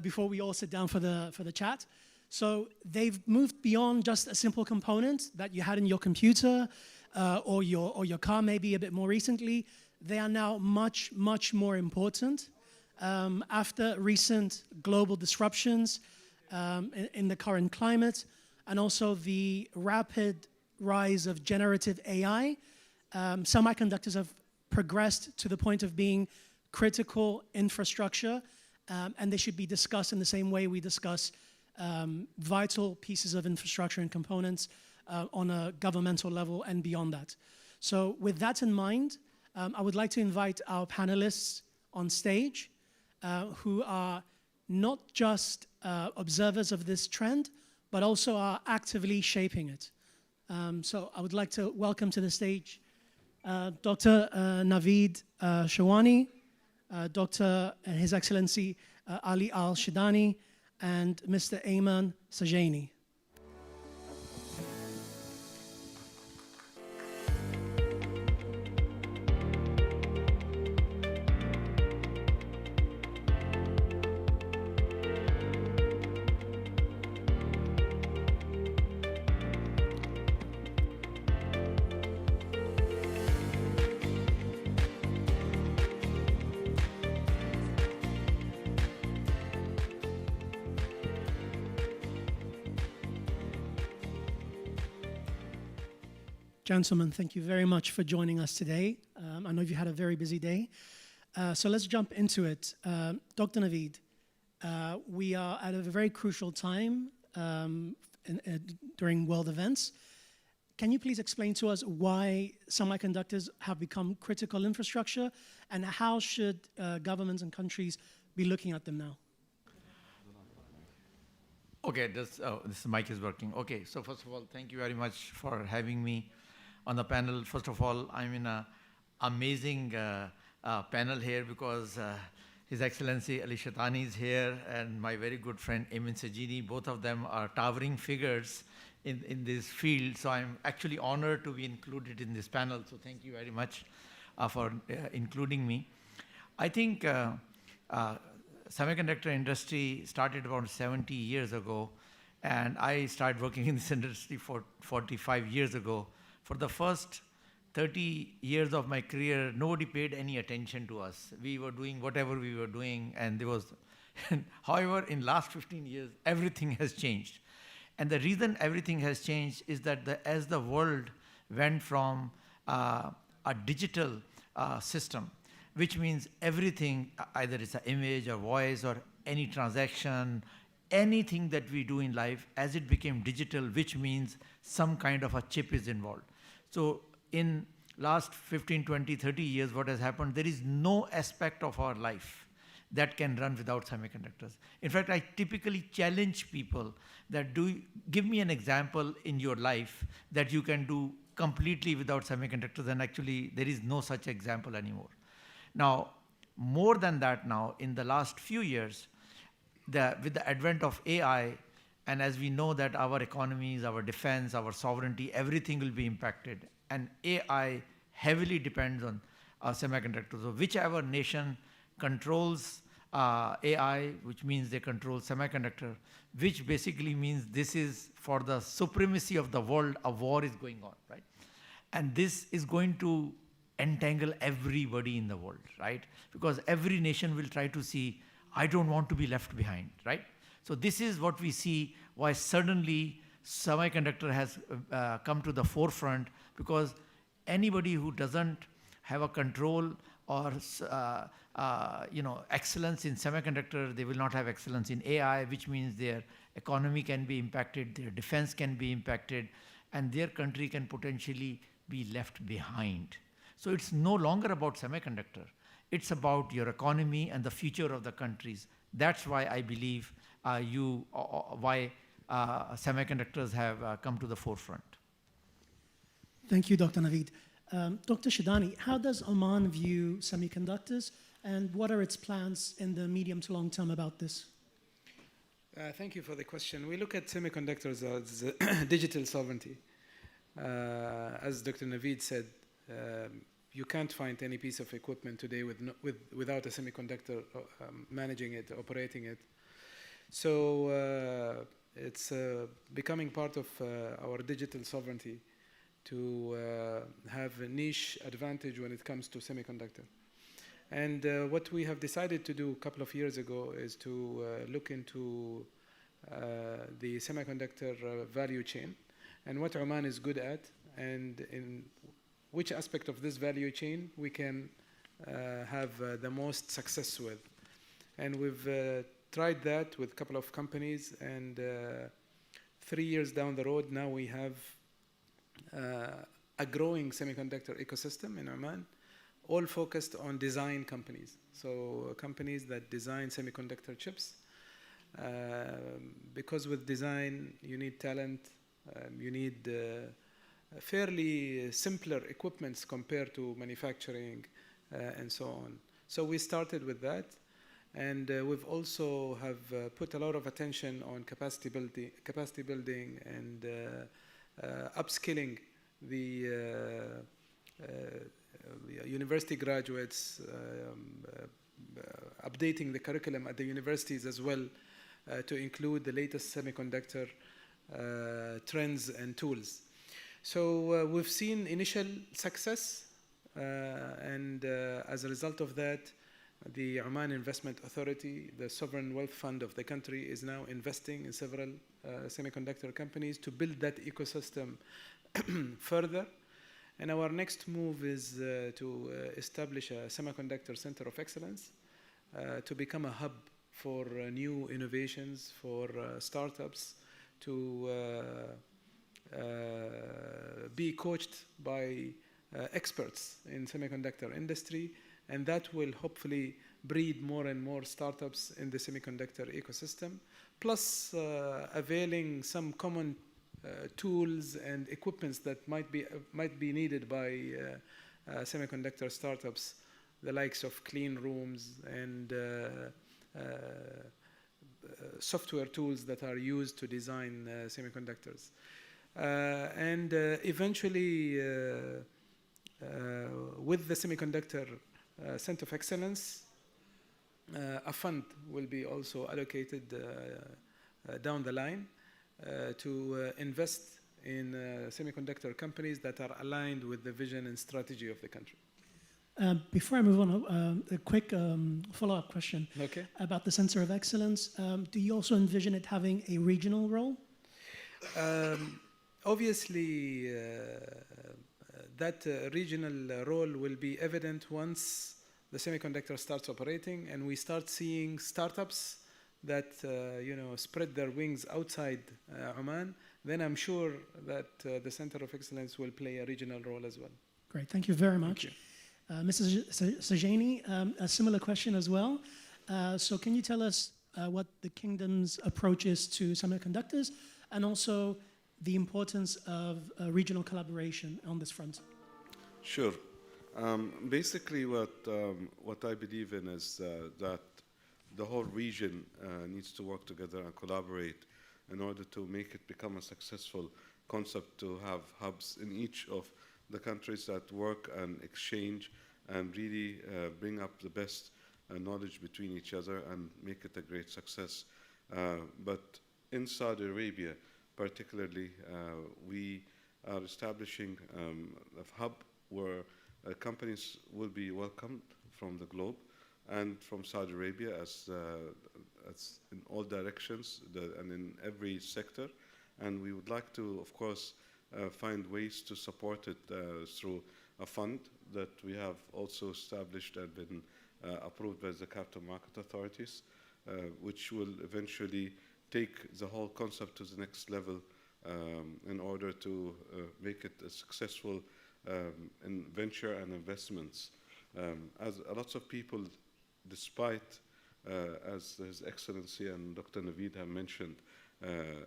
before we all sit down for the chat. So they've moved beyond just a simple component that you had in your computer or your car maybe a bit more recently. They are now much, much more important. After recent global disruptions in the current climate, and also the rapid rise of generative AI, semiconductors have progressed to the point of being critical infrastructure, and they should be discussed in the same way we discuss vital pieces of infrastructure and components on a governmental level and beyond that. So with that in mind, I would like to invite our panelists on stage who are not just observers of this trend, but also are actively shaping it. So I would like to welcome to the stage Dr. Naveed Shawani, Dr. His Excellency Ali Al-Shidani, and Mr. Ayman Sajani. Gentlemen, thank you very much for joining us today. I know you had a very busy day. So let's jump into it. Dr. Naveed, we are at a very crucial time during world events. Can you please explain to us why semiconductors have become critical infrastructure, and how should governments and countries be looking at them now? Okay, this mic is working. Okay, so first of all, thank you very much for having me on the panel. First of all, I'm in an amazing panel here because His Excellency Ali Shatani is here and my very good friend Ayman Sajini. Both of them are towering figures in this field. So I'm actually honored to be included in this panel. So thank you very much for including me. I think semiconductor industry started about 70 years ago, and I started working in this industry for 45 years ago. For the first 30 years of my career, nobody paid any attention to us. We were doing whatever we were doing, and there was, however, in last 15 years, everything has changed. And the reason everything has changed is that as the world went from a digital system, which means everything, either it's an image or voice or any transaction, anything that we do in life, as it became digital, which means some kind of a chip is involved. So in last 15, 20, 30 years, what has happened, there is no aspect of our life that can run without semiconductors. In fact, I typically challenge people that give me an example in your life that you can do completely without semiconductors, and actually there is no such example anymore. Now, more than that now, in the last few years, with the advent of AI, and as we know that our economies, our defense, our sovereignty, everything will be impacted. And AI heavily depends on semiconductors. So whichever nation controls AI, which means they control semiconductor, which basically means this is for the supremacy of the world, a war is going on, right? And this is going to entangle everybody in the world, right? Because every nation will try to see, I don't want to be left behind, right? So this is what we see why suddenly semiconductor has come to the forefront, because anybody who doesn't have a control or excellence in semiconductor, they will not have excellence in AI, which means their economy can be impacted, their defense can be impacted, and their country can potentially be left behind. So it's no longer about semiconductor. It's about your economy and the future of the countries. That's why I believe semiconductors have come to the forefront. Thank you, Dr. Naveed. Dr. Shidani, how does Oman view semiconductors, and what are its plans in the medium to long term about this? Thank you for the question. We look at semiconductors as digital sovereignty. As Dr. Naveed said, you can't find any piece of equipment today without a semiconductor managing it, operating it. So it's becoming part of our digital sovereignty to have a niche advantage when it comes to semiconductor. And what we have decided to do a couple of years ago is to look into the semiconductor value chain and what Oman is good at, and in which aspect of this value chain we can have the most success with. And we've tried that with a couple of companies, and 3 years down the road now we have a growing semiconductor ecosystem in Oman, all focused on design companies. So companies that design semiconductor chips, because with design you need talent, you need fairly simpler equipments compared to manufacturing and so on. So we started with that, and we've also have put a lot of attention on capacity building and upskilling the university graduates, updating the curriculum at the universities as well to include the latest semiconductor trends and tools. So we've seen initial success, and as a result of that, the Oman Investment Authority, the sovereign wealth fund of the country, is now investing in several semiconductor companies to build that ecosystem further. And our next move is to establish a semiconductor center of excellence to become a hub for new innovations, for startups, to be coached by experts in semiconductor industry, and that will hopefully breed more and more startups in the semiconductor ecosystem, plus availing some common tools and equipments that might be needed by semiconductor startups, the likes of clean rooms and software tools that are used to design semiconductors. And eventually, with the Semiconductor Center of Excellence, a fund will be also allocated down the line to invest in semiconductor companies that are aligned with the vision and strategy of the country. Before I move on, a quick follow-up question about the Center of Excellence. Do you also envision it having a regional role? Obviously, that regional role will be evident once the semiconductor starts operating and we start seeing startups that spread their wings outside Oman. Then I'm sure that the Center of Excellence will play a regional role as well. Great, thank you very much. Mrs. Sajani, a similar question as well. So can you tell us what the Kingdom's approach is to semiconductors, and also the importance of regional collaboration on this front? Sure. Basically, what I believe in is that the whole region needs to work together and collaborate in order to make it become a successful concept, to have hubs in each of the countries that work and exchange and really bring up the best knowledge between each other and make it a great success. But in Saudi Arabia, particularly, we are establishing a hub where companies will be welcomed from the globe and from Saudi Arabia as in all directions and in every sector. And we would like to, of course, find ways to support it through a fund that we have also established and been approved by the capital market authorities, which will eventually take the whole concept to the next level in order to make it a successful in venture and investments. As lots of people, despite, as His Excellency and Dr. Naveed have mentioned,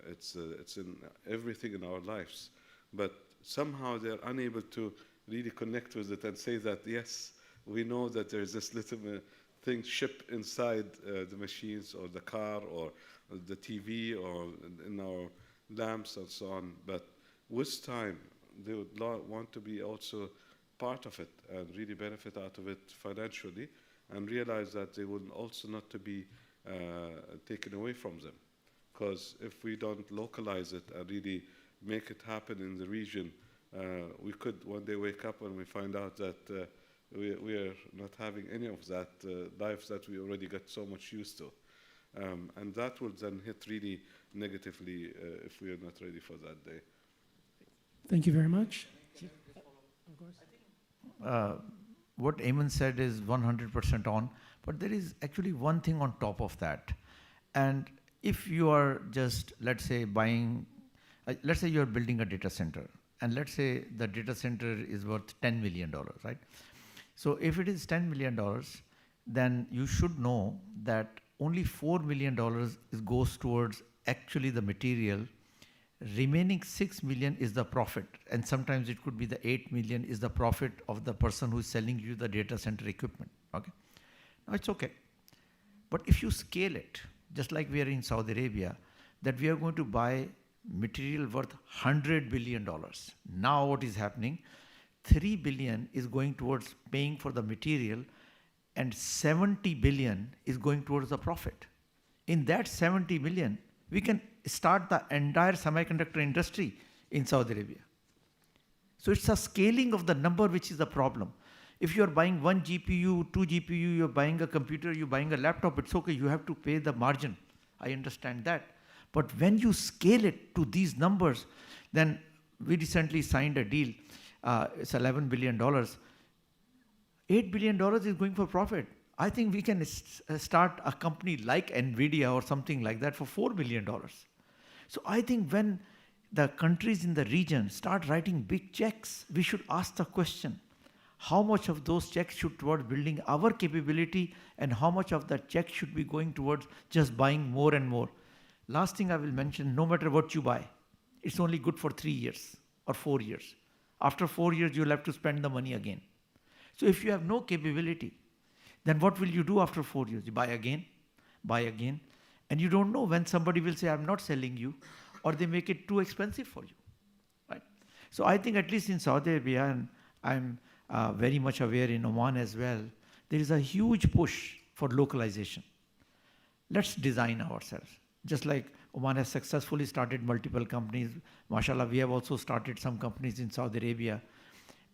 it's in everything in our lives, but somehow they're unable to really connect with it and say that, yes, we know that there's this little thing chip inside the machines or the car or the TV or in our lamps and so on, but with time they would want to be also part of it and really benefit out of it financially and realize that they will also not to be taken away from them. Because if we don't localize it and really make it happen in the region, we could one day wake up and we find out that we are not having any of that lives that we already got so much used to. And that will then hit really negatively if we are not ready for that day. Thank you very much. What Eamon said is 100% on, but there is actually one thing on top of that. And if you are just, let's say, buying, let's say you're building a data center, and let's say the data center is worth $10 million, right? So if it is $10 million, then you should know that only $4 million goes towards actually the material. Remaining $6 million is the profit, and sometimes it could be the $8 million is the profit of the person who is selling you the data center equipment. Okay, now it's okay, but if you scale it, just like we are in Saudi Arabia, that we are going to buy material worth $100 billion. Now what is happening? $3 billion is going towards paying for the material, and $70 billion is going towards the profit. In that $70 billion, we can start the entire semiconductor industry in Saudi Arabia. So it's a scaling of the number which is the problem. If you're buying 1 GPU, 2 GPU, you're buying a computer, you're buying a laptop, it's okay, you have to pay the margin. I understand that. But when you scale it to these numbers, then we recently signed a deal, it's $11 billion. $8 billion is going for profit. I think we can start a company like NVIDIA or something like that for $4 billion. So I think when the countries in the region start writing big checks, we should ask the question, how much of those checks should towards building our capability, and how much of that check should be going towards just buying more and more? Last thing I will mention, no matter what you buy, it's only good for 3 years or 4 years. After 4 years, you'll have to spend the money again. So if you have no capability, then what will you do after 4 years? You buy again, and you don't know when somebody will say, I'm not selling you, or they make it too expensive for you, right? So I think at least in Saudi Arabia, and I'm very much aware in Oman as well, there is a huge push for localization. Let's design ourselves. Just like Oman has successfully started multiple companies, mashallah, we have also started some companies in Saudi Arabia.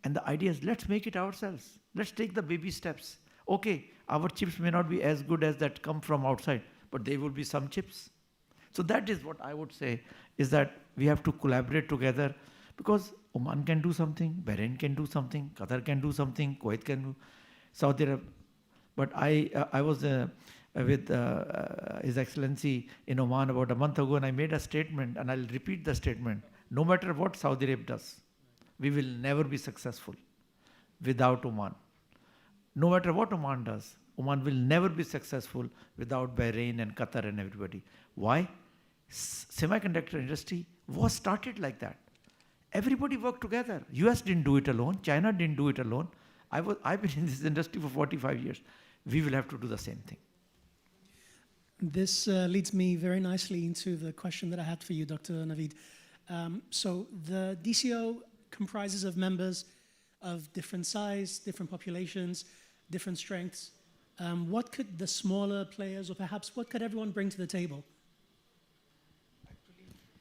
And the idea is, let's make it ourselves. Let's take the baby steps. Okay, our chips may not be as good as that come from outside, but there will be some chips. So that is what I would say, is that we have to collaborate together, because Oman can do something, Bahrain can do something, Qatar can do something, Kuwait can do, Saudi Arabia. But I was with His Excellency in Oman about a month ago, and I made a statement, and I'll repeat the statement. No matter what Saudi Arabia does, we will never be successful without Oman. No matter what Oman does, Oman will never be successful without Bahrain and Qatar and everybody. Why? Semiconductor industry was started like that. Everybody worked together. US didn't do it alone. China didn't do it alone. I've been in this industry for 45 years. We will have to do the same thing. This leads me very nicely into the question that I had for you, Dr. Naveed. So the DCO comprises of members of different size, different populations, different strengths. What could the smaller players, or perhaps what could everyone bring to the table?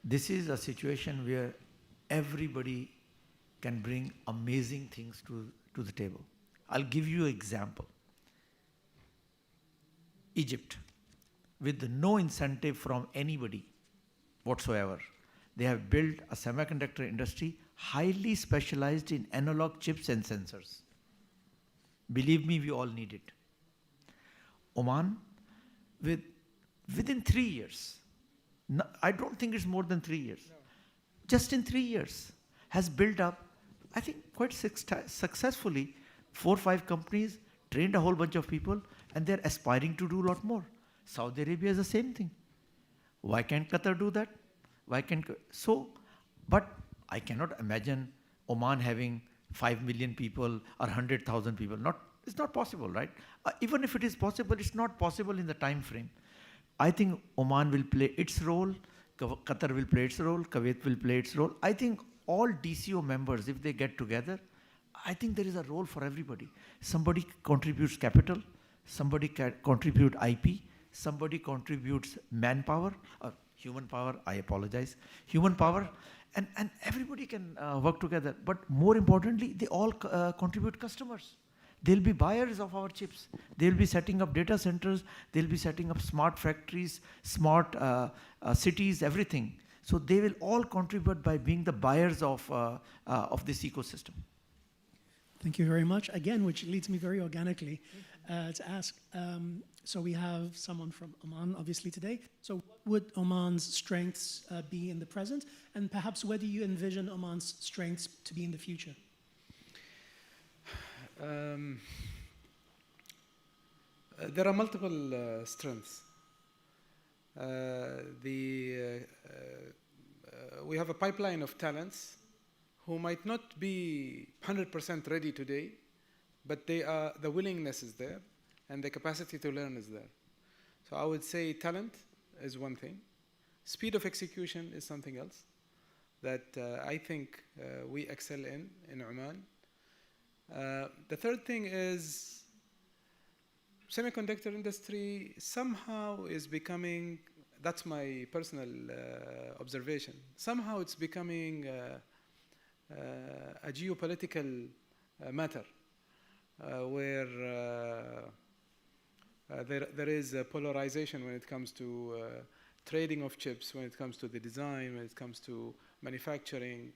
This is a situation where everybody can bring amazing things to the table. I'll give you an example. Egypt, with no incentive from anybody whatsoever, they have built a semiconductor industry highly specialized in analog chips and sensors. Believe me, we all need it. Oman, within 3 years, no, I don't think it's more than 3 years, no. Just in 3 years, has built up, I think quite successfully, 4 or 5 companies, trained a whole bunch of people, and they're aspiring to do a lot more. Saudi Arabia is the same thing. Why can't Qatar do that? Why can't but I cannot imagine Oman having 5 million people or 100,000 people. It's not possible, right? Even if it is possible, it's not possible in the time frame. I think Oman will play its role, Qatar will play its role, Kuwait will play its role. I think all DCO members, if they get together, I think there is a role for everybody. Somebody contributes capital, somebody contributes IP, somebody contributes manpower, or human power, I apologize, human power, and everybody can work together. But more importantly, they all contribute customers. They'll be buyers of our chips. They'll be setting up data centers. They'll be setting up smart factories, smart cities, everything. So they will all contribute by being the buyers of this ecosystem. Thank you very much. Again, which leads me very organically to ask, so we have someone from Oman, obviously, today. So what would Oman's strengths be in the present? And perhaps where do you envision Oman's strengths to be in the future? There are multiple strengths. We have a pipeline of talents who might not be 100% ready today, but the willingness is there and the capacity to learn is there. So I would say talent is one thing. Speed of execution is something else that I think we excel in Oman. The third thing is semiconductor industry somehow is becoming, that's my personal observation, somehow it's becoming a geopolitical matter where there is a polarization when it comes to trading of chips, when it comes to the design, when it comes to manufacturing,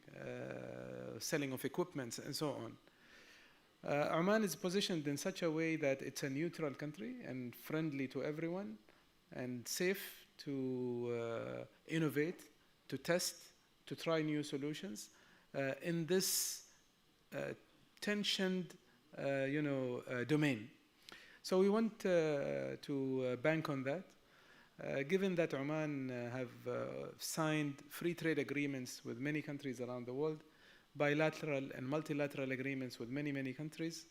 selling of equipment, and so on. Oman is positioned in such a way that it's a neutral country and friendly to everyone and safe to innovate, to test, to try new solutions in this tensioned domain. So we want to bank on that. Given that Oman have signed free trade agreements with many countries around the world, bilateral and multilateral agreements with many, many countries,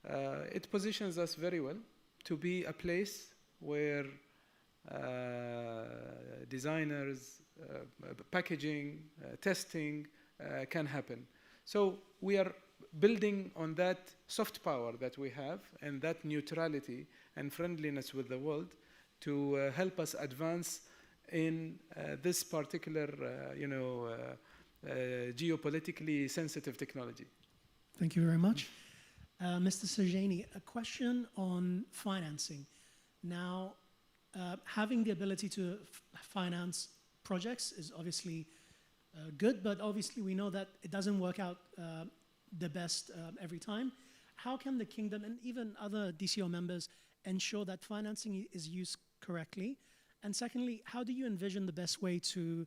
it positions us very well to be a place where designers, packaging, testing can happen. So we are building on that soft power that we have and that neutrality and friendliness with the world to help us advance in this particular, geopolitically sensitive technology. Thank you very much. Mr. Sajani, a question on financing. Now, having the ability to finance projects is obviously good, but obviously we know that it doesn't work out the best every time. How can the Kingdom and even other DCO members ensure that financing is used correctly? And secondly, how do you envision the best way to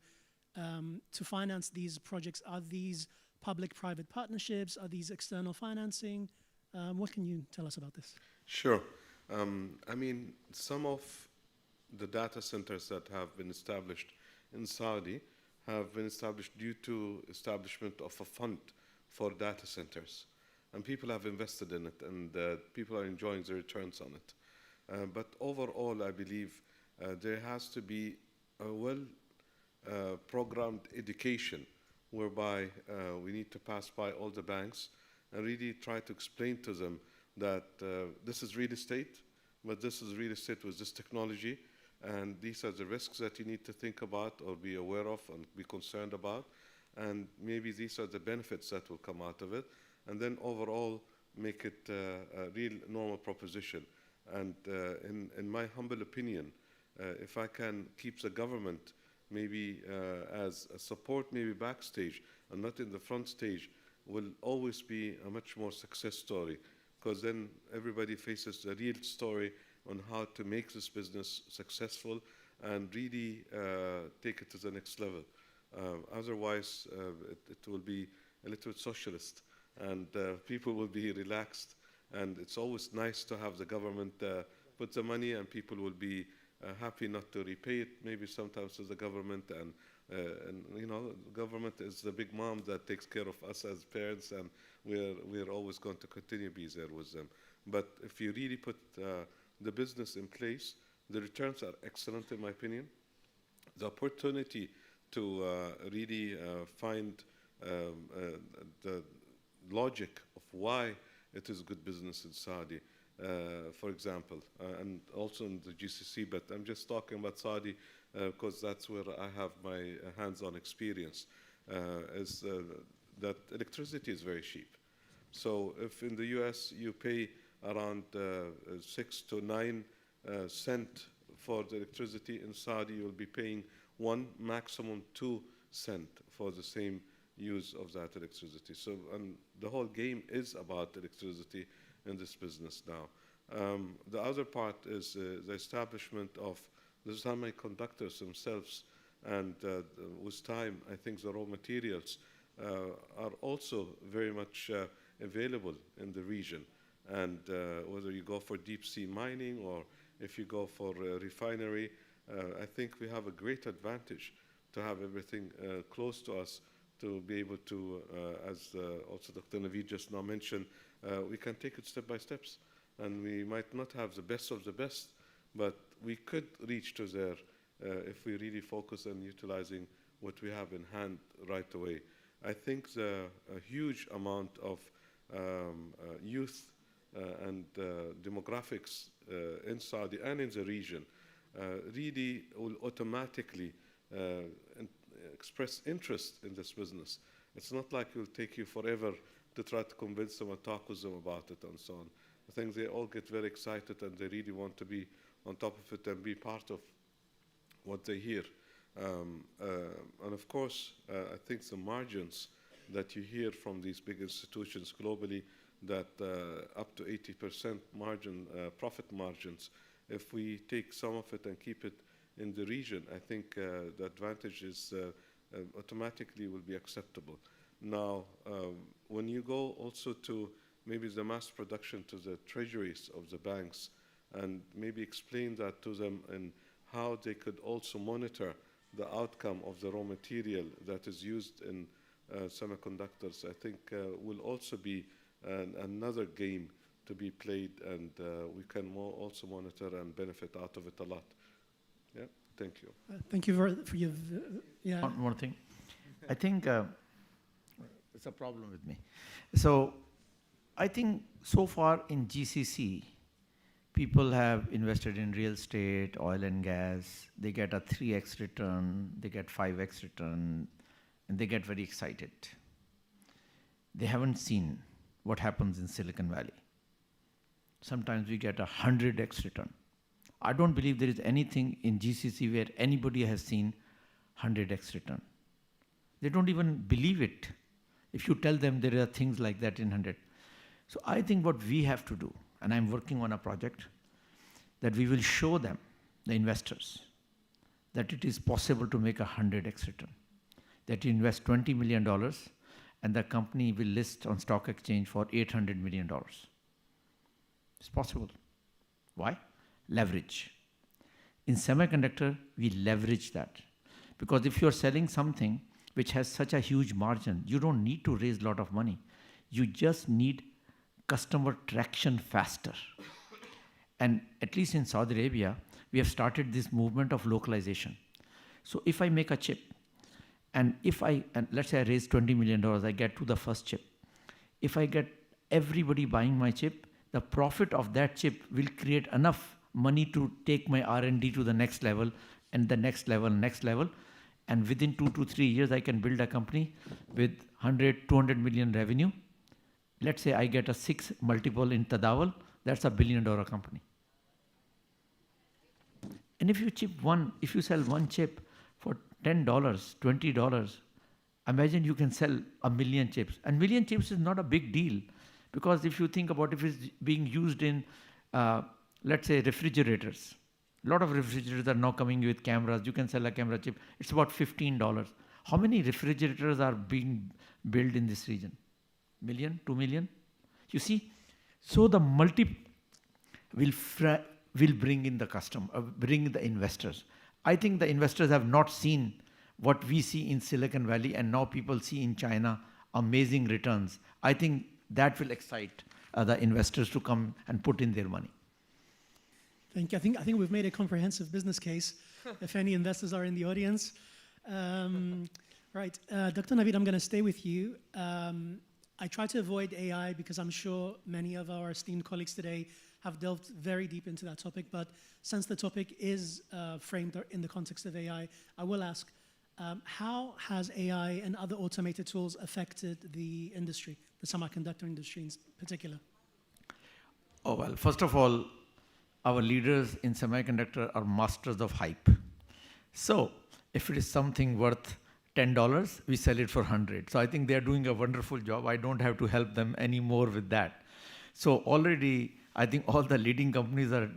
finance these projects? Are these public-private partnerships? Are these external financing? What can you tell us about this? Sure. I mean, some of the data centers that have been established in Saudi have been established due to establishment of a fund for data centers. And people have invested in it, and people are enjoying the returns on it. But overall, I believe there has to be a well-programmed education whereby we need to pass by all the banks and really try to explain to them that this is real estate, but this is real estate with this technology, and these are the risks that you need to think about or be aware of and be concerned about, and maybe these are the benefits that will come out of it, and then overall make it a real normal proposition. And in my humble opinion, if I can keep the government maybe as a support, maybe backstage and not in the front stage, will always be a much more success story, because then everybody faces the real story on how to make this business successful and really take it to the next level. Otherwise, it will be a little socialist, and people will be relaxed, and it's always nice to have the government put the money, and people will be happy not to repay it, maybe sometimes to the government, and you know, government is the big mom that takes care of us as parents, and we're always going to continue to be there with them. But if you really put the business in place, the returns are excellent in my opinion. The opportunity to really find the logic of why it is good business in Saudi, for example, and also in the GCC, but I'm just talking about Saudi because that's where I have my hands-on experience, is that electricity is very cheap. So if in the US you pay around 6 to 9 cents for the electricity, in Saudi you'll be paying 1, maximum 2 cents for the same use of that electricity. So, and the whole game is about electricity in this business now. The other part is the establishment of the semiconductors themselves, and with time, I think the raw materials are also very much available in the region. And whether you go for deep sea mining or if you go for refinery, I think we have a great advantage to have everything close to us, to be able to, as also Dr. Naveed just now mentioned, we can take it step by steps. And we might not have the best of the best, but we could reach to there if we really focus on utilizing what we have in hand right away. I think a huge amount of youth and demographics in Saudi and in the region really will automatically express interest in this business. It's not like it will take you forever to try to convince them or talk with them about it and so on. I think they all get very excited and they really want to be on top of it and be part of what they hear. And of course, I think the margins that you hear from these big institutions globally, that up to 80% margin, profit margins, if we take some of it and keep it in the region, I think the advantage is automatically will be acceptable. Now, when you go also to maybe the mass production to the treasuries of the banks, and maybe explain that to them and how they could also monitor the outcome of the raw material that is used in semiconductors, I think will also be another game to be played, and we can also monitor and benefit out of it a lot. Yeah, thank you. Thank you for your, yeah. One more thing. I think it's a problem with me. So I think so far in GCC, people have invested in real estate, oil and gas. They get a 3x return, they get 5x return, and they get very excited. They haven't seen what happens in Silicon Valley. Sometimes we get a 100x return. I don't believe there is anything in GCC where anybody has seen 100x return. They don't even believe it if you tell them there are things like that in 100. So I think what we have to do, and I'm working on a project, that we will show them, the investors, that it is possible to make a 100x return. That you invest $20 million and the company will list on stock exchange for $800 million. It's possible. Why? Leverage. In semiconductor, we leverage that. Because if you're selling something which has such a huge margin, you don't need to raise a lot of money. You just need customer traction faster. And at least in Saudi Arabia, we have started this movement of localization. So if I make a chip, and let's say I raise $20 million, I get to the first chip. If I get everybody buying my chip, the profit of that chip will create enough money to take my R&D to the next level and the next level, next level. And within 2 to 3 years, I can build a company with 100, 200 million revenue. Let's say I get a 6 multiple in Tadawul, that's $1 billion company. And if you sell one chip for $10, $20, imagine you can sell 1 million chips. And 1 million chips is not a big deal, because if you think about if it's being used in, let's say, refrigerators. A lot of refrigerators are now coming with cameras. You can sell a camera chip. It's about $15. How many refrigerators are being built in this region? Million, 2 million? You see? So the will bring in the bring the investors. I think the investors have not seen what we see in Silicon Valley, and now people see in China amazing returns. I think that will excite the investors to come and put in their money. Thank you. I think we've made a comprehensive business case, if any investors are in the audience. Right, Dr. Naveed, I'm going to stay with you. I try to avoid AI because I'm sure many of our esteemed colleagues today have delved very deep into that topic, but since the topic is framed in the context of AI, I will ask, how has AI and other automated tools affected the industry, the semiconductor industry in particular? Oh, well, first of all, our leaders in semiconductor are masters of hype. So if it is something worth $10, we sell it for 100. So I think they're doing a wonderful job. I don't have to help them anymore with that. So already, I think all the leading companies are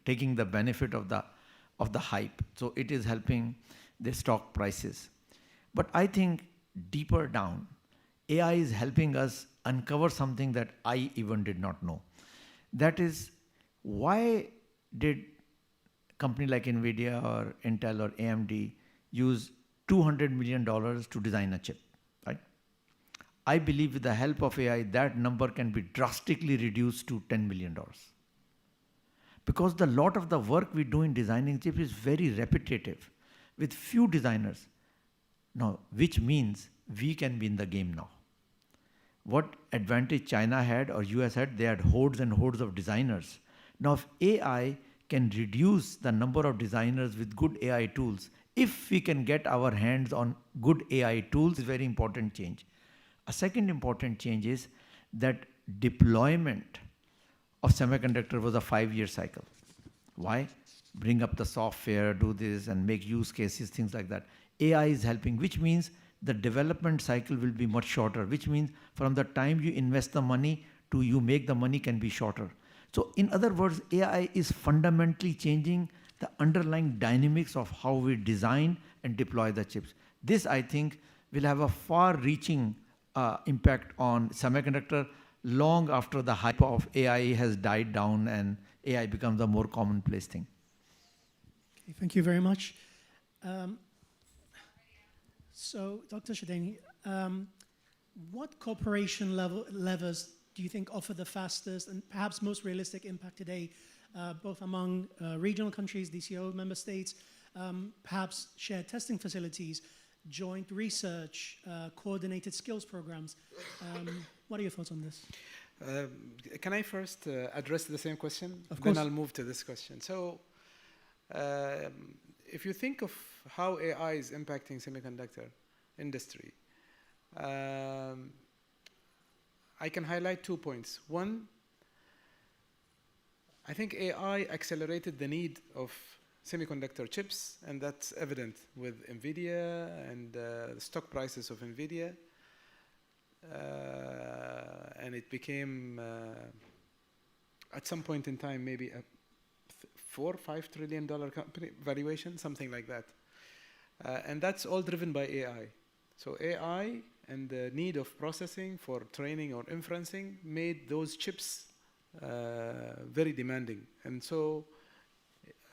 taking the benefit of the hype. So it is helping the stock prices. But I think deeper down, AI is helping us uncover something that I even did not know. That is, why did a company like NVIDIA or Intel or AMD use $200 million to design a chip, right? I believe with the help of AI, that number can be drastically reduced to $10 million. Because the lot of the work we do in designing chip is very repetitive with few designers. Now, which means we can be in the game now. What advantage China had or US had, they had hordes and hordes of designers. Now, if AI can reduce the number of designers with good AI tools, if we can get our hands on good AI tools, is a very important change. A second important change is that deployment of semiconductor was a 5-year cycle. Why? Bring up the software, do this, and make use cases, things like that. AI is helping, which means the development cycle will be much shorter, which means from the time you invest the money to you make the money can be shorter. So in other words, AI is fundamentally changing the underlying dynamics of how we design and deploy the chips. This, I think, will have a far-reaching impact on semiconductor long after the hype of AI has died down and AI becomes a more commonplace thing. Okay, thank you very much. So, Dr. Shadaini, what cooperation levers do you think offer the fastest and perhaps most realistic impact today, both among regional countries, DCO member states, perhaps shared testing facilities, joint research, coordinated skills programs? What are your thoughts on this? Can I first address the same question? Of course. Then I'll move to this question. So, if you think of how AI is impacting semiconductor industry, I can highlight 2 points. One, I think AI accelerated the need of semiconductor chips, and that's evident with NVIDIA and the stock prices of NVIDIA. And it became, at some point in time, maybe a $4 or $5 trillion company valuation, something like that. And that's all driven by AI. So AI and the need of processing for training or inferencing made those chips very demanding. And so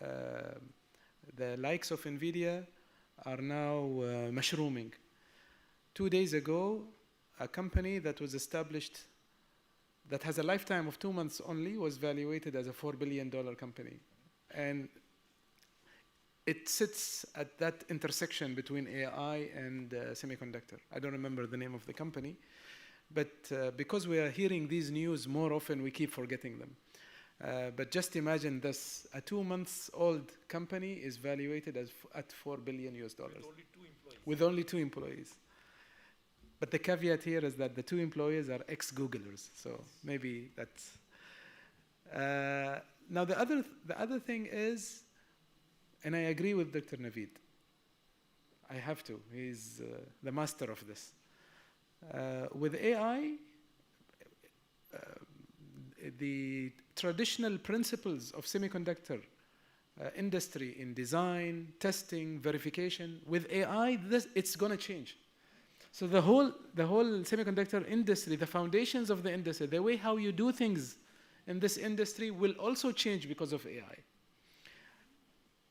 the likes of NVIDIA are now mushrooming. 2 days ago, a company that was established that has a lifetime of 2 months only was valuated as a $4 billion company. And it sits at that intersection between AI and semiconductor. I don't remember the name of the company, But because we are hearing these news more often, we keep forgetting them. But just imagine this: a 2-month-old company is valuated at $4 billion US. With only 2 employees. But the caveat here is that the 2 employees are ex-Googlers, so maybe that's. Now the other thing is, and I agree with Dr. Naveed. I have to. He's the master of this. With AI, the traditional principles of semiconductor industry in design, testing, verification, with AI, it's going to change. So the whole semiconductor industry, the foundations of the industry, the way how you do things in this industry will also change because of AI.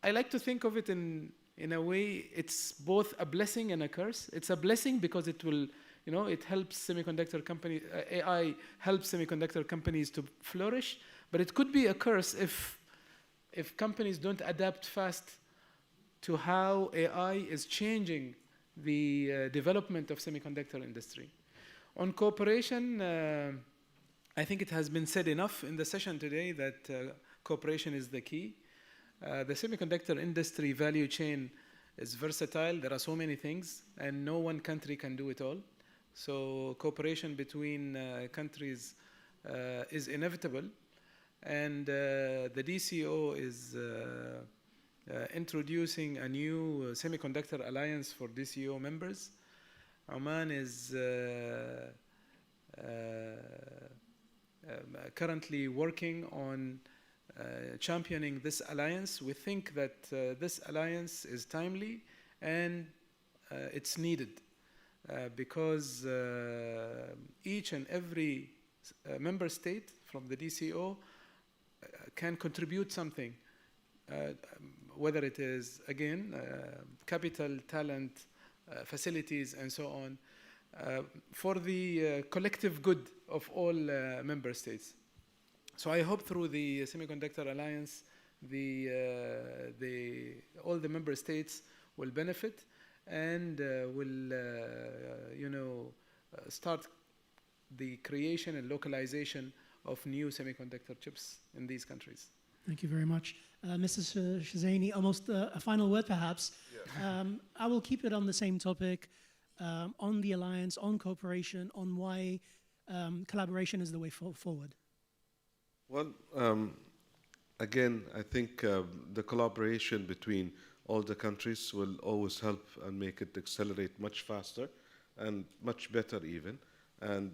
I like to think of it in a way, it's both a blessing and a curse. It's a blessing because it will, it helps semiconductor companies, AI helps semiconductor companies to flourish, but it could be a curse if companies don't adapt fast to how AI is changing the development of semiconductor industry. On cooperation, I think it has been said enough in the session today that cooperation is the key. The semiconductor industry value chain is versatile. There are so many things, and no one country can do it all. So cooperation between countries is inevitable. And the DCO is introducing a new semiconductor alliance for DCO members. Oman is currently working on championing this alliance. We think that this alliance is timely and it's needed because each and every member state from the DCO can contribute something, whether it is, again, capital, talent, facilities, and so on, for the collective good of all member states. So I hope through the Semiconductor Alliance, all the member states will benefit and will, start the creation and localization of new semiconductor chips in these countries. Thank you very much. Mrs. Shazaini, almost a final word perhaps. Yeah. I will keep it on the same topic, on the alliance, on cooperation, on why collaboration is the way forward. Well, again, I think the collaboration between all the countries will always help and make it accelerate much faster and much better even. And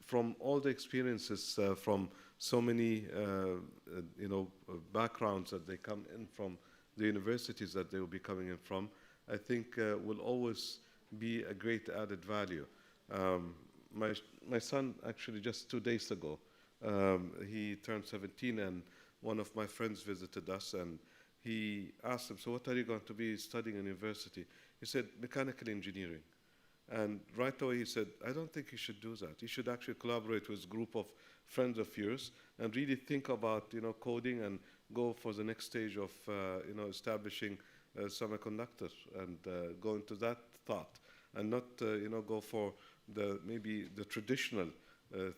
from all the experiences from so many backgrounds that they come in from, the universities that they will be coming in from, I think will always be a great added value. My son, actually just 2 days ago, he turned 17, and one of my friends visited us, and he asked him, so what are you going to be studying in university? He said, mechanical engineering. And right away he said, I don't think you should do that. You should actually collaborate with a group of friends of yours and really think about, coding and go for the next stage of, establishing semiconductors and go into that thought and not, go for maybe the traditional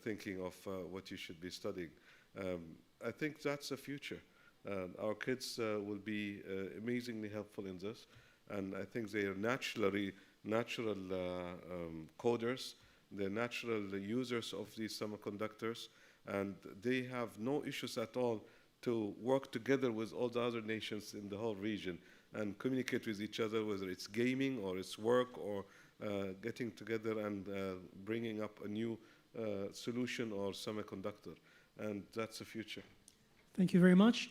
thinking of what you should be studying. I think that's the future. Our kids will be amazingly helpful in this, and I think they are natural coders, they're natural users of these semiconductors, and they have no issues at all to work together with all the other nations in the whole region and communicate with each other, whether it's gaming or it's work or getting together and bringing up a new solution or semiconductor. And that's the future. Thank you very much.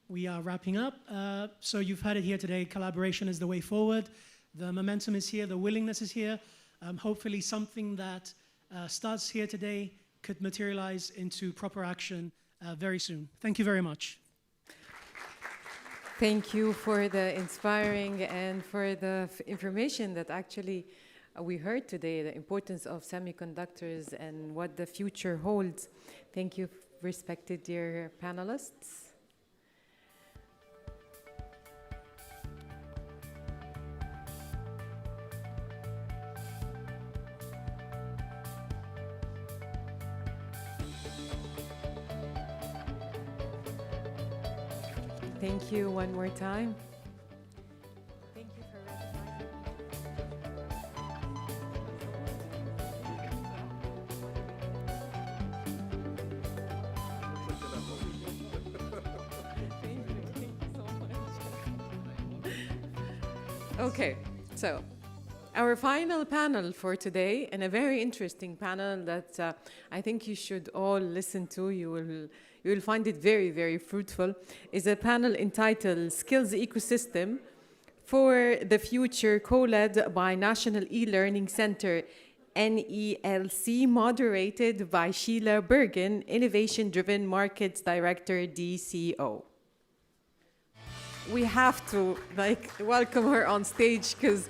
We are wrapping up. So you've had it here today. Collaboration is the way forward. The momentum is here. The willingness is here. Hopefully something that starts here today could materialize into proper action very soon. Thank you very much. Thank you for the inspiring and for the information that actually we heard today, the importance of semiconductors and what the future holds. Thank you, respected dear panelists. Thank you one more time. Thank you for Okay, so our final panel for today, and a very interesting panel that I think you should all listen to. You will find it very, very fruitful, is a panel entitled Skills Ecosystem for the Future, co-led by National E-Learning Center, NELC, moderated by Sheila Bergen, Innovation-Driven Markets Director, DCO. We have to welcome her on stage because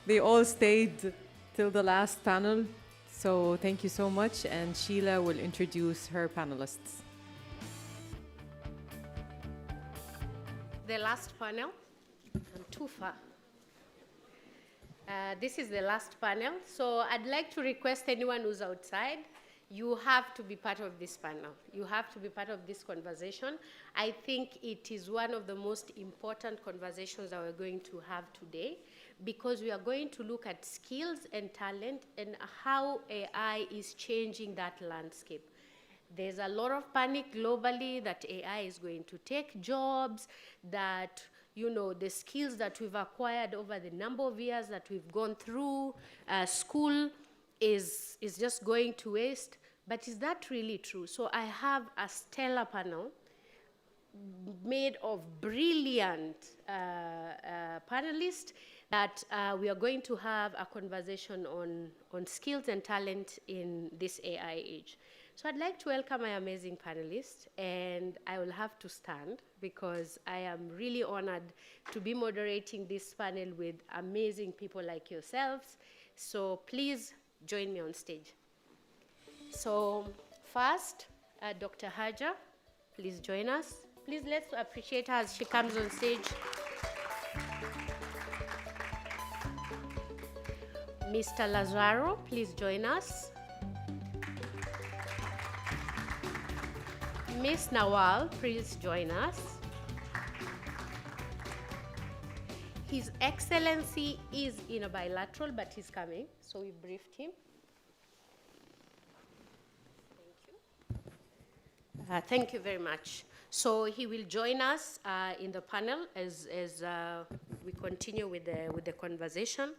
they all stayed till the last panel. So thank you so much, and Sheila will introduce her panelists. The last panel. I'm too far. This is the last panel. So I'd like to request anyone who's outside, you have to be part of this panel. You have to be part of this conversation. I think it is one of the most important conversations that we're going to have today, because we are going to look at skills and talent and how AI is changing that landscape. There's a lot of panic globally that AI is going to take jobs, that the skills that we've acquired over the number of years that we've gone through school is just going to waste. But is that really true? So I have a stellar panel made of brilliant panelists that we are going to have a conversation on skills and talent in this AI age. So I'd like to welcome my amazing panelists, and I will have to stand because I am really honored to be moderating this panel with amazing people like yourselves. So please join me on stage. So first, Dr. Hajar, please join us. Please let's appreciate her as she comes on stage. Mr. Lazaro, please join us. Ms. Nawal, please join us. His Excellency is in a bilateral, but he's coming, so we briefed him. Thank you very much. So he will join us in the panel as we continue with the conversation.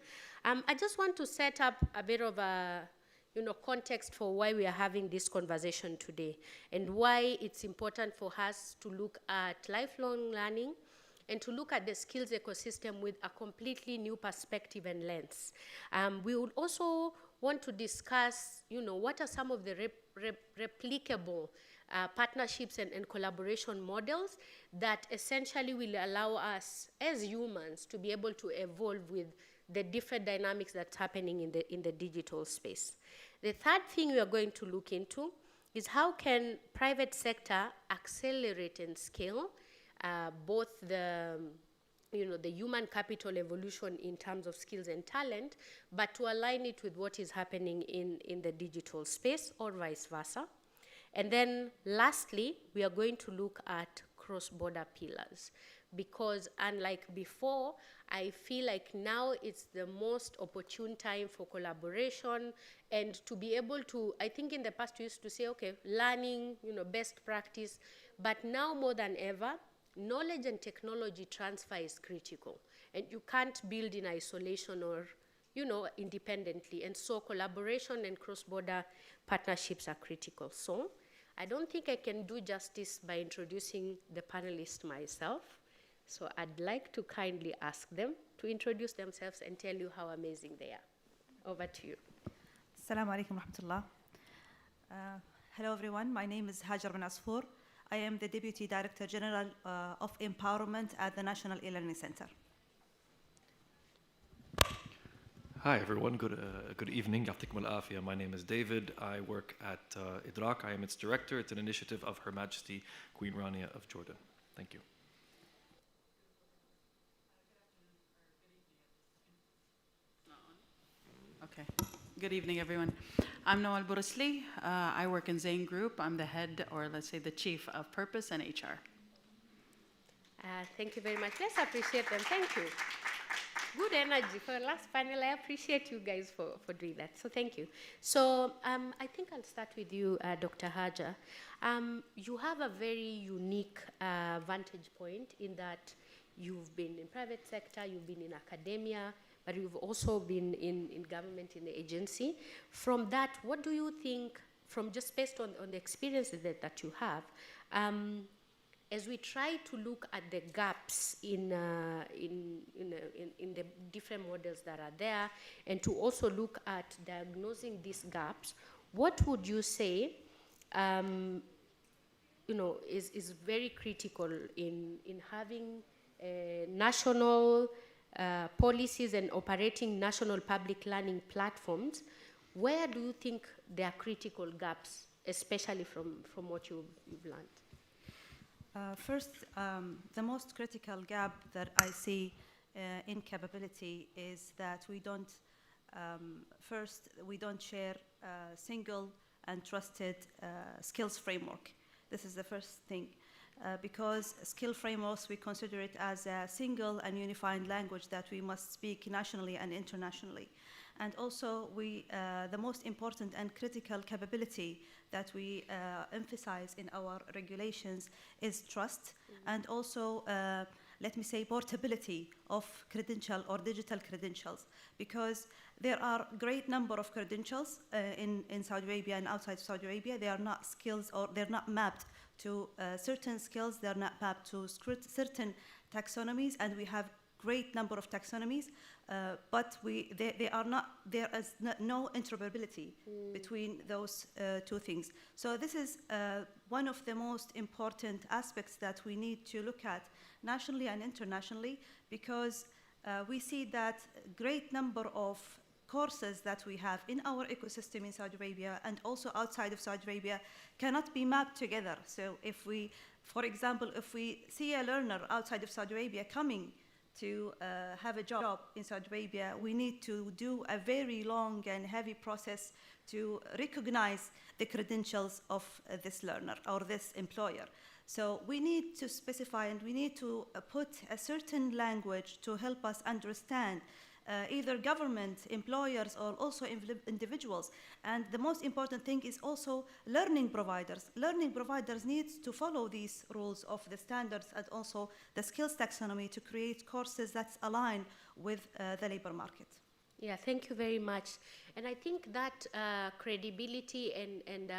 I just want to set up a bit of a context for why we are having this conversation today and why it's important for us to look at lifelong learning and to look at the skills ecosystem with a completely new perspective and lens. We would also want to discuss, what are some of the replicable partnerships and collaboration models that essentially will allow us as humans to be able to evolve with the different dynamics that's happening in the digital space. The third thing we are going to look into is how can private sector accelerate and scale both the human capital evolution in terms of skills and talent, but to align it with what is happening in the digital space or vice versa. And then lastly, we are going to look at cross-border pillars, because unlike before, I feel like now it's the most opportune time for collaboration and to be able to, I think in the past we used to say, okay, learning, best practice, but now more than ever, knowledge and technology transfer is critical, and you can't build in isolation or, independently, and so collaboration and cross-border partnerships are critical. So I don't think I can do justice by introducing the panelists myself. So I'd like to kindly ask them to introduce themselves and tell you how amazing they are. Over to you. Assalamu alaikum wa rahmatullah. Hello everyone, my name is Hajar bin Asfour. I am the Deputy Director General of Empowerment at the National E-Learning Center. Hi everyone, good evening. Ya'tikum al-afiyah. My name is David. I work at IDRAC. I am its director. It's an initiative of Her Majesty Queen Rania of Jordan. Thank you. Okay. Good evening, everyone. I'm Noel Borisli. I work in Zain Group. I'm the head, or let's say the chief of purpose and HR. Thank you very much. Let's appreciate them. Thank you. Good energy for the last panel. I appreciate you guys for doing that. So thank you. So I think I'll start with you, Dr. Hajar. You have a very unique vantage point in that you've been in private sector, you've been in academia, but you've also been in government, in the agency. From that, what do you think, from just based on the experiences that you have, as we try to look at the gaps in the different models that are there, and to also look at diagnosing these gaps, what would you say is very critical in having national policies and operating national public learning platforms? Where do you think there are critical gaps, especially from what you've learned? First, the most critical gap that I see in capability is that we don't share a single and trusted skills framework. This is the first thing. Because skill frameworks, we consider it as a single and unified language that we must speak nationally and internationally. And also, the most important and critical capability that we emphasize in our regulations is trust, and also, let me say, portability of credential or digital credentials, because there are a great number of credentials in Saudi Arabia and outside Saudi Arabia. They are not skills, or they're not mapped to certain skills, they're not mapped to certain taxonomies, and we have great number of taxonomies, but there is no interoperability between those two things. So this is one of the most important aspects that we need to look at nationally and internationally, because we see that great number of courses that we have in our ecosystem in Saudi Arabia and also outside of Saudi Arabia cannot be mapped together. So if we, for example, if we see a learner outside of Saudi Arabia coming to have a job in Saudi Arabia, we need to do a very long and heavy process to recognize the credentials of this learner or this employer. So we need to specify, and we need to put a certain language to help us understand either government, employers, or also individuals. And the most important thing is also learning providers. Learning providers need to follow these rules of the standards and also the skills taxonomy to create courses that's aligned with the labor market. Yeah, thank you very much. And I think that credibility and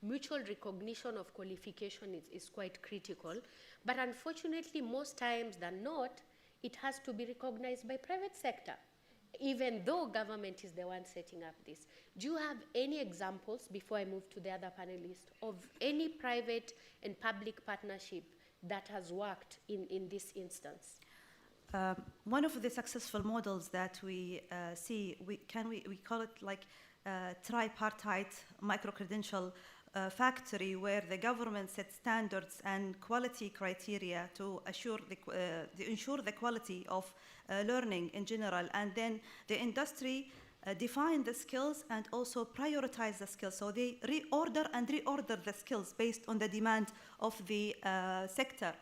mutual recognition of qualification is quite critical. But unfortunately, most times than not, it has to be recognized by private sector, even though government is the one setting up this. Do you have any examples, before I move to the other panelists, of any private and public partnership that has worked in this instance? One of the successful models that we see, we call it like tripartite micro-credential factory, where the government sets standards and quality criteria to ensure the quality of learning in general, and then the industry define the skills and also prioritize the skills. So they reorder the skills based on the demand of the sector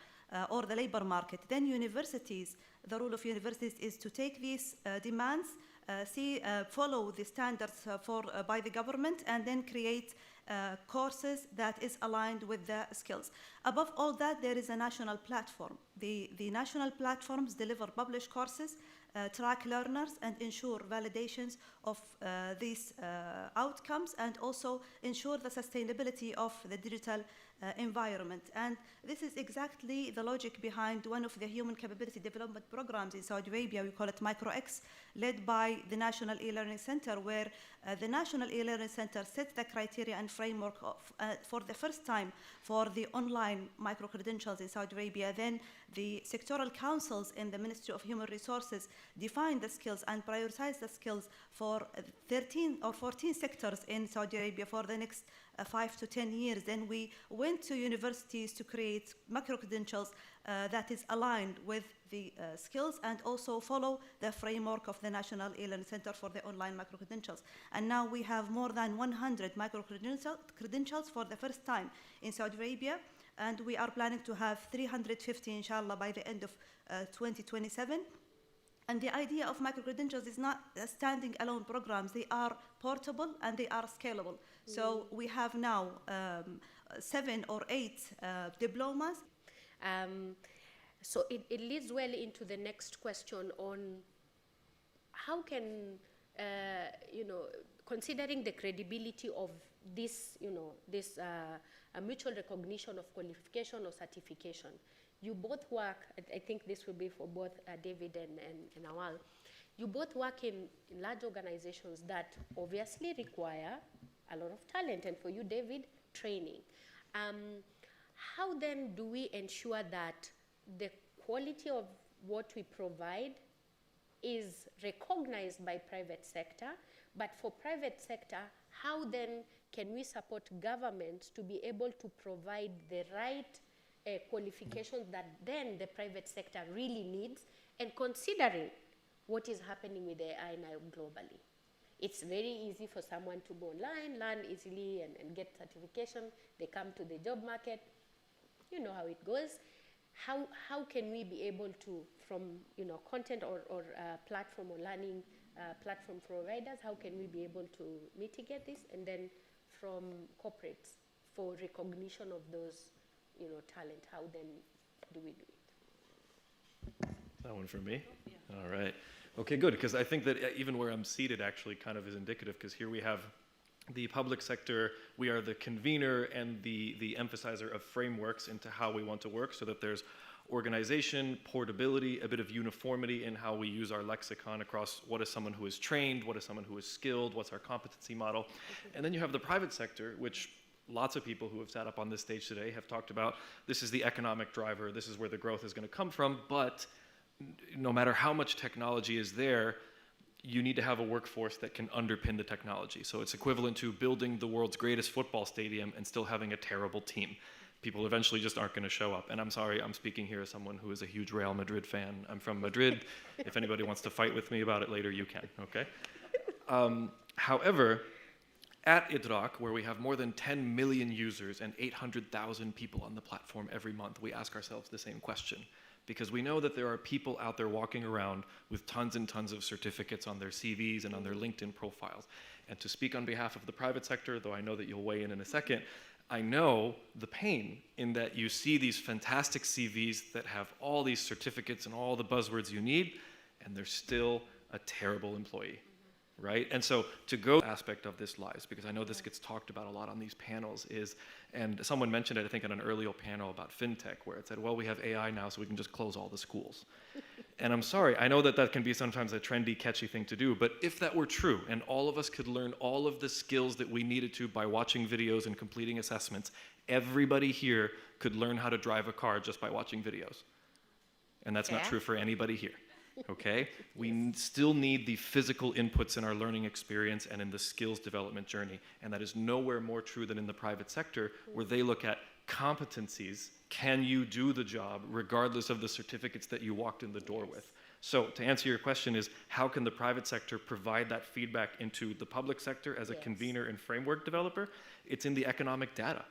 or the labor market. Then universities, the role of universities is to take these demands, follow the standards by the government, and then create courses that is aligned with the skills. Above all that, there is a national platform. The national platforms deliver published courses, track learners, and ensure validations of these outcomes, and also ensure the sustainability of the digital environment. And this is exactly the logic behind one of the human capability development programs in Saudi Arabia. We call it MicroX, led by the National E-Learning Center, where the National E-Learning Center sets the criteria and framework for the first time for the online micro-credentials in Saudi Arabia. Then the sectoral councils in the Ministry of Human Resources define the skills and prioritize the skills for 13 or 14 sectors in Saudi Arabia for the next 5 to 10 years. Then we went to universities to create micro-credentials that is aligned with the skills and also follow the framework of the National E-Learning Center for the online micro-credentials. And now we have more than 100 micro-credentials for the first time in Saudi Arabia, and we are planning to have 350, inshallah, by the end of 2027. And the idea of micro-credentials is not standing alone programs. They are portable and they are scalable. So we have now 7 or 8 diplomas. So it leads well into the next question on how can, considering the credibility of this, this mutual recognition of qualification or certification. You both work, I think this will be for both David and Awal, you both work in large organizations that obviously require a lot of talent, and for you, David, training. How then do we ensure that the quality of what we provide is recognized by private sector, but for private sector, how then can we support governments to be able to provide the right qualifications that then the private sector really needs, and considering what is happening with AI now globally? It's very easy for someone to go online, learn easily and get certification. They come to the job market. You know how it goes. How can we be able to, from content or platform or learning platform providers, how can we be able to mitigate this? And then from corporates for recognition of those talent, how then do we do it? That one for me? Yeah. All right. Okay, good, because I think that even where I'm seated actually kind of is indicative, because here we have the public sector, we are the convener and the emphasizer of frameworks into how we want to work, so that there's organization, portability, a bit of uniformity in how we use our lexicon across what is someone who is trained, what is someone who is skilled, what's our competency model. And then you have the private sector, which lots of people who have sat up on this stage today have talked about. This is the economic driver, this is where the growth is going to come from, but no matter how much technology is there, you need to have a workforce that can underpin the technology. So it's equivalent to building the world's greatest football stadium and still having a terrible team. People eventually just aren't going to show up. And I'm sorry, I'm speaking here as someone who is a huge Real Madrid fan. I'm from Madrid. If anybody wants to fight with me about it later, you can, okay? However, at IDRAC, where we have more than 10 million users and 800,000 people on the platform every month, we ask ourselves the same question. Because we know that there are people out there walking around with tons and tons of certificates on their CVs and on their LinkedIn profiles. And to speak on behalf of the private sector, though I know that you'll weigh in a second, I know the pain in that you see these fantastic CVs that have all these certificates and all the buzzwords you need, and they're still a terrible employee. Right? And so to go aspect of this lies, because I know this gets talked about a lot on these panels, is, and someone mentioned it, I think, on an earlier panel about fintech, where it said, well, we have AI now, so we can just close all the schools. And I'm sorry, I know that that can be sometimes a trendy, catchy thing to do, but if that were true, and all of us could learn all of the skills that we needed to by watching videos and completing assessments, everybody here could learn how to drive a car just by watching videos. And that's not true for anybody here. Okay? We still need the physical inputs in our learning experience and in the skills development journey. And that is nowhere more true than in the private sector, where they look at competencies. Can you do the job regardless of the certificates that you walked in the door with? So to answer your question is, how can the private sector provide that feedback into the public sector as a convener and framework developer? It's in the economic data.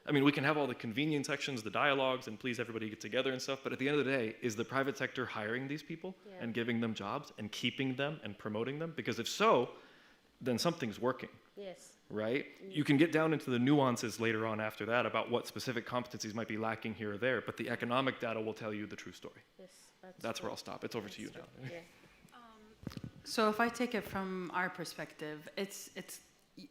I mean, we can have all the convenience sections, the dialogues, and please everybody get together and stuff, but at the end of the day, is the private sector hiring these people and giving them jobs and keeping them and promoting them? Because if so, then something's working. Yes. Right? You can get down into the nuances later on after that about what specific competencies might be lacking here or there, but the economic data will tell you the true story. Yes, that's where I'll stop. It's over to you now. Yeah. So if I take it from our perspective, it's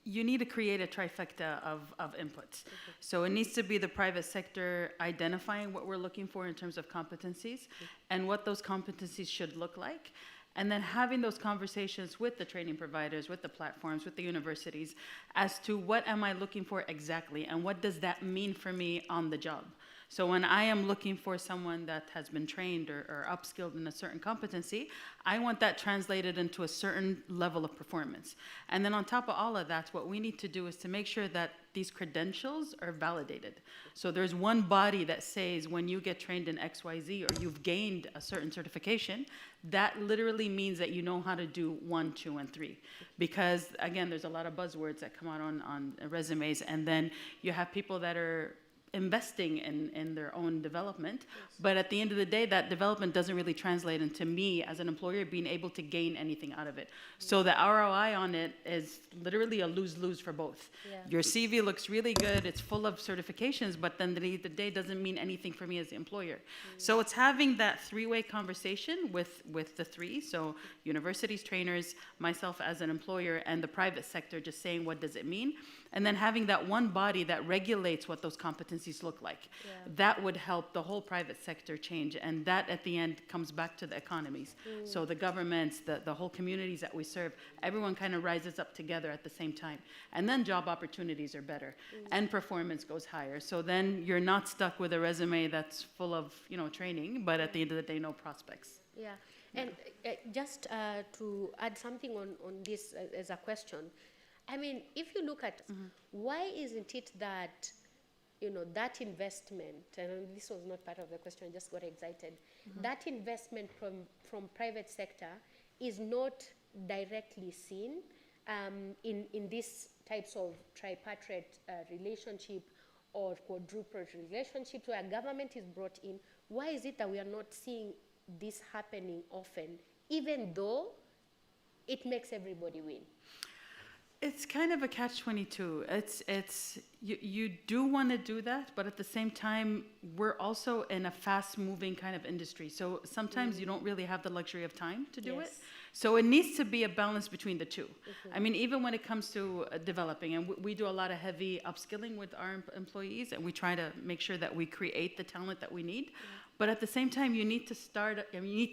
you need to create a trifecta of inputs. So it needs to be the private sector identifying what we're looking for in terms of competencies and what those competencies should look like. And then having those conversations with the training providers, with the platforms, with the universities, as to what am I looking for exactly, and what does that mean for me on the job? So when I am looking for someone that has been trained or upskilled in a certain competency, I want that translated into a certain level of performance. And then on top of all of that, what we need to do is to make sure that these credentials are validated. So there's one body that says when you get trained in XYZ or you've gained a certain certification, that literally means that you know how to do 1, 2, and 3. Because again, there's a lot of buzzwords that come out on resumes, and then you have people that are investing in their own development, but at the end of the day, that development doesn't really translate into me as an employer being able to gain anything out of it. So the ROI on it is literally a lose-lose for both. Yeah. Your CV looks really good, it's full of certifications, but then the day doesn't mean anything for me as the employer. So it's having that three-way conversation with the three, so universities, trainers, myself as an employer, and the private sector just saying what does it mean, and then having that one body that regulates what those competencies look like. Yeah. That would help the whole private sector change, and that at the end comes back to the economies. So the governments, the whole communities that we serve, everyone kind of rises up together at the same time. And then job opportunities are better, and performance goes higher. So then you're not stuck with a resume that's full of, training, but at the end of the day, no prospects. Yeah, and just to add something on this as a question, I mean, if you look at why isn't it that, that investment, and this was not part of the question, I just got excited, that investment from private sector is not directly seen in these types of tripartite relationship or quadruple relationships where government is brought in. Why is it that we are not seeing this happening often, even though it makes everybody win? It's kind of a catch-22. You do want to do that, but at the same time, we're also in a fast-moving kind of industry. So sometimes you don't really have the luxury of time to do it. So it needs to be a balance between the two. I mean, even when it comes to developing, and we do a lot of heavy upskilling with our employees, and we try to make sure that we create the talent that we need. But at the same time, you need to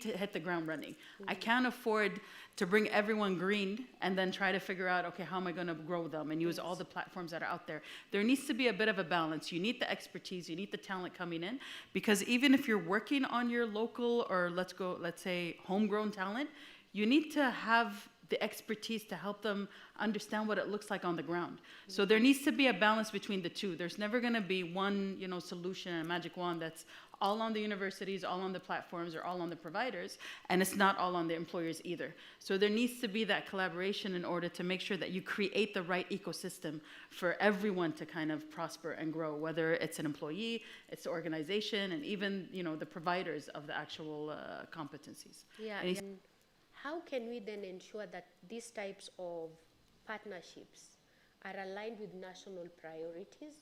hit the ground running. I can't afford to bring everyone green and then try to figure out, okay, how am I going to grow them and use all the platforms that are out there. There needs to be a bit of a balance. You need the expertise, you need the talent coming in, because even if you're working on your local or let's say homegrown talent, you need to have the expertise to help them understand what it looks like on the ground. So there needs to be a balance between the two. There's never going to be one, solution, a magic wand that's all on the universities, all on the platforms, or all on the providers, and it's not all on the employers either. So there needs to be that collaboration in order to make sure that you create the right ecosystem for everyone to kind of prosper and grow, whether it's an employee, it's the organization, and even, the providers of the actual competencies. Yeah, and how can we then ensure that these types of partnerships are aligned with national priorities,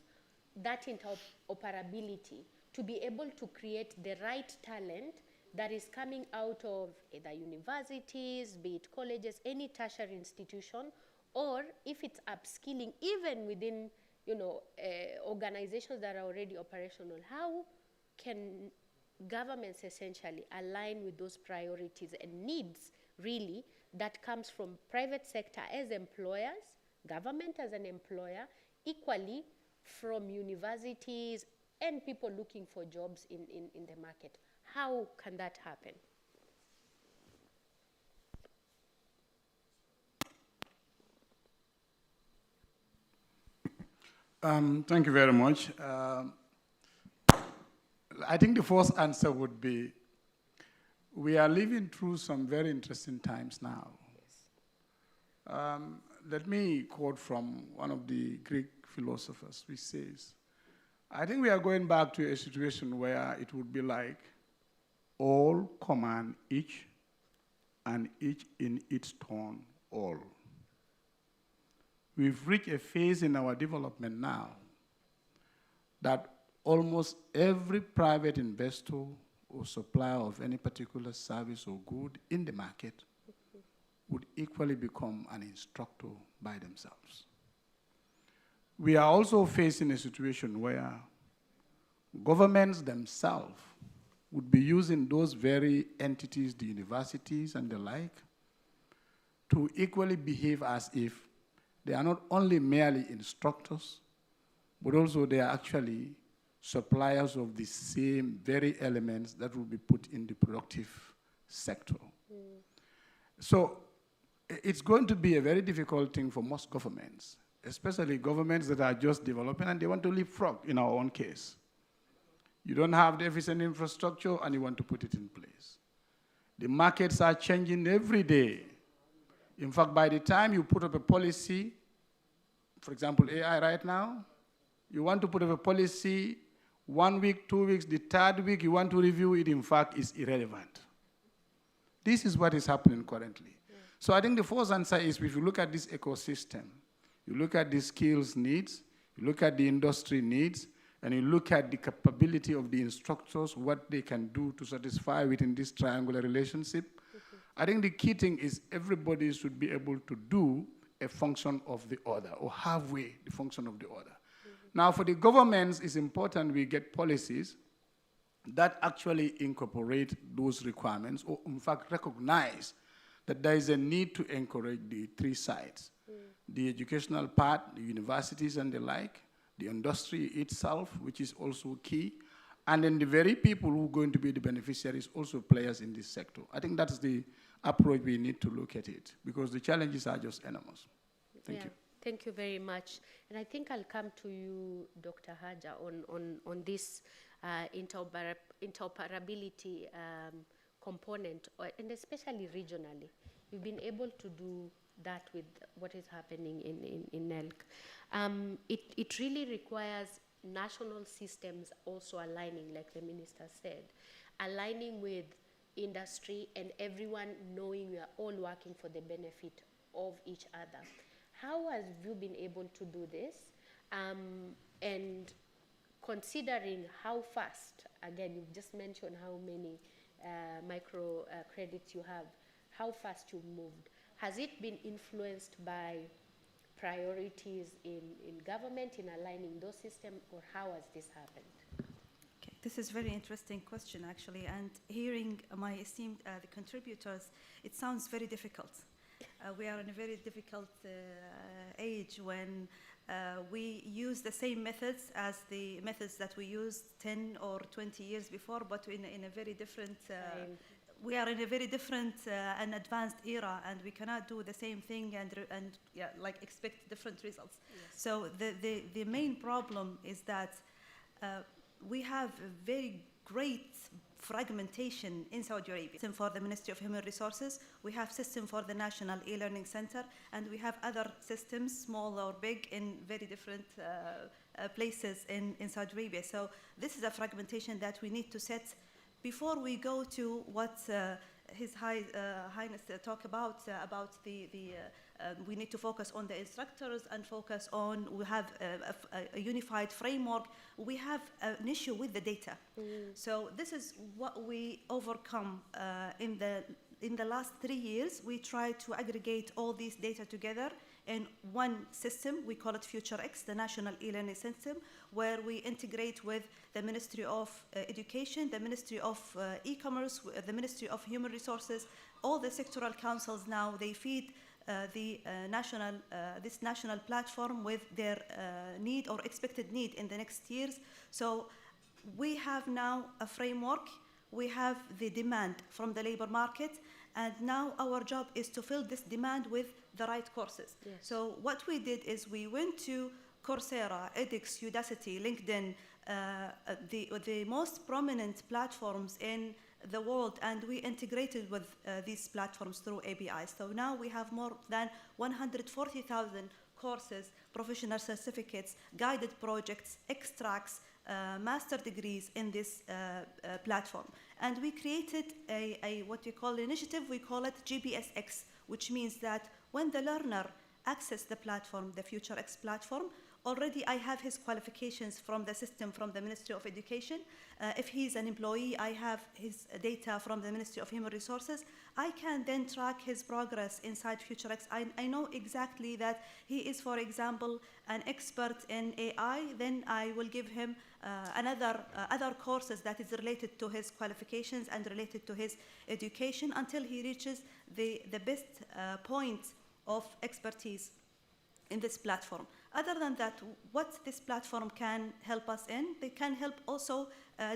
that interoperability, to be able to create the right talent that is coming out of either universities, be it colleges, any tertiary institution, or if it's upskilling, even within, organizations that are already operational, how can governments essentially align with those priorities and needs, really, that comes from private sector as employers, government as an employer, equally from universities and people looking for jobs in the market? How can that happen? Thank you very much. I think the first answer would be, we are living through some very interesting times now. Let me quote from one of the Greek philosophers, which says, I think we are going back to a situation where it would be like all command each, and each in its turn all. We've reached a phase in our development now that almost every private investor or supplier of any particular service or good in the market would equally become an instructor by themselves. We are also facing a situation where governments themselves would be using those very entities, the universities and the like, to equally behave as if they are not only merely instructors, but also they are actually suppliers of the same very elements that will be put in the productive sector. So it's going to be a very difficult thing for most governments especially governments that are just developing and they want to leapfrog in our own case. You don't have the efficient infrastructure and you want to put it in place. The markets are changing every day. In fact, by the time you put up a policy, for example, AI right now, you want to put up a policy 1 week, 2 weeks, the third week you want to review it, in fact, is irrelevant. This is what is happening currently. So I think the first answer is if you look at this ecosystem, you look at the skills needs, you look at the industry needs, and you look at the capability of the instructors, what they can do to satisfy within this triangular relationship. I think the key thing is everybody should be able to do a function of the other, or halfway the function of the other. Now, for the governments, it's important we get policies that actually incorporate those requirements, or in fact recognize that there is a need to encourage the three sides. The educational part, the universities and the like, the industry itself, which is also key, and then the very people who are going to be the beneficiaries, also players in this sector. I think that's the approach we need to look at it, because the challenges are just enormous. Thank you. Thank you very much. And I think I'll come to you, Dr. Haja, on this interoperability component, and especially regionally. You've been able to do that with what is happening in ELK. It really requires national systems also aligning, like the minister said, aligning with industry and everyone knowing we are all working for the benefit of each other. How have you been able to do this? And considering how fast, again, you've just mentioned how many micro credits you have, how fast you moved. Has it been influenced by priorities in government in aligning those systems, or how has this happened? Okay, this is a very interesting question, actually, and hearing my esteemed the contributors, it sounds very difficult. We are in a very difficult age when we use the same methods as the methods that we used 10 or 20 years before, but in a very different, we are in a very different and advanced era, and we cannot do the same thing and like expect different results. Yes. So the main problem is that we have a very great fragmentation in Saudi Arabia. System for the Ministry of Human Resources, we have system for the National E-Learning Center, and we have other systems, small or big, in very different places in Saudi Arabia. So this is a fragmentation that we need to set before we go to what His Highness talk about we need to focus on the instructors and focus on, we have a unified framework. We have an issue with the data. So this is what we overcome in the last 3 years. We try to aggregate all these data together in one system. We call it FutureX, the National E-Learning System, where we integrate with the Ministry of Education, the Ministry of E-Commerce, the Ministry of Human Resources. All the sectoral councils now, they feed this national platform with their need or expected need in the next years. So we have now a framework, we have the demand from the labor market, and now our job is to fill this demand with the right courses. Yes. So what we did is we went to Coursera, edX, Udacity, LinkedIn, the most prominent platforms in the world, and we integrated with these platforms through APIs. So now we have more than 140,000 courses, professional certificates, guided projects, extracts, master degrees in this platform. And we created what we call initiative, we call it GBSX, which means that when the learner accesses the platform, the FutureX platform, already I have his qualifications from the system, from the Ministry of Education. If he's an employee, I have his data from the Ministry of Human Resources. I can then track his progress inside FutureX. I know exactly that he is, for example, an expert in AI. Then I will give him other courses that is related to his qualifications and related to his education until he reaches the best point of expertise in this platform. Other than that, what this platform can help us in, they can help also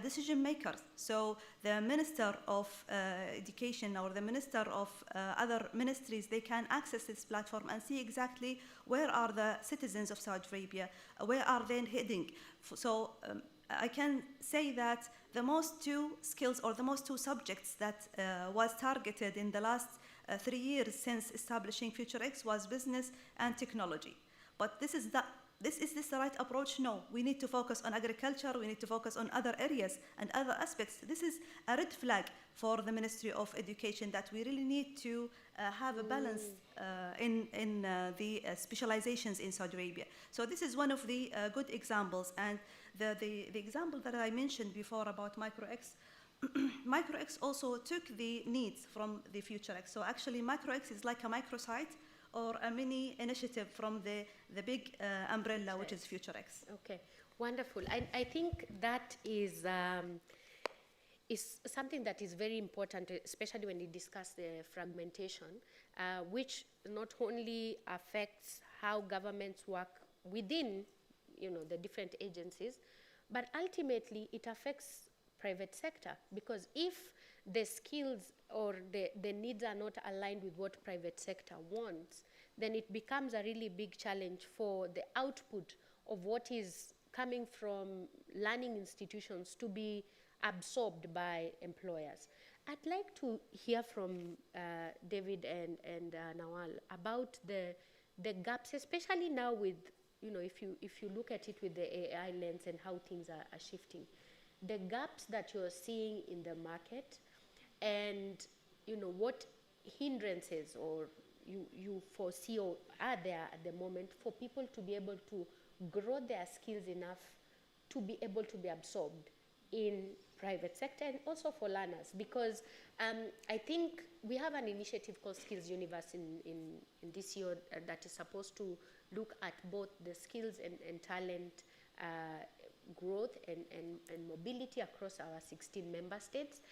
decision makers. So the Minister of Education or the Minister of other ministries, they can access this platform and see exactly where are the citizens of Saudi Arabia, where are they heading. So I can say that the most two skills or the most two subjects that was targeted in the last 3 years since establishing FutureX was business and technology. But is this the right approach? No. We need to focus on agriculture. We need to focus on other areas and other aspects. This is a red flag for the Ministry of Education that we really need to have a balance in the specializations in Saudi Arabia. So this is one of the good examples. And the example that I mentioned before about MicroX, MicroX also took the needs from the FutureX. So actually MicroX is like a microsite or a mini initiative from the big umbrella, which is FutureX. Okay, wonderful. I think that is something that is very important, especially when we discuss the fragmentation, which not only affects how governments work within, the different agencies, but ultimately it affects private sector, because if the skills or the needs are not aligned with what private sector wants, then it becomes a really big challenge for the output of what is coming from learning institutions to be absorbed by employers. I'd like to hear from David and Nawal about the gaps, especially now with, if you look at it with the AI lens and how things are shifting, the gaps that you're seeing in the market, and what hindrances or you foresee or are there at the moment for people to be able to grow their skills enough to be able to be absorbed in private sector, and also for learners, because I think we have an initiative called Skills Universe in this year that is supposed to look at both the skills and talent growth and mobility across our 16 member states.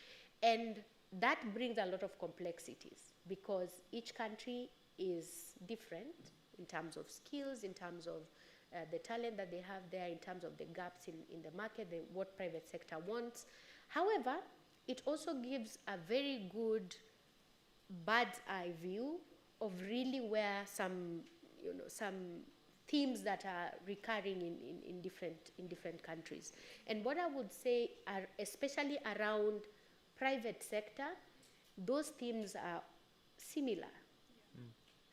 And that brings a lot of complexities because each country is different in terms of skills, in terms of the talent that they have there, in terms of the gaps in the market, what private sector wants. However, it also gives a very good bird's eye view of really where some themes that are recurring in different countries. And what I would say are, especially around private sector, those themes are similar.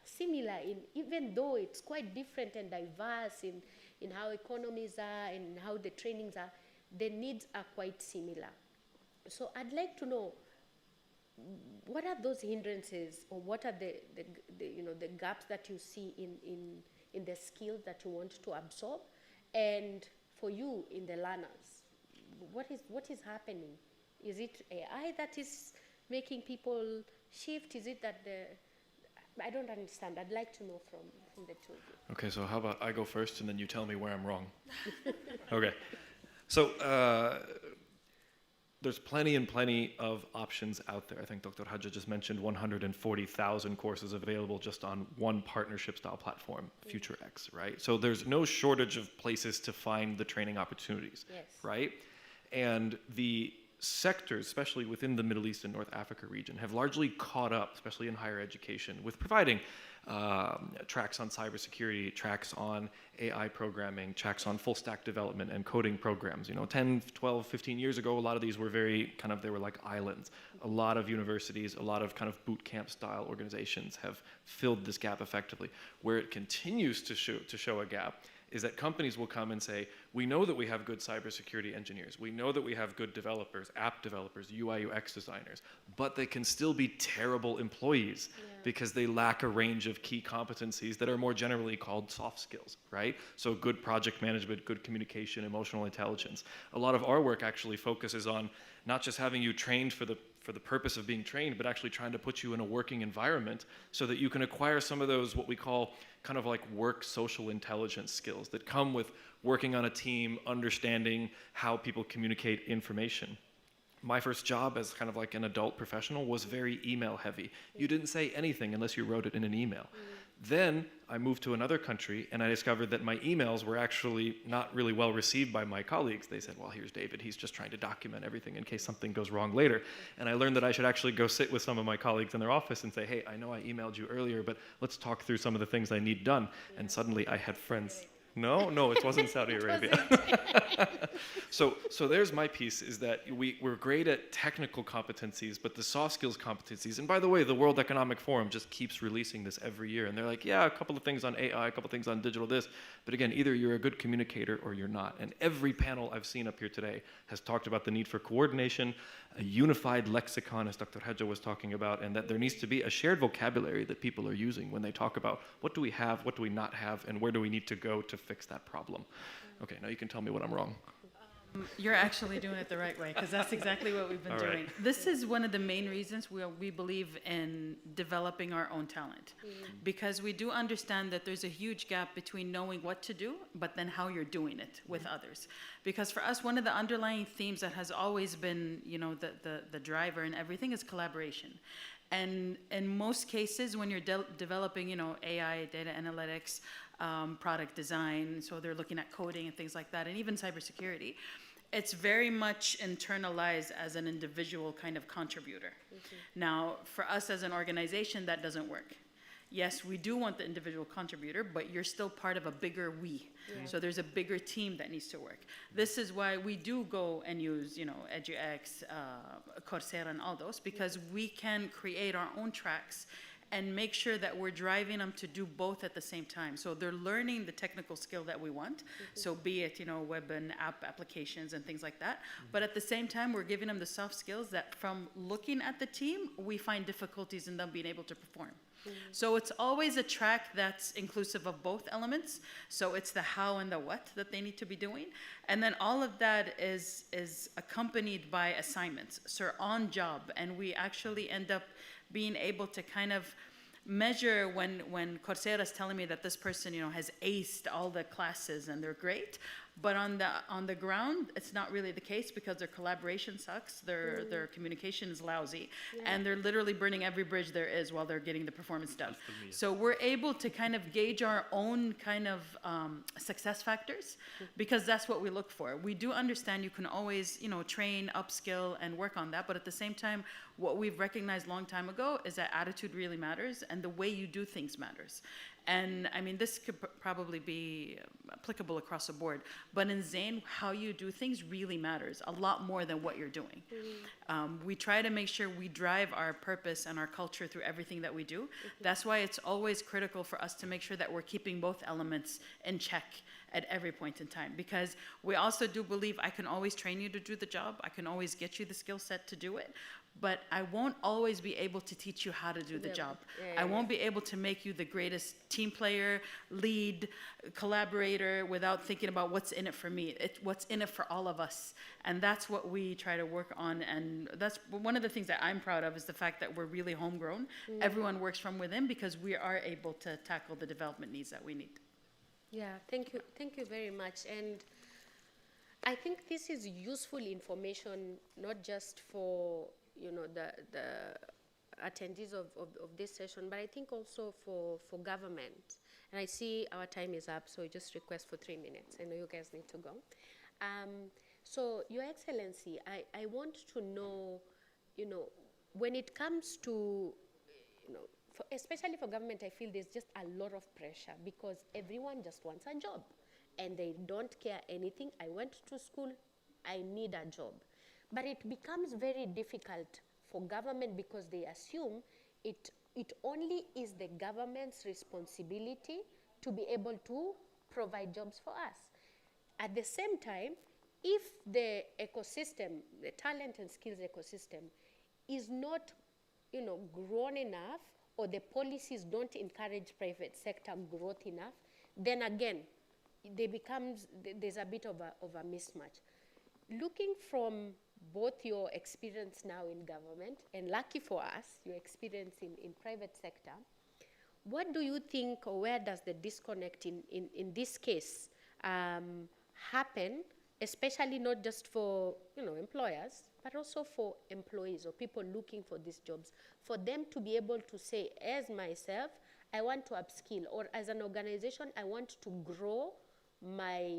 Similar even though it's quite different and diverse in how economies are and how the trainings are, the needs are quite similar. So I'd like to know, what are those hindrances, or what are the gaps that you see in the skills that you want to absorb, and for you in the learners, what is happening? Is it AI that is making people shift? Is it that I don't understand. I'd like to know from the two of you. Okay, so how about I go first and then you tell me where I'm wrong? Okay. So there's plenty of options out there. I think Dr. Hajja just mentioned 140,000 courses available just on one partnership-style platform, FutureX, right? So there's no shortage of places to find the training opportunities, right? And the sectors, especially within the Middle East and North Africa region, have largely caught up, especially in higher education, with providing tracks on cybersecurity, tracks on AI programming, tracks on full stack development and coding programs. 10, 12, 15 years ago, a lot of these were they were like islands. A lot of universities, a lot of kind of boot camp style organizations have filled this gap effectively. Where it continues to show a gap is that companies will come and say, we know that we have good cybersecurity engineers, we know that we have good developers, app developers, UI, UX designers, but they can still be terrible employees because they lack a range of key competencies that are more generally called soft skills, right? So good project management, good communication, emotional intelligence. A lot of our work actually focuses on not just having you trained for the purpose of being trained, but actually trying to put you in a working environment so that you can acquire some of those, what we call kind of like work social intelligence skills that come with working on a team, understanding how people communicate information. my first job as kind of like an adult professional was very email heavy. You didn't say anything unless you wrote it in an email. Then I moved to another country and I discovered that my emails were actually not really well received by my colleagues. They said, well, here's David, he's just trying to document everything in case something goes wrong later. And I learned that I should actually go sit with some of my colleagues in their office and say, hey, I know I emailed you earlier, but let's talk through some of the things I need done. And suddenly I had friends. No, it wasn't Saudi Arabia. So there's my piece, is that we're great at technical competencies, but the soft skills competencies, and by the way, the World Economic Forum just keeps releasing this every year, and they're like, yeah, a couple of things on AI, a couple of things on digital this, but again, either you're a good communicator or you're not. And every panel I've seen up here today has talked about the need for coordination, a unified lexicon, as Dr. Hajja was talking about, and that there needs to be a shared vocabulary that people are using when they talk about what do we have, what do we not have, and where do we need to go to fix that problem. Okay, now you can tell me what I'm wrong. You're actually doing it the right way, because that's exactly what we've been doing. This is one of the main reasons we believe in developing our own talent, because we do understand that there's a huge gap between knowing what to do, but then how you're doing it with others. Because for us, one of the underlying themes that has always been, the driver in everything is collaboration. And in most cases, when you're developing, AI, data analytics, product design, so they're looking at coding and things like that, and even cybersecurity, it's very much internalized as an individual kind of contributor. Now, for us as an organization, that doesn't work. Yes, we do want the individual contributor, but you're still part of a bigger we. So there's a bigger team that needs to work. This is why we do go and use, EduX, Coursera, and all those, because we can create our own tracks and make sure that we're driving them to do both at the same time. So they're learning the technical skill that we want. So be it, web and app applications and things like that. But at the same time, we're giving them the soft skills that from looking at the team, we find difficulties in them being able to perform. So it's always a track that's inclusive of both elements. So it's the how and the what that they need to be doing. And then all of that is accompanied by assignments. So on job, and we actually end up being able to kind of measure when Coursera is telling me that this person, has aced all the classes and they're great, but on the ground, it's not really the case because their collaboration sucks, their communication is lousy, and they're literally burning every bridge there is while they're getting the performance done. So we're able to kind of gauge our own kind of success factors because that's what we look for. We do understand you can always, train, upskill, and work on that, but at the same time, what we've recognized a long time ago is that attitude really matters and the way you do things matters. And I mean, this could probably be applicable across the board, but in Zain, how you do things really matters a lot more than what you're doing. We try to make sure we drive our purpose and our culture through everything that we do. That's why it's always critical for us to make sure that we're keeping both elements in check at every point in time, because we also do believe I can always train you to do the job, I can always get you the skill set to do it, but I won't always be able to teach you how to do the job. I won't be able to make you the greatest team player, lead, collaborator without thinking about what's in it for me, what's in it for all of us. And that's what we try to work on, and that's one of the things that I'm proud of is the fact that we're really homegrown. Everyone works from within because we are able to tackle the development needs that we need. Yeah, thank you very much. And I think this is useful information, not just for the attendees of this session, but I think also for government. And I see our time is up, so I just request for 3 minutes. I know you guys need to go. So, Your Excellency, I want to know, when it comes to, especially for government, I feel there's just a lot of pressure because everyone just wants a job and they don't care anything. I went to school, I need a job. But it becomes very difficult for government because they assume it only is the government's responsibility to be able to provide jobs for us. At the same time, if the ecosystem, the talent and skills ecosystem, is not, grown enough, or the policies don't encourage private sector growth enough, then again, there's a bit of a mismatch. Looking from both your experience now in government, and lucky for us, your experience in private sector, what do you think, or where does the disconnect in this case happen especially not just for employers, but also for employees or people looking for these jobs, for them to be able to say, as myself, I want to upskill, or as an organization, I want to grow my,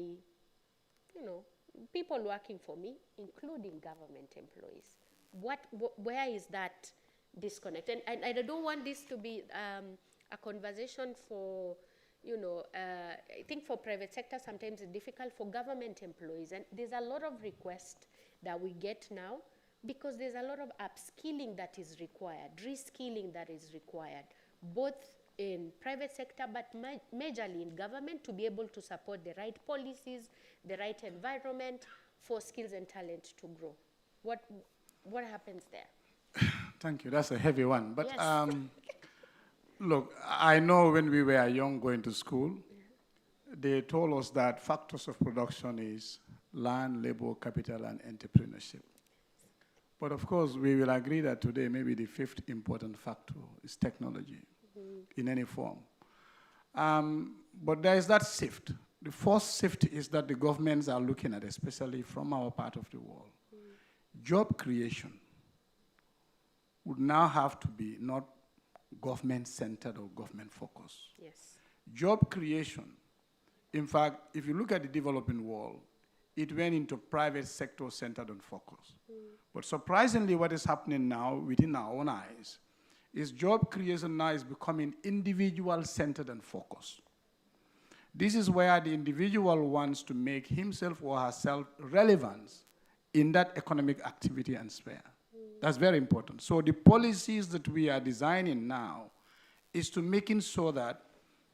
people working for me, including government employees. Where is that disconnect? And I don't want this to be a conversation for, I think for private sector, sometimes it's difficult for government employees. And there's a lot of requests that we get now because there's a lot of upskilling that is required, reskilling that is required, both in private sector, but majorly in government, to be able to support the right policies, the right environment for skills and talent to grow. What happens there? Thank you. That's a heavy one. But yes. look, I know when we were young going to school, they told us that factors of production is land, labor, capital, and entrepreneurship. But of course, we will agree that today maybe the fifth important factor is technology in any form. But there is that shift. The first shift is that the governments are looking at, especially from our part of the world. Job creation would now have to be not government-centered or government-focused. Yes. Job creation, in fact, if you look at the developing world, it went into private sector centered and focused. But surprisingly, what is happening now within our own eyes is job creation now is becoming individual-centered and focused. This is where the individual wants to make himself or herself relevant in that economic activity and sphere. That's very important. So the policies that we are designing now is to making sure that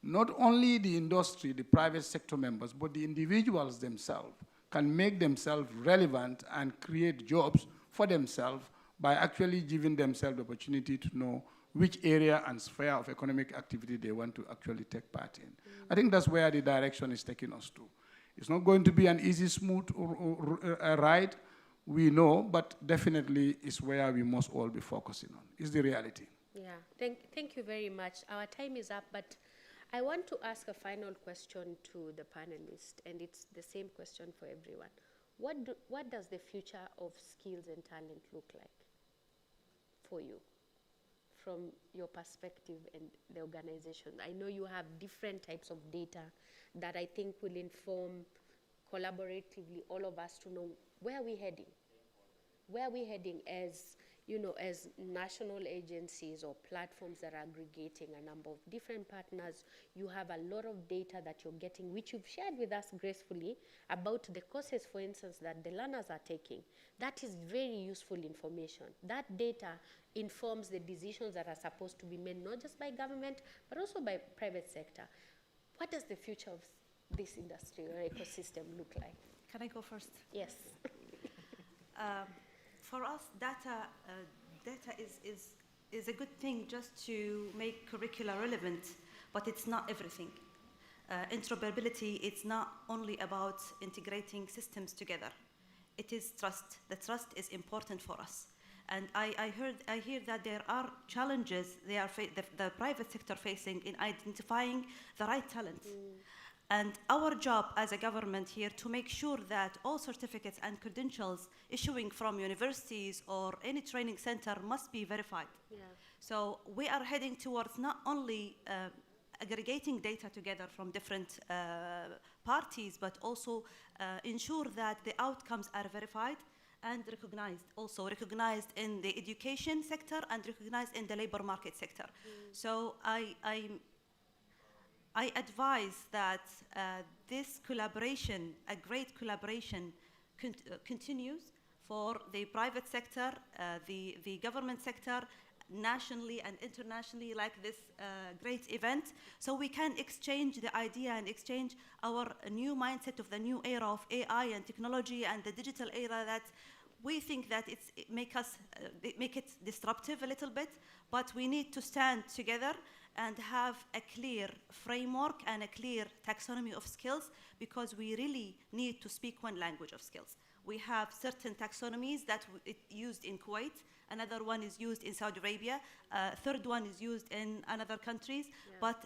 not only the industry, the private sector members, but the individuals themselves can make themselves relevant and create jobs for themselves by actually giving themselves the opportunity to know which area and sphere of economic activity they want to actually take part in. I think that's where the direction is taking us to. It's not going to be an easy, smooth ride, we know, but definitely is where we must all be focusing on. Is the reality. Yeah, thank you very much. Our time is up, but I want to ask a final question to the panelists, and it's the same question for everyone. What does the future of skills and talent look like for you, from your perspective and the organization? I know you have different types of data that I think will inform collaboratively all of us to know where we're heading. Where we're heading as, as national agencies or platforms that are aggregating a number of different partners. You have a lot of data that you're getting, which you've shared with us gracefully about the courses, for instance, that the learners are taking. That is very useful information. That data informs the decisions that are supposed to be made, not just by government, but also by private sector. What does the future of this industry or ecosystem look like? Can I go first? Yes. For us, data is a good thing just to make curricula relevant, but it's not everything. Interoperability, it's not only about integrating systems together. It is trust. The trust is important for us. And I hear that there are challenges the private sector facing in identifying the right talent. And our job as a government here to make sure that all certificates and credentials issuing from universities or any training center must be verified. Yeah. So we are heading towards not only aggregating data together from different parties, but also ensure that the outcomes are verified and recognized, also recognized in the education sector and recognized in the labor market sector. So I advise that this collaboration, a great collaboration, continues for the private sector, the government sector, nationally and internationally, like this great event, so we can exchange the idea and exchange our new mindset of the new era of AI and technology and the digital era that we think that it make it disruptive a little bit, but we need to stand together and have a clear framework and a clear taxonomy of skills, because we really need to speak one language of skills. We have certain taxonomies that used in Kuwait, another one is used in Saudi Arabia, third one is used in other countries, but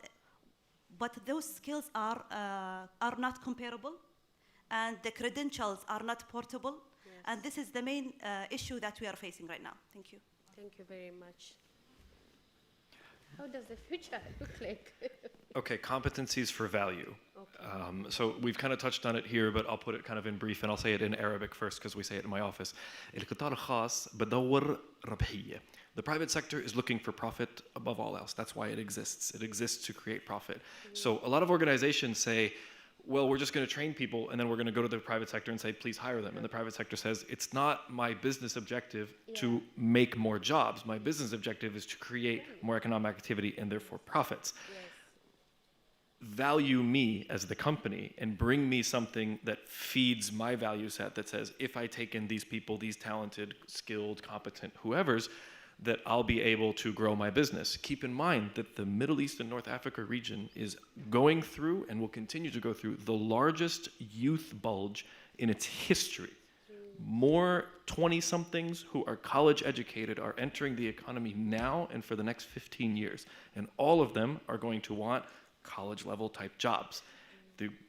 those skills are not comparable, and the credentials are not portable. And this is the main issue that we are facing right now. Thank you. Thank you very much. How does the future look like? Okay, competencies for value. Okay. So we've kind of touched on it here, but I'll put it kind of in brief, and I'll say it in Arabic first because we say it in my office. القطاع الخاص بدور ربحية. The private sector is looking for profit above all else. That's why it exists. It exists to create profit. So a lot of organizations say, well, we're just going to train people, and then we're going to go to the private sector and say, please hire them. And the private sector says, it's not my business objective to make more jobs. My business objective is to create more economic activity and therefore profits. Value me as the company and bring me something that feeds my value set that says, if I take in these people, these talented, skilled, competent, whoever's, that I'll be able to grow my business. Keep in mind that the Middle East and North Africa region is going through and will continue to go through the largest youth bulge in its history. More 20-somethings who are college educated are entering the economy now and for the next 15 years. And all of them are going to want college level type jobs.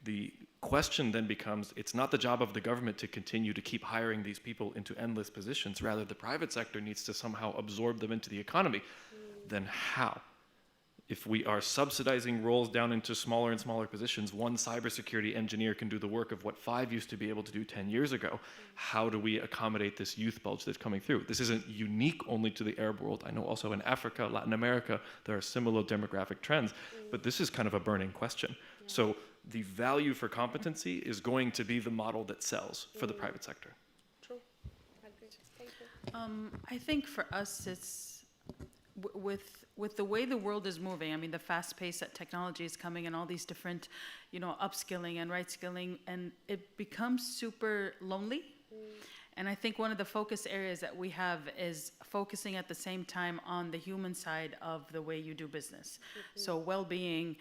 The question then becomes, it's not the job of the government to continue to keep hiring these people into endless positions. Rather, the private sector needs to somehow absorb them into the economy. Then how? If we are subsidizing roles down into smaller and smaller positions, one cybersecurity engineer can do the work of what 5 used to be able to do 10 years ago. How do we accommodate this youth bulge that's coming through? This isn't unique only to the Arab world. I know also in Africa, Latin America, there are similar demographic trends, but this is kind of a burning question. So the value for competency is going to be the model that sells for the private sector. True. Agreed. Thank you. I think for us, it's with the way the world is moving. I mean, the fast pace that technology is coming and all these different, upskilling and right skilling, and it becomes super lonely. And I think one of the focus areas that we have is focusing at the same time on the human side of the way you do business. So well-being,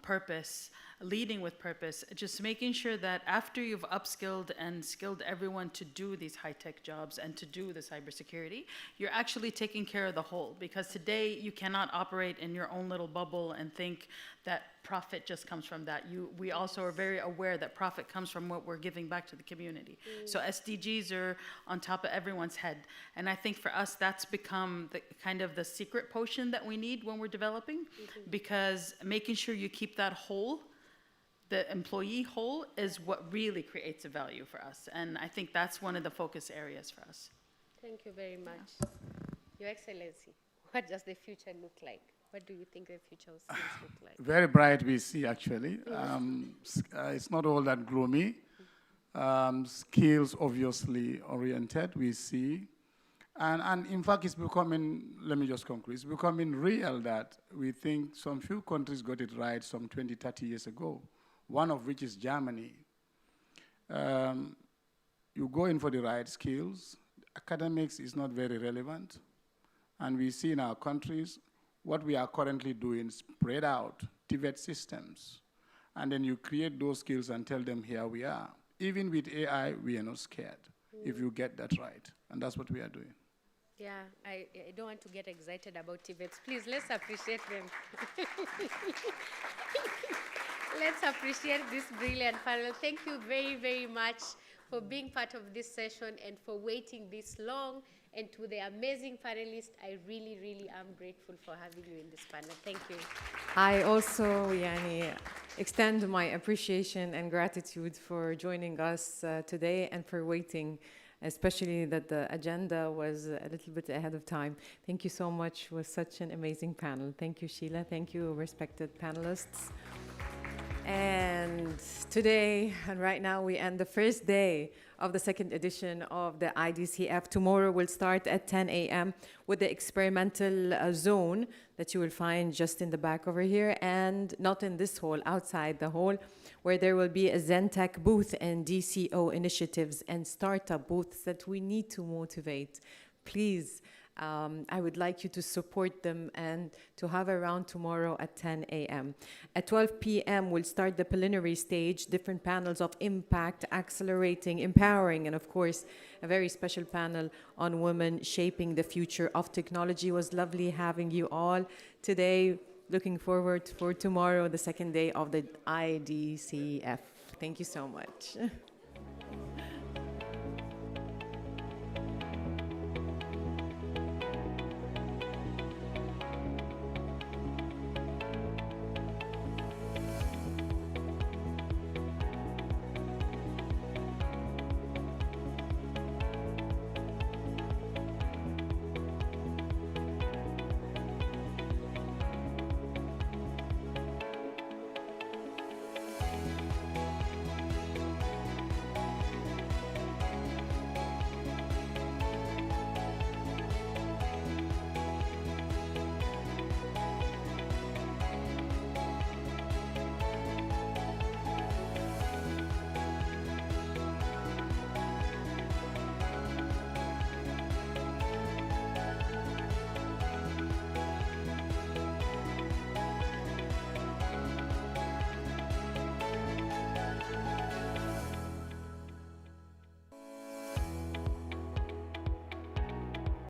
purpose, leading with purpose, just making sure that after you've upskilled and skilled everyone to do these high-tech jobs and to do the cybersecurity, you're actually taking care of the whole. Because today you cannot operate in your own little bubble and think that profit just comes from that. We also are very aware that profit comes from what we're giving back to the community. So SDGs are on top of everyone's head. And I think for us, that's become the kind of the secret potion that we need when we're developing, because making sure you keep that whole, the employee whole, is what really creates a value for us. And I think that's one of the focus areas for us. Thank you very much. Your Excellency, what does the future look like? What do you think the future of skills look like? Very bright we see, actually. It's not all that gloomy. Skills obviously oriented, we see. And in fact, it's becoming, let me just conclude, it's becoming real that we think some few countries got it right some 20, 30 years ago, one of which is Germany. You go in for the right skills, academics is not very relevant, and we see in our countries what we are currently doing, spread out, TVET systems, and then you create those skills and tell them, here we are. Even with AI, we are not scared if you get that right, and that's what we are doing. Yeah, I don't want to get excited about TVETs. Please, let's appreciate them. Let's appreciate this brilliant panel. Thank you very, very much for being part of this session and for waiting this long. And to the amazing panelists, I really, really am grateful for having you in this panel. Thank you. I also extend my appreciation and gratitude for joining us today and for waiting, especially that the agenda was a little bit ahead of time. Thank you so much. It was such an amazing panel. Thank you, Sheila. Thank you, respected panelists. And today and right now we end the first day of the second edition of the IDCF. Tomorrow we'll start at 10 a.m. with the experimental zone that you will find just in the back over here, and not in this hall, outside the hall, where there will be a Zentech booth and DCO initiatives and startup booths that we need to motivate. Please, I would like you to support them and to have a round tomorrow at 10 a.m. At 12 p.m., we'll start the preliminary stage, different panels of impact, accelerating, empowering, and of course, a very special panel on women shaping the future of technology. It was lovely having you all today. Looking forward for tomorrow, the second day of the IDCF. Thank you so much.